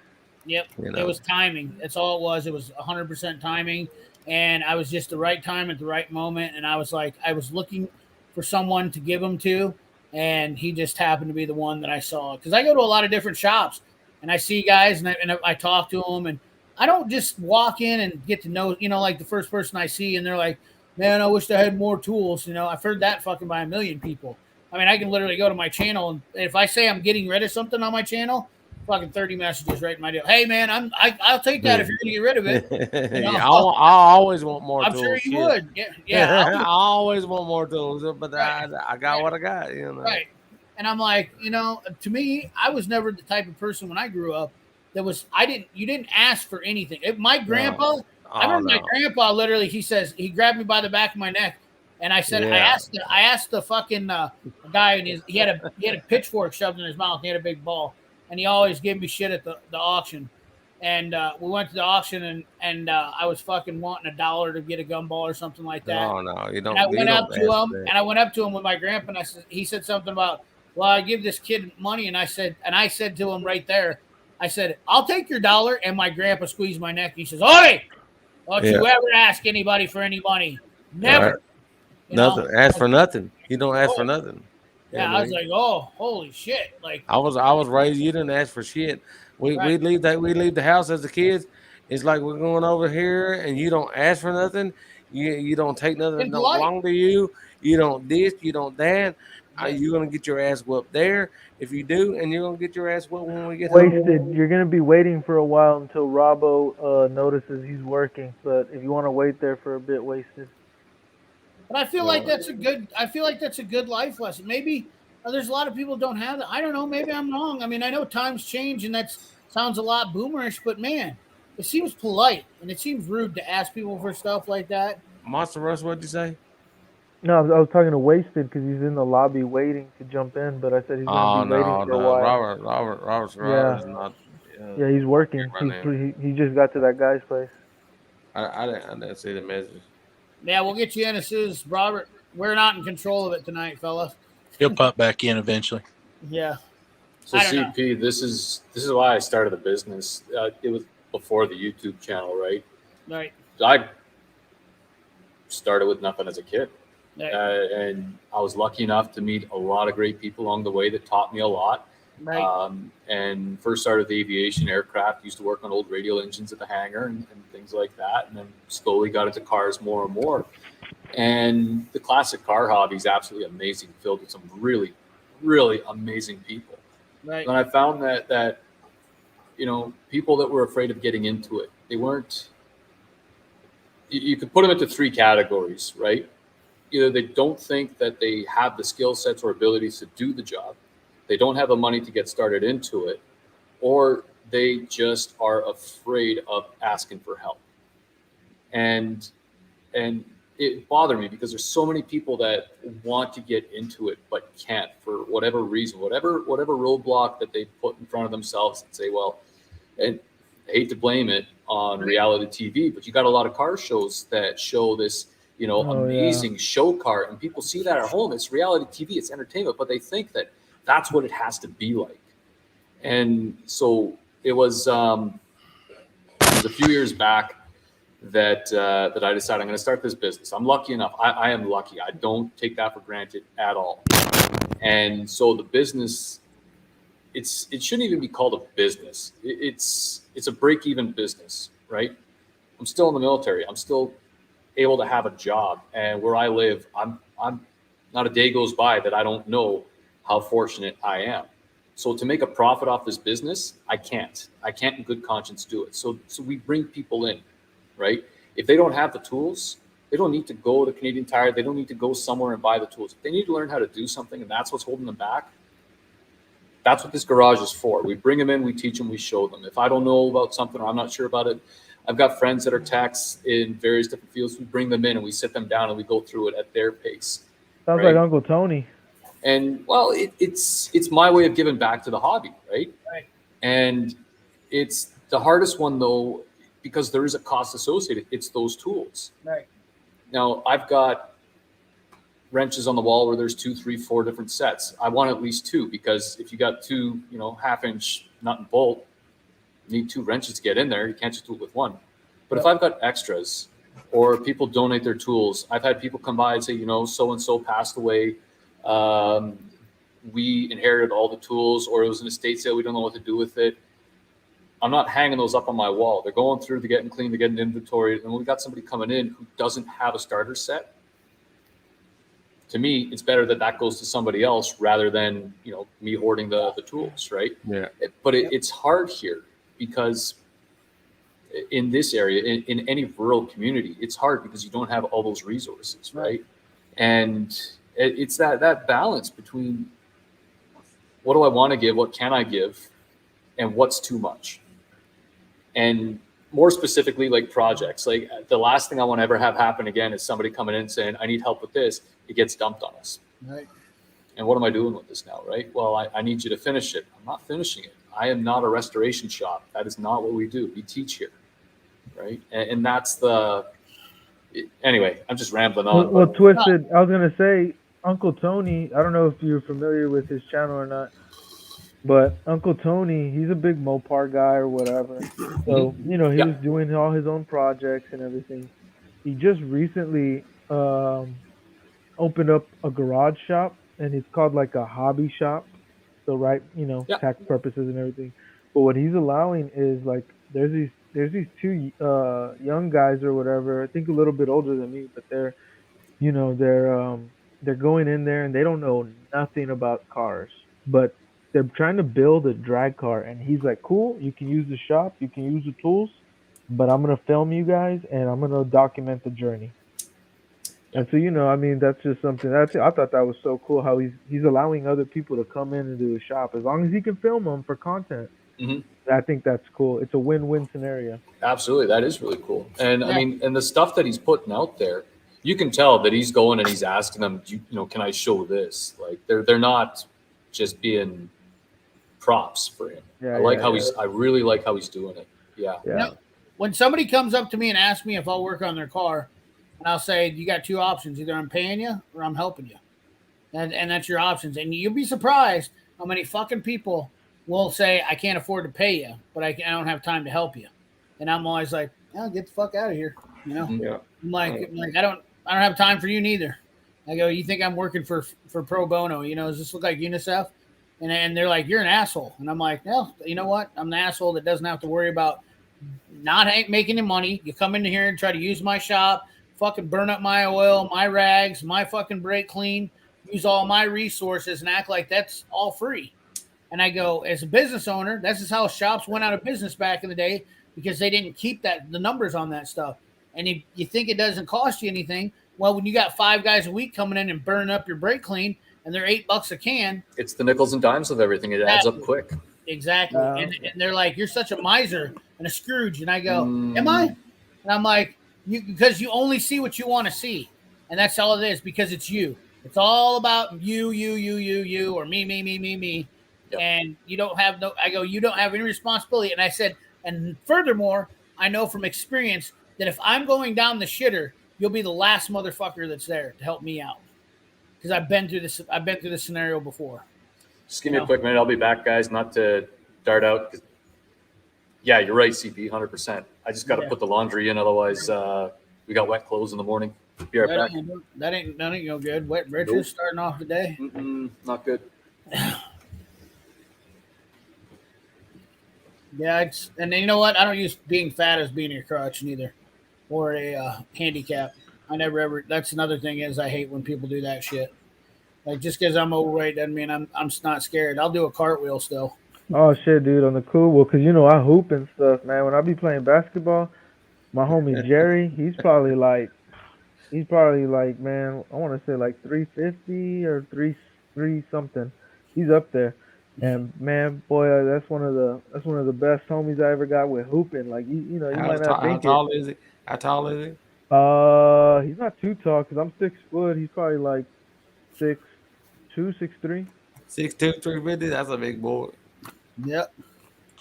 J: Yep. It was timing. That's all it was. It was 100% timing. And I was just the right time at the right moment. And I was looking for someone to give them to. And he just happened to be the one that I saw. Because I go to a lot of different shops. And I see guys and I talk to them. And I don't just walk in and get to know, like the first person I see. And they're like, man, I wish I had more tools. I've heard that fucking by a million people. I mean, I can literally go to my channel. And if I say I'm getting rid of something on my channel, fucking 30 messages right in my deal. Hey man, I'll take that if you're gonna get rid of it.
B: I always want more.
J: I'm
B: tools.
J: sure you would. Yeah.
B: I always want more tools, but right. I got what I got.
J: Right. And I'm like, to me, I was never the type of person when I grew up you didn't ask for anything. My grandpa, I remember my grandpa literally. He grabbed me by the back of my neck, and I said, I asked the fucking guy, and he had a pitchfork shoved in his mouth. He had a big ball. And he always gave me shit at the auction. And we went to the auction, and I was fucking wanting $1 to get a gumball or something like that.
B: No, you don't.
J: And I went up to him with my grandpa, and he said something about, well, I give this kid money, and I said to him right there, I said, I'll take your $1, and my grandpa squeezed my neck. He says, oi, don't you ever ask anybody for any money. Never.
B: Right. Nothing. Ask for nothing. You don't ask for nothing.
J: Yeah, I was like, oh, holy shit! Like
B: I was raised. You didn't ask for shit. We leave the house as the kids. It's like we're going over here, and you don't ask for nothing. You don't take nothing that don't belong to you. You don't this. You don't that. You're gonna get your ass whooped there if you do, and you're gonna get your ass whooped when we get
M: wasted.
B: home.
M: You're gonna be waiting for a while until Robbo notices he's working. But if you want to wait there for a bit, wasted.
J: But I feel like that's a good life lesson. Maybe there's a lot of people don't have that. I don't know. Maybe I'm wrong. I mean, I know times change, and that sounds a lot boomerish, but man, it seems polite and it seems rude to ask people for stuff like that.
B: Monster Rush, what'd you say?
M: No, I was talking to Wasted because he's in the lobby waiting to jump in, but I said he's
B: Oh
M: gonna be waiting
B: no,
M: for a
B: no,
M: while.
B: Robert's
M: Yeah.
B: is not.
M: Yeah, he's working.
B: right now.
M: He just got to that guy's place.
B: I didn't see the message.
J: Yeah, we'll get you in as soon as Robert. We're not in control of it tonight, fellas.
O: He'll pop back in eventually.
J: Yeah.
F: So
J: I don't know.
F: CP, this is why I started the business. It was before the YouTube channel, right?
J: Right.
F: I started with nothing as a kid,
J: Right.
F: and I was lucky enough to meet a lot of great people along the way that taught me a lot.
J: Right.
F: And first started the aviation aircraft, used to work on old radial engines at the hangar and things like that, and then slowly got into cars more and more. And the classic car hobby is absolutely amazing, filled with some really, really amazing people.
J: Right.
F: And I found that people that were afraid of getting into it, they weren't. You could put them into three categories, right? Either they don't think that they have the skill sets or abilities to do the job, they don't have the money to get started into it, or they just are afraid of asking for help. And it bothered me because there's so many people that want to get into it but can't for whatever reason, whatever roadblock that they put in front of themselves and say, well, and I hate to blame it on reality TV, but you got a lot of car shows that show this, amazing show car, and people see that at home. It's reality TV, it's entertainment, but they think that that's what it has to be like. And so it was a few years back that I decided I'm going to start this business. I'm lucky enough. I am lucky. I don't take that for granted at all. And so the business, it shouldn't even be called a business. It's a break-even business, right? I'm still in the military. I'm still able to have a job, and where I live, I'm not a day goes by that I don't know how fortunate I am. So to make a profit off this business, I can't in good conscience do it. So we bring people in, right? If they don't have the tools, they don't need to go to Canadian Tire. They don't need to go somewhere and buy the tools. If they need to learn how to do something, and that's what's holding them back, that's what this garage is for. We bring them in, we teach them, we show them. If I don't know about something or I'm not sure about it, I've got friends that are techs in various different fields. We bring them in and we sit them down and we go through it at their pace.
M: Sounds like Uncle Tony.
F: And well, it's my way of giving back to the hobby, right?
J: Right.
F: And it's the hardest one though, because there is a cost associated. It's those tools.
J: Right.
F: Now I've got wrenches on the wall where there's 2, 3, 4 different sets. I want at least 2, because if you got 2, 1/2-inch nut and bolt, you need 2 wrenches to get in there. You can't just do it with one. But if I've got extras or people donate their tools, I've had people come by and say, so-and-so passed away. We inherited all the tools, or it was an estate sale. We don't know what to do with it. I'm not hanging those up on my wall. They're going through, they're getting clean, they're getting inventory. And when we got somebody coming in who doesn't have a starter set, to me, it's better that goes to somebody else rather than, me hoarding the tools, right?
B: Yeah.
F: But it's hard here because in this area, in any rural community, it's hard because you don't have all those resources, right? And it's that balance between what do I want to give, what can I give, and what's too much. And more specifically, like projects, like the last thing I want to ever have happen again is somebody coming in saying, I need help with this. It gets dumped on us.
J: Right.
F: And what am I doing with this now, right? Well, I need you to finish it. I'm not finishing it. I am not a restoration shop. That is not what we do. We teach here, right? And that's anyway, I'm just rambling on.
M: Well, Twisted, I was going to say, Uncle Tony, I don't know if you're familiar with his channel or not, but Uncle Tony, he's a big Mopar guy or whatever. So, he was doing all his own projects and everything. He just recently opened up a garage shop, and it's called like a hobby shop. So, right, tax purposes and everything. But what he's allowing is like, there's these 2 young guys or whatever, I think a little bit older than me, but they're going in there and they don't know nothing about cars, but they're trying to build a drag car. And he's like, cool, you can use the shop, you can use the tools, but I'm going to film you guys and I'm going to document the journey. And so, that's just something I thought that was so cool how he's allowing other people to come in and do a shop as long as he can film them for content. I think that's cool. It's a win-win scenario.
F: Absolutely, that is really cool. And I mean, and the stuff that he's putting out there, you can tell that he's going and he's asking them, can I show this? Like they're not just being props for him. I really like how he's doing it. Yeah.
J: Now, when somebody comes up to me and asks me if I'll work on their car, and I'll say, you got two options: either I'm paying you or I'm helping you, and that's your options. And you'll be surprised how many fucking people will say, I can't afford to pay you, but I don't have time to help you. And I'm always like, oh, get the fuck out of here. I'm like I don't have time for you neither. I go, you think I'm working for pro bono? Does this look like UNICEF? And they're like, you're an asshole. And I'm like, no, you know what? I'm the asshole that doesn't have to worry about not making any money. You come in here and try to use my shop, fucking burn up my oil, my rags, my fucking brake clean, use all my resources and act like that's all free. And I go, as a business owner, this is how shops went out of business back in the day, because they didn't keep the numbers on that stuff. And if you think it doesn't cost you anything, well, when you got 5 guys a week coming in and burning up your brake clean and they're $8 a can.
F: It's the nickels and dimes of everything. It adds up quick.
J: Exactly. And they're like, you're such a miser and a Scrooge. And I go, am I? And I'm like, because you only see what you want to see. And that's all it is, because it's you. It's all about you, or me. Yep. And you don't have you don't have any responsibility. And I said, and furthermore, I know from experience that if I'm going down the shitter, you'll be the last motherfucker that's there to help me out. Because I've been through this scenario before.
F: Just give me a quick minute. I'll be back, guys. Not to dart out. Yeah, you're right, CP, 100%. I just got to put the laundry in. Otherwise, we got wet clothes in the morning. Be right back.
J: That ain't no good. Wet Richard's starting off the day.
F: Not good.
J: Yeah, and you know what? I don't use being fat as being a crutch neither, or a handicap. I never ever. That's another thing is I hate when people do that shit. Like, just because I'm overweight doesn't mean I'm not scared. I'll do a cartwheel still.
M: Oh shit, dude, on the cool. Well, cause I hoop and stuff, man. When I be playing basketball, my homie Jerry, he's probably like, man, I want to say like 350 or 3 something. He's up there. And man, boy, that's one of the best homies I ever got with hooping. Like you might not think it.
B: How tall is he? How tall is he?
M: He's not too tall because I'm 6 foot. He's probably like 6'2", 6'3".
B: 6'2", 350. That's a big boy.
J: Yep.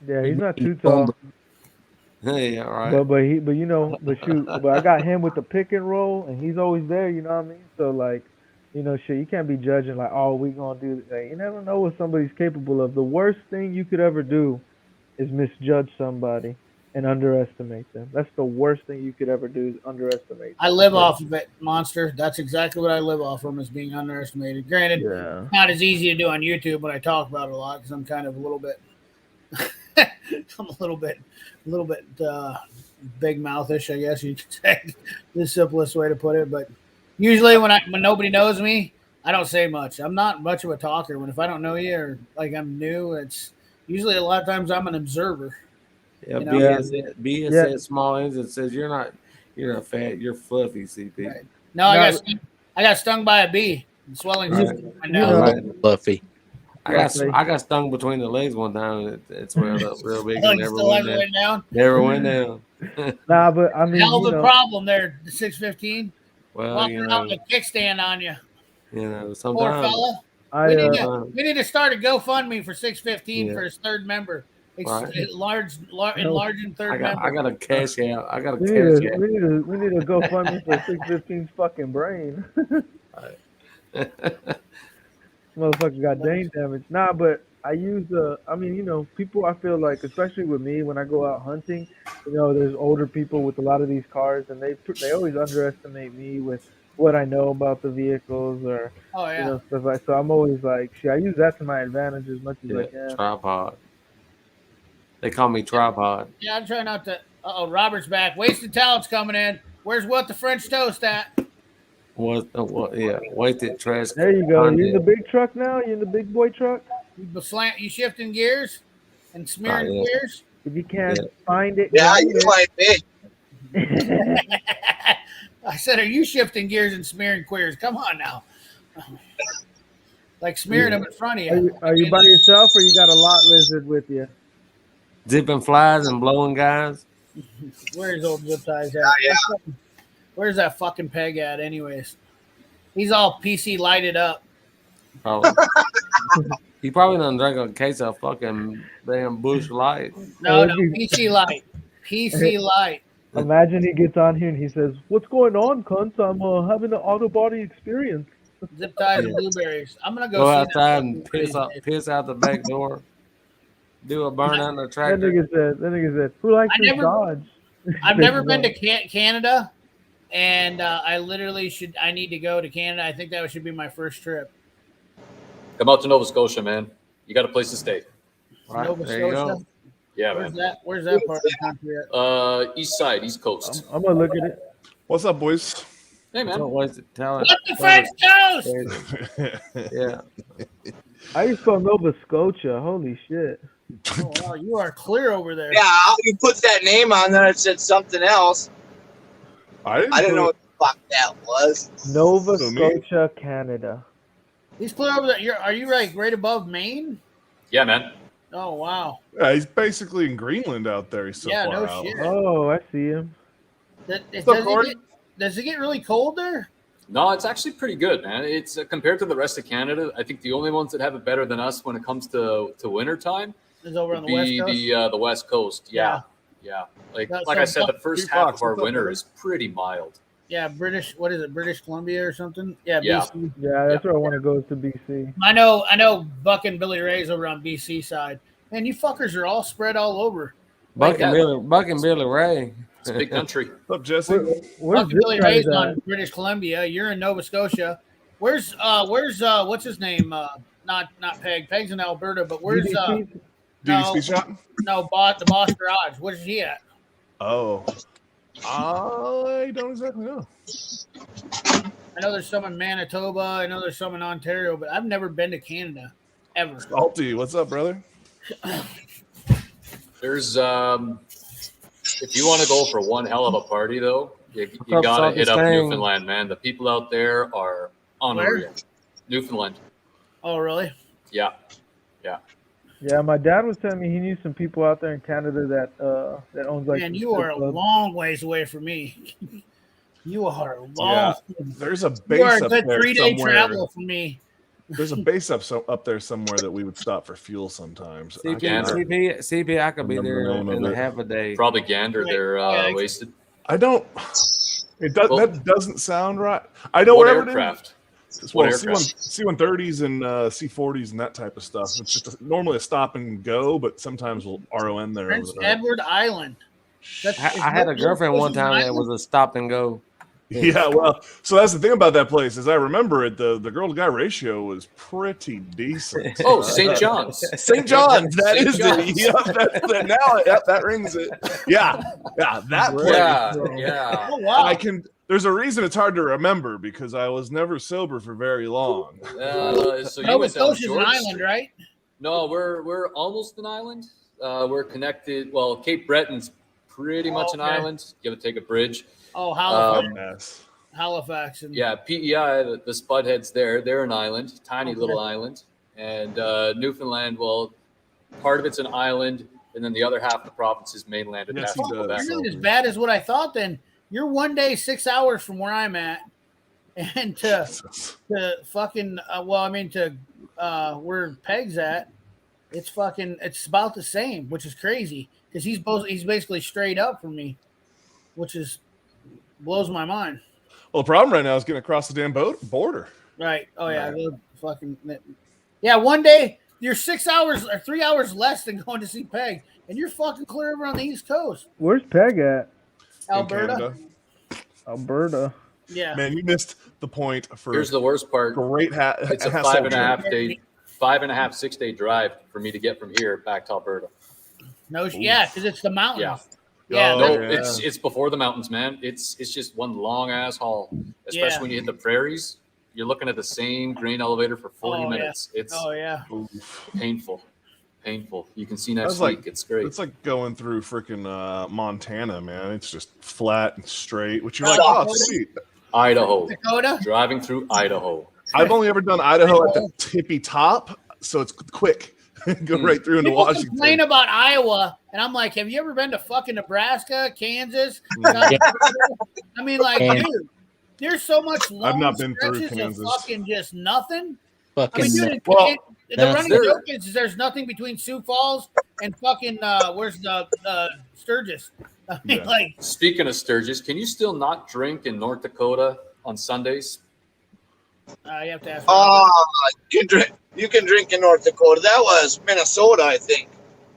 M: Yeah, he's not too tall.
B: Hey, all right.
M: But shoot, I got him with the pick and roll, and he's always there. You know what I mean? So like, shit, you can't be judging like, oh, we gonna do this. Like, you never know what somebody's capable of. The worst thing you could ever do is misjudge somebody and underestimate them. That's the worst thing you could ever do is underestimate them.
J: I live off of it, Monster. That's exactly what I live off from, is being underestimated. Granted, it's not as easy to do on YouTube, but I talk about it a lot because I'm kind of a little bit I'm a little bit big mouthish, I guess you could say. The simplest way to put it. But usually when nobody knows me, I don't say much. I'm not much of a talker. If I don't know you or like I'm new, it's usually a lot of times I'm an observer.
B: Yeah, BS said small ends. It says you're not fat, you're fluffy, CP.
J: Right. No, I got stung by a bee. Swelling my nose.
O: Fluffy.
B: I got stung between the legs one time. It swelled up real big. And
J: never went down.
B: Never went down.
M: Nah, but I mean,
J: hell of a problem there. The 615.
B: Well,
J: walking out with a kickstand on you.
B: Sometimes.
J: Poor fella. We need to start a GoFundMe for 615 for his third member. Enlarging third member.
B: I got a cash out.
M: We need to GoFundMe for 615's fucking brain. Motherfucker got brain damage. Nah, but I use people, I feel like, especially with me when I go out hunting, there's older people with a lot of these cars, and they always underestimate me with what I know about the vehicles or stuff like. So I'm always like, shit, I use that to my advantage as much as I can.
B: Tripod. They call me tripod.
J: Yeah, I'm trying not to. Robert's back. Wasted talent's coming in. Where's what the French toast at?
B: Wasted trash.
M: There you go. You in the big truck now? You in the big boy truck?
J: You shifting gears and smearing queers?
M: If you can't find it.
N: Yeah, you might be.
J: I said, are you shifting gears and smearing queers? Come on now. Like smearing them in front of you.
M: Are you by yourself or you got a lot lizard with you?
B: Zipping flies and blowing guys.
J: Where's old Zip Ties at? Where's that fucking Peg at, anyways? He's all PC lighted up.
B: Probably. He probably done drank a case of fucking damn Bush Light.
J: No, PC Light. PC Light.
M: Imagine he gets on here and he says, "What's going on, cunts? I'm having an auto body experience."
J: Zip Ties and blueberries. I'm gonna
B: Go
J: see
B: outside
J: that
B: and piss out the back door. Do a burnout in the tractor.
M: That nigga said, "Who likes this Dodge?"
J: I've never been to Canada, and I literally I need to go to Canada. I think that should be my first trip.
F: Come out to Nova Scotia, man. You got a place to stay.
B: Right,
J: Nova
B: there you
J: Scotia.
B: go.
F: Yeah,
J: Where's
F: man.
J: that? Where's that part of the country at?
F: East side, East Coast.
M: I'm gonna look at it.
L: What's up, boys?
F: Hey, man.
B: Don't waste it. Tell it.
J: What the French Coast?
B: Yeah.
M: I used to Nova Scotia. Holy shit!
J: Oh, wow, you are clear over there.
N: Yeah, you put that name on there. It said something else.
L: I
N: didn't know what the fuck that was.
M: Nova Scotia, Canada.
J: He's clear over there. Are you like right above Maine?
F: Yeah, man.
J: Oh wow.
L: Yeah, he's basically in Greenland out there. He's so
J: Yeah,
L: far
J: no
L: out.
J: shit.
M: Oh, I see him.
J: Does it get really cold there?
F: No, it's actually pretty good, man. It's compared to the rest of Canada. I think the only ones that have it better than us when it comes to winter time
J: Is over on
F: would
J: the West
F: be
J: Coast.
F: the West Coast. Yeah. Like
J: That's
F: I said,
J: so-
F: the first
J: Two
F: half
J: Fox,
F: of our
J: what's up,
F: winter
J: brother?
F: is pretty mild.
J: Yeah, what is it? British Columbia or something? Yeah,
F: Yeah.
J: BC.
M: Yeah, that's where I want to go, to BC.
J: I know Buck and Billy Ray's over on BC side. Man, you fuckers are all spread all over.
B: Buck and Billy Ray.
F: It's a big country.
L: What's up, Jesse?
J: Buck and Billy Ray's on British Columbia. You're in Nova Scotia. Where's what's his name? Not Peg. Peg's in Alberta, but where's
L: DDC shop?
J: No, the Boss Garage. Where's he at?
L: Oh, I don't exactly know.
J: I know there's some in Manitoba. I know there's some in Ontario, but I've never been to Canada ever.
L: Salty, what's up, brother?
F: There's if you want to go for one hell of a party though, you
B: up,
F: gotta
B: Salty
F: hit up
B: Stang?
F: Newfoundland, man. The people out there are unreal. Newfoundland.
J: Oh, really?
F: Yeah.
M: Yeah, my dad was telling me he knew some people out there in Canada that owns like.
J: Man,
M: some
J: you are a
M: strip clubs.
J: long ways away from me. You are long.
L: Yeah, there's a base
J: You are a
L: up
J: good
L: there
J: 3-day
L: somewhere.
J: travel for me.
L: There's a base up there somewhere that we would stop for fuel sometimes.
B: CP, I could be
L: Remember
B: there
L: the name
B: in
L: of it.
B: half a day.
F: Probably Gander, they're wasted.
L: I don't. That doesn't sound right. I know
F: What
L: wherever
F: aircraft?
L: it is.
F: What
L: Well,
F: aircraft?
L: C-130s and C-40s and that type of stuff. It's just normally a stop and go, but sometimes we'll RON there.
J: Prince
L: over the night.
J: Edward Island.
B: I had a girlfriend one time that was a stop and go.
L: Yeah, well, so that's the thing about that place is I remember it. The girl to guy ratio was pretty decent.
F: Oh, St. John's.
L: St. John's. That
F: St.
L: is
F: John's.
L: it. Yep, that rings it. Yeah, that place.
F: Yeah.
J: Oh, wow.
L: I can. There's a reason it's hard to remember because I was never sober for very long.
F: So you
J: Nova
F: went down
J: Scotia's an
F: George
J: island,
F: Street.
J: right?
F: No, we're almost an island. We're connected. Well, Cape Breton's pretty much an
J: Okay.
F: island. You have to take a bridge.
J: Oh, Halifax.
L: Yes.
J: Halifax. And
F: Yeah, PEI, the Spudheads there, they're an island, tiny
J: Okay.
F: little island. And Newfoundland, well, part of it's an island, and then the other half of the province is mainland
L: Yes,
F: attached to
L: he does.
F: Quebec.
J: You're not as bad as what I thought then. You're one day 6 hours from where I'm at. And to fucking, to where Peg's at, it's about the same, which is crazy. Because he's basically straight up from me, which blows my mind.
L: Well, the problem right now is getting across the damn border.
J: Right. Oh yeah. Yeah. One day you're 6 hours or 3 hours less than going to see Peg, and you're fucking clear over on the East Coast,
M: Where's Peg at?
J: Alberta.
M: Alberta.
J: Yeah.
L: Man, you missed the point for.
F: Here's the worst part.
L: Great hat.
F: It's a
L: hassle
F: 6 day drive for me to get from here back to Alberta.
J: No. Yeah, because it's the mountains.
F: Yeah.
J: Yeah.
F: No,
J: they're-
F: it's before the mountains, man. It's just one long ass haul. Especially
J: Yeah.
F: when you hit the prairies, you're looking at the same grain elevator for 40
J: Oh, yeah.
F: minutes. It's
J: Oh yeah.
F: painful. You can see
L: That's
F: next
L: like
F: week. It's great.
L: It's like going through freaking Montana, man. It's just flat and straight, which you're
J: Oh,
L: like, oh,
J: Dakota?
L: sweet.
F: Idaho.
J: Dakota.
F: Driving through Idaho.
L: I've only ever done Idaho at the tippy top, so it's quick.
P: Go right through into
J: People
P: Washington.
J: complain about Iowa, and I'm like, have you ever been to fucking Nebraska, Kansas?
P: Yeah.
J: I mean, like,
O: And-
J: dude, there's so much long
P: I've not been through
J: stretches of
P: Kansas.
J: fucking just nothing.
O: Fucking
J: I mean, dude,
F: Well,
J: the
O: that's
J: running
F: there.
J: joke is there's nothing between Sioux Falls and fucking where's the Sturgis? I mean,
P: Yeah.
J: like,
F: Speaking of Sturgis, can you still not drink in North Dakota on Sundays?
J: you have to ask.
N: You can drink in North Dakota. That was Minnesota, I think.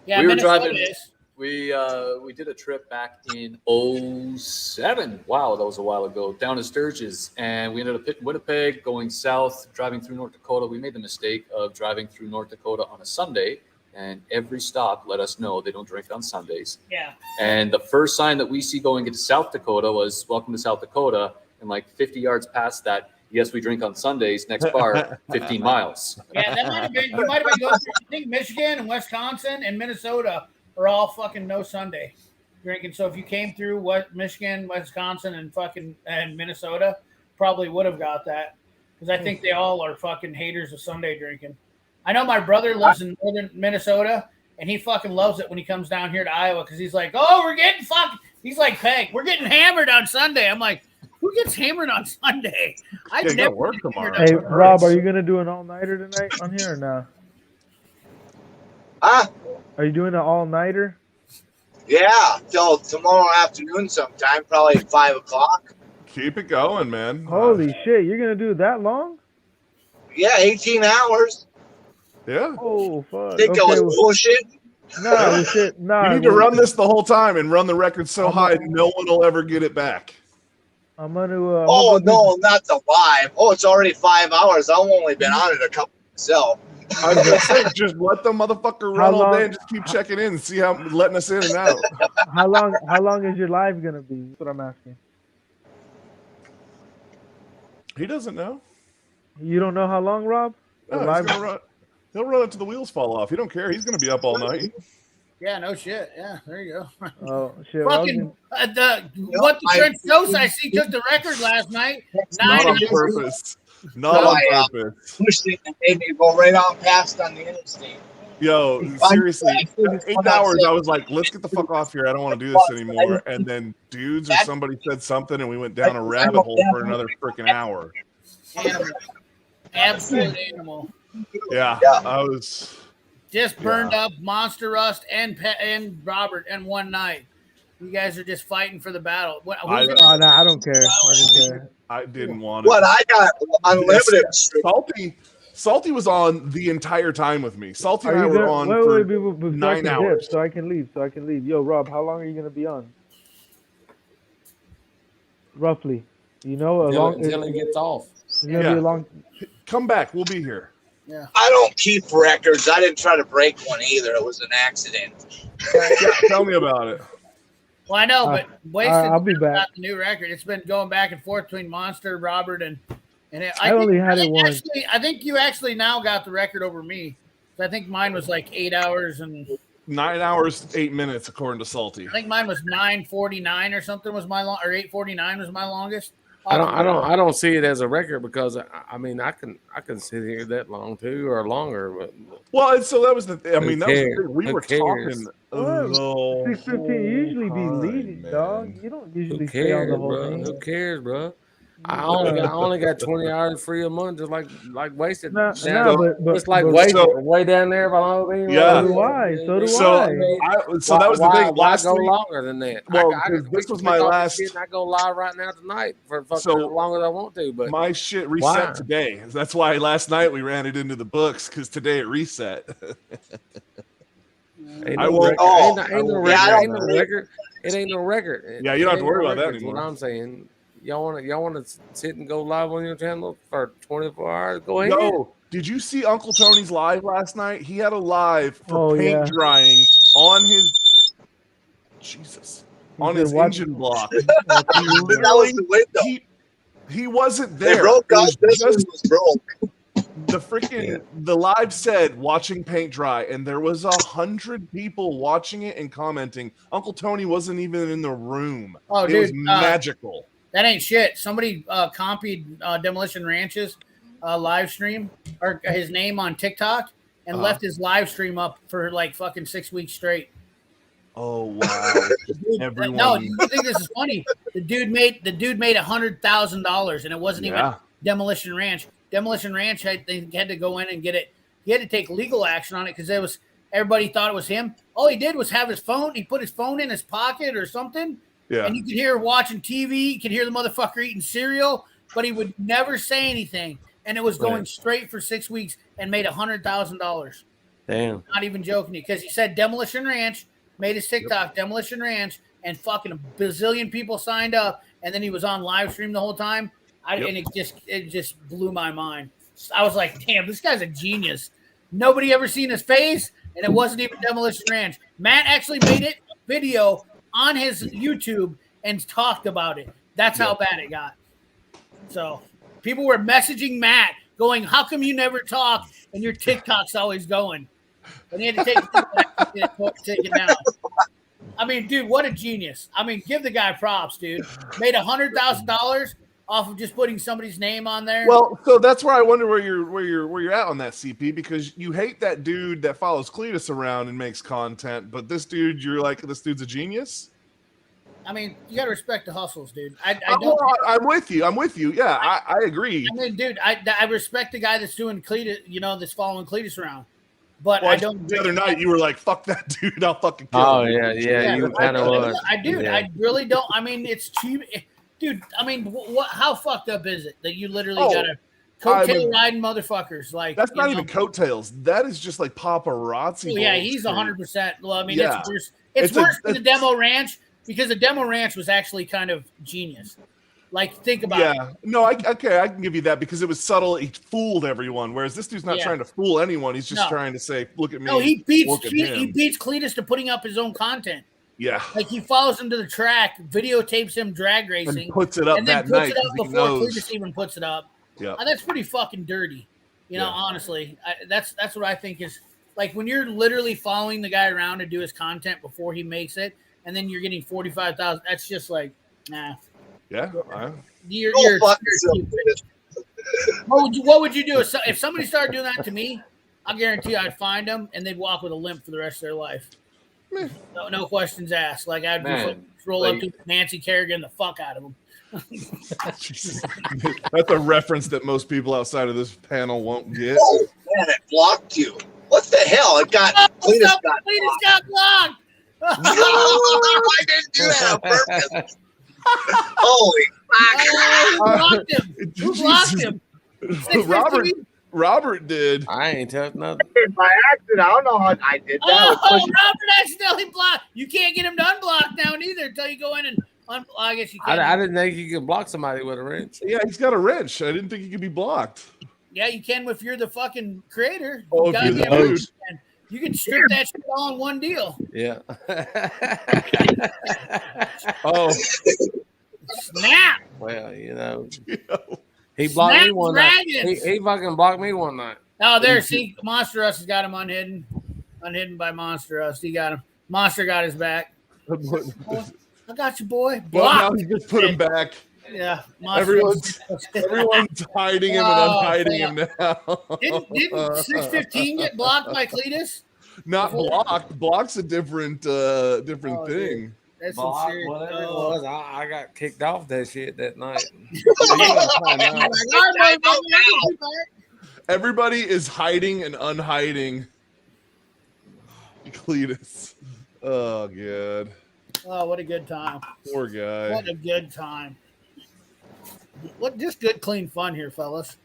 J: Yeah,
F: we were
J: Minnesota
F: driving.
J: is.
F: We did a trip back in 07. Wow, that was a while ago. Down to Sturgis, and we ended up hitting Winnipeg, going south, driving through North Dakota. We made the mistake of driving through North Dakota on a Sunday, and every stop let us know they don't drink on Sundays.
J: Yeah.
F: And the first sign that we see going into South Dakota was "Welcome to South Dakota," and like 50 yards past that, yes, we drink on Sundays. Next bar, 15 miles.
J: Yeah, that might have been. You might have been going. I think Michigan and Wisconsin and Minnesota are all fucking no Sunday drinking. So if you came through what Michigan, Wisconsin, and fucking and Minnesota, probably would have got that because I think they all are fucking haters of Sunday drinking. I know my brother lives in northern Minnesota, and he fucking loves it when he comes down here to Iowa because he's like, "Oh, we're getting fucking." He's like, "Peg, we're getting hammered on Sunday." I'm like, "Who gets hammered on Sunday?" I
P: Yeah, you
J: never
P: gotta work
J: get
P: tomorrow.
J: hammered
M: Hey,
J: on
M: Rob, are you gonna do an all-nighter tonight on here or no?
N: Huh?
M: Are you doing an all-nighter?
N: Yeah, till tomorrow afternoon sometime, probably 5 o'clock.
P: Keep it going, man.
M: Holy shit, you're gonna do it that long?
N: Yeah, 18 hours.
P: Yeah.
M: Oh fuck.
N: Think I was bullshit?
M: No, shit. No.
P: You need to run this the whole time and run the record so high no one will ever get it back.
M: I'm gonna.
N: Oh no, not the live. Oh, it's already 5 hours. I've only been on it a couple myself.
P: I was gonna say, just let the motherfucker
M: How
P: run all
M: long-
P: day and just keep checking in and see how letting us in and out.
M: How long is your live gonna be? That's what I'm asking.
P: He doesn't know.
M: You don't know how long, Rob? The
P: No,
M: live-
P: he'll run it till the wheels fall off. He don't care. He's gonna be up all night.
J: Yeah, no shit. Yeah, there you go.
M: Oh shit. well, I was
J: Fucking
M: gonna-
J: what the Trent Dose I see took the record last night.
P: Not on
J: 9 hours.
P: purpose. Not on purpose.
N: Pushed it and made me go right on past on the interstate.
P: Yo, seriously, 8 hours. I was like, let's get the fuck off here. I don't want to do this anymore. And then dudes or somebody said something, and we went down a rabbit hole for another freaking hour.
J: Animal. Absolute animal.
P: Yeah, I was.
J: Just burned up Monster Rust and Robert in one night. You guys are just fighting for the battle.
M: no, I don't care. I don't care.
P: I didn't want it.
N: What I got unlimited.
P: Salty was on the entire time with me. Salty
M: Are
P: and I
M: you
P: were
M: gonna,
P: on
M: wait,
P: for
M: so I
P: 9
M: can dip,
P: hours.
M: so I can leave. Yo, Rob, how long are you gonna be on? Roughly, you know,
B: Until he gets off.
M: It's gonna be a long.
P: Come back. We'll be here.
J: Yeah.
N: I don't keep records. I didn't try to break one either. It was an accident.
P: Yeah, tell me about it.
J: Well, I know, but Wasted
M: I'll be back.
J: got the new record. It's been going back and forth between Monster, Robert, and
M: I only had it once.
J: Actually, I think you actually now got the record over me. I think mine was like 8 hours, and
P: 9 hours, 8 minutes, according to Salty.
J: I think mine was 9:49 or something was my long, or 8:49 was my longest.
B: I don't see it as a record because I mean I can sit here that long too or longer. But
P: Well, and so that was the. I mean, that was the
B: cares?
P: thing. We
B: Who
P: were
B: cares?
P: talking. the
M: 6:15 usually be
P: whole
M: leading,
P: time,
M: dog.
P: man.
M: You don't
B: who
M: usually stay on
B: cares,
M: the whole
B: bro?
M: thing.
B: Who cares, bro? I only got 20 hours free a month, just like Wasted.
M: Nah,
B: Down-
M: but
B: it's like
M: but-
B: Wasted way down there below me.
P: Yeah.
M: So do I. So do
P: So,
M: I.
P: so that was the thing.
B: Why
P: Last
B: go
P: week,
B: longer than that?
P: Well,
B: I
P: because
B: can
P: this
B: quick
P: was my
B: click off the
P: last-
B: shit and I go live right now tonight for fucking
P: So,
B: as long as I want to. But
P: my shit reset
B: Why?
P: today. That's why last night we ran it into the books because today it reset.
B: ain't
P: I
B: no
P: won't-
B: record.
N: Oh,
B: Ain't no
N: yeah,
B: record.
N: I
B: Ain't no record. It ain't no record.
P: Yeah, you don't have to
B: It ain't
P: worry
B: no
P: about that
B: record, is
P: anymore.
B: What I'm saying, y'all want to sit and go live on your channel for 24 hours? Go ahead.
P: Yo, did you see Uncle Tony's live last night? He had a live for
M: Oh,
P: paint
M: yeah.
P: drying on his on
M: said
P: his
M: what?
P: engine block.
N: That was the window.
P: He wasn't
N: They
P: there.
N: broke
P: It
N: up.
P: was
N: This one
P: just
N: was broke.
P: the freaking the live said watching paint dry, and there was 100 people watching it and commenting. Uncle Tony wasn't even in the room.
J: Oh,
P: it was
J: dude,
P: magical.
J: That ain't shit. Somebody copied Demolition Ranch's live stream or his name on TikTok, and left his live stream up for like fucking 6 weeks straight.
P: Oh wow! Everyone.
J: No, you think this is funny? The dude made $100,000, and it wasn't even Demolition Ranch. Demolition Ranch, I think, had to go in and get it. He had to take legal action on it because everybody thought it was him. All he did was have his phone. He put his phone in his pocket or something.
P: Yeah.
J: And you could hear watching TV. You could hear the motherfucker eating cereal, but he would never say anything. And it was going straight for 6 weeks and made $100,000.
B: Damn.
J: Not even joking you, because he said Demolition Ranch, made his TikTok, Demolition Ranch, and fucking a bazillion people signed up. And then he was on live stream the whole time. And it just blew my mind. I was like, damn, this guy's a genius. Nobody ever seen his face, and it wasn't even Demolition Ranch. Matt actually made it video on his YouTube and talked about it. That's how bad it got. So people were messaging Matt going, how come you never talk and your TikTok's always going? And he had to take it down. I mean, dude, what a genius. I mean, give the guy props, dude. Made $100,000 off of just putting somebody's name on there.
P: Well, so that's where I wonder where you're at on that, CP, because you hate that dude that follows Cletus around and makes content, but this dude, you're like, this dude's a genius.
J: I mean, you gotta respect the hustles, dude.
P: I'm with you. Yeah, I agree.
J: I mean, dude, I respect the guy that's doing Cletus, that's following Cletus around. But
P: well,
J: I don't.
P: The other night, you were like, "Fuck that dude! I'll fucking kill him."
B: Yeah. You kind of was.
J: I really don't. I mean, it's cheap, dude. I mean, what? How fucked up is it that you literally got to coattail riding motherfuckers? Like
P: that's not even coattails. That is just like paparazzi.
J: Oh, yeah, he's 100%. Well, I mean, it's worse. It's worse than the Demo Ranch because the Demo Ranch was actually kind of genius. Like, think about it.
P: Yeah. No, I can give you that because it was subtle. He fooled everyone, whereas this dude's not trying to fool anyone. He's just trying to say, look at me.
J: No, he beats Cletus to putting up his own content.
P: Yeah.
J: Like, he follows him to the track, videotapes him drag racing.
P: And puts it up
J: and then
P: that night.
J: Puts it up before Cletus even puts it up.
P: Yeah.
J: That's pretty fucking dirty. Honestly. That's what I think is, like, when you're literally following the guy around to do his content before he makes it, and then you're getting 45,000, that's just like, nah.
P: Yeah.
J: What would you do if somebody started doing that to me? I guarantee you I'd find them and they'd walk with a limp for the rest of their life. No questions asked. Like I'd roll up to Nancy Kerrigan the fuck out of them.
P: That's a reference that most people outside of this panel won't get.
N: Oh man, it blocked you. What the hell? It got Cletus
J: got blocked.
N: No, I didn't do that on purpose. Holy fuck!
J: Who blocked him?
P: Robert did.
B: I ain't touched nothing.
N: By accident, I don't know how I did that.
J: Robert accidentally blocked. You can't get him to unblock now neither until you go in and I guess you can.
B: I didn't think you could block somebody with a wrench.
P: Yeah, he's got a wrench. I didn't think he could be blocked.
J: Yeah, you can if you're the fucking creator.
P: Oh, if you're the host.
J: You can strip that shit all in one deal.
B: Yeah.
P: Oh.
J: Snap.
B: Well, he blocked me one night. He fucking blocked me one night.
J: Oh, there. See, Monster Us has got him unhidden. Unhidden by Monster Us. He got him. Monster got his back. I got you, boy.
P: Well, now he just put him back.
J: Yeah.
P: Everyone's hiding him and unhiding him now.
J: Didn't 615 get blocked by Cletus?
P: Not blocked. Block's a different thing.
J: Dude. That's
B: Block, whatever it was, I got kicked off that shit that night.
P: Everybody is hiding and unhiding Cletus. Oh god.
J: Oh, what a good time.
P: Poor guy.
J: What a good time. What just good, clean fun here, fellas.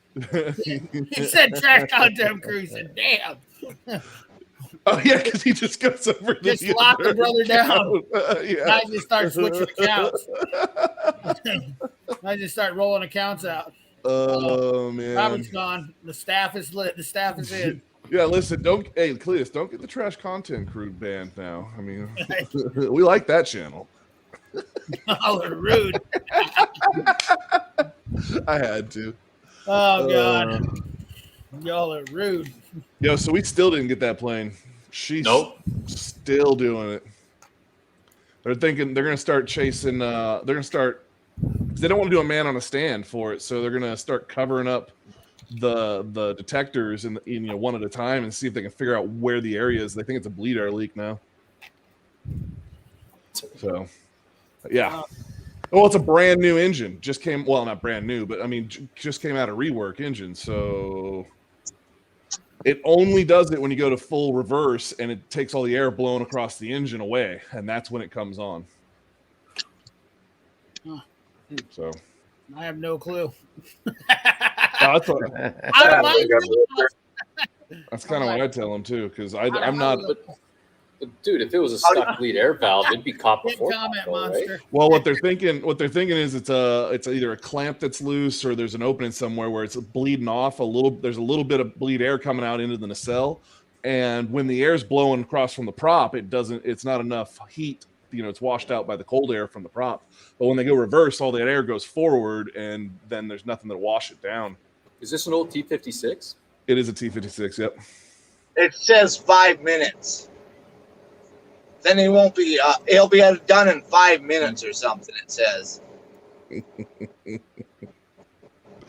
J: He said trash content crew. He said, damn.
P: Oh, yeah, because he just goes over to
J: just lock the brother down.
P: Yeah.
J: Now just start switching accounts. I just start rolling accounts out.
P: Oh, man.
J: Robert's gone. The staff is lit. The staff is in.
P: Yeah, listen, hey, Cletus, don't get the trash content crew banned now. I mean, we like that channel.
J: Oh, they're rude.
P: I had to.
J: Oh, God. Y'all are rude.
P: Yo, so we still didn't get that plane. She's still doing it. They're thinking they're going to start chasing. They don't want to do a man on a stand for it, so they're going to start covering up the detectors and one at a time and see if they can figure out where the area is. They think it's a bleed air leak now. So, yeah. Well, it's a brand new engine. Just came, well, not brand new, but I mean, just came out of rework engine. So it only does it when you go to full reverse and it takes all the air blown across the engine away. And that's when it comes on.
J: Huh.
P: So
J: I have no clue.
P: that's kind of what I tell them too, because I'm not.
F: Dude, if it was a stuck bleed air valve, it'd be caught before.
J: Monster.
F: Right?
P: Well, what they're thinking is it's either a clamp that's loose or there's an opening somewhere where it's bleeding off a little. There's a little bit of bleed air coming out into the nacelle, and when the air's blowing across from the prop, it's not enough heat. It's washed out by the cold air from the prop. But when they go reverse, all that air goes forward, and then there's nothing to wash it down.
F: Is this an old T56?
P: It is a T56. Yep.
N: It says 5 minutes. Then he won't be. He'll be done in 5 minutes or something. It says.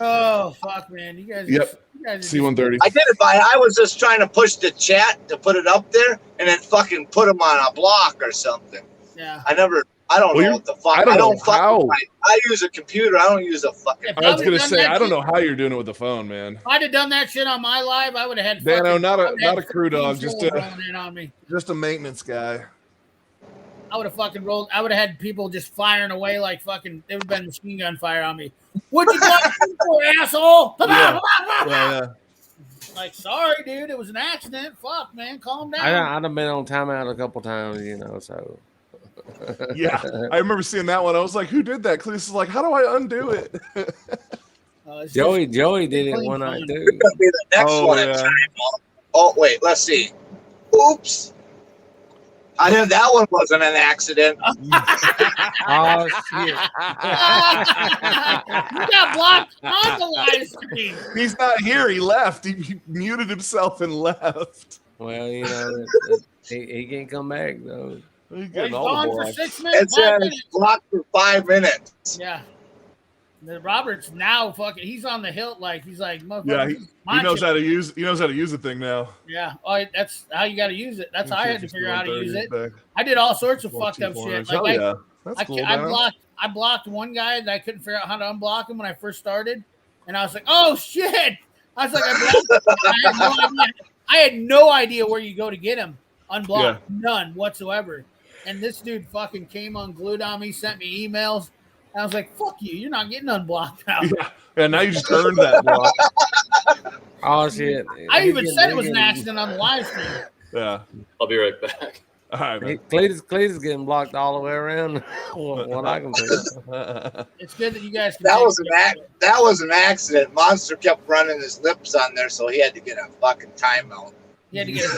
J: Oh fuck, man! You guys.
P: Yep. C-130.
N: I did it I was just trying to push the chat to put it up there, and then fucking put him on a block or something.
J: Yeah.
N: I don't know what the fuck. I don't fucking. I use a computer. I don't use a fucking.
P: I was gonna say I don't know how you're doing it with the phone, man.
J: If I'd have done that shit on my live, I would have had.
P: Dano, not a crew dog, just
J: a
P: maintenance guy.
J: I would have fucking rolled. I would have had people just firing away like fucking. It would have been machine gun fire on me. What'd you block for, asshole?
P: Yeah.
J: Like, sorry, dude. It was an accident. Fuck, man. Calm down.
B: I'd have been on timeout a couple times, so.
P: Yeah, I remember seeing that one. I was like, "Who did that?" Cletus is like, "How do I undo it?"
B: Joey did it one night too.
N: It's gonna be the next one.
P: Yeah.
N: Oh wait, let's see. Oops. I heard that one wasn't an accident.
B: Oh shit!
J: You got blocked on the live stream.
P: He's not here. He left. He muted himself and left.
B: Well, he can't come back though.
P: He's
J: He's gone for 6 minutes.
N: It says blocked for 5 minutes.
J: Yeah. The Robert's now fucking. He's on the hilt like he's like.
P: Yeah, he knows how to use. He knows how to use the thing now.
J: Yeah. Oh, that's how you got to use it. That's how I had to figure out how to use it. I did all sorts of fucked up shit. Like I blocked one guy that I couldn't figure out how to unblock him when I first started, and I was like, "Oh shit!" I was like, I had no idea where you go to get him unblocked, none whatsoever. And this dude fucking came unglued on me, sent me emails. And I was like, "Fuck you! You're not getting unblocked now."
P: Yeah. Now you just earned that block.
B: Oh shit!
J: I even said it was an accident on the live stream.
P: Yeah.
F: I'll be right back.
P: All right, man.
B: Cletus getting blocked all the way around. What I can tell.
J: It's good that you guys.
N: That was an accident. Monster kept running his lips on there, so he had to get a fucking timeout.
J: He had to get.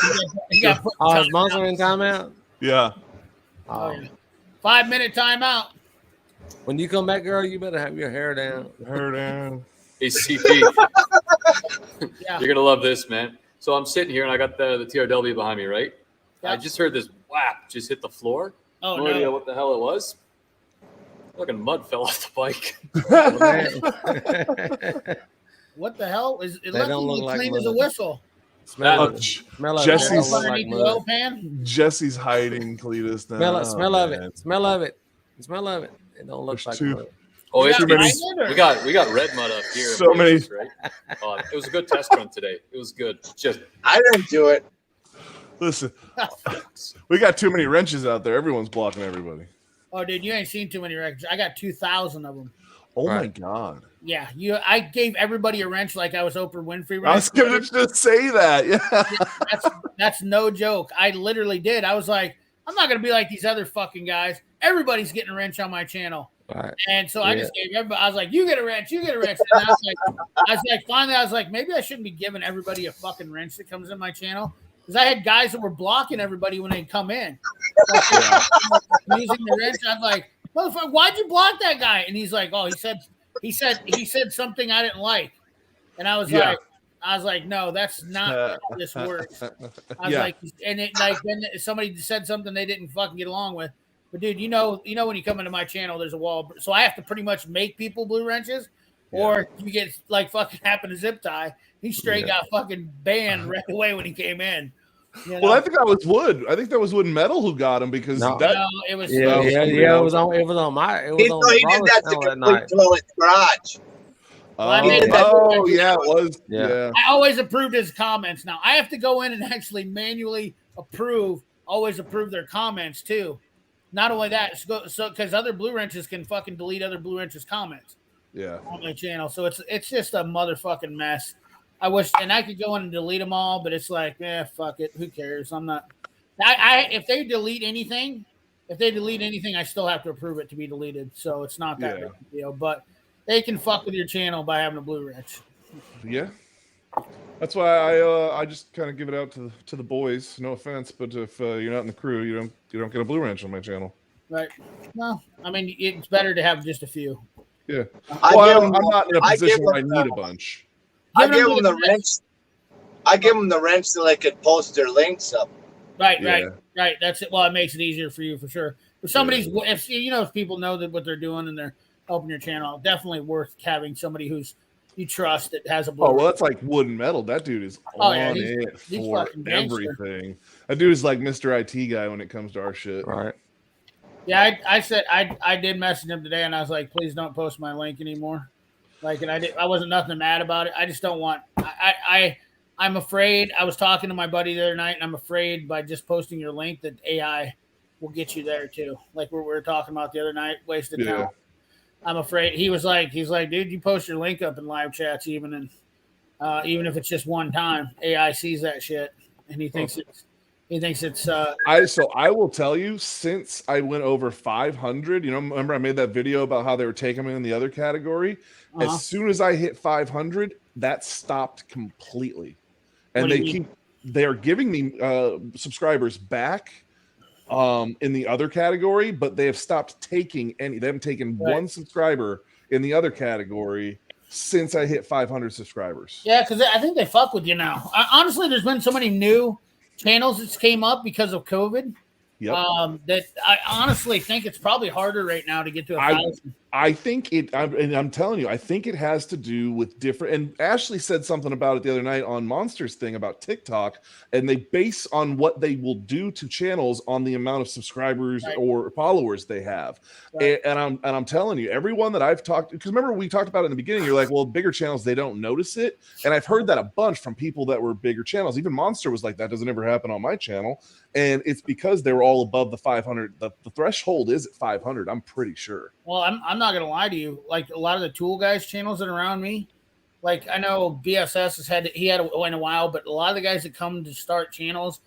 J: He got put.
B: Oh, is Monster in timeout?
P: Yeah.
J: Oh, yeah. 5 minute timeout.
B: When you come back, girl, you better have your hair down.
P: Hair down.
F: Hey, CP. You're gonna love this, man. So I'm sitting here and I got the TRW behind me, right?
J: Yeah.
F: I just heard this whap just hit the floor.
J: Oh,
F: no
J: no.
F: idea what the hell it was. Fucking mud fell off the bike.
J: What the hell is it?
B: They don't
J: Looking
B: look like
J: clean as a
B: mud.
J: whistle.
B: Smell of it.
P: Jesse's
B: Like
J: Oil pan.
P: Jesse's hiding Cletus now.
B: Smell of it. Smell of it. Smell of it. It don't look like mud.
F: Oh,
P: Too many.
F: we got red mud up here.
P: So
F: in
P: many.
F: Vegas, right? It was a good test run today. It was good. Just
N: I didn't do it.
P: Listen, we got too many wrenches out there. Everyone's blocking everybody.
J: Oh, dude, you ain't seen too many records. I got 2,000 of them.
P: Oh my god.
J: Yeah, I gave everybody a wrench like I was Oprah Winfrey.
P: I was gonna just say that. Yeah.
J: That's no joke. I literally did. I was like, I'm not gonna be like these other fucking guys. Everybody's getting a wrench on my channel.
B: Right.
J: And so I just gave everybody. I was like, "You get a wrench, you get a wrench." And finally, I was like, maybe I shouldn't be giving everybody a fucking wrench that comes in my channel because I had guys that were blocking everybody when they come in. Using the wrench, I was like, "Motherfucker, why'd you block that guy?" And he's like, "Oh, he said something I didn't like," and I was like, "No, that's not how this works." I was like, and it like then somebody said something they didn't fucking get along with. But dude, you know when you come into my channel, there's a wall, so I have to pretty much make people blue wrenches. Or you get like fucking happened to Zip Tie. He straight got fucking banned right away when he came in. You know?
P: Well, I think that was Wood. I think that was Wood Metal who got him because
B: No.
J: it was
B: It was on my
N: He did that to complete Toilet Garage.
J: Well, I made that
P: it was. Yeah.
J: I always approved his comments. Now I have to go in and actually manually always approve their comments too. Not only that, so because other Blue Wrenches can fucking delete other Blue Wrenches comments.
P: Yeah.
J: On my channel, so it's just a motherfucking mess. I wish, and I could go in and delete them all, but it's like, fuck it, who cares? I'm not. If they delete anything, I still have to approve it to be deleted. So it's not that big a deal. But they can fuck with your channel by having a Blue Wrench.
P: Yeah. That's why I just kind of give it out to the boys. No offense, but if you're not in the crew, you don't get a Blue Wrench on my channel.
J: Right. No, I mean it's better to have just a few.
P: Yeah. Well, I'm not in a position where I need a bunch.
N: I give them the wrench. I give them the wrench so they could post their links up.
J: Right. That's it. Well, it makes it easier for you for sure. If somebody's, if people know that what they're doing and they're helping your channel, definitely worth having somebody who's you trust that has a Blue.
P: Oh, well, that's like Wood and Metal. That dude is on it for everything. That dude is like Mr. IT guy when it comes to our shit.
B: Right.
J: Yeah, I said I did message him today, and I was like, please don't post my link anymore. Like, and I wasn't nothing mad about it. I just don't want. I'm afraid. I was talking to my buddy the other night, and I'm afraid by just posting your link that AI will get you there too. Like we were talking about the other night, wasted time. I'm afraid he's like, dude, you post your link up in live chats, even if it's just one time, AI sees that shit, and he thinks it's.
P: I will tell you, since I went over 500, remember I made that video about how they were taking me in the other category. As soon as I hit 500, that stopped completely, and they are giving me subscribers back in the other category, but they have stopped taking any. They haven't taken one subscriber in the other category since I hit 500 subscribers.
J: Yeah, because I think they fuck with you now. Honestly, there's been so many new channels that came up because of COVID. That I honestly think it's probably harder right now to get to 1,000.
P: I think I'm telling you, I think it has to do with different. And Ashley said something about it the other night on Monsters thing about TikTok, and they base on what they will do to channels on the amount of subscribers or followers they have. And I'm telling you, everyone that I've talked, because remember we talked about it in the beginning, you're like, well, bigger channels, they don't notice it. And I've heard that a bunch from people that were bigger channels. Even Monster was like, that doesn't ever happen on my channel. And it's because they were all above the 500. The threshold is at 500. I'm pretty sure.
J: Well, I'm not gonna lie to you. Like a lot of the Tool Guys channels that are around me, like I know BSS has had in a while, but a lot of the guys that come to start channels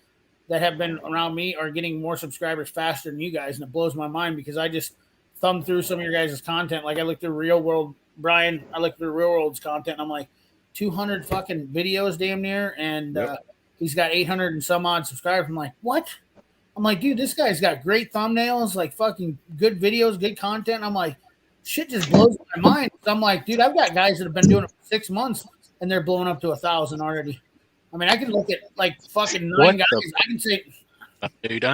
J: that have been around me are getting more subscribers faster than you guys, and it blows my mind because I just thumbed through some of your guys' content. Like I looked through Real World, Brian. I looked through Real World's content, and I'm like, 200 fucking videos, damn near, and he's got 800 and some odd subscribers. I'm like, what? I'm like, dude, this guy's got great thumbnails, like fucking good videos, good content. I'm like, shit just blows my mind. So I'm like, dude, I've got guys that have been doing it for 6 months and they're blowing up to 1,000 already. I mean, I can look at like fucking 9 guys. I can say,
O: dude,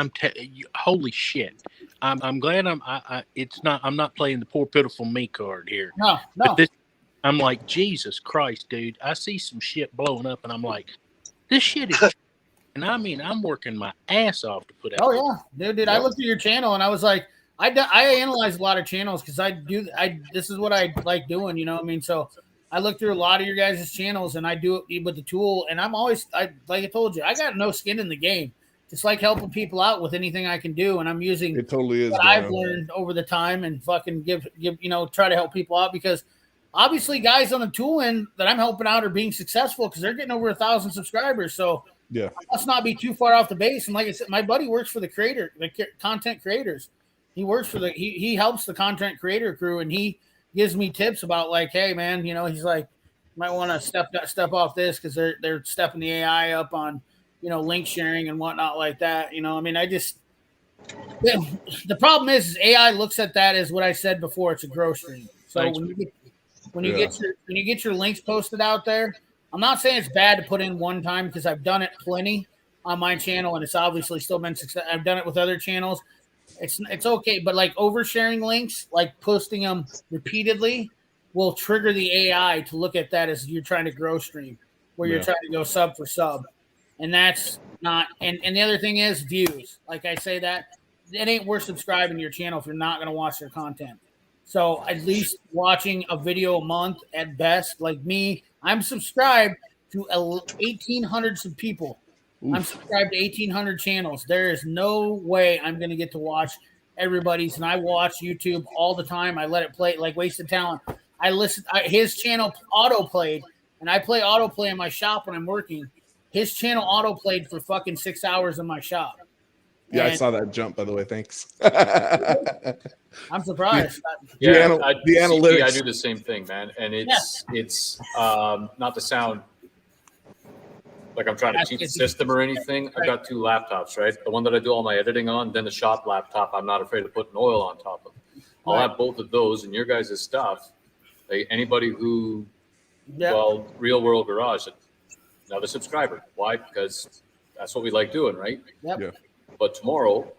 O: holy shit. I'm glad I'm not playing the poor pitiful me card here.
J: No.
O: But I'm like, Jesus Christ, dude. I see some shit blowing up and I'm like, this shit is. And I mean, I'm working my ass off to put out.
J: Oh yeah, dude. I looked at your channel and I was like, I analyze a lot of channels because this is what I like doing. You know what I mean? So I look through a lot of your guys' channels and I do it with the tool. And like I told you, I got no skin in the game. Just like helping people out with anything I can do. And I'm using
P: it totally is
J: what I've learned over the time and fucking give try to help people out because obviously guys on the tool end that I'm helping out are being successful because they're getting over 1,000 subscribers. So
P: yeah,
J: I must not be too far off the base. And like I said, my buddy works for the content creators. He works for he helps the content creator crew, and he gives me tips about like, hey man, he's like, you might want to step off this because they're stepping the AI up on, link sharing and whatnot like that. I mean, the problem is AI looks at that as what I said before. It's a growth stream. So when you get your links posted out there. I'm not saying it's bad to put in one time because I've done it plenty on my channel and it's obviously still been success. I've done it with other channels. It's okay, but like oversharing links, like posting them repeatedly, will trigger the AI to look at that as you're trying to grow stream, where you're trying to go sub for sub. And that's not, and the other thing is views. Like I say that, it ain't worth subscribing to your channel if you're not going to watch their content. So at least watching a video a month at best, like me, I'm subscribed to 1,800 people. I'm subscribed to 1,800 channels. There is no way I'm going to get to watch everybody's, and I watch YouTube all the time. I let it play like Wasted Talent. I listen, his channel auto played, and I play autoplay in my shop when I'm working. His channel auto played for fucking 6 hours in my shop.
P: Yeah,
J: And
P: I saw that jump, by the way. Thanks.
J: I'm surprised.
F: Yeah,
P: the analytics.
F: I do the same thing, man. And it's not to sound like I'm trying to cheat the system or anything. I've got 2 laptops, right? The one that I do all my editing on, then the shop laptop I'm not afraid of putting oil on top of. I'll have both of those, and your guys' stuff, like anybody who, well, Real World Garage, another subscriber. Why? Because that's what we like doing, right?
J: Yep.
P: Yeah.
F: But tomorrow,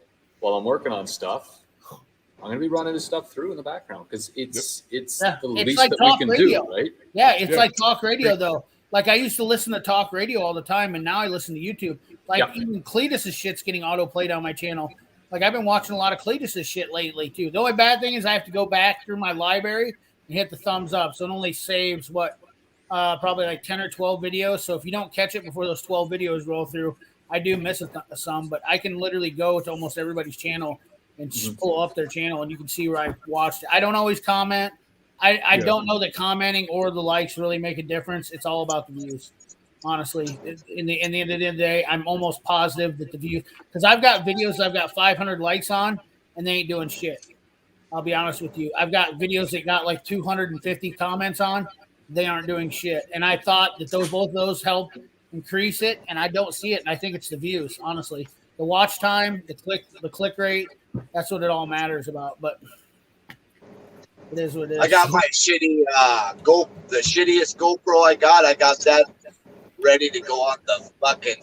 F: while I'm working on stuff, I'm going to be running this stuff through in the background because it's the least
J: like
F: that we
J: talk
F: can
J: radio.
F: do, right?
J: Yeah, it's like talk radio, though. Like I used to listen to talk radio all the time, and now I listen to YouTube. Like even Cletus's shit's getting auto played on my channel. Like I've been watching a lot of Cletus's shit lately too. The only bad thing is I have to go back through my library and hit the thumbs up, so it only saves probably like 10 or 12 videos. So if you don't catch it before those 12 videos roll through, I do miss some. But I can literally go to almost everybody's channel and just pull up their channel, and you can see where I watched it. I don't always comment. I don't know that commenting or the likes really make a difference. It's all about the views. Honestly, in the end of the day, I'm almost positive that the views, because I've got videos I've got 500 likes on, and they ain't doing shit. I'll be honest with you. I've got videos that got like 250 comments on, they aren't doing shit. And I thought that both of those help increase it, and I don't see it. And I think it's the views, honestly. The watch time, the click rate, that's what it all matters about. But it is what it is.
N: I got my shitty the shittiest GoPro I got that ready to go on the fucking,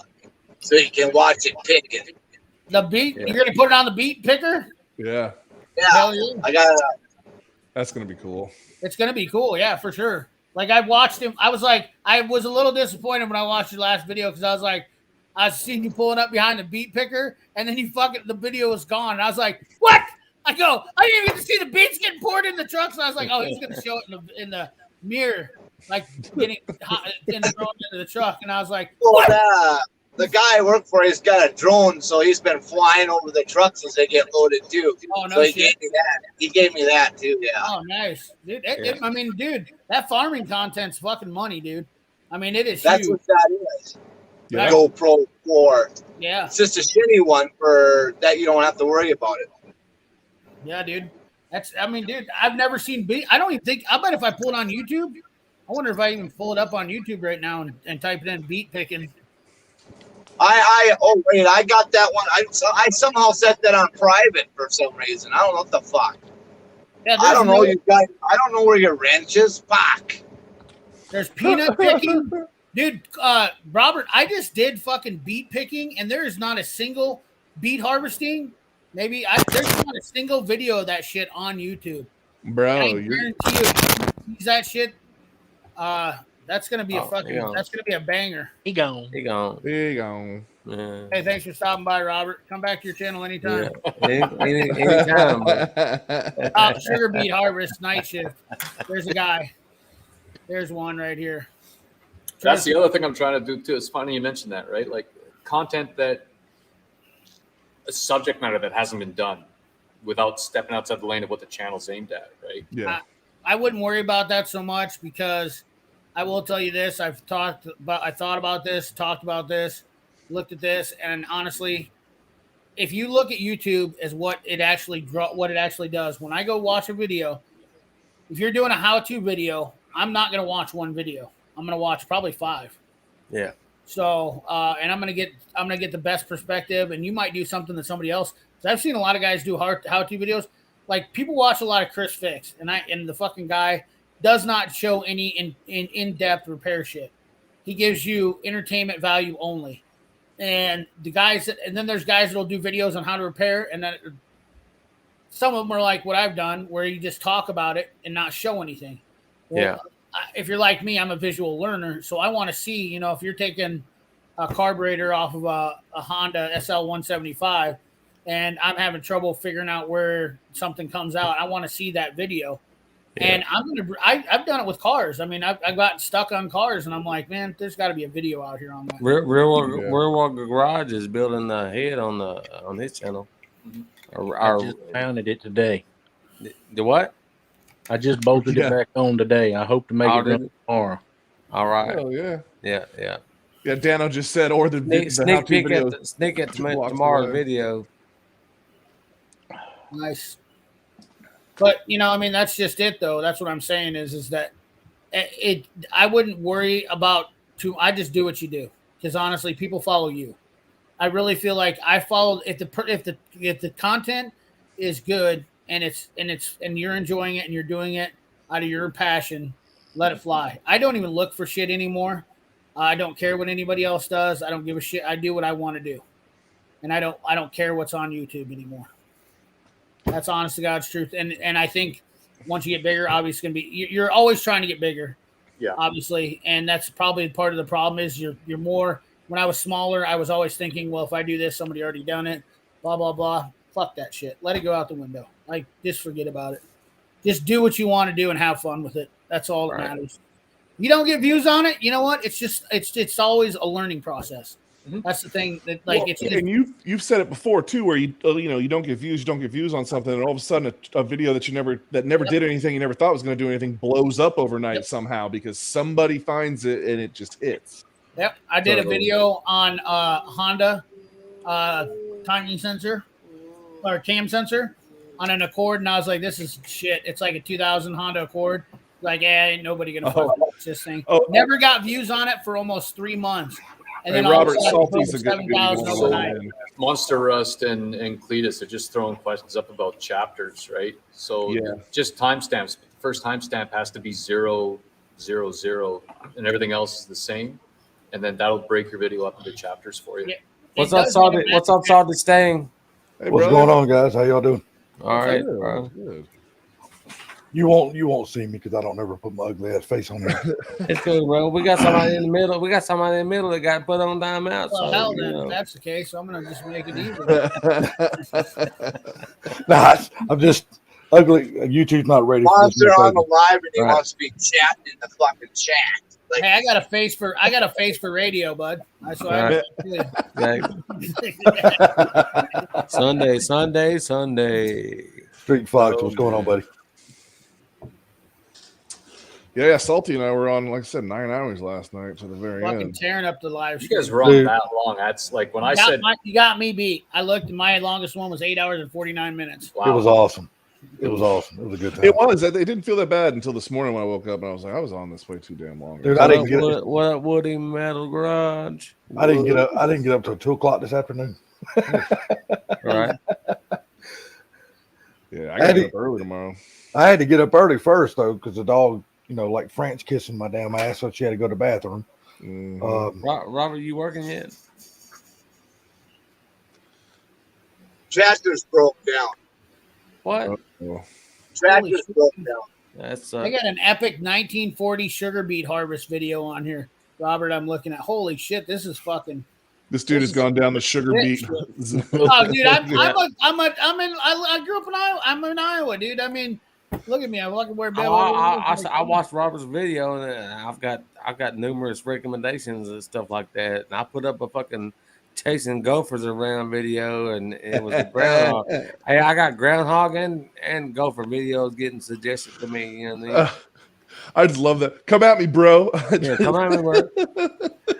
N: so you can watch it picking.
J: The beat, you're gonna put it on the beat picker?
P: Yeah.
N: Yeah. I got
P: That's gonna be cool.
J: It's gonna be cool, yeah, for sure. Like I watched him, I was a little disappointed when I watched your last video because I was like, I seen you pulling up behind the beat picker, and then the video was gone. And I was like, what? I go, I didn't even get to see the beats getting poured in the truck. So I was like, oh, he's gonna show it in the mirror, like getting hot and thrown into the truck. And I was like, what?
N: the guy I work for, he's got a drone, so he's been flying over the trucks as they get loaded too.
J: Oh, no
N: so he
J: shit.
N: gave me that. He gave me that too. Yeah.
J: Oh, nice, dude. I mean, dude, that farming content's fucking money, dude. I mean, it is
N: That's
J: huge.
N: what that is.
J: Yeah.
N: GoPro 4.
J: Yeah.
N: It's just a shitty one for that. You don't have to worry about it.
J: Yeah, dude. Dude, I've never seen beat. I bet if I pull it on YouTube, I wonder if I even pull it up on YouTube right now and type it in beat picking.
N: I got that one. I somehow set that on private for some reason. I don't know what the fuck.
J: Yeah,
N: I don't know you guys. I don't know where your wrench is. Fuck.
J: There's peanut picking. Dude, Robert, I just did fucking beet picking, and there is not a single beet harvesting. There's not a single video of that shit on YouTube.
P: Bro,
J: I guarantee you, use that shit. That's gonna be that's gonna be a banger.
O: He gone.
P: Yeah.
J: Hey, thanks for stopping by, Robert. Come back to your channel anytime.
B: Anytime.
J: Sugar beet harvest night shift. There's a guy. There's one right here.
F: That's the other thing I'm trying to do too. It's funny you mentioned that, right? Like content that a subject matter that hasn't been done without stepping outside the lane of what the channel's aimed at, right?
P: Yeah.
J: I wouldn't worry about that so much because I will tell you this. I thought about this, talked about this, looked at this, and honestly, if you look at YouTube as what it actually does, when I go watch a video, if you're doing a how-to video, I'm not going to watch one video. I'm going to watch probably 5.
B: Yeah.
J: So, and I'm going to get the best perspective, and you might do something that somebody else. Cause I've seen a lot of guys do how-to videos. Like people watch a lot of Chris Fix, and the fucking guy does not show any in-depth repair shit. He gives you entertainment value only. And then there's guys that'll do videos on how to repair, and then some of them are like what I've done, where you just talk about it and not show anything.
B: Yeah.
J: If you're like me, I'm a visual learner, so I want to see, you know, if you're taking a carburetor off of a Honda SL175 and I'm having trouble figuring out where something comes out, I want to see that video. Yeah. And I've done it with cars. I mean, I've gotten stuck on cars, and I'm like, man, there's got to be a video out here on that.
B: Real World Garage is building the head on his channel.
O: I just pounded it today.
B: The what?
O: I just bolted it back on today. I hope to make it run tomorrow.
B: All right.
P: Oh yeah.
B: Yeah.
P: Yeah, Dano just said, or the
B: sneak peek at tomorrow's video.
J: Nice. But, you know, I mean, that's just it, though. That's what I'm saying is that I wouldn't worry about I just do what you do, because honestly, people follow you. I really feel like I follow if the content is good and you're enjoying it and you're doing it out of your passion, let it fly. I don't even look for shit anymore. I don't care what anybody else does. I don't give a shit. I do what I want to do, and I don't care what's on YouTube anymore. That's honest to God's truth. And I think once you get bigger, obviously going to be, you're always trying to get bigger. Yeah. Obviously. And that's probably part of the problem is you're more, when I was smaller, I was always thinking, well, if I do this, somebody already done it, blah, blah, blah. Fuck that shit. Let it go out the window. Like, just forget about it. Just do what you want to do and have fun with it. That's all that matters. You don't get views on it. You know what? It's always a learning process. Mm-hmm. That's the thing that
P: and you've said it before too, where you don't get views on something, and all of a sudden a video that never did anything, you never thought was going to do anything, blows up overnight somehow because somebody finds it and it just hits.
J: Yep, I did a video on Honda timing sensor or cam sensor on an Accord, and I was like, "This is shit." It's like a 2000 Honda Accord. Like, ain't nobody gonna watch this thing. Never got views on it for almost 3 months. And then
P: Robert Salty's a good
F: Monster Rust and Cletus are just throwing questions up about chapters, right? So just timestamps. The first timestamp has to be 0, 0, 0, and everything else is the same. And then that'll break your video up into chapters for you.
B: Yeah. What's up, Salty Stang?
Q: Hey, what's going on, guys? How y'all doing?
B: All right, bro.
P: Good.
Q: You won't see me because I don't ever put my ugly ass face on there.
B: It's good, bro. We got somebody in the middle. that got put on timeout.
J: Well,
B: so,
J: hell, then if that's the case, I'm gonna just make it easy.
Q: Nah, I'm just ugly. YouTube's not ready.
N: Monster on the live, and he wants to be chatting in the fucking chat. Like,
J: hey, I got a face for radio, bud. That's why.
B: Sunday.
Q: Street Fox, what's going on, buddy?
P: Yeah, Salty and I were on, like I said, 9 hours last night to the very end.
J: Tearing up the live.
F: You guys were on that long. That's like when I said
J: you got me beat. I looked, and my longest one was 8 hours and 49 minutes.
Q: Wow. It was awesome. It was a good time.
P: It was. It didn't feel that bad until this morning when I woke up and I was like, I was on this way too damn long.
Q: Dude,
B: what up, Woody Metal Garage?
Q: I didn't get up till 2:00 this afternoon.
B: Right.
P: Yeah, I got to get up early tomorrow.
Q: I had to get up early first though, because the dog, like French kissing my damn ass, so she had to go to the bathroom.
P: Mm-hmm.
B: Robert, you working yet?
N: Tractor's broke down.
B: What?
N: Tractor's broke down.
B: That's
J: I got an epic 1940 sugar beet harvest video on here, Robert. I'm looking at. Holy shit, this is fucking.
P: This dude has gone down the sugar beet.
J: Oh, dude, I grew up in Iowa. I'm in Iowa, dude. I mean, look at me. I'm looking where Bill.
B: I watched Robert's video, and I've got numerous recommendations and stuff like that. And I put up a fucking chasing gophers around video, and it was a groundhog. Hey, I got groundhog and gopher videos getting suggested to me. You know what I mean?
P: I just love that. Come at me, bro.
B: Yeah, come at me, bro.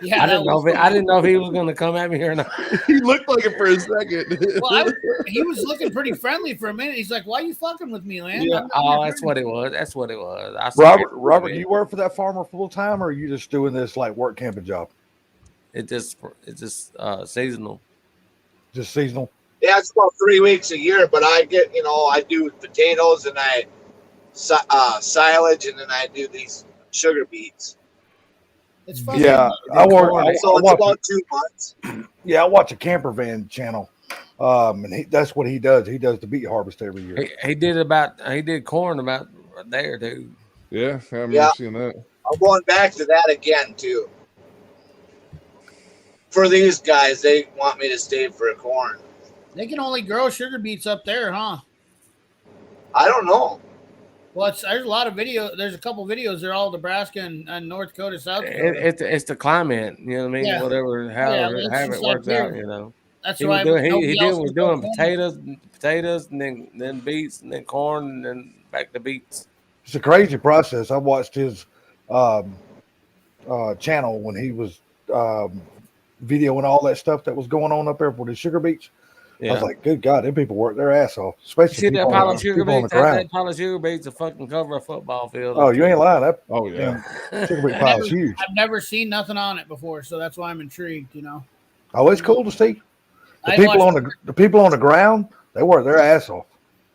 B: Yeah, I didn't know if he was going to come at me or not.
P: He looked like it for a second.
J: Well, he was looking pretty friendly for a minute. He's like, "Why are you fucking with me, man?"
B: Yeah. That's what it was. That's what it was.
Q: Robert, do you work for that farmer full time, or are you just doing this like work camping job?
B: It's just seasonal.
Q: Just seasonal.
N: Yeah, it's about 3 weeks a year, but I get, I do potatoes and I silage, and then I do these sugar beets.
J: It's fun.
Q: Yeah, I work.
N: So it's about 2 months.
Q: Yeah, I watch a camper van channel, and that's what he does. He does the beet harvest every year.
B: He did corn about there too.
P: Yeah, I remember
N: Yeah.
P: seeing that.
N: I'm going back to that again too. For these guys, they want me to stay for corn.
J: They can only grow sugar beets up there, huh?
N: I don't know.
J: Well, there's a lot of video. There's a couple videos. They're all Nebraska and North Dakota, South Dakota.
B: It's the climate, you know what I mean?
J: Yeah.
B: Whatever, however
J: it's
B: it
J: just like
B: works out,
J: here.
B: you know.
J: That's
B: He
J: why
B: was doing,
J: nobody else
B: was
J: can grow
B: doing
J: corn.
B: potatoes, and then beets, and then corn, and then back to beets.
Q: It's a crazy process. I watched his channel when he was videoing all that stuff that was going on up there for the sugar beets. I was like, good God, them people work their ass off, especially
B: See that
Q: people,
B: pile
Q: on,
B: of sugar
Q: people on the
B: beets?
Q: ground.
B: That pile of sugar beets to fucking cover a football field.
Q: Oh, you ain't lying. That,
P: oh yeah,
Q: sugar beet pile is huge.
J: I've never seen nothing on it before, so that's why I'm intrigued. You know.
Q: Oh, it's cool to see. The
J: I
Q: people
J: watched-
Q: on the people on the ground, they work their ass off.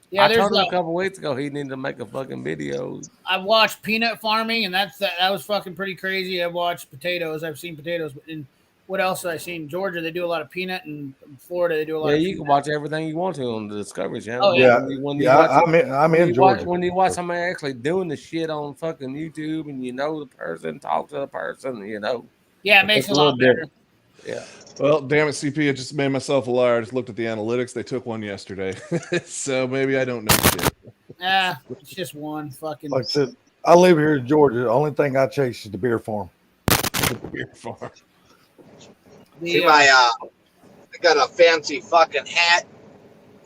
J: Yeah,
B: I
J: there's
B: told him
J: like-
B: a couple weeks ago he needed to make a fucking video.
J: I've watched peanut farming, and that was fucking pretty crazy. I've watched potatoes. I've seen potatoes, but in what else have I seen? Georgia, they do a lot of peanut, and Florida, they do a lot.
B: Yeah,
J: of
B: you
J: peanut.
B: can watch everything you want to on the Discovery Channel.
J: Oh, yeah.
Q: I'm in Georgia.
B: When you watch somebody actually doing the shit on fucking YouTube, and you know the person, talk to the person, you know.
J: Yeah, it makes
B: It's
J: a lot
B: little
J: better.
B: Yeah.
P: Well, damn it, CP! I just made myself a liar. I just looked at the analytics. They took one yesterday, so maybe I don't know shit.
J: It's just one fucking.
Q: Like I said, I live here in Georgia. The only thing I chase is the beer farm.
P: The beer farm.
N: See I got a fancy fucking hat,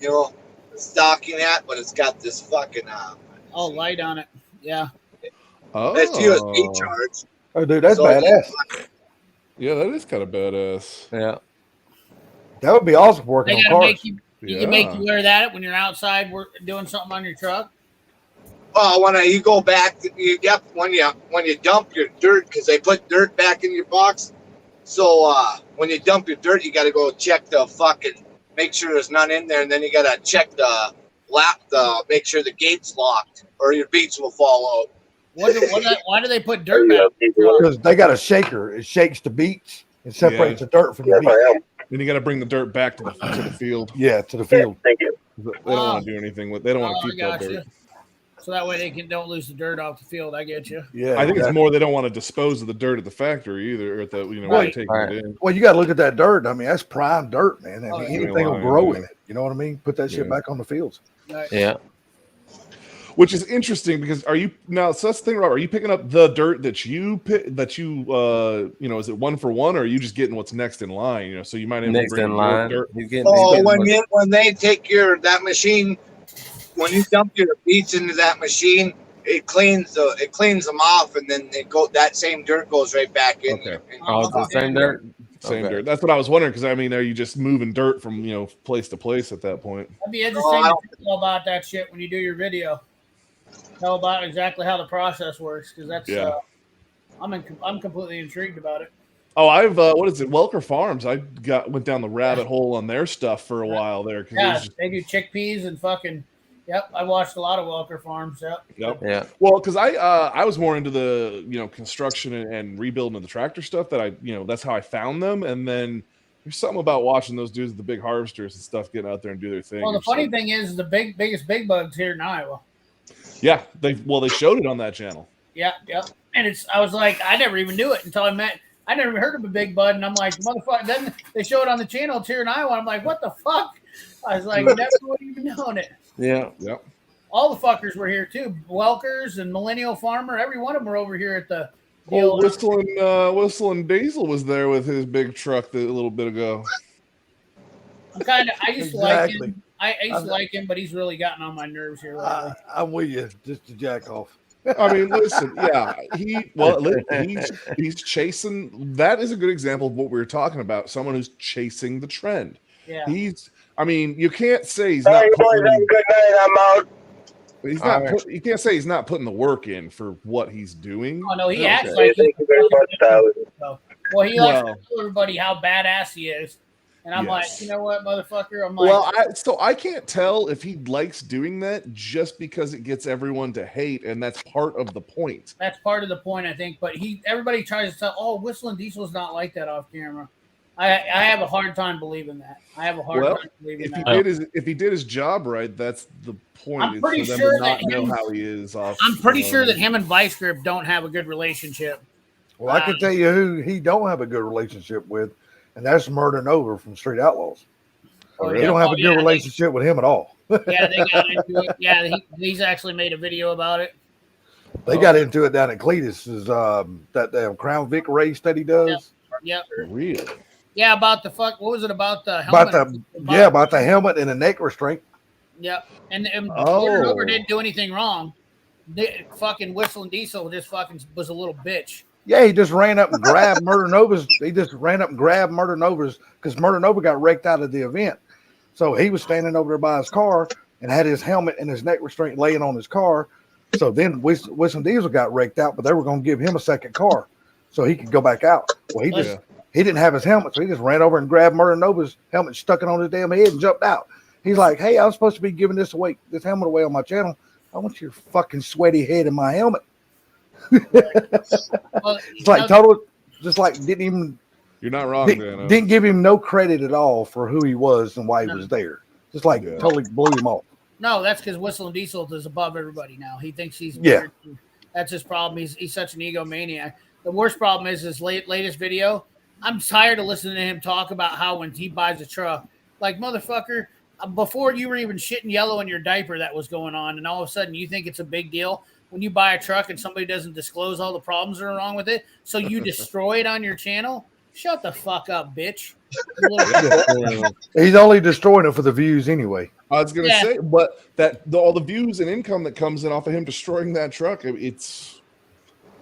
N: you know, stocking hat, but it's got this fucking
J: light on it. Yeah.
P: Oh,
N: that's USB charge.
Q: Oh, dude, that's
N: So
Q: badass.
P: Yeah, that is kind of badass.
B: Yeah.
Q: That would be awesome working
J: They
Q: on
J: gotta
Q: cars.
J: make you can make you wear that when you're outside doing something on your truck.
N: Oh, when you go back, when you dump your dirt, because they put dirt back in your box. So when you dump your dirt, you got to go check the fucking, make sure there's none in there, and then you got to check make sure the gate's locked, or your beets will fall out.
J: Why do they put dirt back?
Q: Because they got a shaker. It shakes the beets and separates the dirt from the beets.
P: Then you got to bring the dirt back to the field.
Q: Yeah, to the field.
P: They don't want to do anything with. They don't want to keep that dirt.
J: So that way they don't lose the dirt off the field. I get you.
Q: Yeah,
P: I think it's more they don't want to dispose of the dirt at the factory either, or at the when they're taking it in.
Q: Well, you got to look at that dirt. I mean, that's prime dirt, man. I mean,
J: Oh, yeah.
Q: anything will grow in it. You know what I mean? Put that shit back on the fields.
B: Yeah.
P: Which is interesting because are you now? So that's the thing, Robert. Are you picking up the dirt that you is it one for one, or are you just getting what's next in line? You know, so you might end up
B: Next
P: bringing
B: in
P: your
B: line.
P: dirt.
N: When they take that machine, when you dump your beets into that machine, it cleans them off, and then that same dirt goes right back in.
P: Okay.
B: Oh, it's the same dirt.
P: Same
B: Okay.
P: dirt. That's what I was wondering because I mean, are you just moving dirt from place to place at that point?
J: That'd be interesting to know about that shit when you do your video. Tell about exactly how the process works, because that's I'm completely intrigued about it.
P: Oh, I've what is it? Welker Farms. I went down the rabbit hole on their stuff for a while there.
J: Yeah, they do chickpeas and fucking. Yep, I watched a lot of Welker Farms. Yep.
P: Yep.
B: Yeah.
P: Well, because I was more into the construction and rebuilding of the tractor stuff that that's how I found them, and then there's something about watching those dudes with the big harvesters and stuff getting out there and do their thing.
J: Well, the funny thing is the biggest big bugs here in Iowa.
P: Yeah, they showed it on that channel.
J: Yep. And I was like, I never even knew it until I never even heard of a big bud, and I'm like, motherfucker. Then they show it on the channel. It's here in Iowa. I'm like, what the fuck? I was like, never would have even known it.
B: Yeah.
P: Yep.
J: All the fuckers were here too. Welkers and Millennial Farmer. Every one of them were over here at the.
P: Well, Whistling Diesel was there with his big truck a little bit ago.
J: I used to like him. I used to like him, but he's really gotten on my nerves here lately.
Q: I'm with you, just to jack off.
P: I mean, listen, yeah, he's chasing. That is a good example of what we were talking about. Someone who's chasing the trend.
J: Yeah.
P: I mean, you can't say he's not. Good night. I'm out. He's not. You can't say he's not putting the work in for what he's doing.
J: Oh no, he acts like.
P: Thank you very much, Tyler.
J: Well, he likes to tell everybody how badass he is, and I'm like, you know what, motherfucker? I'm like,
P: I can't tell if he likes doing that just because it gets everyone to hate, and that's part of the point.
J: That's part of the point, I think. But everybody tries to tell, Whistling Diesel's not like that off camera. I have a hard time believing that. I have a hard time believing that.
P: If he did his job right, that's the point.
J: I'm pretty
P: is for them
J: sure
P: to not
J: that
P: know
J: him-
P: how he is off.
J: I'm pretty
P: you know
J: sure
P: what I
J: that him and Vice Grip don't have a good relationship.
Q: Well, I can tell you who he don't have a good relationship with, and that's Murder Nova from Street Outlaws. They don't have a good relationship with him at all.
J: Yeah, they got into it. Yeah, he's actually made a video about it.
Q: They got into it down at Cletus's that damn Crown Vic race that he does.
J: Yep.
P: Really?
J: Yeah, about the fuck. What was it about the helmet?
Q: About the helmet and the neck restraint.
J: Yep. And
Q: Oh.
J: Murder Nova didn't do anything wrong. Fucking Whistling Diesel just fucking was a little bitch.
Q: Yeah, he just ran up and grabbed Murder Nova's. He just ran up and grabbed Murder Nova's because Murder Nova got wrecked out of the event. So he was standing over there by his car and had his helmet and his neck restraint laying on his car. So then Whistling Diesel got wrecked out, but they were going to give him a second car so he could go back out. Well, he didn't have his helmet, so he just ran over and grabbed Murder Nova's helmet, stuck it on his damn head, and jumped out. He's like, "Hey, I was supposed to be giving this helmet away on my channel. I want your fucking sweaty head in my helmet." It's like total, just like didn't even.
P: You're not wrong, Dan.
Q: Didn't give him no credit at all for who he was and why he was there. Just like totally blew him off.
J: No, that's because Whistling Diesel is above everybody now. He thinks he's
Q: Yeah.
J: weird. That's his problem. He's such an egomaniac. The worst problem is his latest video. I'm tired of listening to him talk about how when he buys a truck, like motherfucker, before you were even shitting yellow in your diaper, that was going on, and all of a sudden you think it's a big deal when you buy a truck and somebody doesn't disclose all the problems that are wrong with it, so you destroy it on your channel. Shut the fuck up, bitch.
Q: He's only destroying it for the views anyway.
P: I was gonna say, but all the views and income that comes in off of him destroying that truck, it's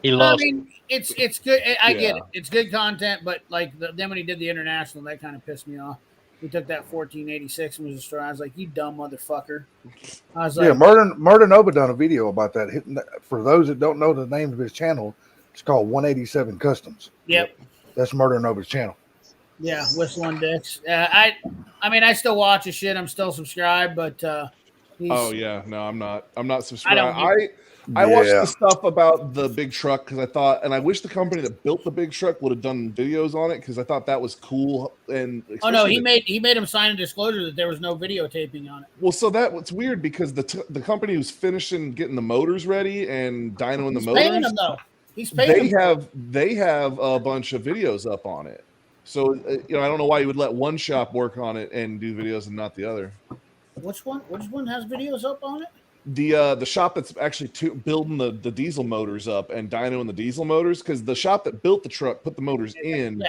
J: I mean, it's good. I get it. It's good content, but like then when he did the international, that kind of pissed me off. He took that 1486 and was destroyed. I was like, "You dumb motherfucker." I was like,
Q: Murder Nova done a video about that. For those that don't know the name of his channel, it's called 187 Customs.
J: Yep.
Q: That's Murder Nova's channel.
J: Yeah, Whistling Dicks. I mean, I still watch his shit. I'm still subscribed, but he's,
P: oh yeah, no, I'm not subscribed.
J: I
P: I watched the stuff about the big truck because I thought, and I wish the company that built the big truck would have done videos on it because I thought that was cool. And
J: oh no, he made him sign a disclosure that there was no videotaping on it.
P: Well, so that was weird because the company who's finishing getting the motors ready and dynoing the motors,
J: paying him though. He's paying him.
P: They have a bunch of videos up on it. So I don't know why you would let one shop work on it and do videos and not the other.
J: Which one? Which one has videos up on it?
P: The shop that's actually building the diesel motors up and dynoing the diesel motors, because the shop that built the truck put the motors in,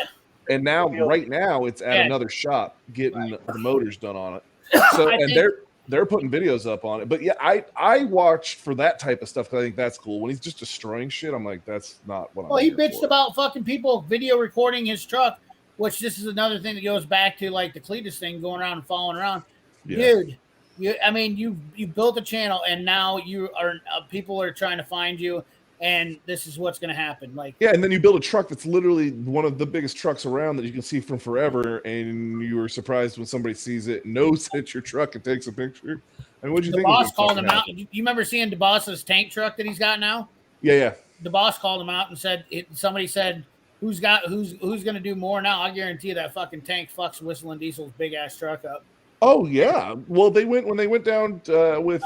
P: and right now it's at another shop getting the motors done on it. So they're putting videos up on it. But yeah, I watch for that type of stuff because I think that's cool. When he's just destroying shit, I'm like, that's not what I'm.
J: Well, he bitched about fucking people video recording his truck, which this is another thing that goes back to like the Cletus thing, going around and following around. Dude, you built a channel and now you are people are trying to find you, and this is what's going to happen. Like,
P: yeah, and then you build a truck that's literally one of the biggest trucks around that you can see from forever, and you were surprised when somebody sees it, knows it's your truck, and takes a picture. I mean, what do you think?
J: The boss called him out. You remember seeing DeBoss's tank truck that he's got now?
P: Yeah.
J: The boss called him out and said, somebody said, who's going to do more now? I guarantee you that fucking tank fucks Whistling Diesel's big ass truck up.
P: Oh yeah. Well, when they went down with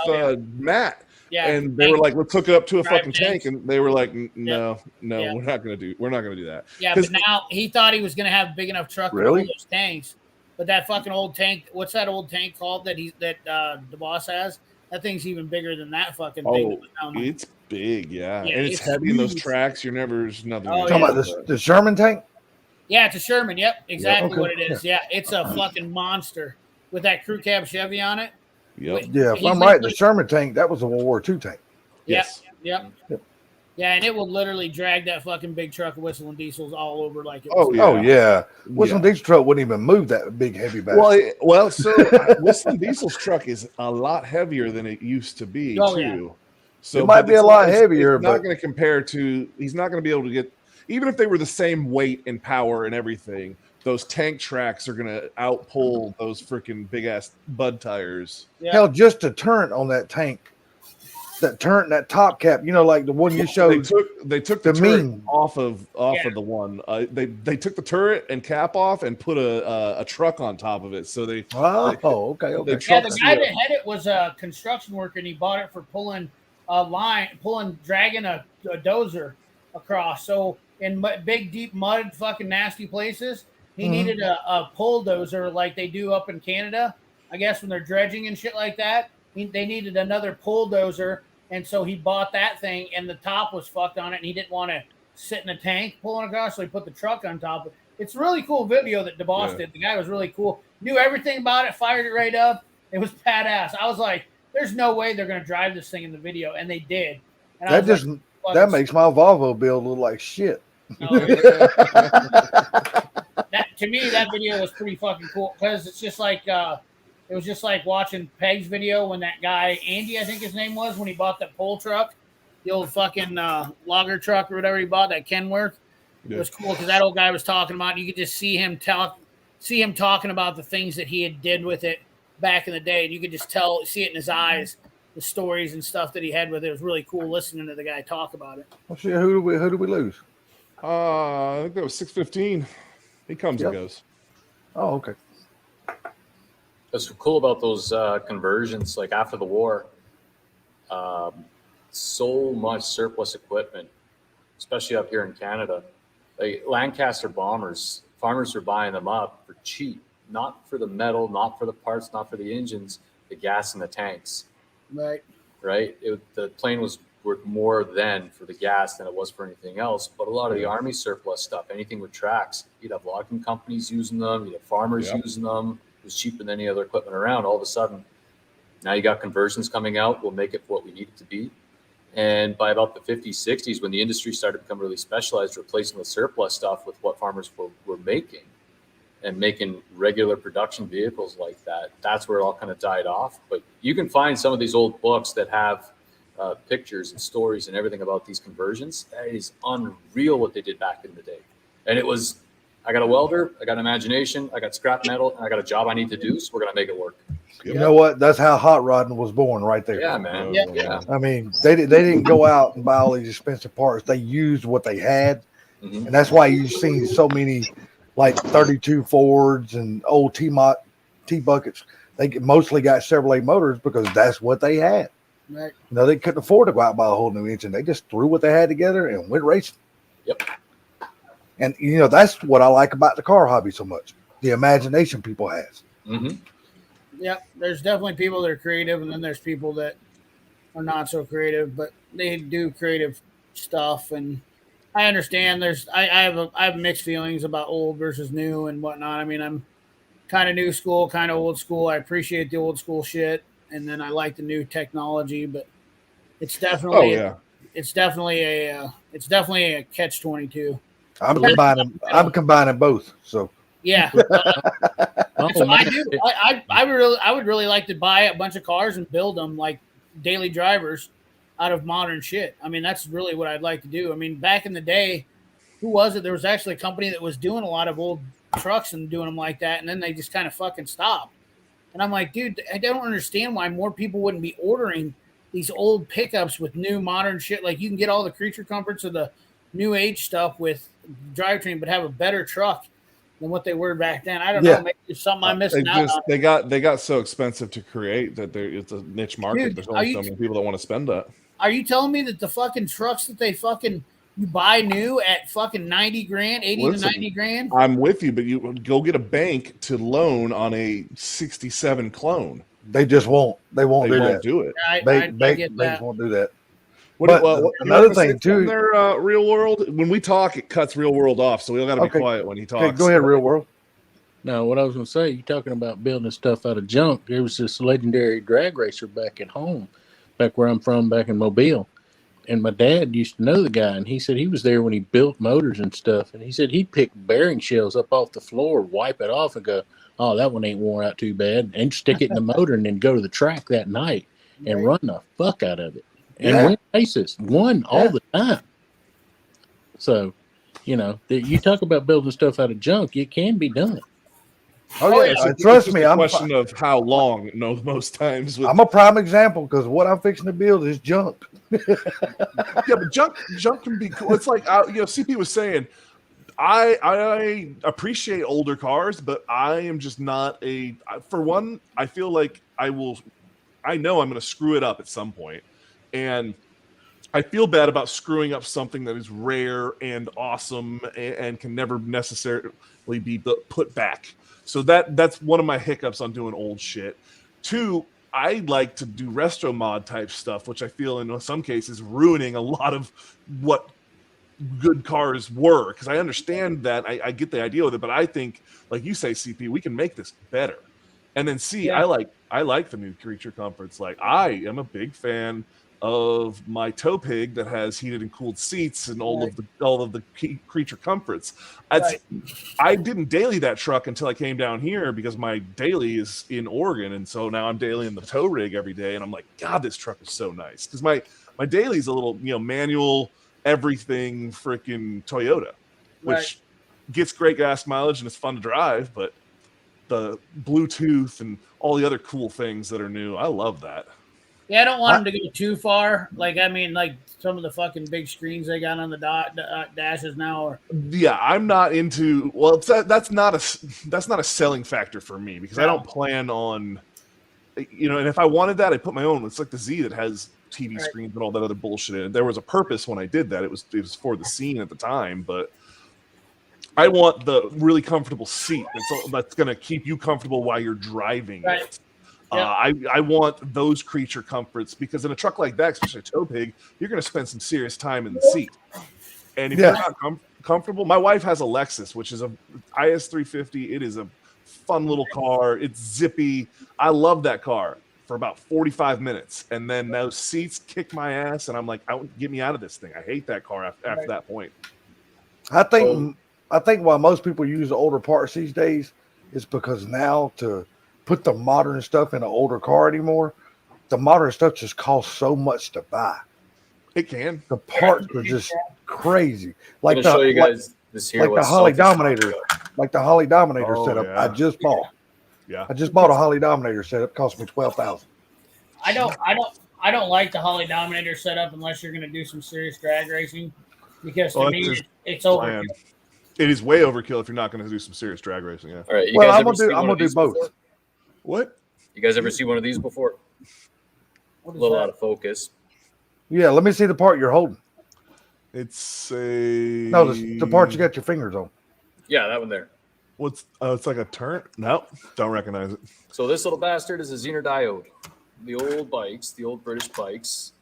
P: Matt, and they were like, "Let's hook it up to a fucking tank," and they were like, "No, we're not gonna do that." Yeah,
J: but now he thought he was gonna have a big enough truck for all those tanks, but that fucking old tank. What's that old tank called that the boss has? That thing's even bigger than that fucking thing.
P: It's big, yeah, and it's heavy in those tracks. There's nothing.
Q: Talking about the Sherman tank.
J: Yeah, it's a Sherman. Yep, exactly what it is. Yeah, it's a fucking monster. With that crew cab Chevy on it.
P: Yep.
Q: Yeah, if I'm right, the Sherman tank, that was a World War II tank.
J: Yes. Yep. Yeah, and it will literally drag that fucking big truck of Whistling Diesels all over like it was.
Q: Oh yeah. Whistling Diesel truck wouldn't even move that big heavy back.
P: Well, so Whistling Diesel's truck is a lot heavier than it used to be too.
Q: Yeah.
P: So
Q: it might be a lot heavier,
P: it's not going to compare to. He's not going to be able to get, even if they were the same weight and power and everything. Those tank tracks are going to outpull those freaking big ass Bud tires.
Q: Hell, just a turret on that tank that top cap, like the one you showed.
P: They took the turret off of the one. They took the turret and cap off and put a truck on top of it. So
Q: okay.
J: The guy that had it was a construction worker, and he bought it for dragging a dozer across. So in big, deep mud, fucking nasty places, he needed a bulldozer like they do up in Canada. I guess when they're dredging and shit like that, they needed another bulldozer, and so he bought that thing, and the top was fucked on it, and he didn't want to sit in a tank pulling across, so he put the truck on top. It's a really cool video that DeBoss did. The guy was really cool, knew everything about it, fired it right up. It was badass. I was like, there's no way they're going to drive this thing in the video, and they did. And
Q: that makes my Volvo build look like shit.
J: To me, that video was pretty fucking cool because it's just like it was just like watching Peg's video when that guy Andy, I think his name was, when he bought that pole truck, the old fucking logger truck or whatever he bought, that Kenworth. It was cool because that old guy was talking about. You could just see him talking about the things that he had did with it back in the day, and you could just see it in his eyes, the stories and stuff that he had with it. It was really cool listening to the guy talk about it.
Q: Well, shit, who did we lose?
P: I think that was 615. He comes and goes.
Q: Oh, okay.
F: What's cool about those conversions, like after the war, so much surplus equipment, especially up here in Canada. Like Lancaster bombers, farmers were buying them up for cheap, not for the metal, not for the parts, not for the engines, the gas in the tanks.
J: Right.
F: The plane was worth more then for the gas than it was for anything else. But a lot of the Army surplus stuff, anything with tracks, you'd have logging companies using them, you'd have farmers using them. It was cheaper than any other equipment around. All of a sudden, now you got conversions coming out. We'll make it what we need it to be. And by about the 50s, 60s, when the industry started to become really specialized, replacing the surplus stuff with what farmers were making and making regular production vehicles like that, that's where it all kind of died off. But you can find some of these old books that have pictures and stories and everything about these conversions. That is unreal what they did back in the day. And it was, I got a welder, I got an imagination, I got scrap metal, and I got a job I need to do, so we're going to make it work.
Q: You know what? That's how hot rodding was born right there.
F: Yeah, man. Yeah.
Q: I mean, they didn't go out and buy all these expensive parts. They used what they had. And that's why you've seen so many like 32 Fords and old T-buckets. They mostly got Chevrolet motors because that's what they had.
J: Right.
Q: They couldn't afford to go out and buy a whole new engine. They just threw what they had together and went racing.
F: Yep.
Q: And that's what I like about the car hobby so much. The imagination people has.
J: Yeah, there's definitely people that are creative, and then there's people that are not so creative, but they do creative stuff. And I understand I have mixed feelings about old versus new and whatnot. I mean, I'm kind of new school, kind of old school. I appreciate the old school shit, and then I like the new technology, but it's definitely it's definitely a catch-22.
Q: I'm combining both. So
J: yeah. So I do. I would really like to buy a bunch of cars and build them like daily drivers out of modern shit. I mean, that's really what I'd like to do. I mean, back in the day, who was it? There was actually a company that was doing a lot of old trucks and doing them like that, and then they just kind of fucking stopped. And I'm like, dude, I don't understand why more people wouldn't be ordering these old pickups with new modern shit. Like you can get all the creature comforts of the new age stuff with drivetrain, but have a better truck than what they were back then. I don't know. Maybe it's something I'm missing out on.
P: They got so expensive to create that it's a niche market.
J: Dude,
P: there's only so many people that want to spend that.
J: Are you telling me that the fucking trucks that they fucking you buy new at fucking 90 grand, 80 to 90 grand?
P: I'm with you, but you go get a bank to loan on a 67 clone.
Q: They just won't. They won't
P: do it.
Q: Banks won't do that.
P: Another thing too, their real world. When we talk, it cuts real world off, so we all got to be quiet when he talks.
Q: Okay, go ahead, real world.
O: No, what I was going to say, you're talking about building stuff out of junk. There was this legendary drag racer back at home, back where I'm from, back in Mobile, and my dad used to know the guy, and he said he was there when he built motors and stuff, and he said he'd pick bearing shells up off the floor, wipe it off, and go, "Oh, that one ain't worn out too bad," and stick it in the motor, and then go to the track that night and run the fuck out of it. And win races, won all the time. So, you talk about building stuff out of junk, it can be done.
Q: Oh yeah,
P: It's
Q: trust
P: just
Q: me.
P: a
Q: I'm
P: question of how long. No, most times. With,
Q: I'm a prime example because what I'm fixing to build is junk.
P: yeah, but junk can be cool. It's like CP was saying. I appreciate older cars, but I am just not for one, I feel like I know I'm going to screw it up at some point. And I feel bad about screwing up something that is rare and awesome and can never necessarily be put back. So that's one of my hiccups on doing old shit. Two, I like to do retro mod type stuff, which I feel in some cases ruining a lot of what good cars were, because I understand that. I get the idea with it, but I think, like you say, CP, we can make this better. And then I like the new creature comforts. Like, I am a big fan of my tow pig that has heated and cooled seats and all of the creature comforts. I didn't daily that truck until I came down here because my daily is in Oregon, and so now I'm daily in the tow rig every day, and I'm like, God, this truck is so nice, because my daily is a little manual everything freaking Toyota, which gets great gas mileage and it's fun to drive, but the Bluetooth and all the other cool things that are new, I love that.
J: Yeah, I don't want them to go too far. Like, I mean, like some of the fucking big screens they got on the dashes now. Or
P: yeah, I'm not into. Well, that's not a selling factor for me, because I don't plan on, And if I wanted that, I put my own. It's like the Z that has TV screens and all that other bullshit in it. There was a purpose when I did that. It was for the scene at the time, but I want the really comfortable seat that's going to keep you comfortable while you're driving it. I want those creature comforts, because in a truck like that, especially a tow pig, you're going to spend some serious time in the seat. And if you're not comfortable, my wife has a Lexus, which is a IS350. It is a fun little car. It's zippy. I love that car for about 45 minutes, and then those seats kick my ass, and I'm like, get me out of this thing. I hate that car after that point.
Q: I think why most people use older parts these days is because now to put the modern stuff in an older car anymore, the modern stuff just costs so much to buy.
P: It can.
Q: The parts are just crazy. Like
F: show you guys this here.
Q: Like the Holly Dominator. Like the Holly Dominator setup I just bought.
P: Yeah,
Q: I just bought a Holly Dominator setup. Cost me $12,000.
J: I don't like the Holly Dominator setup unless you're going to do some serious drag racing, because to me it's overkill.
P: It is way overkill if you're not going to do some serious drag racing. Yeah.
F: All right.
Q: Well, I'm gonna do both.
F: Before?
P: What?
F: You guys ever see one of these before? A little out of focus.
Q: Yeah, let me see the part you're holding.
P: It's
Q: the part you got your fingers on.
F: Yeah, that one there.
P: It's like a turn. No, don't recognize it.
F: So this little bastard is a Zener diode. The old bikes, the old British bikes,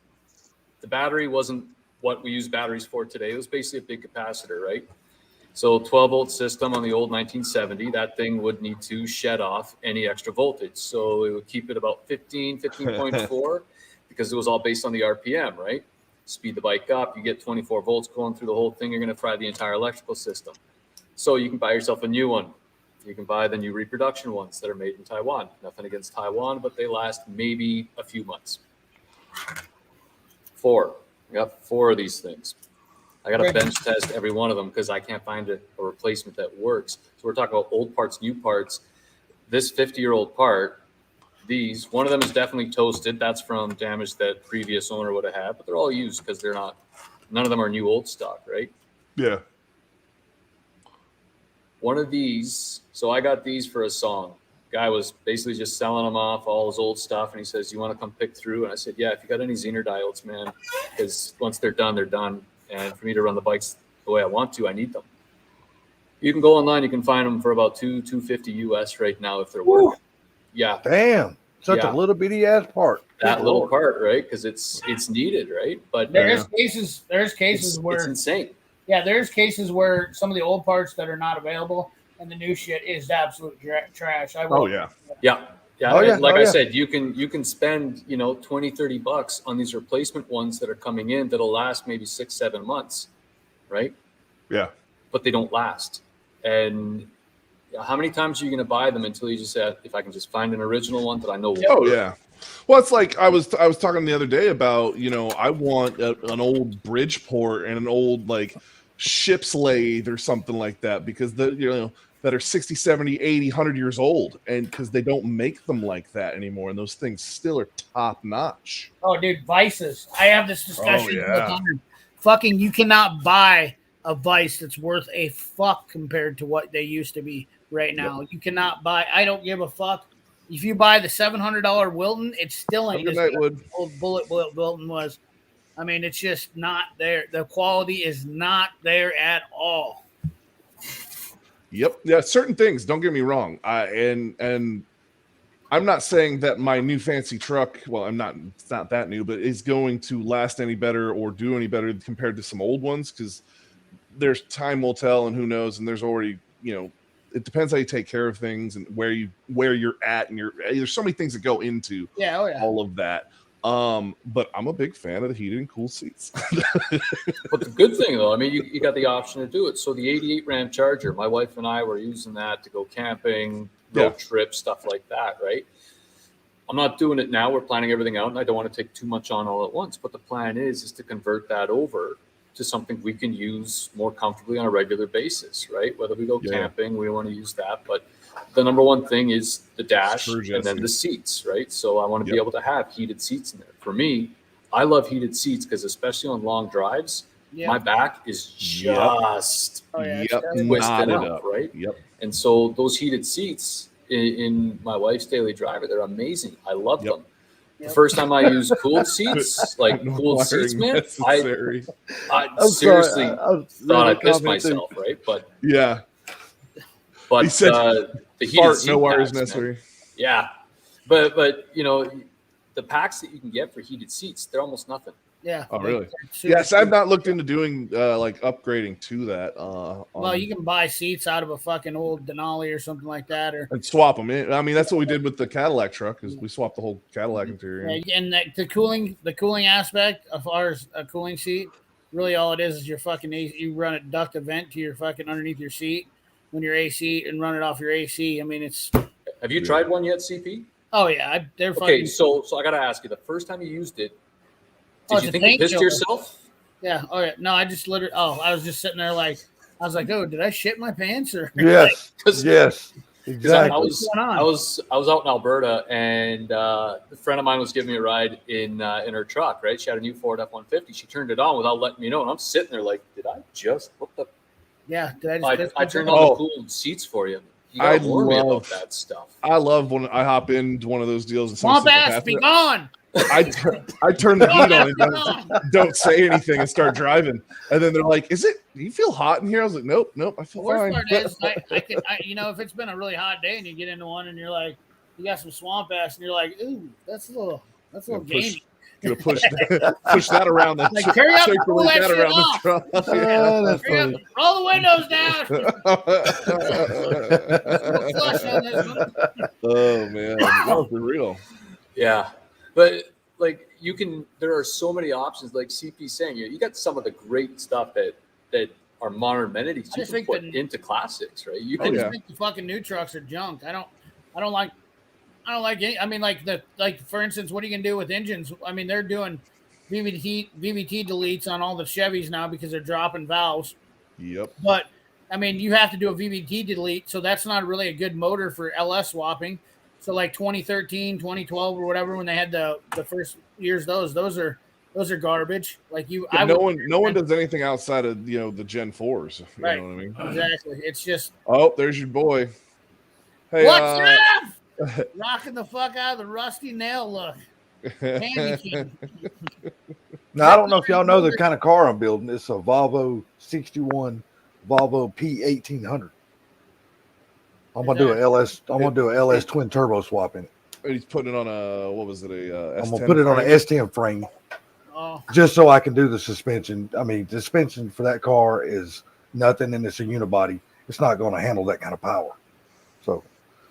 F: the battery wasn't what we use batteries for today. It was basically a big capacitor, right? So 12-volt system on the old 1970, that thing would need to shed off any extra voltage. So it would keep it about 15.4, because it was all based on the RPM, right? Speed the bike up, you get 24 volts going through the whole thing, you're going to fry the entire electrical system. So you can buy yourself a new one. You can buy the new reproduction ones that are made in Taiwan. Nothing against Taiwan, but they last maybe a few months. 4. I got 4 of these things. I got to bench test every one of them because I can't find a replacement that works. So we're talking about old parts, new parts. This 50-year-old part, one of them is definitely toasted. That's from damage that previous owner would have had, but they're all used because none of them are new old stock, right?
P: Yeah.
F: One of these, so I got these for a song. Guy was basically just selling them off, all his old stuff, and he says, "You want to come pick through?" And I said, "Yeah, if you got any Zener diodes, man, because once they're done, they're done. And for me to run the bikes the way I want to, I need them." You can go online, you can find them for about $250 US right now if they're working. Yeah.
Q: Damn. Such a little bitty ass part.
F: That little part, right? Because it's needed, right? But
J: there's cases where
F: it's insane.
J: Yeah, there's cases where some of the old parts that are not available and the new shit is absolute trash.
F: Yeah. Like I said, you can spend, $20-$30 on these replacement ones that are coming in that'll last maybe 6-7 months, right?
P: Yeah.
F: But they don't last. And how many times are you going to buy them until you just say, if I can just find an original one that I know?
P: Oh yeah. Well, it's like I was talking the other day about, I want an old Bridgeport and an old like ship's lathe or something like that, because that are 60, 70, 80, 100 years old, and because they don't make them like that anymore, and those things still are top notch.
J: Oh, dude, vices. I have this discussion
P: Oh,
J: all the
P: yeah.
J: time. Fucking, you cannot buy a vice that's worth a fuck compared to what they used to be right now. You cannot buy. I don't give a fuck. If you buy the $700 Wilton, it still ain't as good as old Bullet Wilton was. I mean, it's just not there. The quality is not there at all.
P: Yep. Yeah, certain things, don't get me wrong. And I'm not saying that my new fancy truck, well, it's not that new, but is going to last any better or do any better compared to some old ones, because there's time will tell, and who knows, and there's already, it depends how you take care of things and where you're at, and there's so many things that go into all of that. But I'm a big fan of the heated and cooled seats.
F: But the good thing, though, I mean, you got the option to do it. So the 88 Ram Charger, my wife and I were using that to go camping, road trips, stuff like that, right? I'm not doing it now. We're planning everything out, and I don't want to take too much on all at once. But the plan is to convert that over to something we can use more comfortably on a regular basis, right? Whether we go camping, we want to use that. But the number one thing is the dash and then the seats, right? So I want to be able to have heated seats in there. For me, I love heated seats because especially on long drives, my back is just twisted up, right?
P: Yep.
F: And so those heated seats in my wife's daily driver, they're amazing. I love them. The first time I used cooled seats, cooled seats, man, I seriously thought I pissed myself, right? But
P: he said,
F: the heated seat
P: no wires
F: packs,
P: necessary.
F: man. Yeah, but the packs that you can get for heated seats, they're almost nothing.
J: Yeah.
P: Oh, really? Yes, I've not looked into doing upgrading to that.
J: Well, you can buy seats out of a fucking old Denali or something like that,
P: and swap them in. I mean, that's what we did with the Cadillac truck. Is we swapped the whole Cadillac interior.
J: Yeah, and the cooling aspect, as far as a cooling seat, really all it is your fucking AC. You run a duct vent to your fucking underneath your seat when you're AC and run it off your AC. I mean, it's.
F: Have you tried one yet, CP?
J: Oh yeah, they're
F: okay.
J: fucking.
F: So I gotta ask you, the first time you used it, did you think you pissed yourself?
J: Yeah. Oh yeah. No, I just literally. Oh, I was just sitting there like, I was like, oh, did I shit my pants or?
Q: Yes. Yes. Exactly.
F: I was out in Alberta, and a friend of mine was giving me a ride in her truck. Right, she had a new Ford F-150. She turned it on without letting me know, and I'm sitting there like, did I just what the?
J: Yeah, did I just?
F: I turned on the cooled seats for you. You gotta warn me about that stuff.
P: I love when I hop into one of those deals and
J: swamp ass, be gone.
P: I turn the heat on and don't say anything and start driving, and then they're like, "Is it? Do you feel hot in here?" I was like, "Nope, I feel fine."
J: The worst part is, if it's been a really hot day and you get into one and you're like, you got some swamp ass, and you're like, "Ooh, that's a little gamey."
P: Gonna push that around the
J: like, hurry up, pull that shit
P: around
J: off.
P: the truck.
J: That's funny. Roll the windows down.
P: Oh man, that was for real.
F: Yeah, but there are so many options. Like CP saying, you got some of the great stuff that are modern amenities you can put into classics, right?
J: I just think the fucking new trucks are junk. I don't like it. I mean, for instance, what are you gonna do with engines? I mean, they're doing VVT deletes on all the Chevys now because they're dropping valves.
P: Yep.
J: But I mean, you have to do a VVT delete, so that's not really a good motor for LS swapping. So like 2013, 2012 or whatever, when they had the first years, those are garbage. Like
P: no one does anything outside of the Gen 4s. You
J: right.
P: know what I mean?
J: Exactly. It's just.
P: Oh, there's your boy. Hey,
J: what's up? Rocking the fuck out of the rusty nail look.
Q: Now I don't know if y'all know the kind of car I'm building. It's a Volvo 61 Volvo P1800. I'm gonna do an LS. I'm gonna do an LS twin turbo swap in it.
P: He's putting it on a S10
Q: I'm gonna put it on an S10 frame, just so I can do the suspension. I mean, the suspension for that car is nothing, and it's a unibody. It's not going to handle that kind of power. So,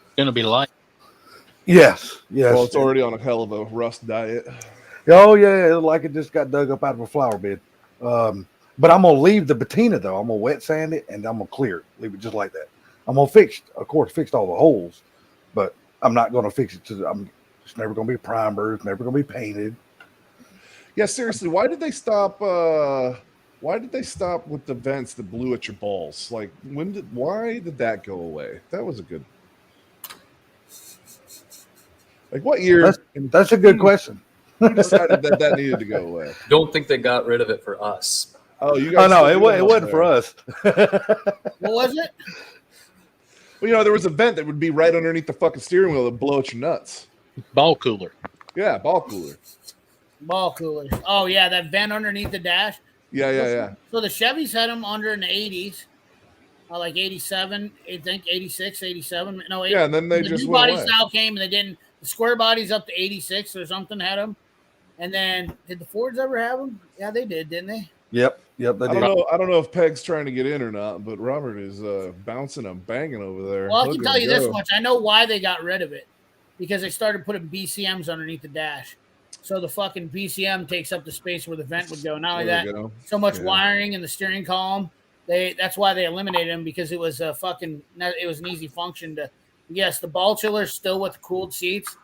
E: it's gonna be light.
Q: Yes.
P: Well, it's already on a hell of a rust diet.
Q: Oh yeah, like it just got dug up out of a flower bed. But I'm gonna leave the patina though. I'm gonna wet sand it and I'm gonna clear it. Leave it just like that. I'm gonna fix all the holes, but I'm not gonna fix it it's never gonna be primer. It's never gonna be painted.
P: Yeah, seriously, why did they stop Why did they stop with the vents that blew at your balls? Like, why did that go away? That was a good. Like, what year?
Q: That's a good question.
P: Who decided that needed to go away?
F: Don't think they got rid of it for us.
P: Oh, you
Q: Oh
P: guys.
Q: no,
P: still
Q: it
P: do
Q: wasn't
P: there.
Q: for us.
J: What was it?
P: Well, you know, there was a vent that would be right underneath the fucking steering wheel that blow at your nuts.
O: Ball cooler.
P: Yeah, ball cooler.
J: Ball coolers. Oh yeah, that vent underneath the dash.
P: Yeah.
J: So the Chevys had them under in the 80s, like 87, I think 86, 87. No,
P: Yeah, and then they just
J: new
P: went
J: body
P: away.
J: style came and they didn't. The square bodies up to 86 or something had them. And then did the Fords ever have them? Yeah, they did, didn't they?
Q: Yep. They
P: I
Q: did.
P: don't know if Peg's trying to get in or not, but Robert is bouncing and banging over there.
J: Well, I
P: Look
J: can
P: at
J: tell
P: him
J: you this
P: go.
J: much. I know why they got rid of it. Because they started putting BCMs underneath the dash. So the fucking BCM takes up the space where the vent would go. Not only
P: There
J: that,
P: you go.
J: so much
P: Yeah.
J: wiring in the steering column. That's why they eliminated them, because it was a it was an easy function to. Yes, the ball chiller's still with the cooled seats.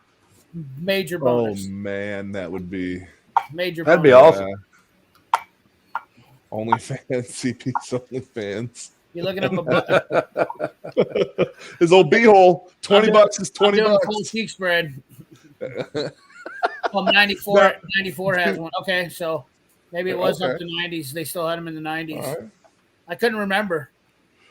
J: Major
P: Oh
J: bonus.
P: man, that would be
J: Major
Q: That'd be
J: bonus.
Q: awesome.
P: OnlyFans, CP's OnlyFans.
J: You're looking up a
P: His old beehole, $20 is
J: I'm
P: $20
J: doing
P: bucks.
J: full cheek spread. Well, 94 has one. Okay, so maybe it was up
P: Okay.
J: to 90s. They still had them in the 90s.
P: All right.
J: I couldn't remember.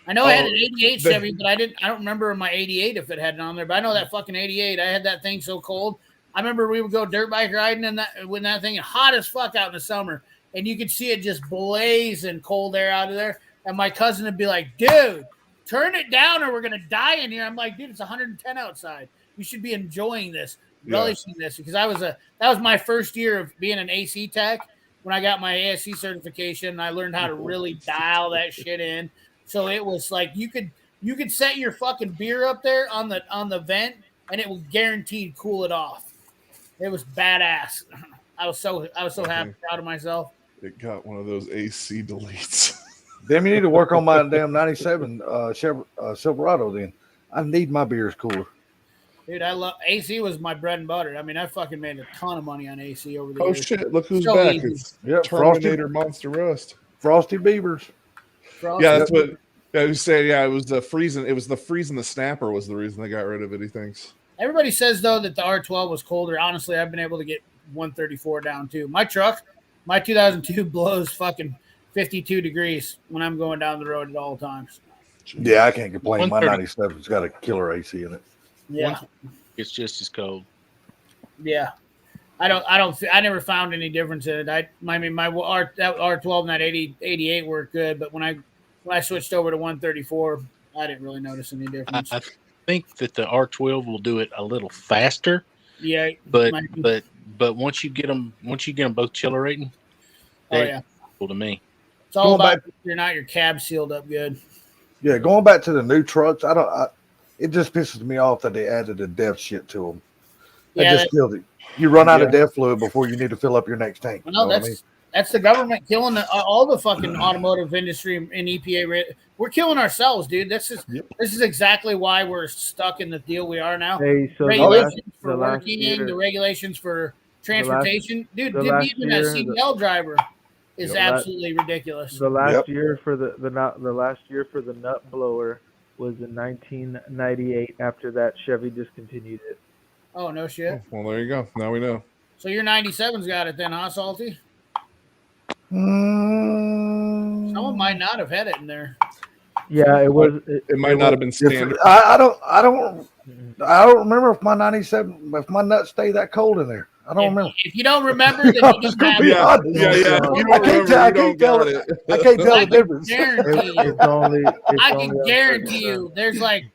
J: I know I had an 88
P: they-
J: Chevy, but I don't remember my 88 if it had it on there. But I know that fucking 88. I had that thing so cold. I remember we would go dirt bike riding in that thing, hot as fuck out in the summer, and you could see it just blazing cold air out of there. And my cousin would be like, "Dude, turn it down, or we're gonna die in here." I'm like, "Dude, it's 110 outside. You should be enjoying this, relishing this." Because that was my first year of being an AC tech. When I got my ASC certification, I learned how to really dial that shit in. So it was like you could set your fucking beer up there on the vent, and it would guaranteed cool it off. It was badass. I was so happy, proud of myself.
P: It got one of those AC deletes.
Q: Damn, you need to work on my damn 97 Silverado then. I need my beers cooler.
J: Dude, I love AC was my bread and butter. I mean, I fucking made a ton of money on AC over the
P: Oh
J: years.
P: shit! Look who's
J: So
P: back!
J: easy.
P: It's
Q: Yep,
P: Terminator Monster Rust.
Q: Frosty Beavers.
P: Yeah, that's what I was saying. Yeah, it was the freezing. It was the freezing. The snapper was the reason they got rid of it. He thinks.
J: Everybody says though that the R12 was colder. Honestly, I've been able to get 134 down too. My truck, my 2002 blows fucking 52 degrees when I'm going down the road at all times.
Q: Yeah, I can't complain. My
O: 130.
Q: 97's got a killer AC in it.
J: Yeah,
O: It's just as cold.
J: yeah. I never found any difference in it. That R12 and that 88 worked good, but when I switched over to 134, I didn't really notice any difference.
O: I think that the R12 will do it a little faster.
J: Yeah,
O: but
J: might be.
O: but once you get them both chiller rating,
J: Oh,
O: they're
J: yeah.
O: cool to me.
J: It's all
Q: Going
J: about if you're not your cab sealed up good.
Q: Yeah, going back to the new trucks, it just pisses me off that they added the DEF shit to them. That
J: Yeah,
Q: just killed it. You run out of DEF fluid before you need to fill up your next tank. You
J: No,
Q: know what I mean?
J: that's the government killing all the fucking automotive industry and EPA. We're killing ourselves, dude. This is exactly why we're stuck in the deal we are now.
M: Hey, so
J: regulations
M: the
J: for
M: last
J: working,
M: year-
J: the regulations for transportation, dude.
M: the last
J: Even that
M: year,
J: CDL driver is
M: Yep.
J: absolutely ridiculous.
M: The last year for the last year for the nut blower was in 1998. After that, Chevy discontinued it.
J: Oh no shit.
P: Well, there you go. Now we know.
J: So your 97's got it then, huh, Salty?
Q: Mm.
J: Someone might not have had it in there.
M: Yeah, it was.
P: It might not have been standard.
Q: I don't remember if my 97, if my nuts stay that cold in there. I don't remember.
J: If you don't remember, then you
Q: I'm
J: just
Q: just gonna
J: have
Q: be
J: it.
Q: honest. I can't tell. I can't tell the difference.
J: Guarantee you.
M: It's only.
J: I can guarantee you, there's like,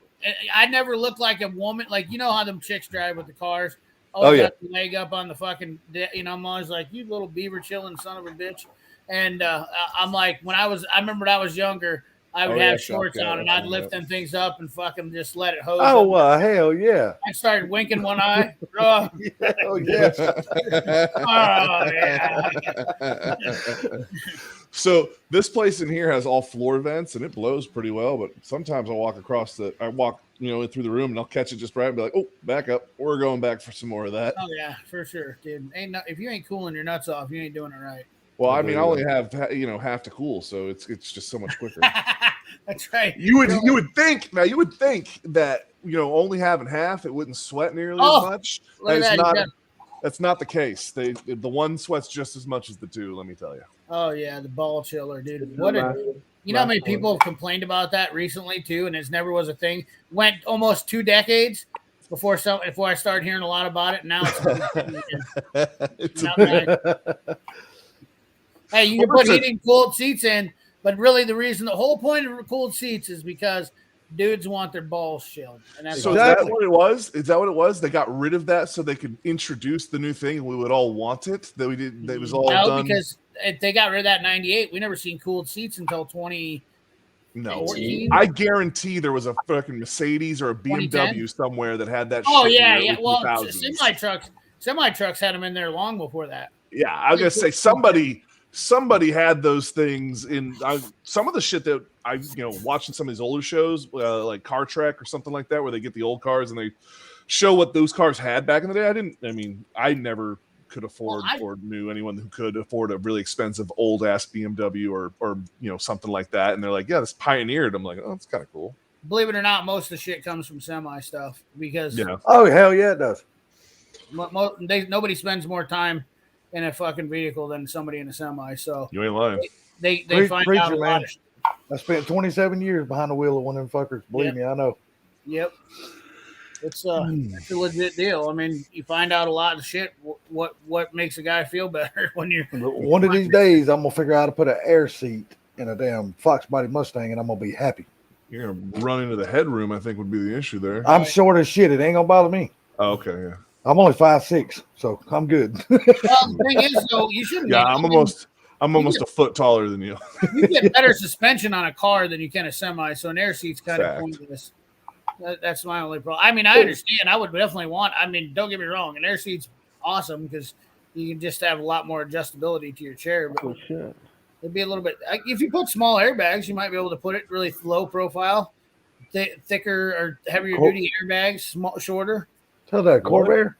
J: I never look like a woman. Like, you know how them chicks drive with the cars?
Q: Oh, yeah.
J: Got the leg up on the fucking, I'm always like, you little beaver chilling son of a bitch. And I'm like, I remember when I was younger, I would have shorts on and I'd lift them things up and fucking just let it hose.
Q: Oh,
J: up.
Q: hell yeah.
J: I started winking one eye. Oh,
Q: Oh, yeah.
J: oh, yeah.
P: So this place in here has all floor vents and it blows pretty well. But sometimes I walk through the room and I'll catch it just right and be like, oh, back up. We're going back for some more of that.
J: Oh, yeah, for sure, dude. If you ain't cooling your nuts off, you ain't doing it right.
P: Well, I mean, I only have half to cool, so it's just so much quicker.
J: That's right.
P: You would think that only having half, it wouldn't sweat nearly as much. That's not the case. The one sweats just as much as the two. Let me tell you.
J: Oh yeah, the ball chiller, dude. You know how many people have complained about that recently too, and it never was a thing. Went almost 2 decades before I started hearing a lot about it. And now it's hey, you can put heating cooled seats in, but really the whole point of cooled seats is because dudes want their balls chilled. And that's
P: so is that what it was? Is that what it was? They got rid of that so they could introduce the new thing and we would all want it? That we did. That was all done.
J: Because they got rid of that in '98. We never seen cooled seats until 20.
P: No, I guarantee there was a fucking Mercedes or a BMW somewhere that had that.
J: Oh
P: shit
J: yeah. Well, semi trucks had them in there long before that.
P: Yeah, I was gonna say somebody had those things in some of the shit that I watching some of these older shows like Car Trek or something like that, where they get the old cars and they show what those cars had back in the day. I never could afford or knew anyone who could afford a really expensive old ass BMW or something like that, and they're like, yeah, this pioneered. I'm like, oh, it's kind of cool.
J: Believe it or not, most of the shit comes from semi stuff because
Q: oh hell yeah, it does.
J: Nobody spends more time in a fucking vehicle than somebody in a semi. So
P: you ain't lying.
J: They find out a lot of shit.
Q: I spent 27 years behind the wheel of one of them fuckers. Believe me, I know.
J: Yep. It's a legit deal. I mean, you find out a lot of shit. What makes a guy feel better when you're.
Q: One of these days, I'm gonna figure out how to put an air seat in a damn Fox Body Mustang, and I'm gonna be happy.
P: You're gonna run into the headroom. I think would be the issue there.
Q: I'm short as shit. It ain't gonna bother me.
P: Oh, okay, yeah.
Q: I'm only 5'6", so I'm good.
J: Well, the thing is, though, you shouldn't.
P: Yeah, I'm almost a foot taller than you.
J: You get better suspension on a car than you can a semi, so an air seat's kind of pointless. That's my only problem. I mean, I understand. I would definitely want. I mean, don't get me wrong. An air seat's awesome because you can just have a lot more adjustability to your chair. But it'd be a little bit. If you put small airbags, you might be able to put it really low profile, thicker or heavier duty airbags, shorter.
Q: Tell that Corvair.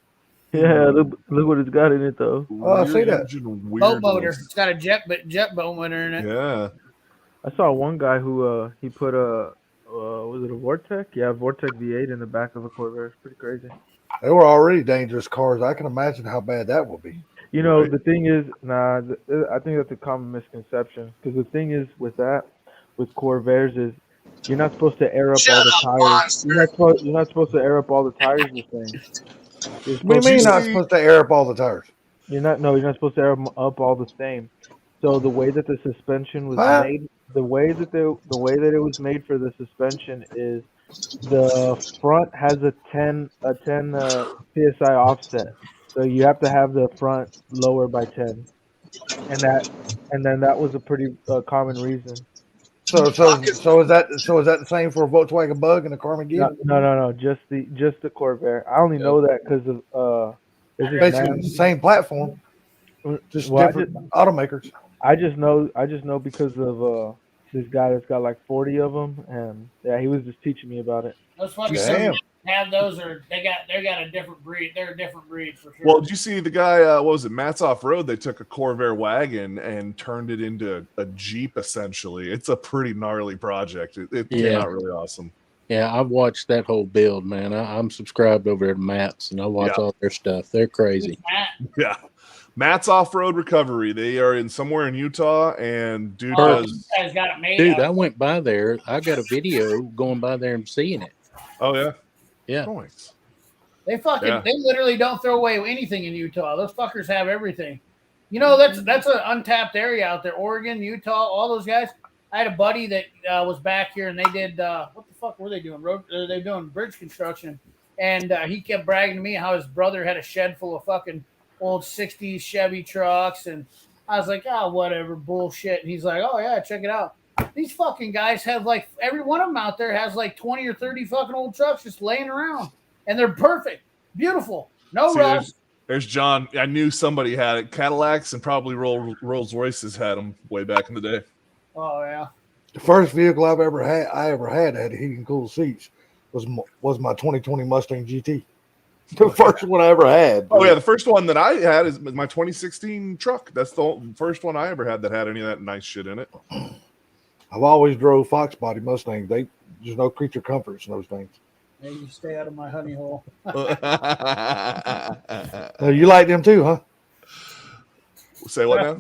M: Yeah, look what it's got in it though.
Q: Oh, I see that.
J: Boat motor. It's got a jet boat motor in it.
P: Yeah.
M: I saw one guy who he put a was it a Vortec? Yeah, Vortec V8 in the back of a Corvair. It's pretty crazy.
Q: They were already dangerous cars. I can imagine how bad that would be.
M: The thing is, I think that's a common misconception. Because the thing is with Corvairs is you're not supposed to air up all the tires. You're not supposed to air up all the tires the same.
Q: What do you mean not supposed to air up all the tires?
M: You're not supposed to air them up all the same. So the way that the suspension was made, the way that it was made for the suspension is the front has a 10 psi offset. So you have to have the front lower by 10, and then that was a pretty common reason.
Q: So is that the same for a Volkswagen Bug and a Carmageddon?
M: No, just the Corvair. I only know that because of
Q: it's basically the same platform, just different automakers.
M: I just know because of this guy that's got like 40 of them, and yeah, he was just teaching me about it.
J: Those fucking have those, or they got a different breed. They're a different breed for sure.
P: Well, did you see the guy? What was it? Matt's Off Road. They took a Corvair wagon and turned it into a Jeep. Essentially, it's a pretty gnarly project. It came out really awesome.
O: Yeah, I've watched that whole build, man. I'm subscribed over at Matt's, and I watch all their stuff. They're crazy.
P: Yeah. Matt's Off-Road Recovery. They are in somewhere in Utah, and dude
J: got it made.
O: Dude, I went by there. I got a video going by there and seeing it.
P: Oh yeah,
O: yeah.
P: Nice.
J: They literally don't throw away anything in Utah. Those fuckers have everything. That's an untapped area out there. Oregon, Utah, all those guys. I had a buddy that was back here, and they did what the fuck were they doing? They're doing bridge construction, and he kept bragging to me how his brother had a shed full of fucking old 60s Chevy trucks, and I was like, whatever, bullshit. And he's like, oh yeah, check it out. These fucking guys have like every one of them out there has like 20 or 30 fucking old trucks just laying around, and they're perfect, beautiful, no rust.
P: There's John. I knew somebody had it. Cadillacs and probably Rolls Royces had them way back in the day.
J: Oh yeah.
Q: The first vehicle I ever had that had heating and cooled seats was my 2020 Mustang GT. The first one I ever had.
P: Oh yeah, the first one that I had is my 2016 truck. That's the first one I ever had that had any of that nice shit in it.
Q: I've always drove Fox body Mustangs. There's no creature comforts in those things.
J: Hey, you stay out of my honey hole.
Q: You like them too, huh?
P: Say what now?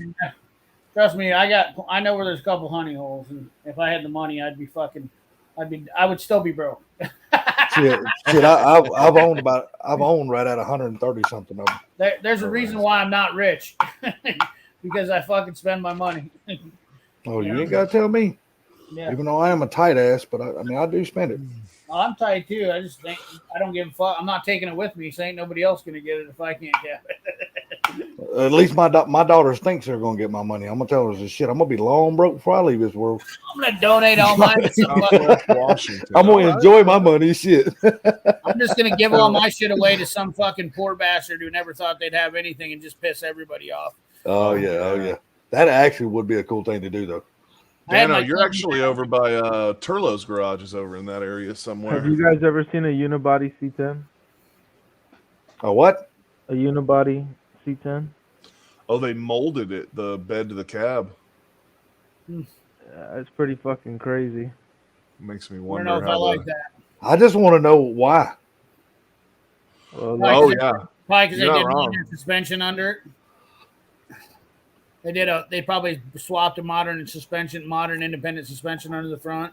J: Trust me, I know where there's a couple honey holes, and if I had the money, I would still be broke.
Q: Shit, I've owned right at 130 something of them.
J: There's a reason why I'm not rich, because I fucking spend my money.
Q: Oh, you ain't gotta tell me.
J: Yeah.
Q: Even though I am a tight ass, but I do spend it.
J: I'm tight too. I just think I don't give a fuck. I'm not taking it with me, so ain't nobody else gonna get it if I can't get it.
Q: At least my daughters thinks they're gonna get my money. I'm gonna tell her this shit. I'm gonna be long broke before I leave this world.
J: I'm gonna donate all mine to somebody.
Q: I'm gonna enjoy my money. Shit.
J: I'm just gonna give all my shit away to some fucking poor bastard who never thought they'd have anything and just piss everybody off.
Q: Oh yeah. That actually would be a cool thing to do, though.
P: Dano, you're actually over by Turlo's garage is over in that area somewhere.
M: Have you guys ever seen a unibody C10?
Q: A what?
M: A unibody C10?
P: Oh, they molded it, the bed to the cab.
M: Yeah, it's pretty fucking crazy.
P: Makes me
J: I
P: wonder.
J: don't know if I like that.
Q: I just want to know why.
M: Well,
J: Probably
P: yeah.
J: Probably because they
P: You're
J: did
P: not wrong.
J: modern suspension under it. They probably swapped a modern independent suspension under the front,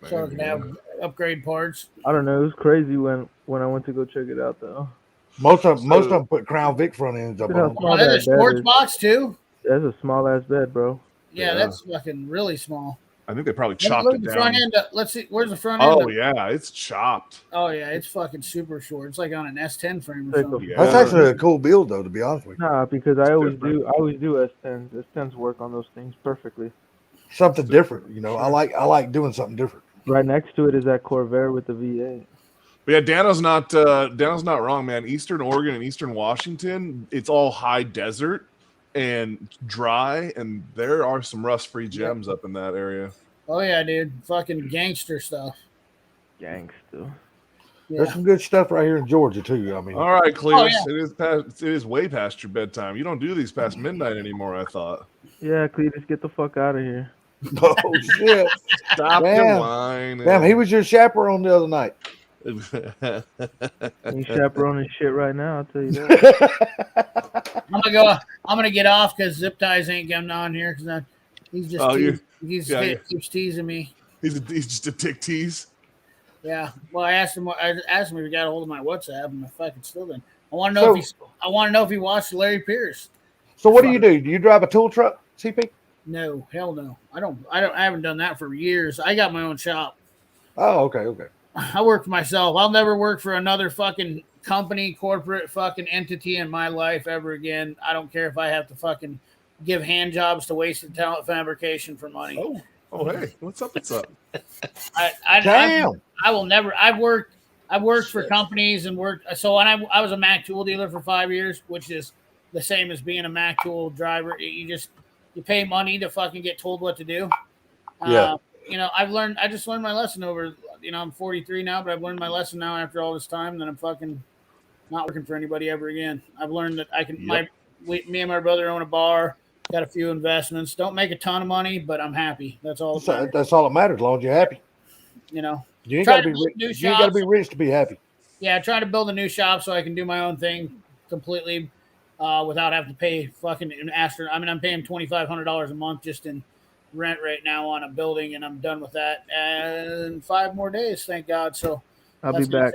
J: so it could have upgrade parts.
M: I don't know. It was crazy when I went to go check it out, though.
Q: Most of them put Crown Vic front ends up
M: Look how
Q: on them.
M: small
J: Oh, there's a
M: that bed
J: sports
M: is.
J: box too.
M: That's a small ass bed, bro.
J: Yeah, that's fucking really small.
P: I think they probably
J: Look
P: chopped
J: at
P: it
J: the
P: down.
J: front end. Let's see. Where's the front end?
P: Oh yeah, it's chopped.
J: Oh yeah, it's fucking super short. It's like on an S10 frame or
M: Take
J: something.
Q: That's actually a cool build, though, to be honest with you.
M: Nah, because I always do S10s. S10s work on those things perfectly.
Q: Something different, you know. I like doing something different.
M: Right next to it is that Corvair with the V8.
P: But yeah, Dano's not wrong, man. Eastern Oregon and Eastern Washington, it's all high desert and dry, and there are some rust-free gems up in that area.
J: Oh yeah, dude, fucking gangster stuff.
M: Gangster.
J: Yeah.
Q: There's some good stuff right here in Georgia too. I mean,
P: All right, Cletus,
J: Oh,
P: it is way past your bedtime. You don't do these past midnight anymore, I thought.
M: Yeah, Cletus, get the fuck out of here.
Q: oh shit!
P: Stop your
Q: Damn.
P: whining.
Q: Damn, he was your chaperone the other night.
M: You chaperoning shit right now, I'll tell you that.
J: I'm gonna get off because Zip Ties ain't coming on here because he's just keeps teasing me.
P: He's just a tick tease.
J: Yeah. Well, I asked him if he got a hold of my WhatsApp, and I fucking still didn't. I want to know if he watched Larry Pierce.
Q: So what do? Do you drive a tool truck, CP?
J: No, hell no. I haven't done that for years. I got my own shop.
Q: Oh, okay.
J: I work for myself. I'll never work for another fucking company, corporate fucking entity in my life ever again. I don't care if I have to fucking give hand jobs to Wasted Talent Fabrication for money.
P: Oh, hey, what's up? What's up?
J: I will never. I've worked for companies and worked. So when I was a Mac tool dealer for 5 years, which is the same as being a Mac tool driver. You pay money to fucking get told what to do.
Q: Yeah.
J: I just learned my lesson over. I'm 43 now, but I've learned my lesson now after all this time that I'm fucking not working for anybody ever again. I've learned that I can. Me and my brother own a bar. Got a few investments. Don't make a ton of money, but I'm happy. That's all.
Q: That's all that matters. As long as you're happy. You ain't got to be rich. You ain't got to be rich to be happy.
J: Yeah, I try to build a new shop so I can do my own thing completely without having to pay fucking an astronaut. I mean, I'm paying $2,500 a month just in rent right now on a building, and I'm done with that. And 5 more days, thank God. So
M: I'll be back.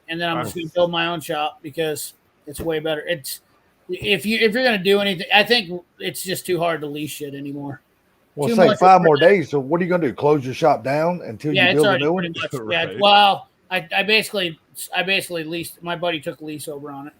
J: And then I'm just going to build my own shop because it's way better. If you're going to do anything, I think it's just too hard to lease shit anymore.
Q: Well, say 5 more days. So what are you going to do? Close your shop down until you build a new one?
J: Yeah. Well, I basically leased. My buddy took a lease over on it.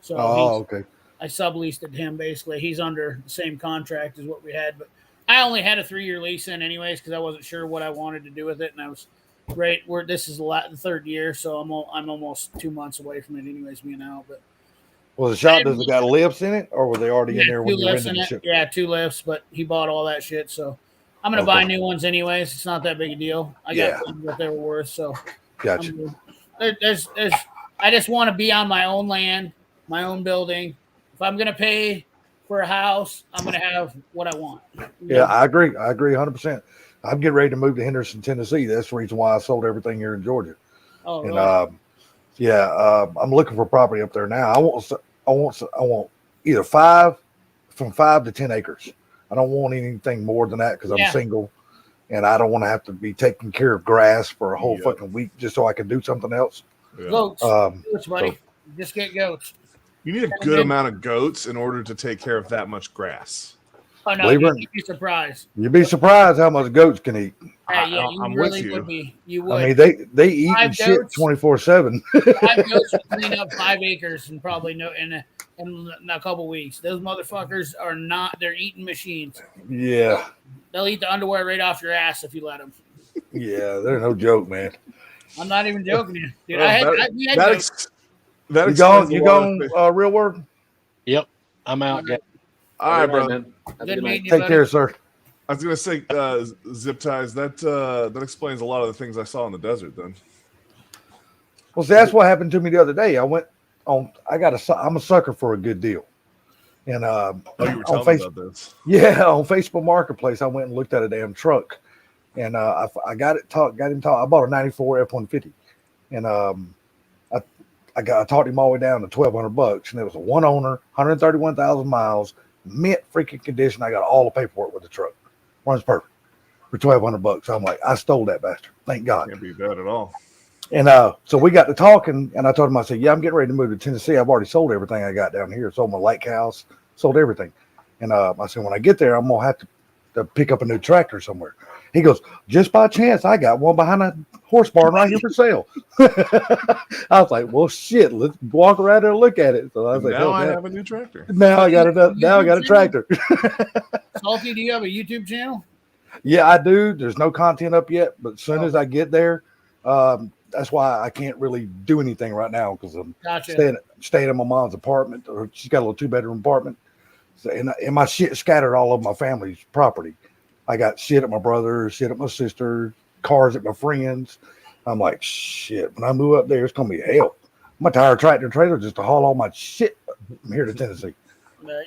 J: So
Q: okay.
J: I subleased it to him. Basically, he's under the same contract as what we had, but I only had a 3-year lease in anyways because I wasn't sure what I wanted to do with it, and I was great. This is the 3rd year, so I'm almost 2 months away from it anyways. Me now, but.
Q: Well, the shop does it got lifts in it, or were they already in there when you rented the ship?
J: Yeah, 2 lifts, but he bought all that shit, so I'm gonna buy new ones anyways. It's not that big a deal. I got what they were worth, so
Q: gotcha.
J: There's I just want to be on my own land, my own building. If I'm gonna pay for a house, I'm gonna have what I want.
Q: Yeah, I agree. I agree 100%. I'm getting ready to move to Henderson, Tennessee. That's the reason why I sold everything here in Georgia.
J: Oh,
Q: And
J: really?
Q: I'm looking for property up there now. I want either 5 to 10 acres. I don't want anything more than that because I'm single, and I don't want to have to be taking care of grass for a whole fucking week just so I can do something else.
J: Goats, goats, buddy. Just get goats.
P: You need a good amount of goats in order to take care of that much grass.
J: Oh no, you'd be surprised.
Q: You'd be surprised how much goats can eat.
J: Yeah, you really would be. You would.
Q: I mean, they eat and shit 24/7.
J: 5 goats would clean up 5 acres and probably in a couple weeks. Those motherfuckers are not. They're eating machines.
Q: Yeah.
J: They'll eat the underwear right off your ass if you let them.
Q: Yeah, they're no joke, man.
J: I'm not even joking, you, dude.
Q: You going real word?
O: Yep, I'm out.
P: All right, brother.
J: Good meeting you,
Q: Take
J: buddy.
Q: care, sir.
P: I was gonna say, zip ties. That explains a lot of the things I saw in the desert. Then,
Q: Well, see, that's what happened to me the other day. I went on. I'm a sucker for a good deal, and
P: you were telling me about this.
Q: Yeah, on Facebook Marketplace, I went and looked at a damn truck, and I got him talk. I bought a '94 F-150, and I talked him all the way down to $1,200, and it was a one owner, 131,000 miles, mint freaking condition. I got all the paperwork with the truck, runs perfect for $1,200. I'm like, I stole that bastard. Thank God.
P: Can't be bad at all.
Q: And so we got to talking, and I told him, I said, yeah, I'm getting ready to move to Tennessee. I've already sold everything I got down here. Sold my lake house, sold everything. And I said, when I get there, I'm going to have to pick up a new tractor somewhere. He goes, just by chance, I got one behind a horse barn right here for sale. I was like, well, shit, let's walk around there and look at it. So I was like,
P: now I have a new tractor.
Q: Now I got a tractor.
J: Salty, do you have a YouTube channel?
Q: Yeah, I do. There's no content up yet, but as soon as I get there, that's why I can't really do anything right now because I'm staying in my mom's apartment. Or she's got a little 2-bedroom apartment, so, and my shit scattered all over my family's property. I got shit at my brother, shit at my sister, cars at my friends. I'm like, shit. When I move up there, it's gonna be hell. I'm gonna hire a tractor trailer just to haul all my shit from here to Tennessee.
J: Right.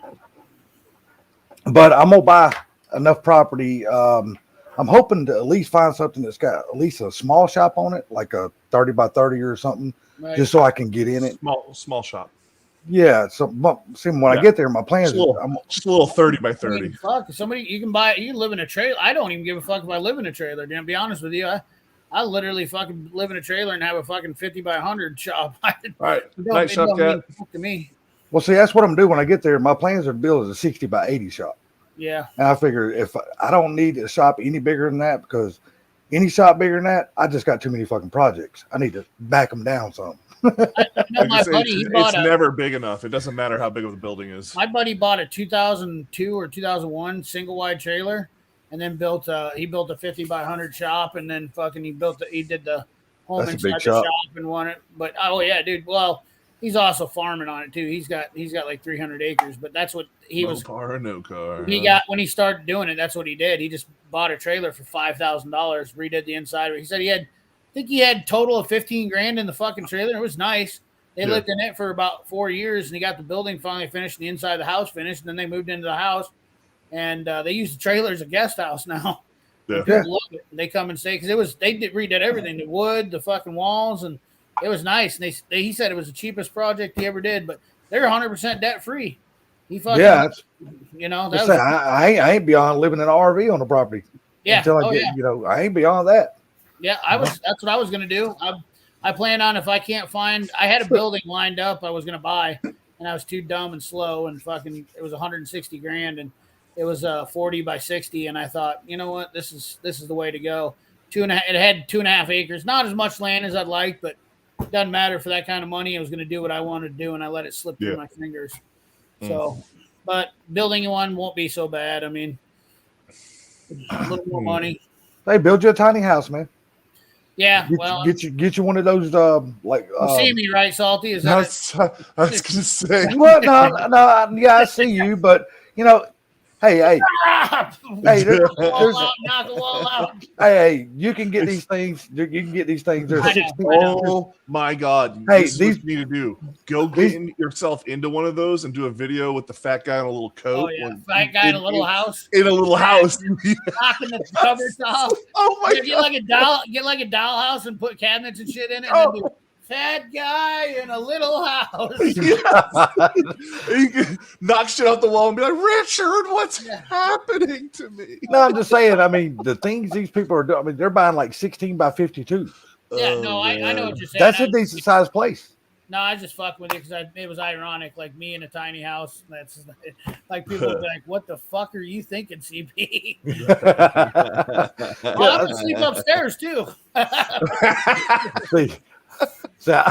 Q: But I'm gonna buy enough property. I'm hoping to at least find something that's got at least a small shop on it, like a 30 by 30 or something, just so I can get in it.
P: Small shop.
Q: Yeah. So see, when I get there, my plans
P: just a little 30 by 30.
J: I mean, fuck, somebody you can live in a trailer. I don't even give a fuck if I live in a trailer. To be honest with you, I literally fucking live in a trailer and have a fucking 50 by 100 shop.
P: All right, nice shop, Cat.
J: To me.
Q: Well, see, that's what I'm doing when I get there. My plans are to build a 60 by 80 shop.
J: Yeah.
Q: And I figure if I don't need a shop any bigger than that, because any shop bigger than that, I just got too many fucking projects. I need to back them down some.
P: It's never big enough. It doesn't matter how big of the building is.
J: My buddy bought a 2002 or 2001 single wide trailer, and then built a 50 by 100 shop, and then fucking he did the home inside the shop and won it. But oh yeah, dude. Well, he's also farming on it too. He's got like 300 acres, but that's what he was.
P: No car, no car.
J: He got when he started doing it. That's what he did. He just bought a trailer for $5,000, redid the inside of it. He said he had total of 15 grand in the fucking trailer. It was nice. They lived in it for about 4 years, and he got the building finally finished and the inside of the house finished. And then they moved into the house, and they use the trailer as a guest house now.
P: Yeah.
J: People love it. They come and stay because they redid everything, the wood, the fucking walls, and it was nice. And he said it was the cheapest project he ever did, but they're 100% debt free. He fucking
Q: I ain't beyond living in an RV on the property.
J: Yeah.
Q: Until I I ain't beyond that.
J: Yeah, that's what I was gonna do. I planned on if I can't find. I had a building lined up I was gonna buy, and I was too dumb and slow and fucking. It was 160 grand, and it was 40 by 60, and I thought, you know what, this is the way to go. It had 2.5 acres, not as much land as I'd like, but it doesn't matter for that kind of money. I was gonna do what I wanted to do, and I let it slip through my fingers. So, but building one won't be so bad. I mean, a little more money.
Q: Hey, build you a tiny house, man.
J: Yeah,
Q: get you one of those
J: you see me, right, Salty? Is that
P: I was gonna say.
Q: Well, no, yeah, I see you, but Hey, hey, hey, there's,
J: Knock the wall out.
Q: hey, you can get these things. You can get these things. There's 16.
P: Oh my God!
Q: Hey,
P: this is
Q: these-
P: what you need to do. Go get yourself into one of those and do a video with the fat guy in a little coat.
J: Oh yeah, fat guy in a little house.
P: In a little house.
J: Knocking the cupboards off.
P: Oh my
J: Get like a dollhouse and put cabinets and shit in it. And then do fat guy in a little house.
P: You can knock shit off the wall and be like, Richard, what's happening to me?
Q: No, I'm just saying. I mean, the things these people are doing. I mean, they're buying like 16 by 52.
J: Yeah, no, I know what you're saying.
Q: That's a decent sized place.
J: No, I just fuck with it because it was ironic. Like me in a tiny house. That's like people would be like, "What the fuck are you thinking, CP?" Well, I'm gonna sleep upstairs too.
Q: See, so,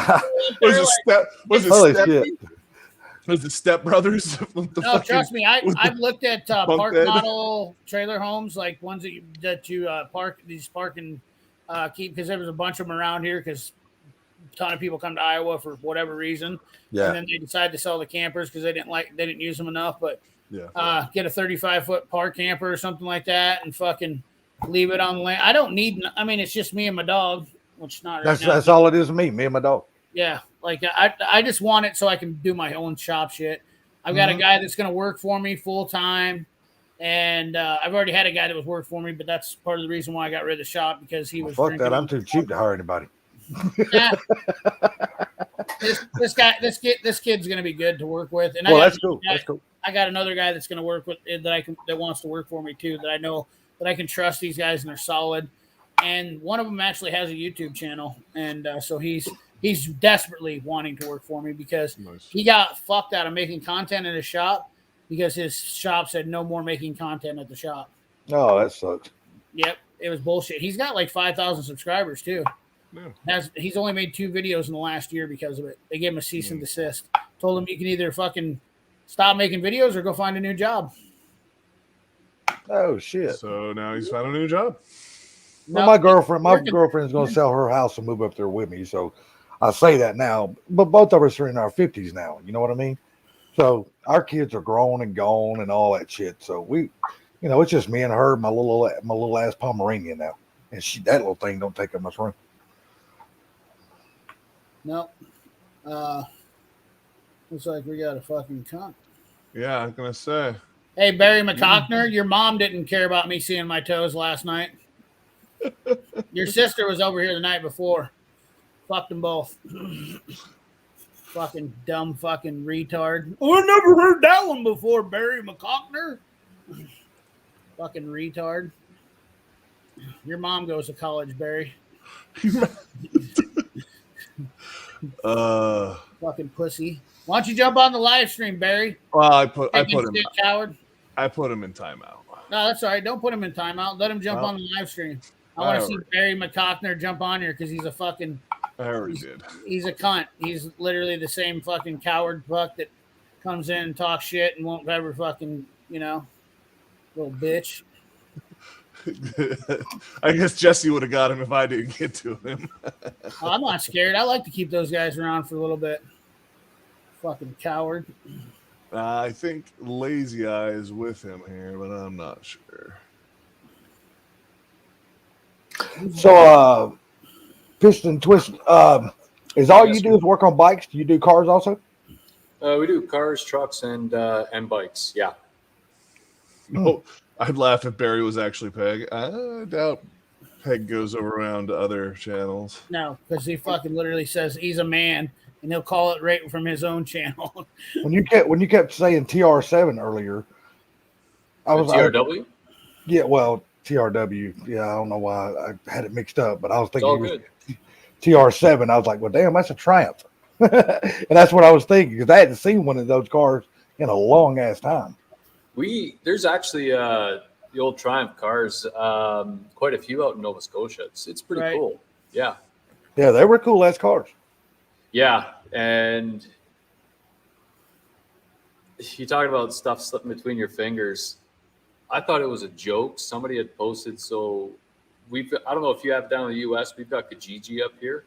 P: Was it Step Brothers?
J: No, trust me. I've looked at park
P: bed?
J: model trailer homes, like ones that you park and keep, because there was a bunch of them around here because a ton of people come to Iowa for whatever reason.
Q: Yeah.
J: And then they decide to sell the campers because they didn't use them enough. But
P: yeah,
J: get a 35-foot park camper or something like that and fucking leave it on the land. I don't need. I mean, it's just me and my dog, which is not. Right now.
Q: that's all it is to me. Me and my dog.
J: Yeah, like I just want it so I can do my own shop shit. I've got a guy that's going to work for me full time, and I've already had a guy that was work for me, but that's part of the reason why I got rid of the shop because he was.
Q: Fuck that! I'm too cheap to hire anybody.
J: Yeah. This kid's going to be good to work with, and
Q: Well, that's cool. That's cool.
J: I got another guy that's going to work with that wants to work for me too. That I know that I can trust these guys and they're solid. And one of them actually has a YouTube channel, and so he's desperately wanting to work for me because he got fucked out of making content in his shop because his shop said no more making content at the shop.
Q: Oh, that sucks.
J: Yep, it was bullshit. He's got like 5,000 subscribers too. He's only made 2 videos in the last year because of it. They gave him a cease and desist. Told him you can either fucking stop making videos or go find a new job.
Q: Oh shit!
P: So now he's found a new job.
Q: Well, my girlfriend's going to sell her house and move up there with me. So I say that now, but both of us are in our 50s now. You know what I mean? So our kids are grown and gone and all that shit. So we, it's just me and her, my little ass Pomeranian now, and that little thing don't take up much room.
J: No. Looks like we got a fucking cunt.
P: Yeah, I'm gonna say.
J: Hey, Barry McCockner, your mom didn't care about me seeing my toes last night. Your sister was over here the night before. Fucked them both. Fucking dumb fucking retard. Oh, I never heard that one before, Barry McCockner. Fucking retard. Your mom goes to college, Barry. Fucking pussy. Why don't you jump on the live stream, Barry?
P: Well, I put him.
J: Coward.
P: I put him in timeout.
J: No, that's all right. Don't put him in timeout. Let him jump on the live stream. I want to see Barry McCockner jump on here because he's a fucking.
P: I already did.
J: He's a cunt. He's literally the same fucking coward fuck that comes in and talks shit and won't ever fucking, little bitch.
P: I guess Jesse would have got him if I didn't get to him.
J: Oh, I'm not scared. I like to keep those guys around for a little bit. Fucking coward.
P: I think Lazy Eye is with him here, but I'm not sure.
Q: So, Piston Twist, is all you do is work on bikes? Do you do cars also?
F: We do cars, trucks, and bikes. Yeah.
P: Oh, I'd laugh if Barry was actually Peg. I doubt Peg goes over around to other channels.
J: No, because he fucking literally says he's a man, and he'll call it right from his own channel.
Q: When you kept saying TR7 earlier, I was
F: TRW.
Q: Yeah, well, TRW. Yeah, I don't know why I had it mixed up, but I was thinking
F: all
Q: it was
F: good.
Q: TR7. I was like, well, damn, that's a Triumph. And that's what I was thinking because I hadn't seen one of those cars in a long ass time.
F: There's actually the old Triumph cars, quite a few out in Nova Scotia. It's pretty cool. Yeah.
Q: Yeah, they were cool ass cars.
F: Yeah, and you talking about stuff slipping between your fingers. I thought it was a joke. Somebody had posted. So I don't know if you have down in the U.S. We've got Kijiji up here.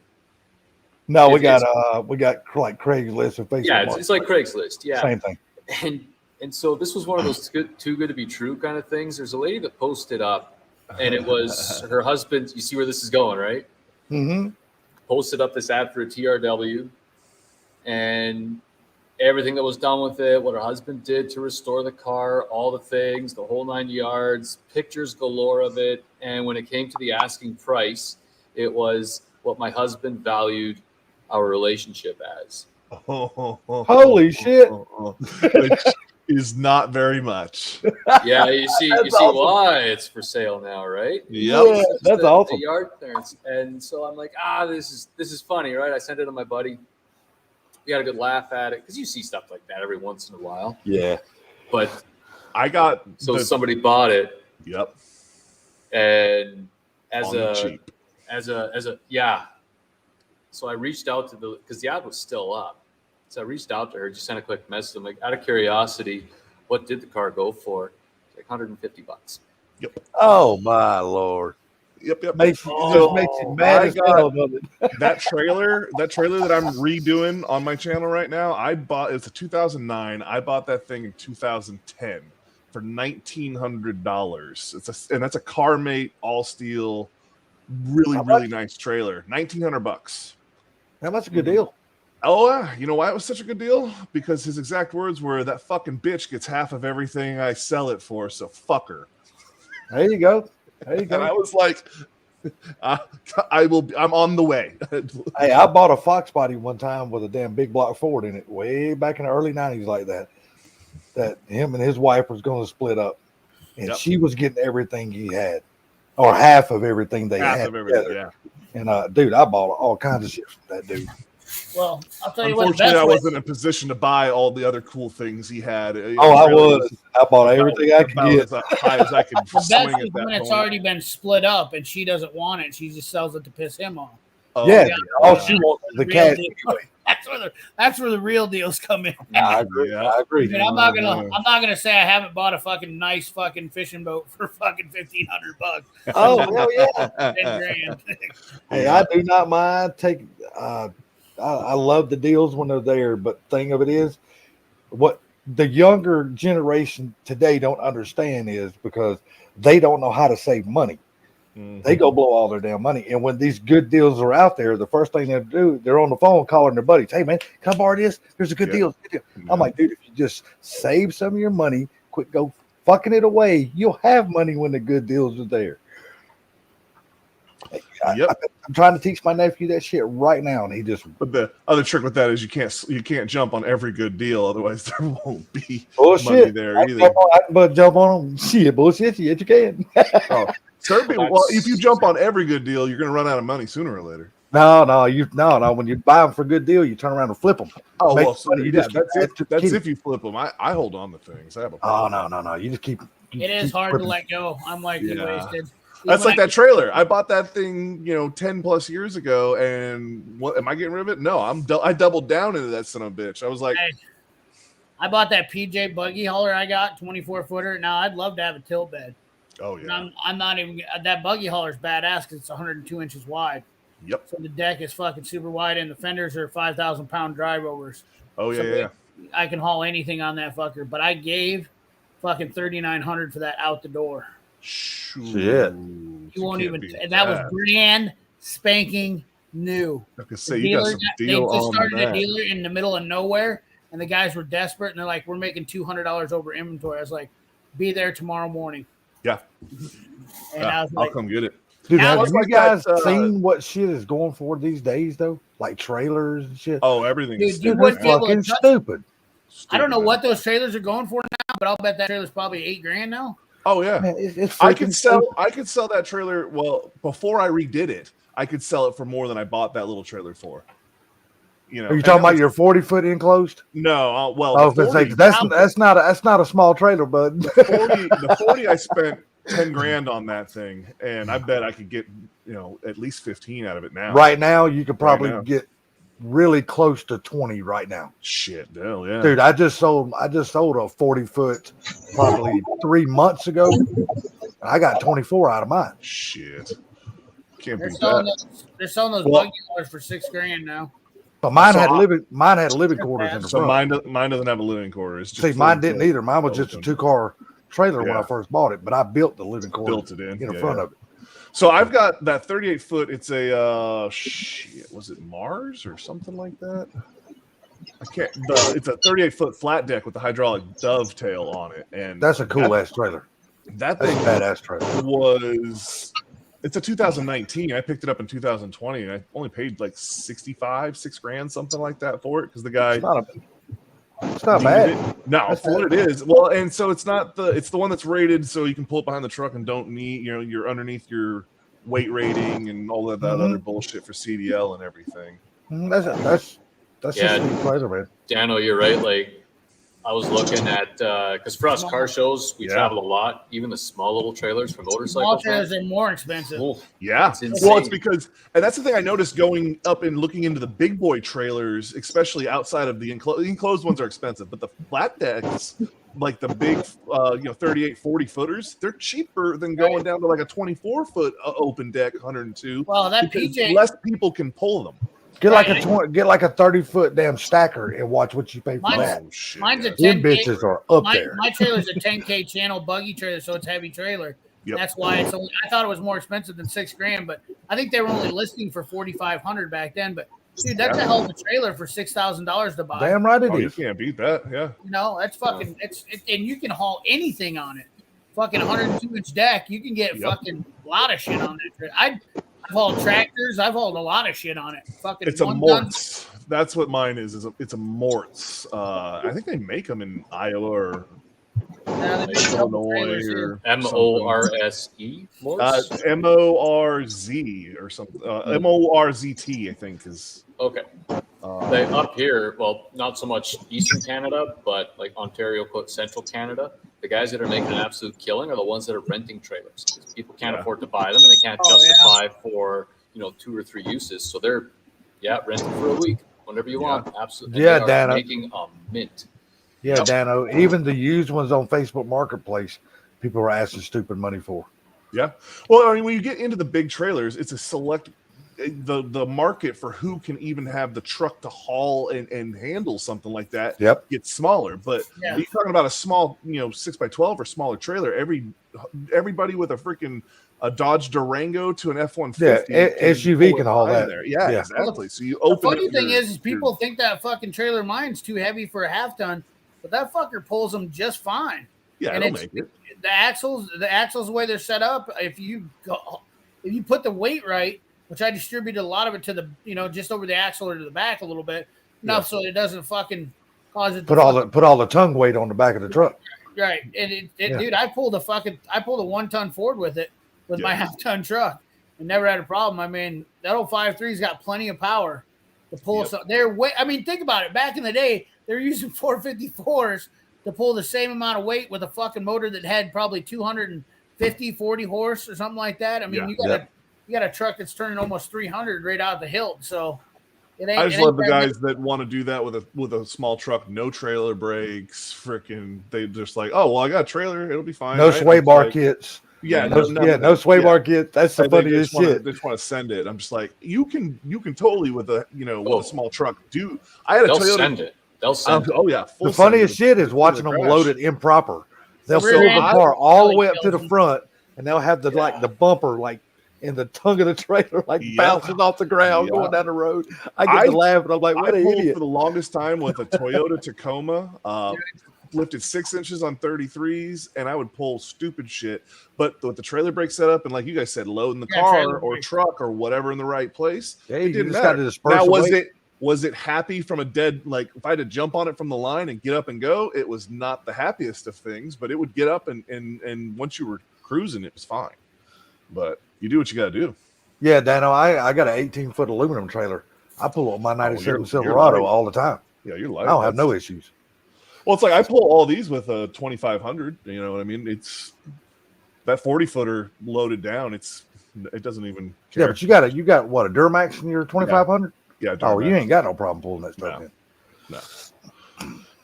Q: No, we got like Craigslist and Facebook.
F: Yeah, it's like Craigslist. Yeah,
Q: same thing.
F: And And so this was one of those too good to be true kind of things. There's a lady that posted up, and it was her husband. You see where this is going, right?
Q: Mm-hmm.
F: Posted up this ad for a TRW, and everything that was done with it, what her husband did to restore the car, all the things, the whole 9 yards, pictures galore of it. And when it came to the asking price, it was what my husband valued our relationship as.
Q: Holy shit.
P: Which is not very much.
F: Yeah, you see
Q: awesome.
F: why it's for sale now, right?
P: Yep.
Q: Yeah, that's awesome.
F: The yard clearance. And so I'm like, this is funny, right? I sent it to my buddy. We had a good laugh at it because you see stuff like that every once in a while.
P: Yeah.
F: But
P: I got
F: somebody bought it.
P: Yep.
F: And
P: On the cheap.
F: as a yeah. So I reached out to because the ad was still up. So I reached out to her, just sent a quick message. I'm like, out of curiosity, what did the car go for? It's like $150.
P: Yep.
A: Oh my Lord.
P: Yep.
Q: Makes you mad as hell, doesn't it?
P: that trailer that I'm redoing on my channel right now, it's a 2009. I bought that thing in 2010 for $1,900. And that's a CarMate all steel, really nice trailer. $1,900.
Q: That's a good deal.
P: Oh, you know why it was such a good deal? Because his exact words were, "That fucking bitch gets half of everything I sell it for, so fuck her."
Q: There you go. There you go.
P: And I was like, I'm on the way.
Q: Hey, I bought a Fox body one time with a damn big block Ford in it, way back in the early 90s, like that. That him and his wife was going to split up, and she was getting everything he had, or half of everything they had.
P: Half of everything,
Q: together. And dude, I bought all kinds of shit from that dude.
J: Well, I'll tell you what.
P: Unfortunately, I wasn't in a position to buy all the other cool things he had.
Q: I was. I bought everything I could get.
P: As high as I could
J: The
P: swing
J: best
P: at
J: is
P: that
J: when it's
P: point.
J: already been split up and she doesn't want it. She just sells it to piss him off.
Q: Yeah, all she wants is the
J: real
Q: cash.
J: deal. That's where the real deals come in.
Q: I agree. I agree.
J: I mean, I'm not gonna say I haven't bought a fucking nice fucking fishing boat for fucking $1,500.
Q: Oh hell yeah!
J: $10,000.
Q: Hey, I do not mind taking. I love the deals when they're there, but thing of it is, what the younger generation today don't understand is because they don't know how to save money.
P: Mm-hmm.
Q: They go blow all their damn money, and when these good deals are out there, the first thing they do, they're on the phone calling their buddies. Hey man, can I borrow this? There's a good deal. I'm like, dude, if you just save some of your money, quit go fucking it away, you'll have money when the good deals are there. I'm trying to teach my nephew that shit right now, and he just.
P: But the other trick with that is you can't jump on every good deal, otherwise there won't be
Q: bullshit
P: money there either.
Q: I can jump on them. Shit, bullshit. Yes, you can.
P: Well, if you jump on every good deal, you're going to run out of money sooner or later.
Q: No. When you buy them for a good deal, you turn around and flip them.
P: Oh,
Q: Make
P: well, so
Q: money, you just
P: that's
Q: keep-
P: if you flip them. I hold on to things. I have a
Q: Oh no! You just keep.
J: It is hard to let go. I'm like you wasted.
P: That's like that trailer. I bought that thing, 10 plus years ago, and what am I getting rid of it? No, I doubled down into that son of a bitch. I was like,
J: Hey, I bought that PJ buggy hauler I got, 24-footer. Now I'd love to have a tilt bed.
P: Oh yeah.
J: And I'm not even that buggy hauler's badass because it's 102 inches wide.
P: Yep.
J: So the deck is fucking super wide, and the fenders are 5,000-pound drive overs.
P: Oh yeah,
J: So
P: yeah.
J: I can haul anything on that fucker, but I gave fucking $3,900 for that out the door.
P: Shit.
J: You won't even. And that was brand spanking new.
P: I could say you got some
J: They
P: deal
J: just
P: on
J: started
P: that.
J: a dealer in the middle of nowhere, and the guys were desperate, and they're like, "We're making $200 over inventory." I was like, "Be there tomorrow morning."
P: Yeah.
J: And I was like,
P: I'll come get it.
Q: Dude,
J: Now
Q: have
J: it's
Q: you
P: like
Q: guys
P: that,
Q: seen what shit is going for these days though? Like trailers and shit.
P: Oh, everything is
J: Dude, you
P: stupid.
J: wouldn't be able to
Q: fucking
J: touch-
Q: stupid.
J: I don't know what those trailers are going for now, but I'll bet that trailer's probably $8,000 now.
P: Oh yeah.
Q: Man, it's
P: I
Q: freaking
P: could sell that trailer. Well, before I redid it, I could sell it for more than I bought that little trailer for.
Q: Are you talking about your 40-foot enclosed?
P: No, well,
Q: I was gonna say 'cause that's not a small trailer, bud.
P: the 40 I spent $10,000 on that thing, and I bet I could get at least 15 out of it now.
Q: Right now, you could probably
P: now.
Q: get really close to 20 right now.
P: Shit, hell yeah,
Q: Dude, I just sold a 40-foot probably 3 months ago. I got 24 out of mine.
P: Shit, can't
J: They're
P: beat
J: selling
P: that.
J: those
Q: Well-
J: buggy haulers for $6,000 now.
Q: But mine had living quarters in the
P: So
Q: front.
P: mine doesn't have a living quarter. It's just
Q: See, mine didn't
P: fully
Q: either. Mine was just a 2-car trailer when I first bought it, but I built the living quarter.
P: Built it in
Q: the front of it.
P: So I've got that 38 foot. It's a was it Mars or something like that? I can't. It's a 38 foot flat deck with the hydraulic dovetail on it, and
Q: That's a cool ass trailer.
P: That
Q: That's
P: thing
Q: a badass trailer.
P: It's a 2019. I picked it up in 2020, and I only paid like $6,000, something like that for it because the guy.
Q: It's not bad.
P: No,
Q: That's
P: for what it is. Well, and so it's not it's the one that's rated so you can pull it behind the truck and don't need, you're underneath your weight rating and all of that other bullshit for CDL and everything.
Q: That's just a sweet trailer, man.
F: Dano, you're right. Like I was looking at because for us car shows, we travel a lot. Even the small little trailers for motorcycles.
J: Small trailers are more expensive.
P: Yeah.
F: It's insane.
P: Well, it's because, and that's the thing I noticed going up and looking into the big boy trailers, especially outside of the enclosed ones are expensive, but the flat decks, like the big, 38, 40 footers, they're cheaper than going down to like a 24 foot open deck, 102.
J: Well, that
P: because
J: PJ
P: less people can pull them.
Q: Get like a 30-foot damn stacker and watch what you pay for that.
J: Mine's a
Q: Them
J: 10K.
Q: bitches are up there.
J: My trailer's a 10K channel buggy trailer, so it's a heavy trailer.
P: Yep.
J: That's why it's only. I thought it was more expensive than $6,000, but I think they were only listing for $4,500 back then. But dude, that's a hell of a trailer for $6,000 to buy.
Q: Damn right it
P: You
Q: is.
P: can't beat that. Yeah.
J: You know, that's fucking. And you can haul anything on it. Fucking 102-inch deck, you can get fucking a lot of shit on that. I've hauled tractors. I've hauled a lot of shit on it. Fucking.
P: It's a Mortz. That's what mine is. It's a Mortz. I think they make them in Iowa or Illinois or
F: MORSE.
P: MORZ or something. MORZT, I think is
F: Okay. They up here, well, not so much Eastern Canada, but like Ontario, Central Canada. The guys that are making an absolute killing are the ones that are renting trailers. People can't afford to buy them, and they can't justify for 2 or 3 uses. So they're renting for a week, whenever you want. Absolutely.
Q: Yeah,
F: they are
Q: Dano.
F: making a mint.
Q: Yeah, Dano. Even the used ones on Facebook Marketplace, people are asking stupid money for.
P: Yeah. Well, I mean, when you get into the big trailers, it's a select the market for who can even have the truck to haul and handle something like that gets smaller. But you're talking about a small, 6x12 or smaller trailer. Everybody with a Dodge Durango to an F-150.
Q: Yeah, SUV can haul that.
P: There. Yeah, exactly. So you
J: The
P: open.
J: funny thing is people think that fucking trailer mine's too heavy for a half ton, but that fucker pulls them just fine.
P: Yeah,
J: and
P: it'll make it.
J: The axles, the way they're set up, if you put the weight right, which I distributed a lot of it to the, just over the axle or to the back a little bit, enough so it doesn't fucking cause it.
Q: Put all the tongue weight on the back of the truck.
J: Right, and dude, I pulled a 1-ton Ford with it with my half-ton truck and never had a problem. I mean, that old 5.3's got plenty of power to pull something. Think about it. Back in the day, they were using 454s to pull the same amount of weight with a fucking motor that had probably 40 horse or something like that. I mean, you got a truck that's turning almost 300 right out of the hilt. So it ain't.
P: I just love the guys that want to do that with a small truck, no trailer brakes. They just like, oh well, I got a trailer, it'll be fine.
Q: No sway bar kits.
P: Yeah,
Q: no sway bar kit. That's the funniest shit.
P: They just want to send it. I'm just like, you can totally with a small truck do. I had a Toyota.
F: Send it. They'll send it.
P: Oh yeah.
Q: The funniest shit is watching them load it improper. They'll fill the car all the way up to the front, and they'll have the bumper in the tongue of the trailer, bouncing off the ground, going down the road. I get to laugh, and I'm like, what an idiot.
P: For the longest time with a Toyota Tacoma, lifted 6 inches on 33s, and I would pull stupid shit. But with the trailer brake set up, and like you guys said, loading the car or truck or whatever in the right place, it didn't matter. Now, was it happy from a dead, like if I had to jump on it from the line and get up and go, it was not the happiest of things, but it would get up and once you were cruising, it was fine. But you do what you got to do.
Q: Yeah, Dano, I got an 18-foot aluminum trailer. I pull up my 97 Silverado all the time.
P: Yeah, you're light.
Q: I don't have no issues.
P: Well, it's like I pull all these with a 2500. You know what I mean? It's that 40-footer loaded down. It doesn't even care.
Q: Yeah, but you got what, a Duramax in your 2500?
P: Yeah.
Q: Oh, you ain't got no problem pulling that stuff in.
P: No.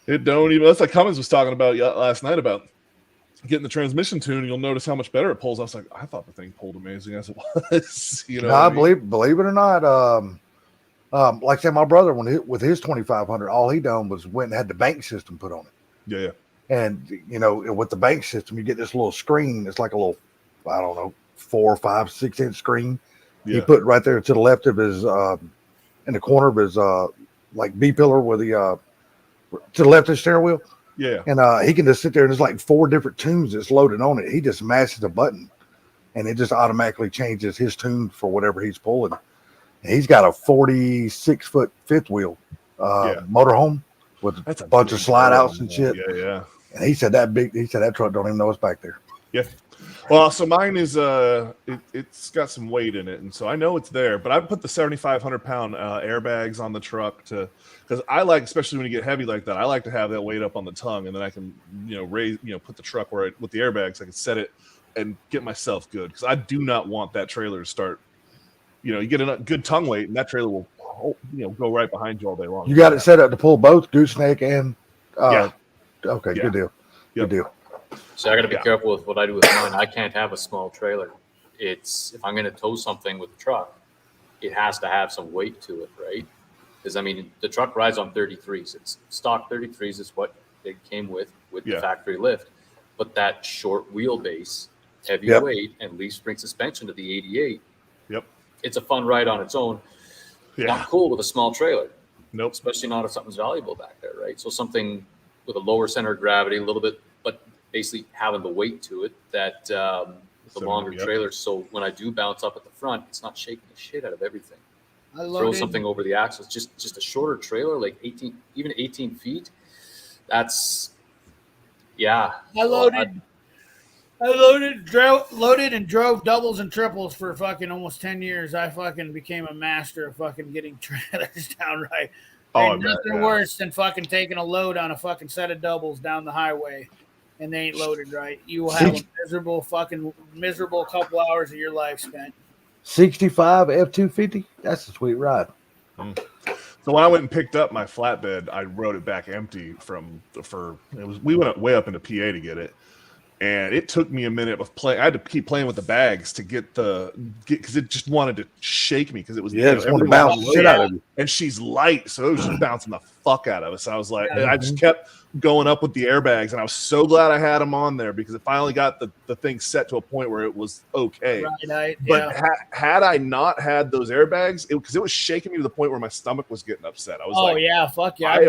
P: It don't even. That's like Cummins was talking about last night about getting the transmission tuned. You'll notice how much better it pulls. I was like, I thought the thing pulled amazing as it was.
Q: Believe it or not, Like I said, my brother, with his 2500, all he done was went and had the bank system put on it.
P: Yeah.
Q: And you know, with the bank system, you get this little screen. It's like a little, I don't know, 4, 5, 6 inch screen.
P: Yeah.
Q: He put right there to the left of his, in the corner of his, like B pillar with the, to the left of the steering wheel.
P: Yeah.
Q: And he can just sit there and there's like 4 different tunes that's loaded on it. He just mashes a button and it just automatically changes his tune for whatever he's pulling. And he's got a 46-foot fifth wheel motorhome with a bunch of slide outs and shit.
P: Yeah.
Q: And he said that truck don't even know it's back there.
P: Yeah. Well, so mine is it's got some weight in it, and so I know it's there. But I put the 7,500-pound airbags on the truck because I like, especially when you get heavy like that, I like to have that weight up on the tongue, and then I can raise put the truck with the airbags. I can set it and get myself good because I do not want that trailer to start. You get a good tongue weight, and that trailer will go right behind you all day long.
Q: You got it set up to pull both gooseneck and
P: yeah.
Q: Okay, good deal. Good deal.
F: So I got to be careful with what I do with mine. I can't have a small trailer. If I'm going to tow something with the truck, it has to have some weight to it, right? Because I mean, the truck rides on 33s. It's stock 33s is what it came with the factory lift. But that short wheelbase, heavy weight, and leaf spring suspension to the 88.
P: Yep.
F: It's a fun ride on its own.
P: Yeah.
F: Not cool with a small trailer.
P: Nope.
F: Especially not if something's valuable back there, right? So something with a lower center of gravity, a little bit, but basically having the weight to it that the longer trailer. So when I do bounce up at the front, it's not shaking the shit out of everything. Throw something over the axles, just a shorter trailer, like 18 feet. That's
J: I loaded and drove doubles and triples for fucking almost 10 years. I fucking became a master of fucking getting trailers down right. Ain't nothing worse than fucking taking a load on a fucking set of doubles down the highway and they ain't loaded right. You will have a miserable couple hours of your life spent.
Q: 65 F-250. That's a sweet ride.
P: So when I went and picked up my flatbed, I rode it back empty we went way up into PA to get it. And it took me a minute of play. I had to keep playing with the bags to get because it just wanted to shake me because it was
Q: just wanted to bounce the shit out of you.
P: And she's light, so it was just bouncing the fuck out of us. I was like, and I just kept going up with the airbags, and I was so glad I had them on there because it finally got the thing set to a point where it was okay. But had I not had those airbags, because it was shaking me to the point where my stomach was getting upset. I was
J: fuck yeah.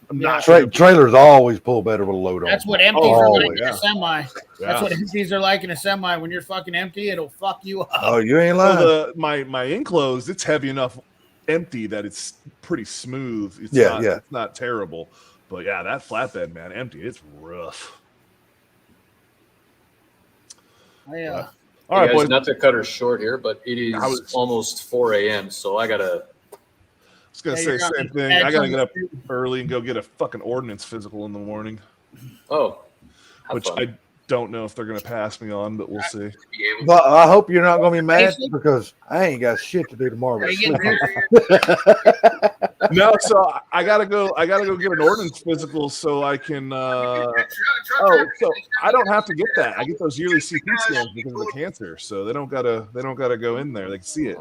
P: I'm not
Q: trailers always pull better with a load on.
J: That's what empties are like in a semi. That's what empties are like in a semi. When you're fucking empty, it'll fuck you up.
Q: Oh, you ain't lying.
P: So my enclosed, it's heavy enough empty that it's pretty smooth. It's not terrible. But yeah, that flatbed, man, empty, it's rough.
F: All right, boys. Not to cut her short here, but it is almost 4 a.m. So I gotta.
P: I was gonna say the same thing. I gotta get up early and go get a fucking ordnance physical in the morning.
F: Oh,
P: which I don't know if they're gonna pass me on, but we'll see.
Q: But I hope you're not gonna be mad because I ain't got shit to do tomorrow.
P: No, so I gotta go get an ordnance physical so I can. So I don't have to get that. I get those yearly CT scans because of the cancer, so they don't gotta go in there. They can see it.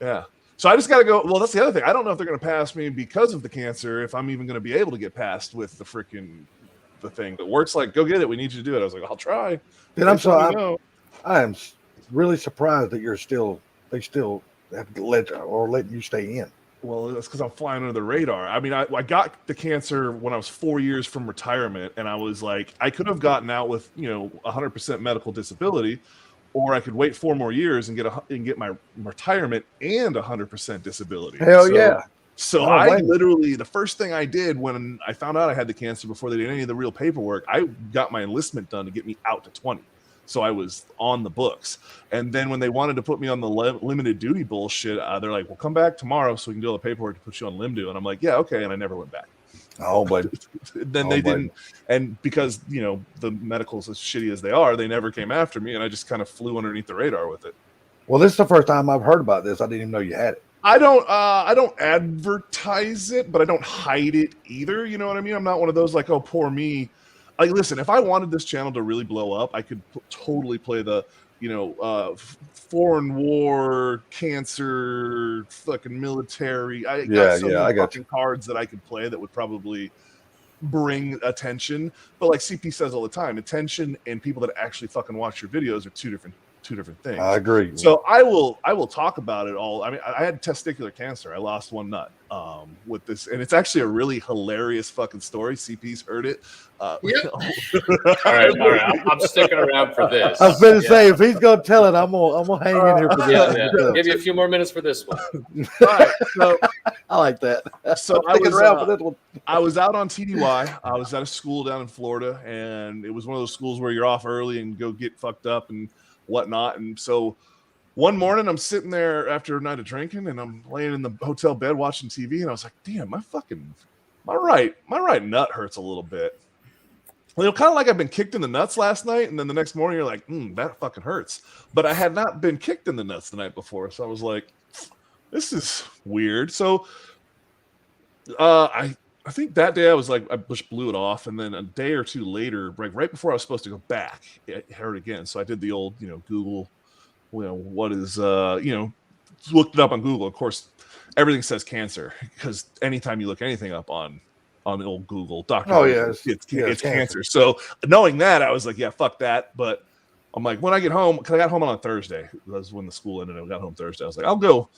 P: Yeah. So I just got to go. Well, that's the other thing. I don't know if they're going to pass me because of the cancer, if I'm even going to be able to get past with the thing. But Work's like, go get it. We need you to do it. I was like, I'll try.
Q: And I am really surprised that they still have to let you stay in.
P: Well, that's because I'm flying under the radar. I mean, I got the cancer when I was 4 years from retirement, and I was like, I could have gotten out with 100% medical disability. Or I could wait 4 more years and get my retirement and 100% disability.
Q: Hell yeah!
P: So I literally, the first thing I did when I found out I had the cancer before they did any of the real paperwork, I got my enlistment done to get me out to 20. So I was on the books. And then when they wanted to put me on the limited duty bullshit, they're like, "Well, come back tomorrow so we can do all the paperwork to put you on LIMDU." And I'm like, "Yeah, okay." And I never went back.
Q: Oh, but
P: then they didn't, and because the medical's as shitty as they are, they never came after me, and I just kind of flew underneath the radar with it.
Q: Well, this is the first time I've heard about this. I didn't even know you had it.
P: I don't advertise it, but I don't hide it either. You know what I mean? I'm not one of those like, oh, poor me. like, listen, if I wanted this channel to really blow up, I could totally play the, foreign war, cancer, fucking military. I got so many fucking cards that I could play that would probably bring attention. But like CP says all the time, attention and people that actually fucking watch your videos are two different things.
R: I agree.
P: So I will talk about it all. I mean, I had testicular cancer. I lost one nut with this, and it's actually a really hilarious fucking story. CP's heard it.
F: All right. I'm sticking around for this.
R: I was going to say, if he's gonna tell it, I'm gonna hang in here for this.
F: Yeah. Give you a few more minutes for this one.
P: All right, so
R: I like that.
P: So I was out on TDY. I was at a school down in Florida, and it was one of those schools where you're off early and go get fucked up and whatnot. And so one morning I'm sitting there after a night of drinking, and I'm laying in the hotel bed watching TV, and I was like, damn, my right nut hurts a little bit. Kind of like I've been kicked in the nuts last night, and then the next morning you're like, that fucking hurts. But I had not been kicked in the nuts the night before, so I was like, this is weird. So I think that day I was like, I just blew it off, and then a day or two later, right before I was supposed to go back, it hurt again. So I did the old, Google, what is, looked it up on Google. Of course, everything says cancer, because anytime you look anything up on the old Google, it's cancer. So knowing that, I was like, yeah, fuck that. But I'm like, when I get home, because I got home on a Thursday, that was when the school ended. I got home Thursday. I was like, I'll go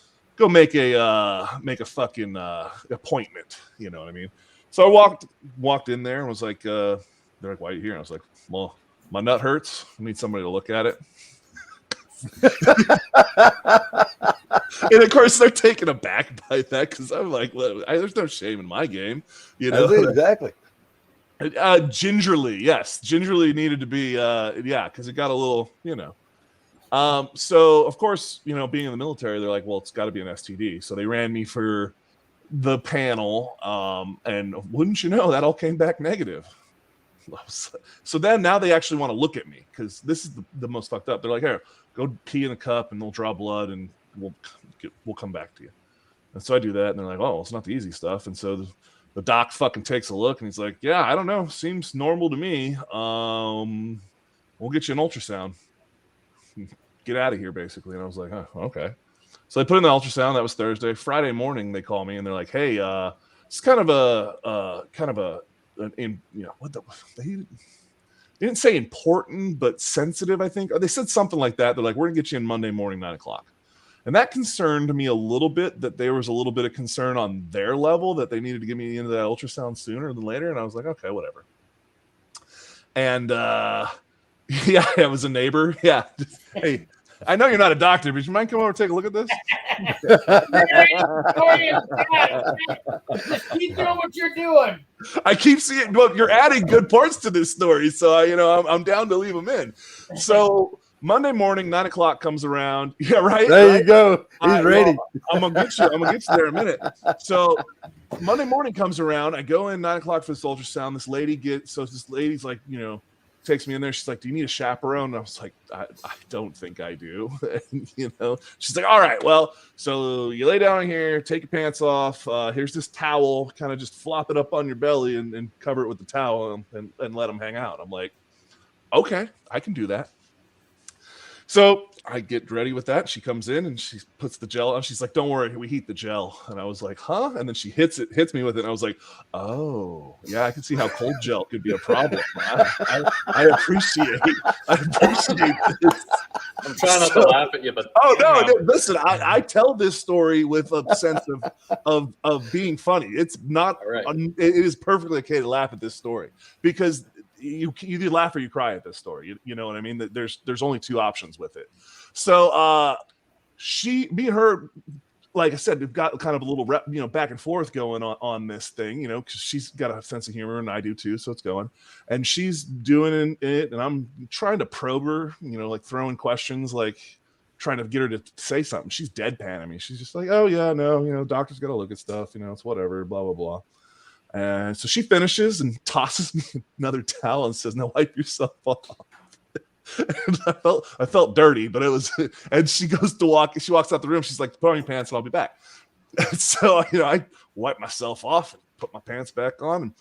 P: make a fucking appointment. You know what I mean? So I walked in there and was like, they're like, why are you here? And I was like, well, my nut hurts. I need somebody to look at it. And of course they're taken aback by that, because I'm like, well, there's no shame in my game,
R: Exactly.
P: Gingerly needed to be because it got a little, so of course, being in the military, they're like, well, it's got to be an STD. So they ran me for the panel, and wouldn't you know, that all came back negative. So then now they actually want to look at me, because this is the most fucked up. They're like, here, go pee in a cup and they'll draw blood and we'll come back to you. And so I do that, and they're like, oh, it's not the easy stuff. And so the doc fucking takes a look, and he's like, yeah, I don't know, seems normal to me. We'll get you an ultrasound. Get out of here, basically. And I was like, oh, okay. So they put in the ultrasound. That was Thursday. Friday morning, they call me and they're like, hey, it's kind of they didn't say important, but sensitive, I think. Or they said something like that. They're like, we're gonna get you in Monday morning, 9:00. And that concerned me a little bit, that there was a little bit of concern on their level that they needed to get me into that ultrasound sooner than later. And I was like, okay, whatever. And it was a neighbor. Yeah. Hey, I know you're not a doctor, but you mind come over and take a look at this?
J: Just keep doing what you're doing.
P: I keep seeing, well, you're adding good parts to this story, so I'm down to leave them in. So Monday morning, 9:00 comes around. Yeah, right.
R: There you go. He's ready.
P: Well, I'm gonna get you there in a minute. So Monday morning comes around. I go in 9:00 for this ultrasound. This lady's like, takes me in there. She's like, do you need a chaperone? And I was like, I don't think I do. And, she's like, all right, well, so you lay down here, take your pants off. Here's this towel, kind of just flop it up on your belly and cover it with the towel and let them hang out. I'm like, okay, I can do that. So I get ready with that. She comes in and she puts the gel on. She's like, don't worry, we heat the gel. And I was like, huh? And then she hits me with it. And I was like, oh, yeah, I can see how cold gel could be a problem. I appreciate this.
F: I'm trying not to laugh at you, but
P: no, listen, I tell this story with a sense of being funny. It's not,
F: right.
P: It is perfectly okay to laugh at this story, because you either laugh or you cry at this story. You know what I mean? There's only two options with it. So me and her, like I said, we've got kind of a little back and forth going on this thing, because she's got a sense of humor and I do too. So it's going, and she's doing it, and I'm trying to probe her, like throwing questions, like trying to get her to say something. She's deadpanning me. She's just like, oh yeah, no, doctor's got to look at stuff, it's whatever, blah, blah, blah. And so she finishes and tosses me another towel and says, "Now wipe yourself off." And I felt dirty, but it was. And she goes to walk. She walks out the room. She's like, "Put on your pants, and I'll be back." And so I wipe myself off and put my pants back on. And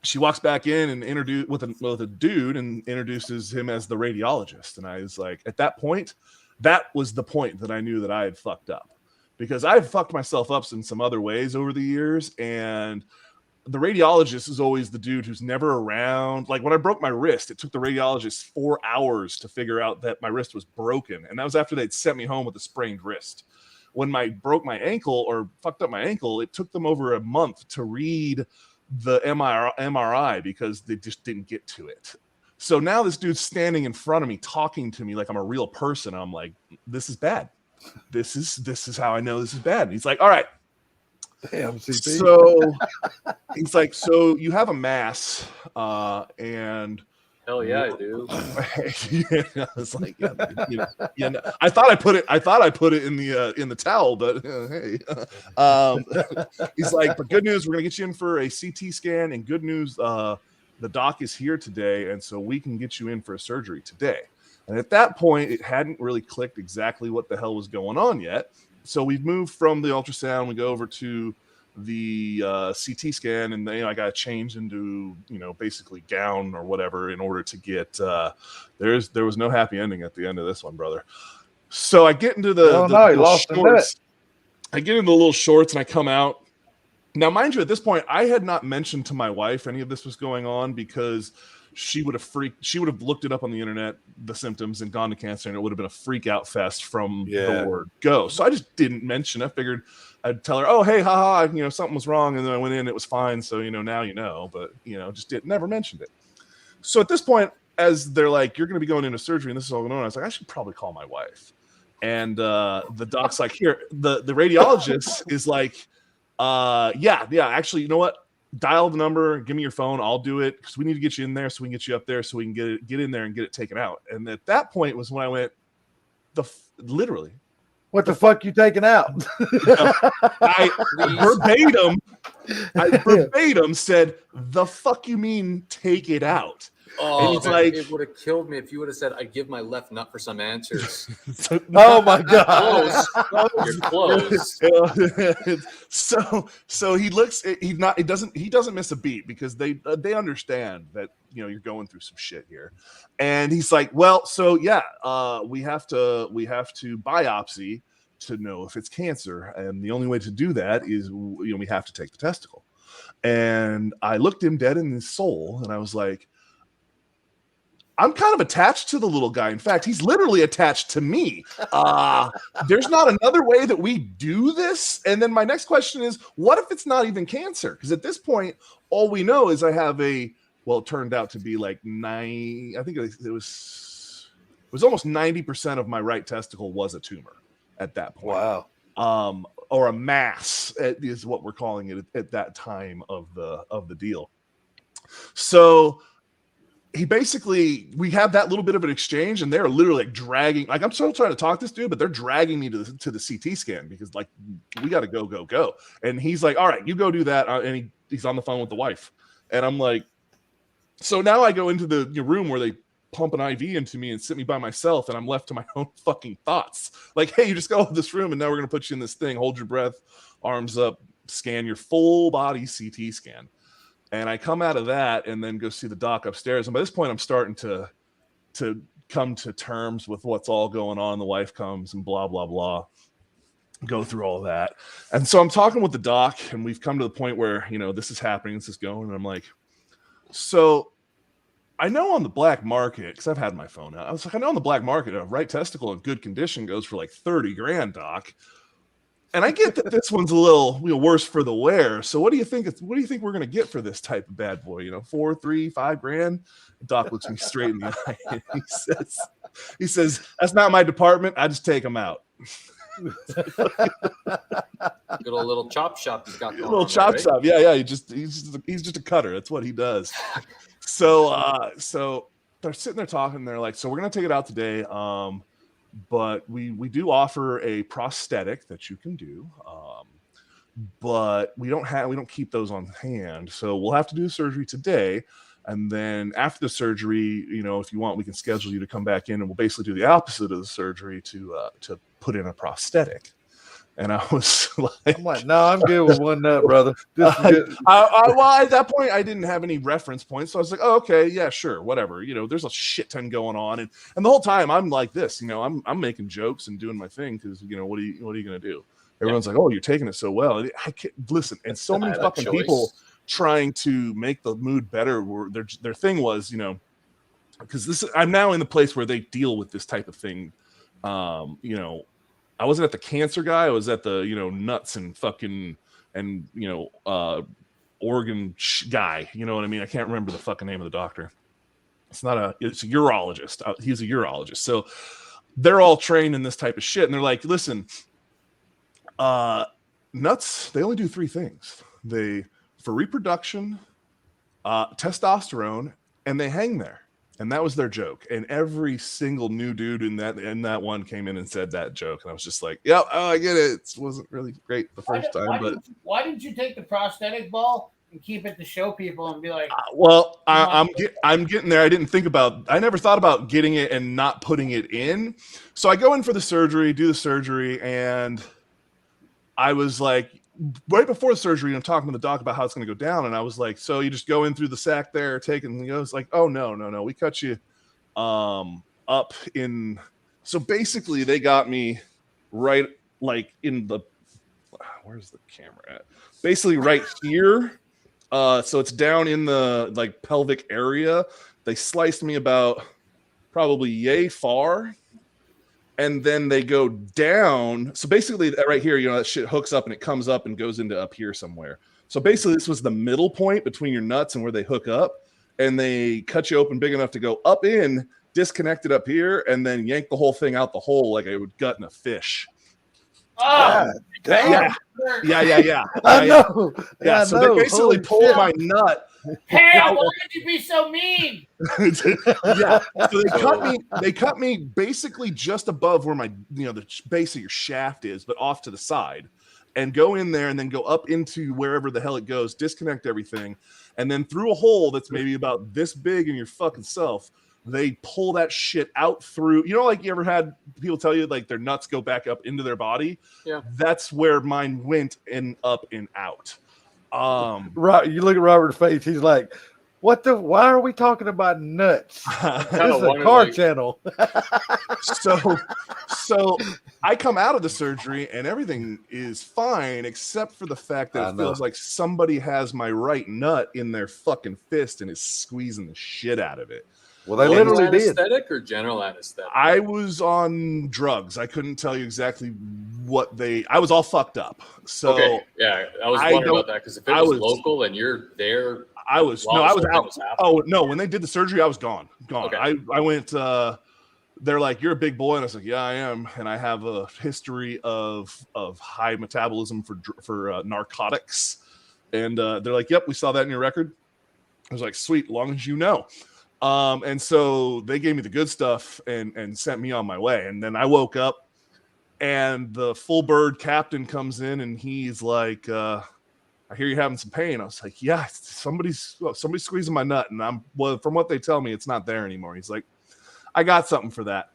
P: she walks back in and introduce with a dude and introduces him as the radiologist. And I was like, at that point, that was the point that I knew that I had fucked up, because I've fucked myself up in some other ways over the years. And the radiologist is always the dude who's never around. Like when I broke my wrist, it took the radiologist 4 hours to figure out that my wrist was broken. And that was after they'd sent me home with a sprained wrist. When I broke my ankle or fucked up my ankle, it took them over a month to read the MRI because they just didn't get to it. So now this dude's standing in front of me, talking to me like I'm a real person. I'm like, this is bad. This is how I know this is bad. And he's like, all right.
Q: Damn, CP.
P: So he's like, so you have a mass, and
F: hell yeah, I do.
P: Yeah, it's like, yeah, I thought I put it in the towel, but hey, he's like, but good news, we're gonna get you in for a CT scan, and good news, the doc is here today, and so we can get you in for a surgery today. And at that point, it hadn't really clicked exactly what the hell was going on yet. So we've moved from the ultrasound, we go over to the CT scan, and I got to change into basically gown or whatever in order to get. There was no happy ending at the end of this one, brother. So I get into the shorts. I get into the little shorts, and I come out. Now, mind you, at this point, I had not mentioned to my wife any of this was going on, because she would have looked it up on the internet, the symptoms, and gone to cancer, and it would have been a freak out fest from the word go. So I just didn't mention. I figured I'd tell her, oh, hey, haha, something was wrong, and then I went in, it was fine. So now but just never mentioned it. So at this point, as they're like, you're going to be going into surgery, and this is all going on, I was like, I should probably call my wife. And the doc's like, here, the radiologist is like, yeah, actually, you know what? Dial the number, give me your phone, I'll do it, because we need to get you in there so we can get you up there so we can get in there and get it taken out. And at that point was when I went, literally,
Q: what the fuck you taking out?
P: I verbatim said, the fuck you mean take it out?
F: Oh, and like, it would have killed me if you would have said, I give my left nut for some answers.
Q: Oh my God.
F: You're close.
P: So he looks, he doesn't miss a beat, because they understand that, you're going through some shit here. And he's like, well, so yeah, we have to biopsy to know if it's cancer. And the only way to do that is, we have to take the testicle. And I looked him dead in his soul, and I was like, I'm kind of attached to the little guy. In fact, he's literally attached to me. There's not another way that we do this. And then my next question is, what if it's not even cancer? Because at this point, all we know is I have it turned out to be like I think it was almost 90% of my right testicle was a tumor at that point. Wow. Or a mass is what we're calling it at that time of the deal. So we have that little bit of an exchange, and they're literally like dragging, like I'm still trying to talk to this dude, but they're dragging me to the CT scan, because like we got to go. And he's like, all right, you go do that. And he's on the phone with the wife. And I'm like, so now I go into the room where they pump an IV into me and sit me by myself, and I'm left to my own fucking thoughts. Like, hey, you just go to this room, and now we're going to put you in this thing. Hold your breath, arms up, scan your full body CT scan. And I come out of that and then go see the doc upstairs. And by this point, I'm starting to come to terms with what's all going on. The wife comes and blah, blah, blah. Go through all that. And so I'm talking with the doc, and we've come to the point where, this is happening, this is going. And I'm like, so I know on the black market, because I've had my phone out, I was like, I know on the black market, a right testicle in good condition goes for like $30,000, doc. And I get that this one's a little worse for the wear. So what do you think? What do you think we're going to get for this type of bad boy? 4, 3, $5,000. Doc looks me straight in the eye, and he says, "That's not my department. I just take them out."
F: Good old little chop shop he's got going on.
P: Little chop shop, yeah. He's just a cutter. That's what he does. So they're sitting there talking. They're like, "So we're going to take it out today." But we do offer a prosthetic that you can do, but we don't keep those on hand. So we'll have to do the surgery today, and then after the surgery, if you want, we can schedule you to come back in, and we'll basically do the opposite of the surgery to put in a prosthetic. And I was like,
R: I'm like, no, I'm good with one nut, brother. This is good.
P: Well, at that point, I didn't have any reference points, so I was like, oh, okay, yeah, sure, whatever. There's a shit ton going on, and the whole time I'm like this, I'm making jokes and doing my thing because what are you gonna do? Everyone's like, oh, you're taking it so well. I can't listen, and so many fucking people trying to make the mood better. Their thing was, because I'm now in the place where they deal with this type of thing. I wasn't at the cancer guy. I was at the, nuts and fucking, and, organ guy. You know what I mean? I can't remember the fucking name of the doctor. It's a urologist. He's a urologist. So they're all trained in this type of shit. And they're like, listen, nuts, they only do 3 things. For reproduction, testosterone, and they hang there. And that was their joke. And every single new dude in that one came in and said that joke. And I was just like, yeah, I get it. It wasn't really great the first time. But
J: why didn't you take the prosthetic ball and keep it to show people and be like,
P: well, I'm getting there. I never thought about getting it and not putting it in. So I go in for the surgery, do the surgery, and I was like, right before the surgery, I'm talking to the doc about how it's going to go down, and I was like, "So you just go in through the sac there, and he goes like, oh no, we cut you up in." So basically, they got me right like in the where's the camera at? Basically, right here. So it's down in the like pelvic area. They sliced me about probably yay far. And then they go down. So basically, right here, that shit hooks up and it comes up and goes into up here somewhere. So basically, this was the middle point between your nuts and where they hook up. And they cut you open big enough to go up in, disconnect it up here, and then yank the whole thing out the hole like I would gut in a fish.
J: oh,
P: damn. Yeah.
R: I know.
P: Yeah, so they basically pulled my nut.
J: Hell, why did you be so mean?
P: Yeah, so they cut me basically just above where my the base of your shaft is, but off to the side, and go in there and then go up into wherever the hell it goes, disconnect everything, and then through a hole that's maybe about this big in your fucking self, they pull that shit out through. Like you ever had people tell you like their nuts go back up into their body?
F: Yeah,
P: that's where mine went and up and out.
R: You look at Robert's face. He's like, "What the? Why are we talking about nuts? This is a car channel."
P: So I come out of the surgery and everything is fine except for the fact that it feels like somebody has my right nut in their fucking fist and is squeezing the shit out of it.
R: Well, they literally did.
F: Anesthetic or general anesthetic?
P: I was on drugs. I couldn't tell you exactly what I was all fucked up. So
F: okay, yeah, I was wondering about that because if it was local and you're there,
P: I was out. Oh no, when they did the surgery, I was gone. Okay. I went. They're like, "You're a big boy," and I was like, "Yeah, I am," and I have a history of high metabolism for narcotics, and they're like, "Yep, we saw that in your record." I was like, "Sweet, long as you know." And so they gave me the good stuff and sent me on my way. And then I woke up and the full bird captain comes in and he's like, I hear you're having some pain. I was like, yeah, somebody's squeezing my nut. And from what they tell me, it's not there anymore. He's like, I got something for that.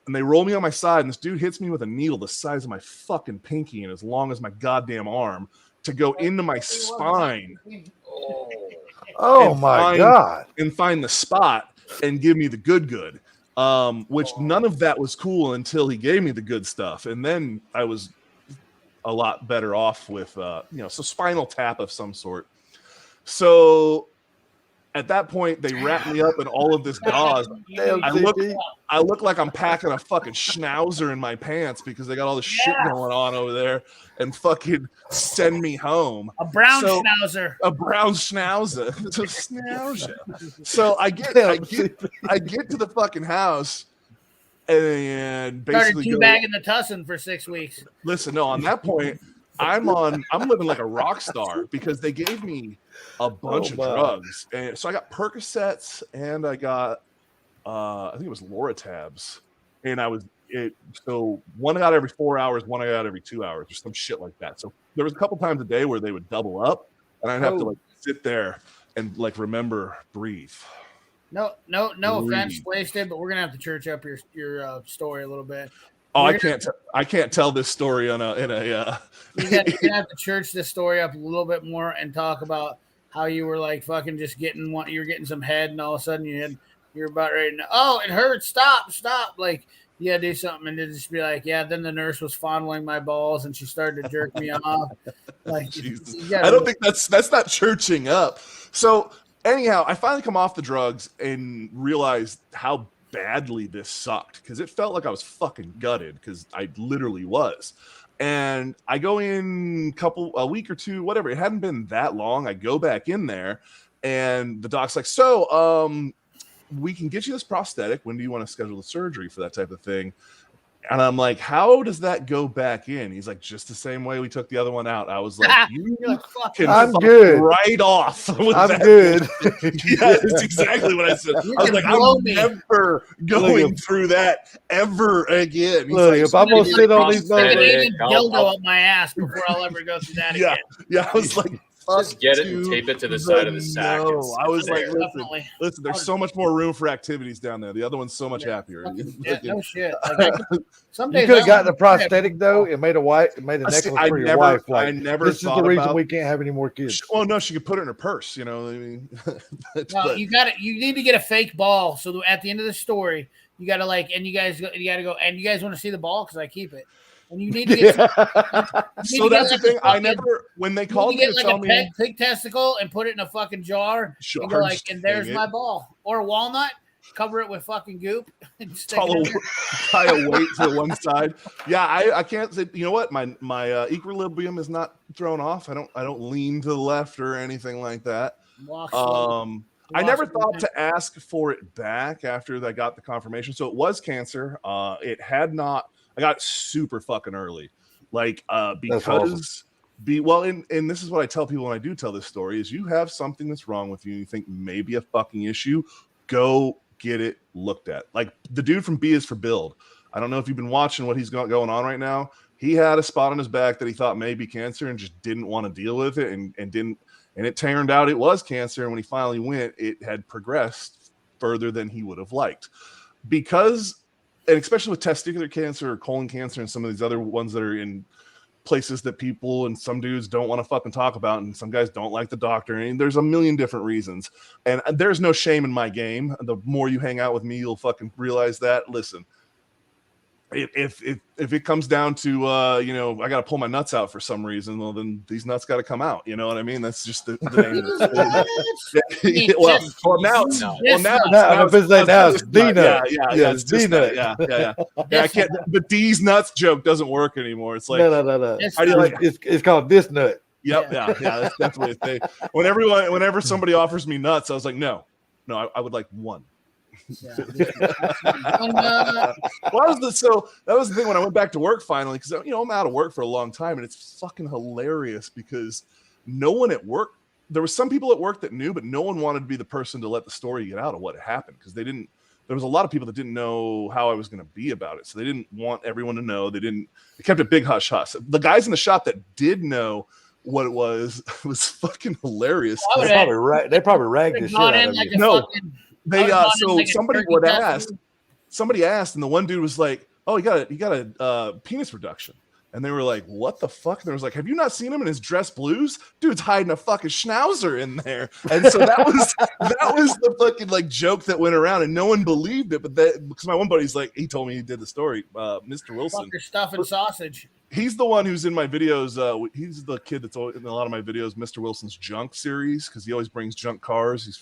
P: And they roll me on my side and this dude hits me with a needle the size of my fucking pinky and as long as my goddamn arm to go into my spine.
R: Oh my God.
P: And find the spot and give me the good, which none of that was cool until he gave me the good stuff. And then I was a lot better off with, so spinal tap of some sort. So at that point, they wrapped me up in all of this gauze. I look like I'm packing a fucking schnauzer in my pants because they got all this shit going on over there and fucking send me home.
J: A brown schnauzer.
P: A brown schnauzer. It's a schnauzer. So I get to the fucking house and basically
J: started teabagging the tussin for 6 weeks.
P: Listen, no, on that point, I'm living like a rock star because they gave me a bunch of drugs. And so I got Percocets and I got I think it was Loratabs. And so one I got every 4 hours, one I got every 2 hours or some shit like that. So there was a couple times a day where they would double up and I'd have to like sit there and like remember, breathe.
J: No offense, wasted, but we're gonna have to church up your story a little bit.
P: Oh, I can't tell this story in a.
J: You're gonna have to church this story up a little bit more and talk about how you were like fucking just getting one. You're getting some head, and all of a sudden you're about ready to. Oh, it hurts! Stop! Like you gotta do something, and then just be like, yeah. Then the nurse was fondling my balls, and she started to jerk me off. Like,
P: I don't think that's not churching up. So anyhow, I finally come off the drugs and realized how badly this sucked, because it felt like I was fucking gutted, because I literally was. And I go in a week or two, whatever. It hadn't been that long. I go back in there, and the doc's like, so we can get you this prosthetic. When do you want to schedule the surgery for that type of thing? And I'm like, how does that go back in? He's like, just the same way we took the other one out. I was like,
Q: I'm good.
P: Right off.
Q: I'm good.
P: Yeah, that's exactly what I said. I was like, I'm never going through that ever again. He's
Q: Look,
P: like,
Q: if I'm gonna sit on these
J: dildo up my ass before I'll ever go through that again.
P: Yeah, I was like,
F: just get it and tape it to the side of the sack.
P: No, I was like,
J: Definitely.
P: listen, there's so much more room for activities down there. The other one's so much happier.
J: Yeah, no shit. Like, some
Q: You
J: days
Q: could have
J: I
Q: gotten a
J: don't-
Q: prosthetic though. It made a necklace
P: I
Q: for your
P: never-
Q: wife.
P: I
Q: Like,
P: never
Q: this is the
P: thought
Q: reason
P: about-
Q: we can't have any more kids.
P: Well, no, she could put it in her purse. You know, I mean,
J: No, you got it. You need to get a fake ball. So at the end of the story, you got to and you guys got to go. And you guys want to see the ball because I keep it. And you need to get.
P: So that's the thing. I never, when they called me to tell me,
J: pig testicle and put it in a fucking jar.
P: Sure,
J: And go like,
P: just
J: and there's
P: hang
J: my
P: it.
J: ball or a walnut. Cover it with fucking goop and stick
P: tie
J: it in there.
P: a weight to one side. Yeah, I can't say. You know what? My equilibrium is not thrown off. I don't lean to the left or anything like that.
J: Walk slow.
P: I never thought to ask for it back after I got the confirmation. So it was cancer. It had not. I got it super fucking early, like because
Q: awesome.
P: and this is what I tell people when I do tell this story: is you have something that's wrong with you, and you think maybe a fucking issue, go get it looked at. Like the dude from B is for Build. I don't know if you've been watching what he's got going on right now. He had a spot on his back that he thought may be cancer and just didn't want to deal with it, and didn't. And it turned out it was cancer. And when he finally went, it had progressed further than he would have liked, because. And especially with testicular cancer or colon cancer and some of these other ones that are in places that people and some dudes don't want to fucking talk about, and some guys don't like the doctor, and there's a million different reasons. And there's no shame in my game. The more you hang out with me, you'll fucking realize that. Listen, if it comes down to I got to pull my nuts out for some reason, well then these nuts got to come out. You know what I mean? That's just the name of it. Well, now it's
Q: D nut.
P: Yeah, it's D nut. Yeah. I can't. But D's nuts joke doesn't work anymore. It's like
Q: no. It's called this nut.
P: Yep. Yeah. That's what they. Whenever somebody offers me nuts, I was like, no, I would like one.
J: Yeah.
P: That was the thing when I went back to work finally, because I'm out of work for a long time, and it's fucking hilarious because no one at work. There were some people at work that knew, but no one wanted to be the person to let the story get out of what happened, because they didn't. There was a lot of people that didn't know how I was going to be about it, so they didn't want everyone to know. They kept it big hush hush. The guys in the shop that did know what it was fucking hilarious.
Q: They probably ragged the shit out of you.
P: No. Somebody asked, and the one dude was like, "Oh, you got a penis reduction," and they were like, "What the fuck?" And there was like, "Have you not seen him in his dress blues? Dude's hiding a fucking schnauzer in there." And so that was the fucking like joke that went around, and no one believed it. But because my one buddy's like, he told me he did the story, Mr. Wilson.
J: Fuck your stuff and sausage.
P: He's the one who's in my videos. He's the kid that's in a lot of my videos, Mr. Wilson's junk series, because he always brings junk cars. He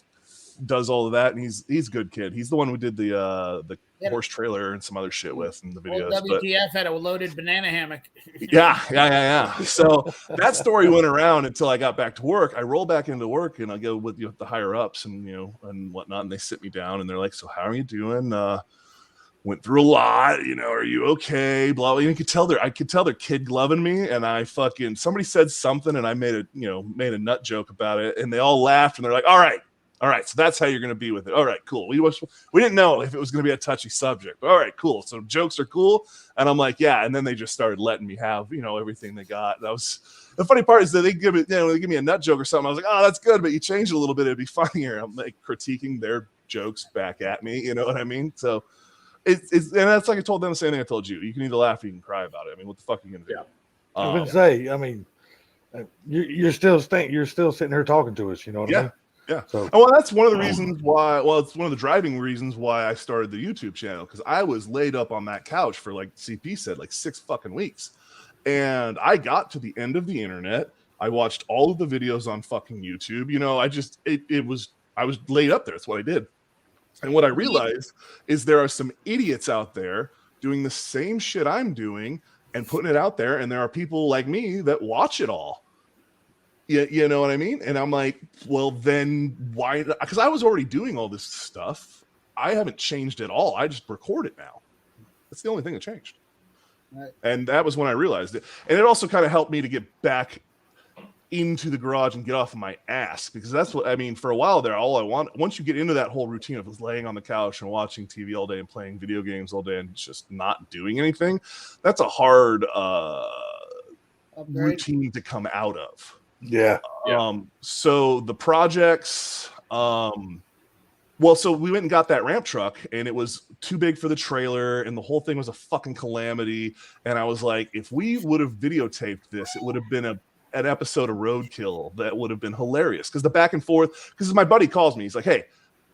P: does all of that, and he's a good kid. He's the one who did the horse trailer and some other shit with in the videos.
J: WTF had a loaded banana hammock.
P: Yeah. So that story went around until I got back to work. I roll back into work, and I go with the higher ups and and whatnot, and they sit me down and they're like, "So how are you doing? Went through a lot, are you okay?" Blah, blah. I could tell they're kid gloving me, and somebody said something, and I made a nut joke about it, and they all laughed, and they're like, all right, so that's how you're going to be with it. All right, cool. We didn't know if it was going to be a touchy subject. All right, cool. So jokes are cool, and I'm like, yeah. And then they just started letting me have everything they got. That was the funny part, is that they give me a nut joke or something. I was like, oh, that's good, but you change it a little bit, it'd be funnier. I'm like critiquing their jokes back at me. You know what I mean? So. it's and that's like I told them the same thing I told you. You can either laugh or you can cry about it. I mean, what the fuck are you gonna do?
Q: I was gonna say, I mean, you're still sitting here talking to us. You know what I mean?
P: Yeah.
Q: So,
P: well, that's one of the reasons why. Well, it's one of the driving reasons why I started the YouTube channel, because I was laid up on that couch for, like CP said, like 6 fucking weeks, and I got to the end of the internet. I watched all of the videos on fucking YouTube. You know, I was laid up there. That's what I did. And what I realized is there are some idiots out there doing the same shit I'm doing and putting it out there, and there are people like me that watch it all. You know what I mean? And I'm like, well, then why? Because I was already doing all this stuff. I haven't changed at all. I just record it now. That's the only thing that changed.
J: Right.
P: And that was when I realized it. And it also kind of helped me to get back into the garage and get off of my ass, because that's what I mean. For a while there, all I want, once you get into that whole routine of laying on the couch and watching TV all day and playing video games all day and just not doing anything, that's a hard routine to come out of.
Q: Yeah.
P: So the projects, so we went and got that ramp truck, and it was too big for the trailer, and the whole thing was a fucking calamity. And I was like, if we would have videotaped this, it would have been an episode of Roadkill that would have been hilarious. Because the back and forth, because my buddy calls me, he's like, hey,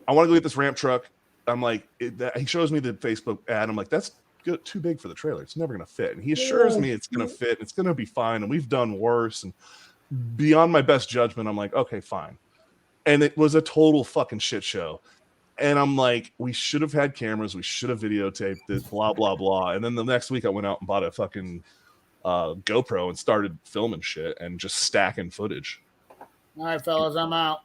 P: I want to go get this ramp truck. I'm like, he shows me the Facebook ad. I'm like, that's too big for the trailer. It's never going to fit. And he assures me it's going to fit. It's going to be fine. And we've done worse. And beyond my best judgment, I'm like, okay, fine. And it was a total fucking shit show. And I'm like, we should have had cameras. We should have videotaped it, blah, blah, blah. And then the next week I went out and bought a fucking GoPro and started filming shit and just stacking footage.
J: All right, fellas, I'm out.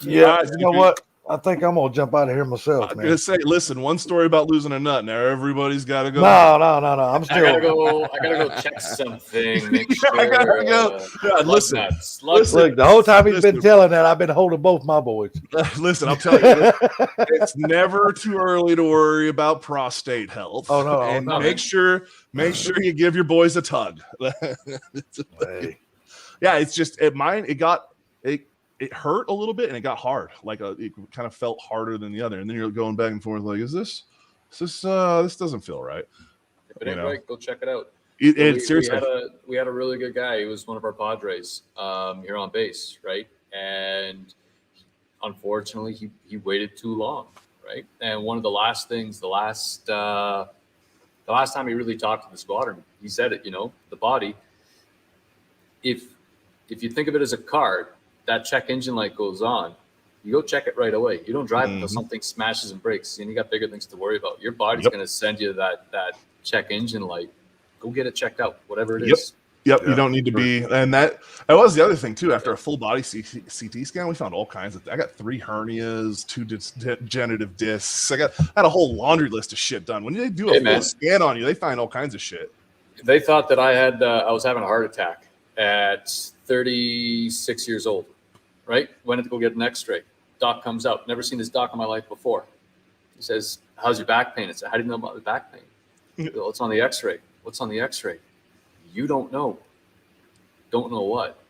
Q: Yeah, you know what? I think I'm gonna jump out of here myself,
P: I'm
Q: man.
P: gonna say, listen, one story about losing a nut. Now everybody's got to go.
Q: No. I'm still.
F: I gotta go check something. Make sure.
P: I gotta go. Listen,
Q: Look, the whole time he's been telling that, I've been holding both my boys.
P: Listen, I'll tell you, it's never too early to worry about prostate health.
Q: Oh no!
P: And make sure you give your boys a tug. Yeah, it's just it hurt a little bit and it got hard. Like it kind of felt harder than the other. And then you're going back and forth like, this doesn't feel right.
F: If it ain't right, go check it out.
P: Seriously.
F: We had a really good guy. He was one of our Padres here on base, right? And unfortunately, he waited too long, right? And one of the last things, the last time he really talked to the squadron, he said it, the body, if you think of it as a card, that check engine light goes on, you go check it right away. You don't drive until something smashes and breaks, and you got bigger things to worry about. Your body's going to send you that check engine light. Go get it checked out, whatever it is.
P: Yep. You don't need to be. And that was the other thing too. After a full body CT scan, we found all kinds of. I got 3 hernias, 2 degenerative discs. I had a whole laundry list of shit done. When they do a full scan on you, they find all kinds of shit.
F: They thought that I was having a heart attack at 36 years old. Right? Went to go get an x-ray. Doc comes out. Never seen this doc in my life before. He says, how's your back pain? I said, how do you know about the back pain? Well, it's on the x-ray. What's on the x-ray? You don't know. Don't know what?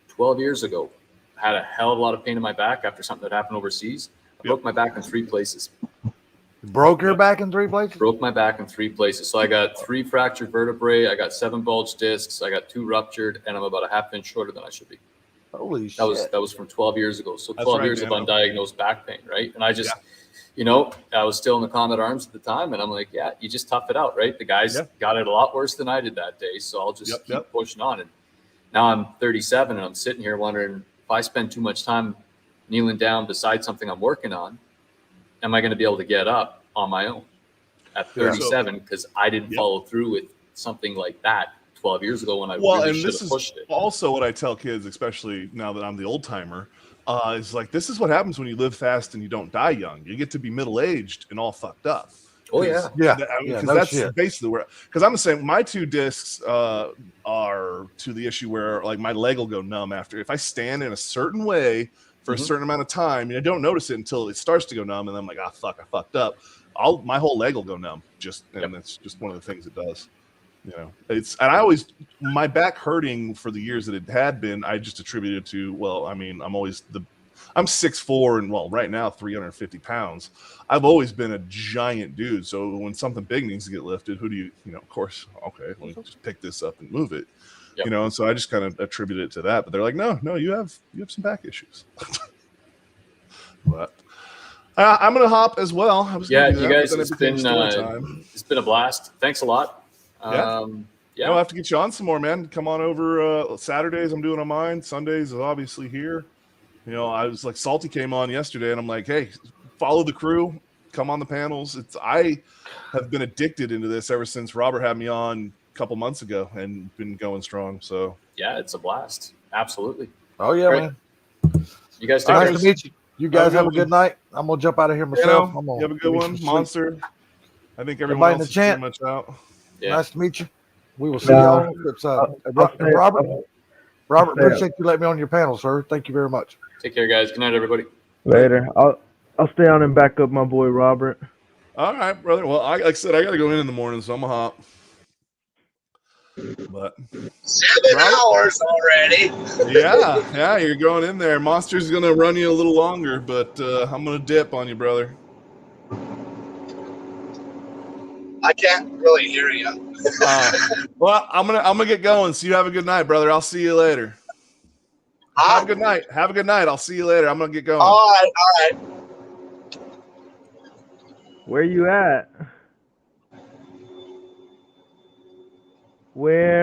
F: 12 years ago, I had a hell of a lot of pain in my back after something that happened overseas. I broke my back in 3 places.
Q: Broke your back in 3 places?
F: Broke my back in 3 places. So I got 3 fractured vertebrae. I got 7 bulged discs. I got 2 ruptured, and I'm about a half inch shorter than I should be.
Q: Holy shit.
F: That was from 12 years ago. So 12 years of undiagnosed back pain, right? And I just, I was still in the Combat Arms at the time, and I'm like, yeah, you just tough it out, right? The guys got it a lot worse than I did that day, so I'll just keep pushing on. And now I'm 37, and I'm sitting here wondering, if I spend too much time kneeling down beside something I'm working on, am I going to be able to get up on my own at 37? Because I didn't follow through with something like that 12 years ago when I really should have pushed it.
P: Also what I tell kids, especially now that I'm the old timer, is like, this is what happens when you live fast and you don't die young. You get to be middle-aged and all fucked up.
F: Oh yeah.
P: Because that's basically where, because I'm the same. My 2 discs are to the issue where like my leg will go numb after, if I stand in a certain way for a certain amount of time, and I don't notice it until it starts to go numb, and I'm like, fuck, I fucked up. My whole leg will go numb. And that's just one of the things it does. My back hurting for the years that it had been, I just attributed to, I'm always I'm 6'4" and well, right now 350 pounds. I've always been a giant dude. So when something big needs to get lifted, who do you know? Of course, okay, let me just pick this up and move it. Yep. You know, and so I just kind of attribute it to that. But they're like, no, you have some back issues. But I'm gonna hop as well.
F: You guys, it's been a blast. Thanks a lot.
P: Yeah, I'll have to get you on some more, man. Come on over. Saturdays I'm doing on mine. Sundays is obviously here. You know, I was like, Salty came on yesterday, and I'm like, hey, follow the crew, come on the panels. I have been addicted into this ever since Robert had me on a couple months ago, and been going strong. So
F: yeah, it's a blast. Absolutely.
Q: Oh yeah, man.
F: You guys take care.
Q: Nice to meet you. You guys have a good night. I'm gonna jump out of here myself.
P: You have a good one, Monster. I think everyone else is pretty much out.
Q: Yeah. Nice to meet you. We will see y'all on the flip side. Robert, appreciate you letting me on your panel, sir. Thank you very much.
F: Take care, guys. Good night, everybody.
M: Later. I'll stay on and back up my boy Robert.
P: All right, brother. Well, like I said, I got to go in the morning, so I'm gonna hop. But
N: 7 hours already.
P: yeah, you're going in there. Monster's gonna run you a little longer, but I'm gonna dip on you, brother.
N: I can't really hear you.
P: Well, I'm gonna get going. So you have a good night, brother. I'll see you later. Have a good night. Have a good night. I'll see you later. I'm gonna get going.
N: All right.
M: Where you at? Where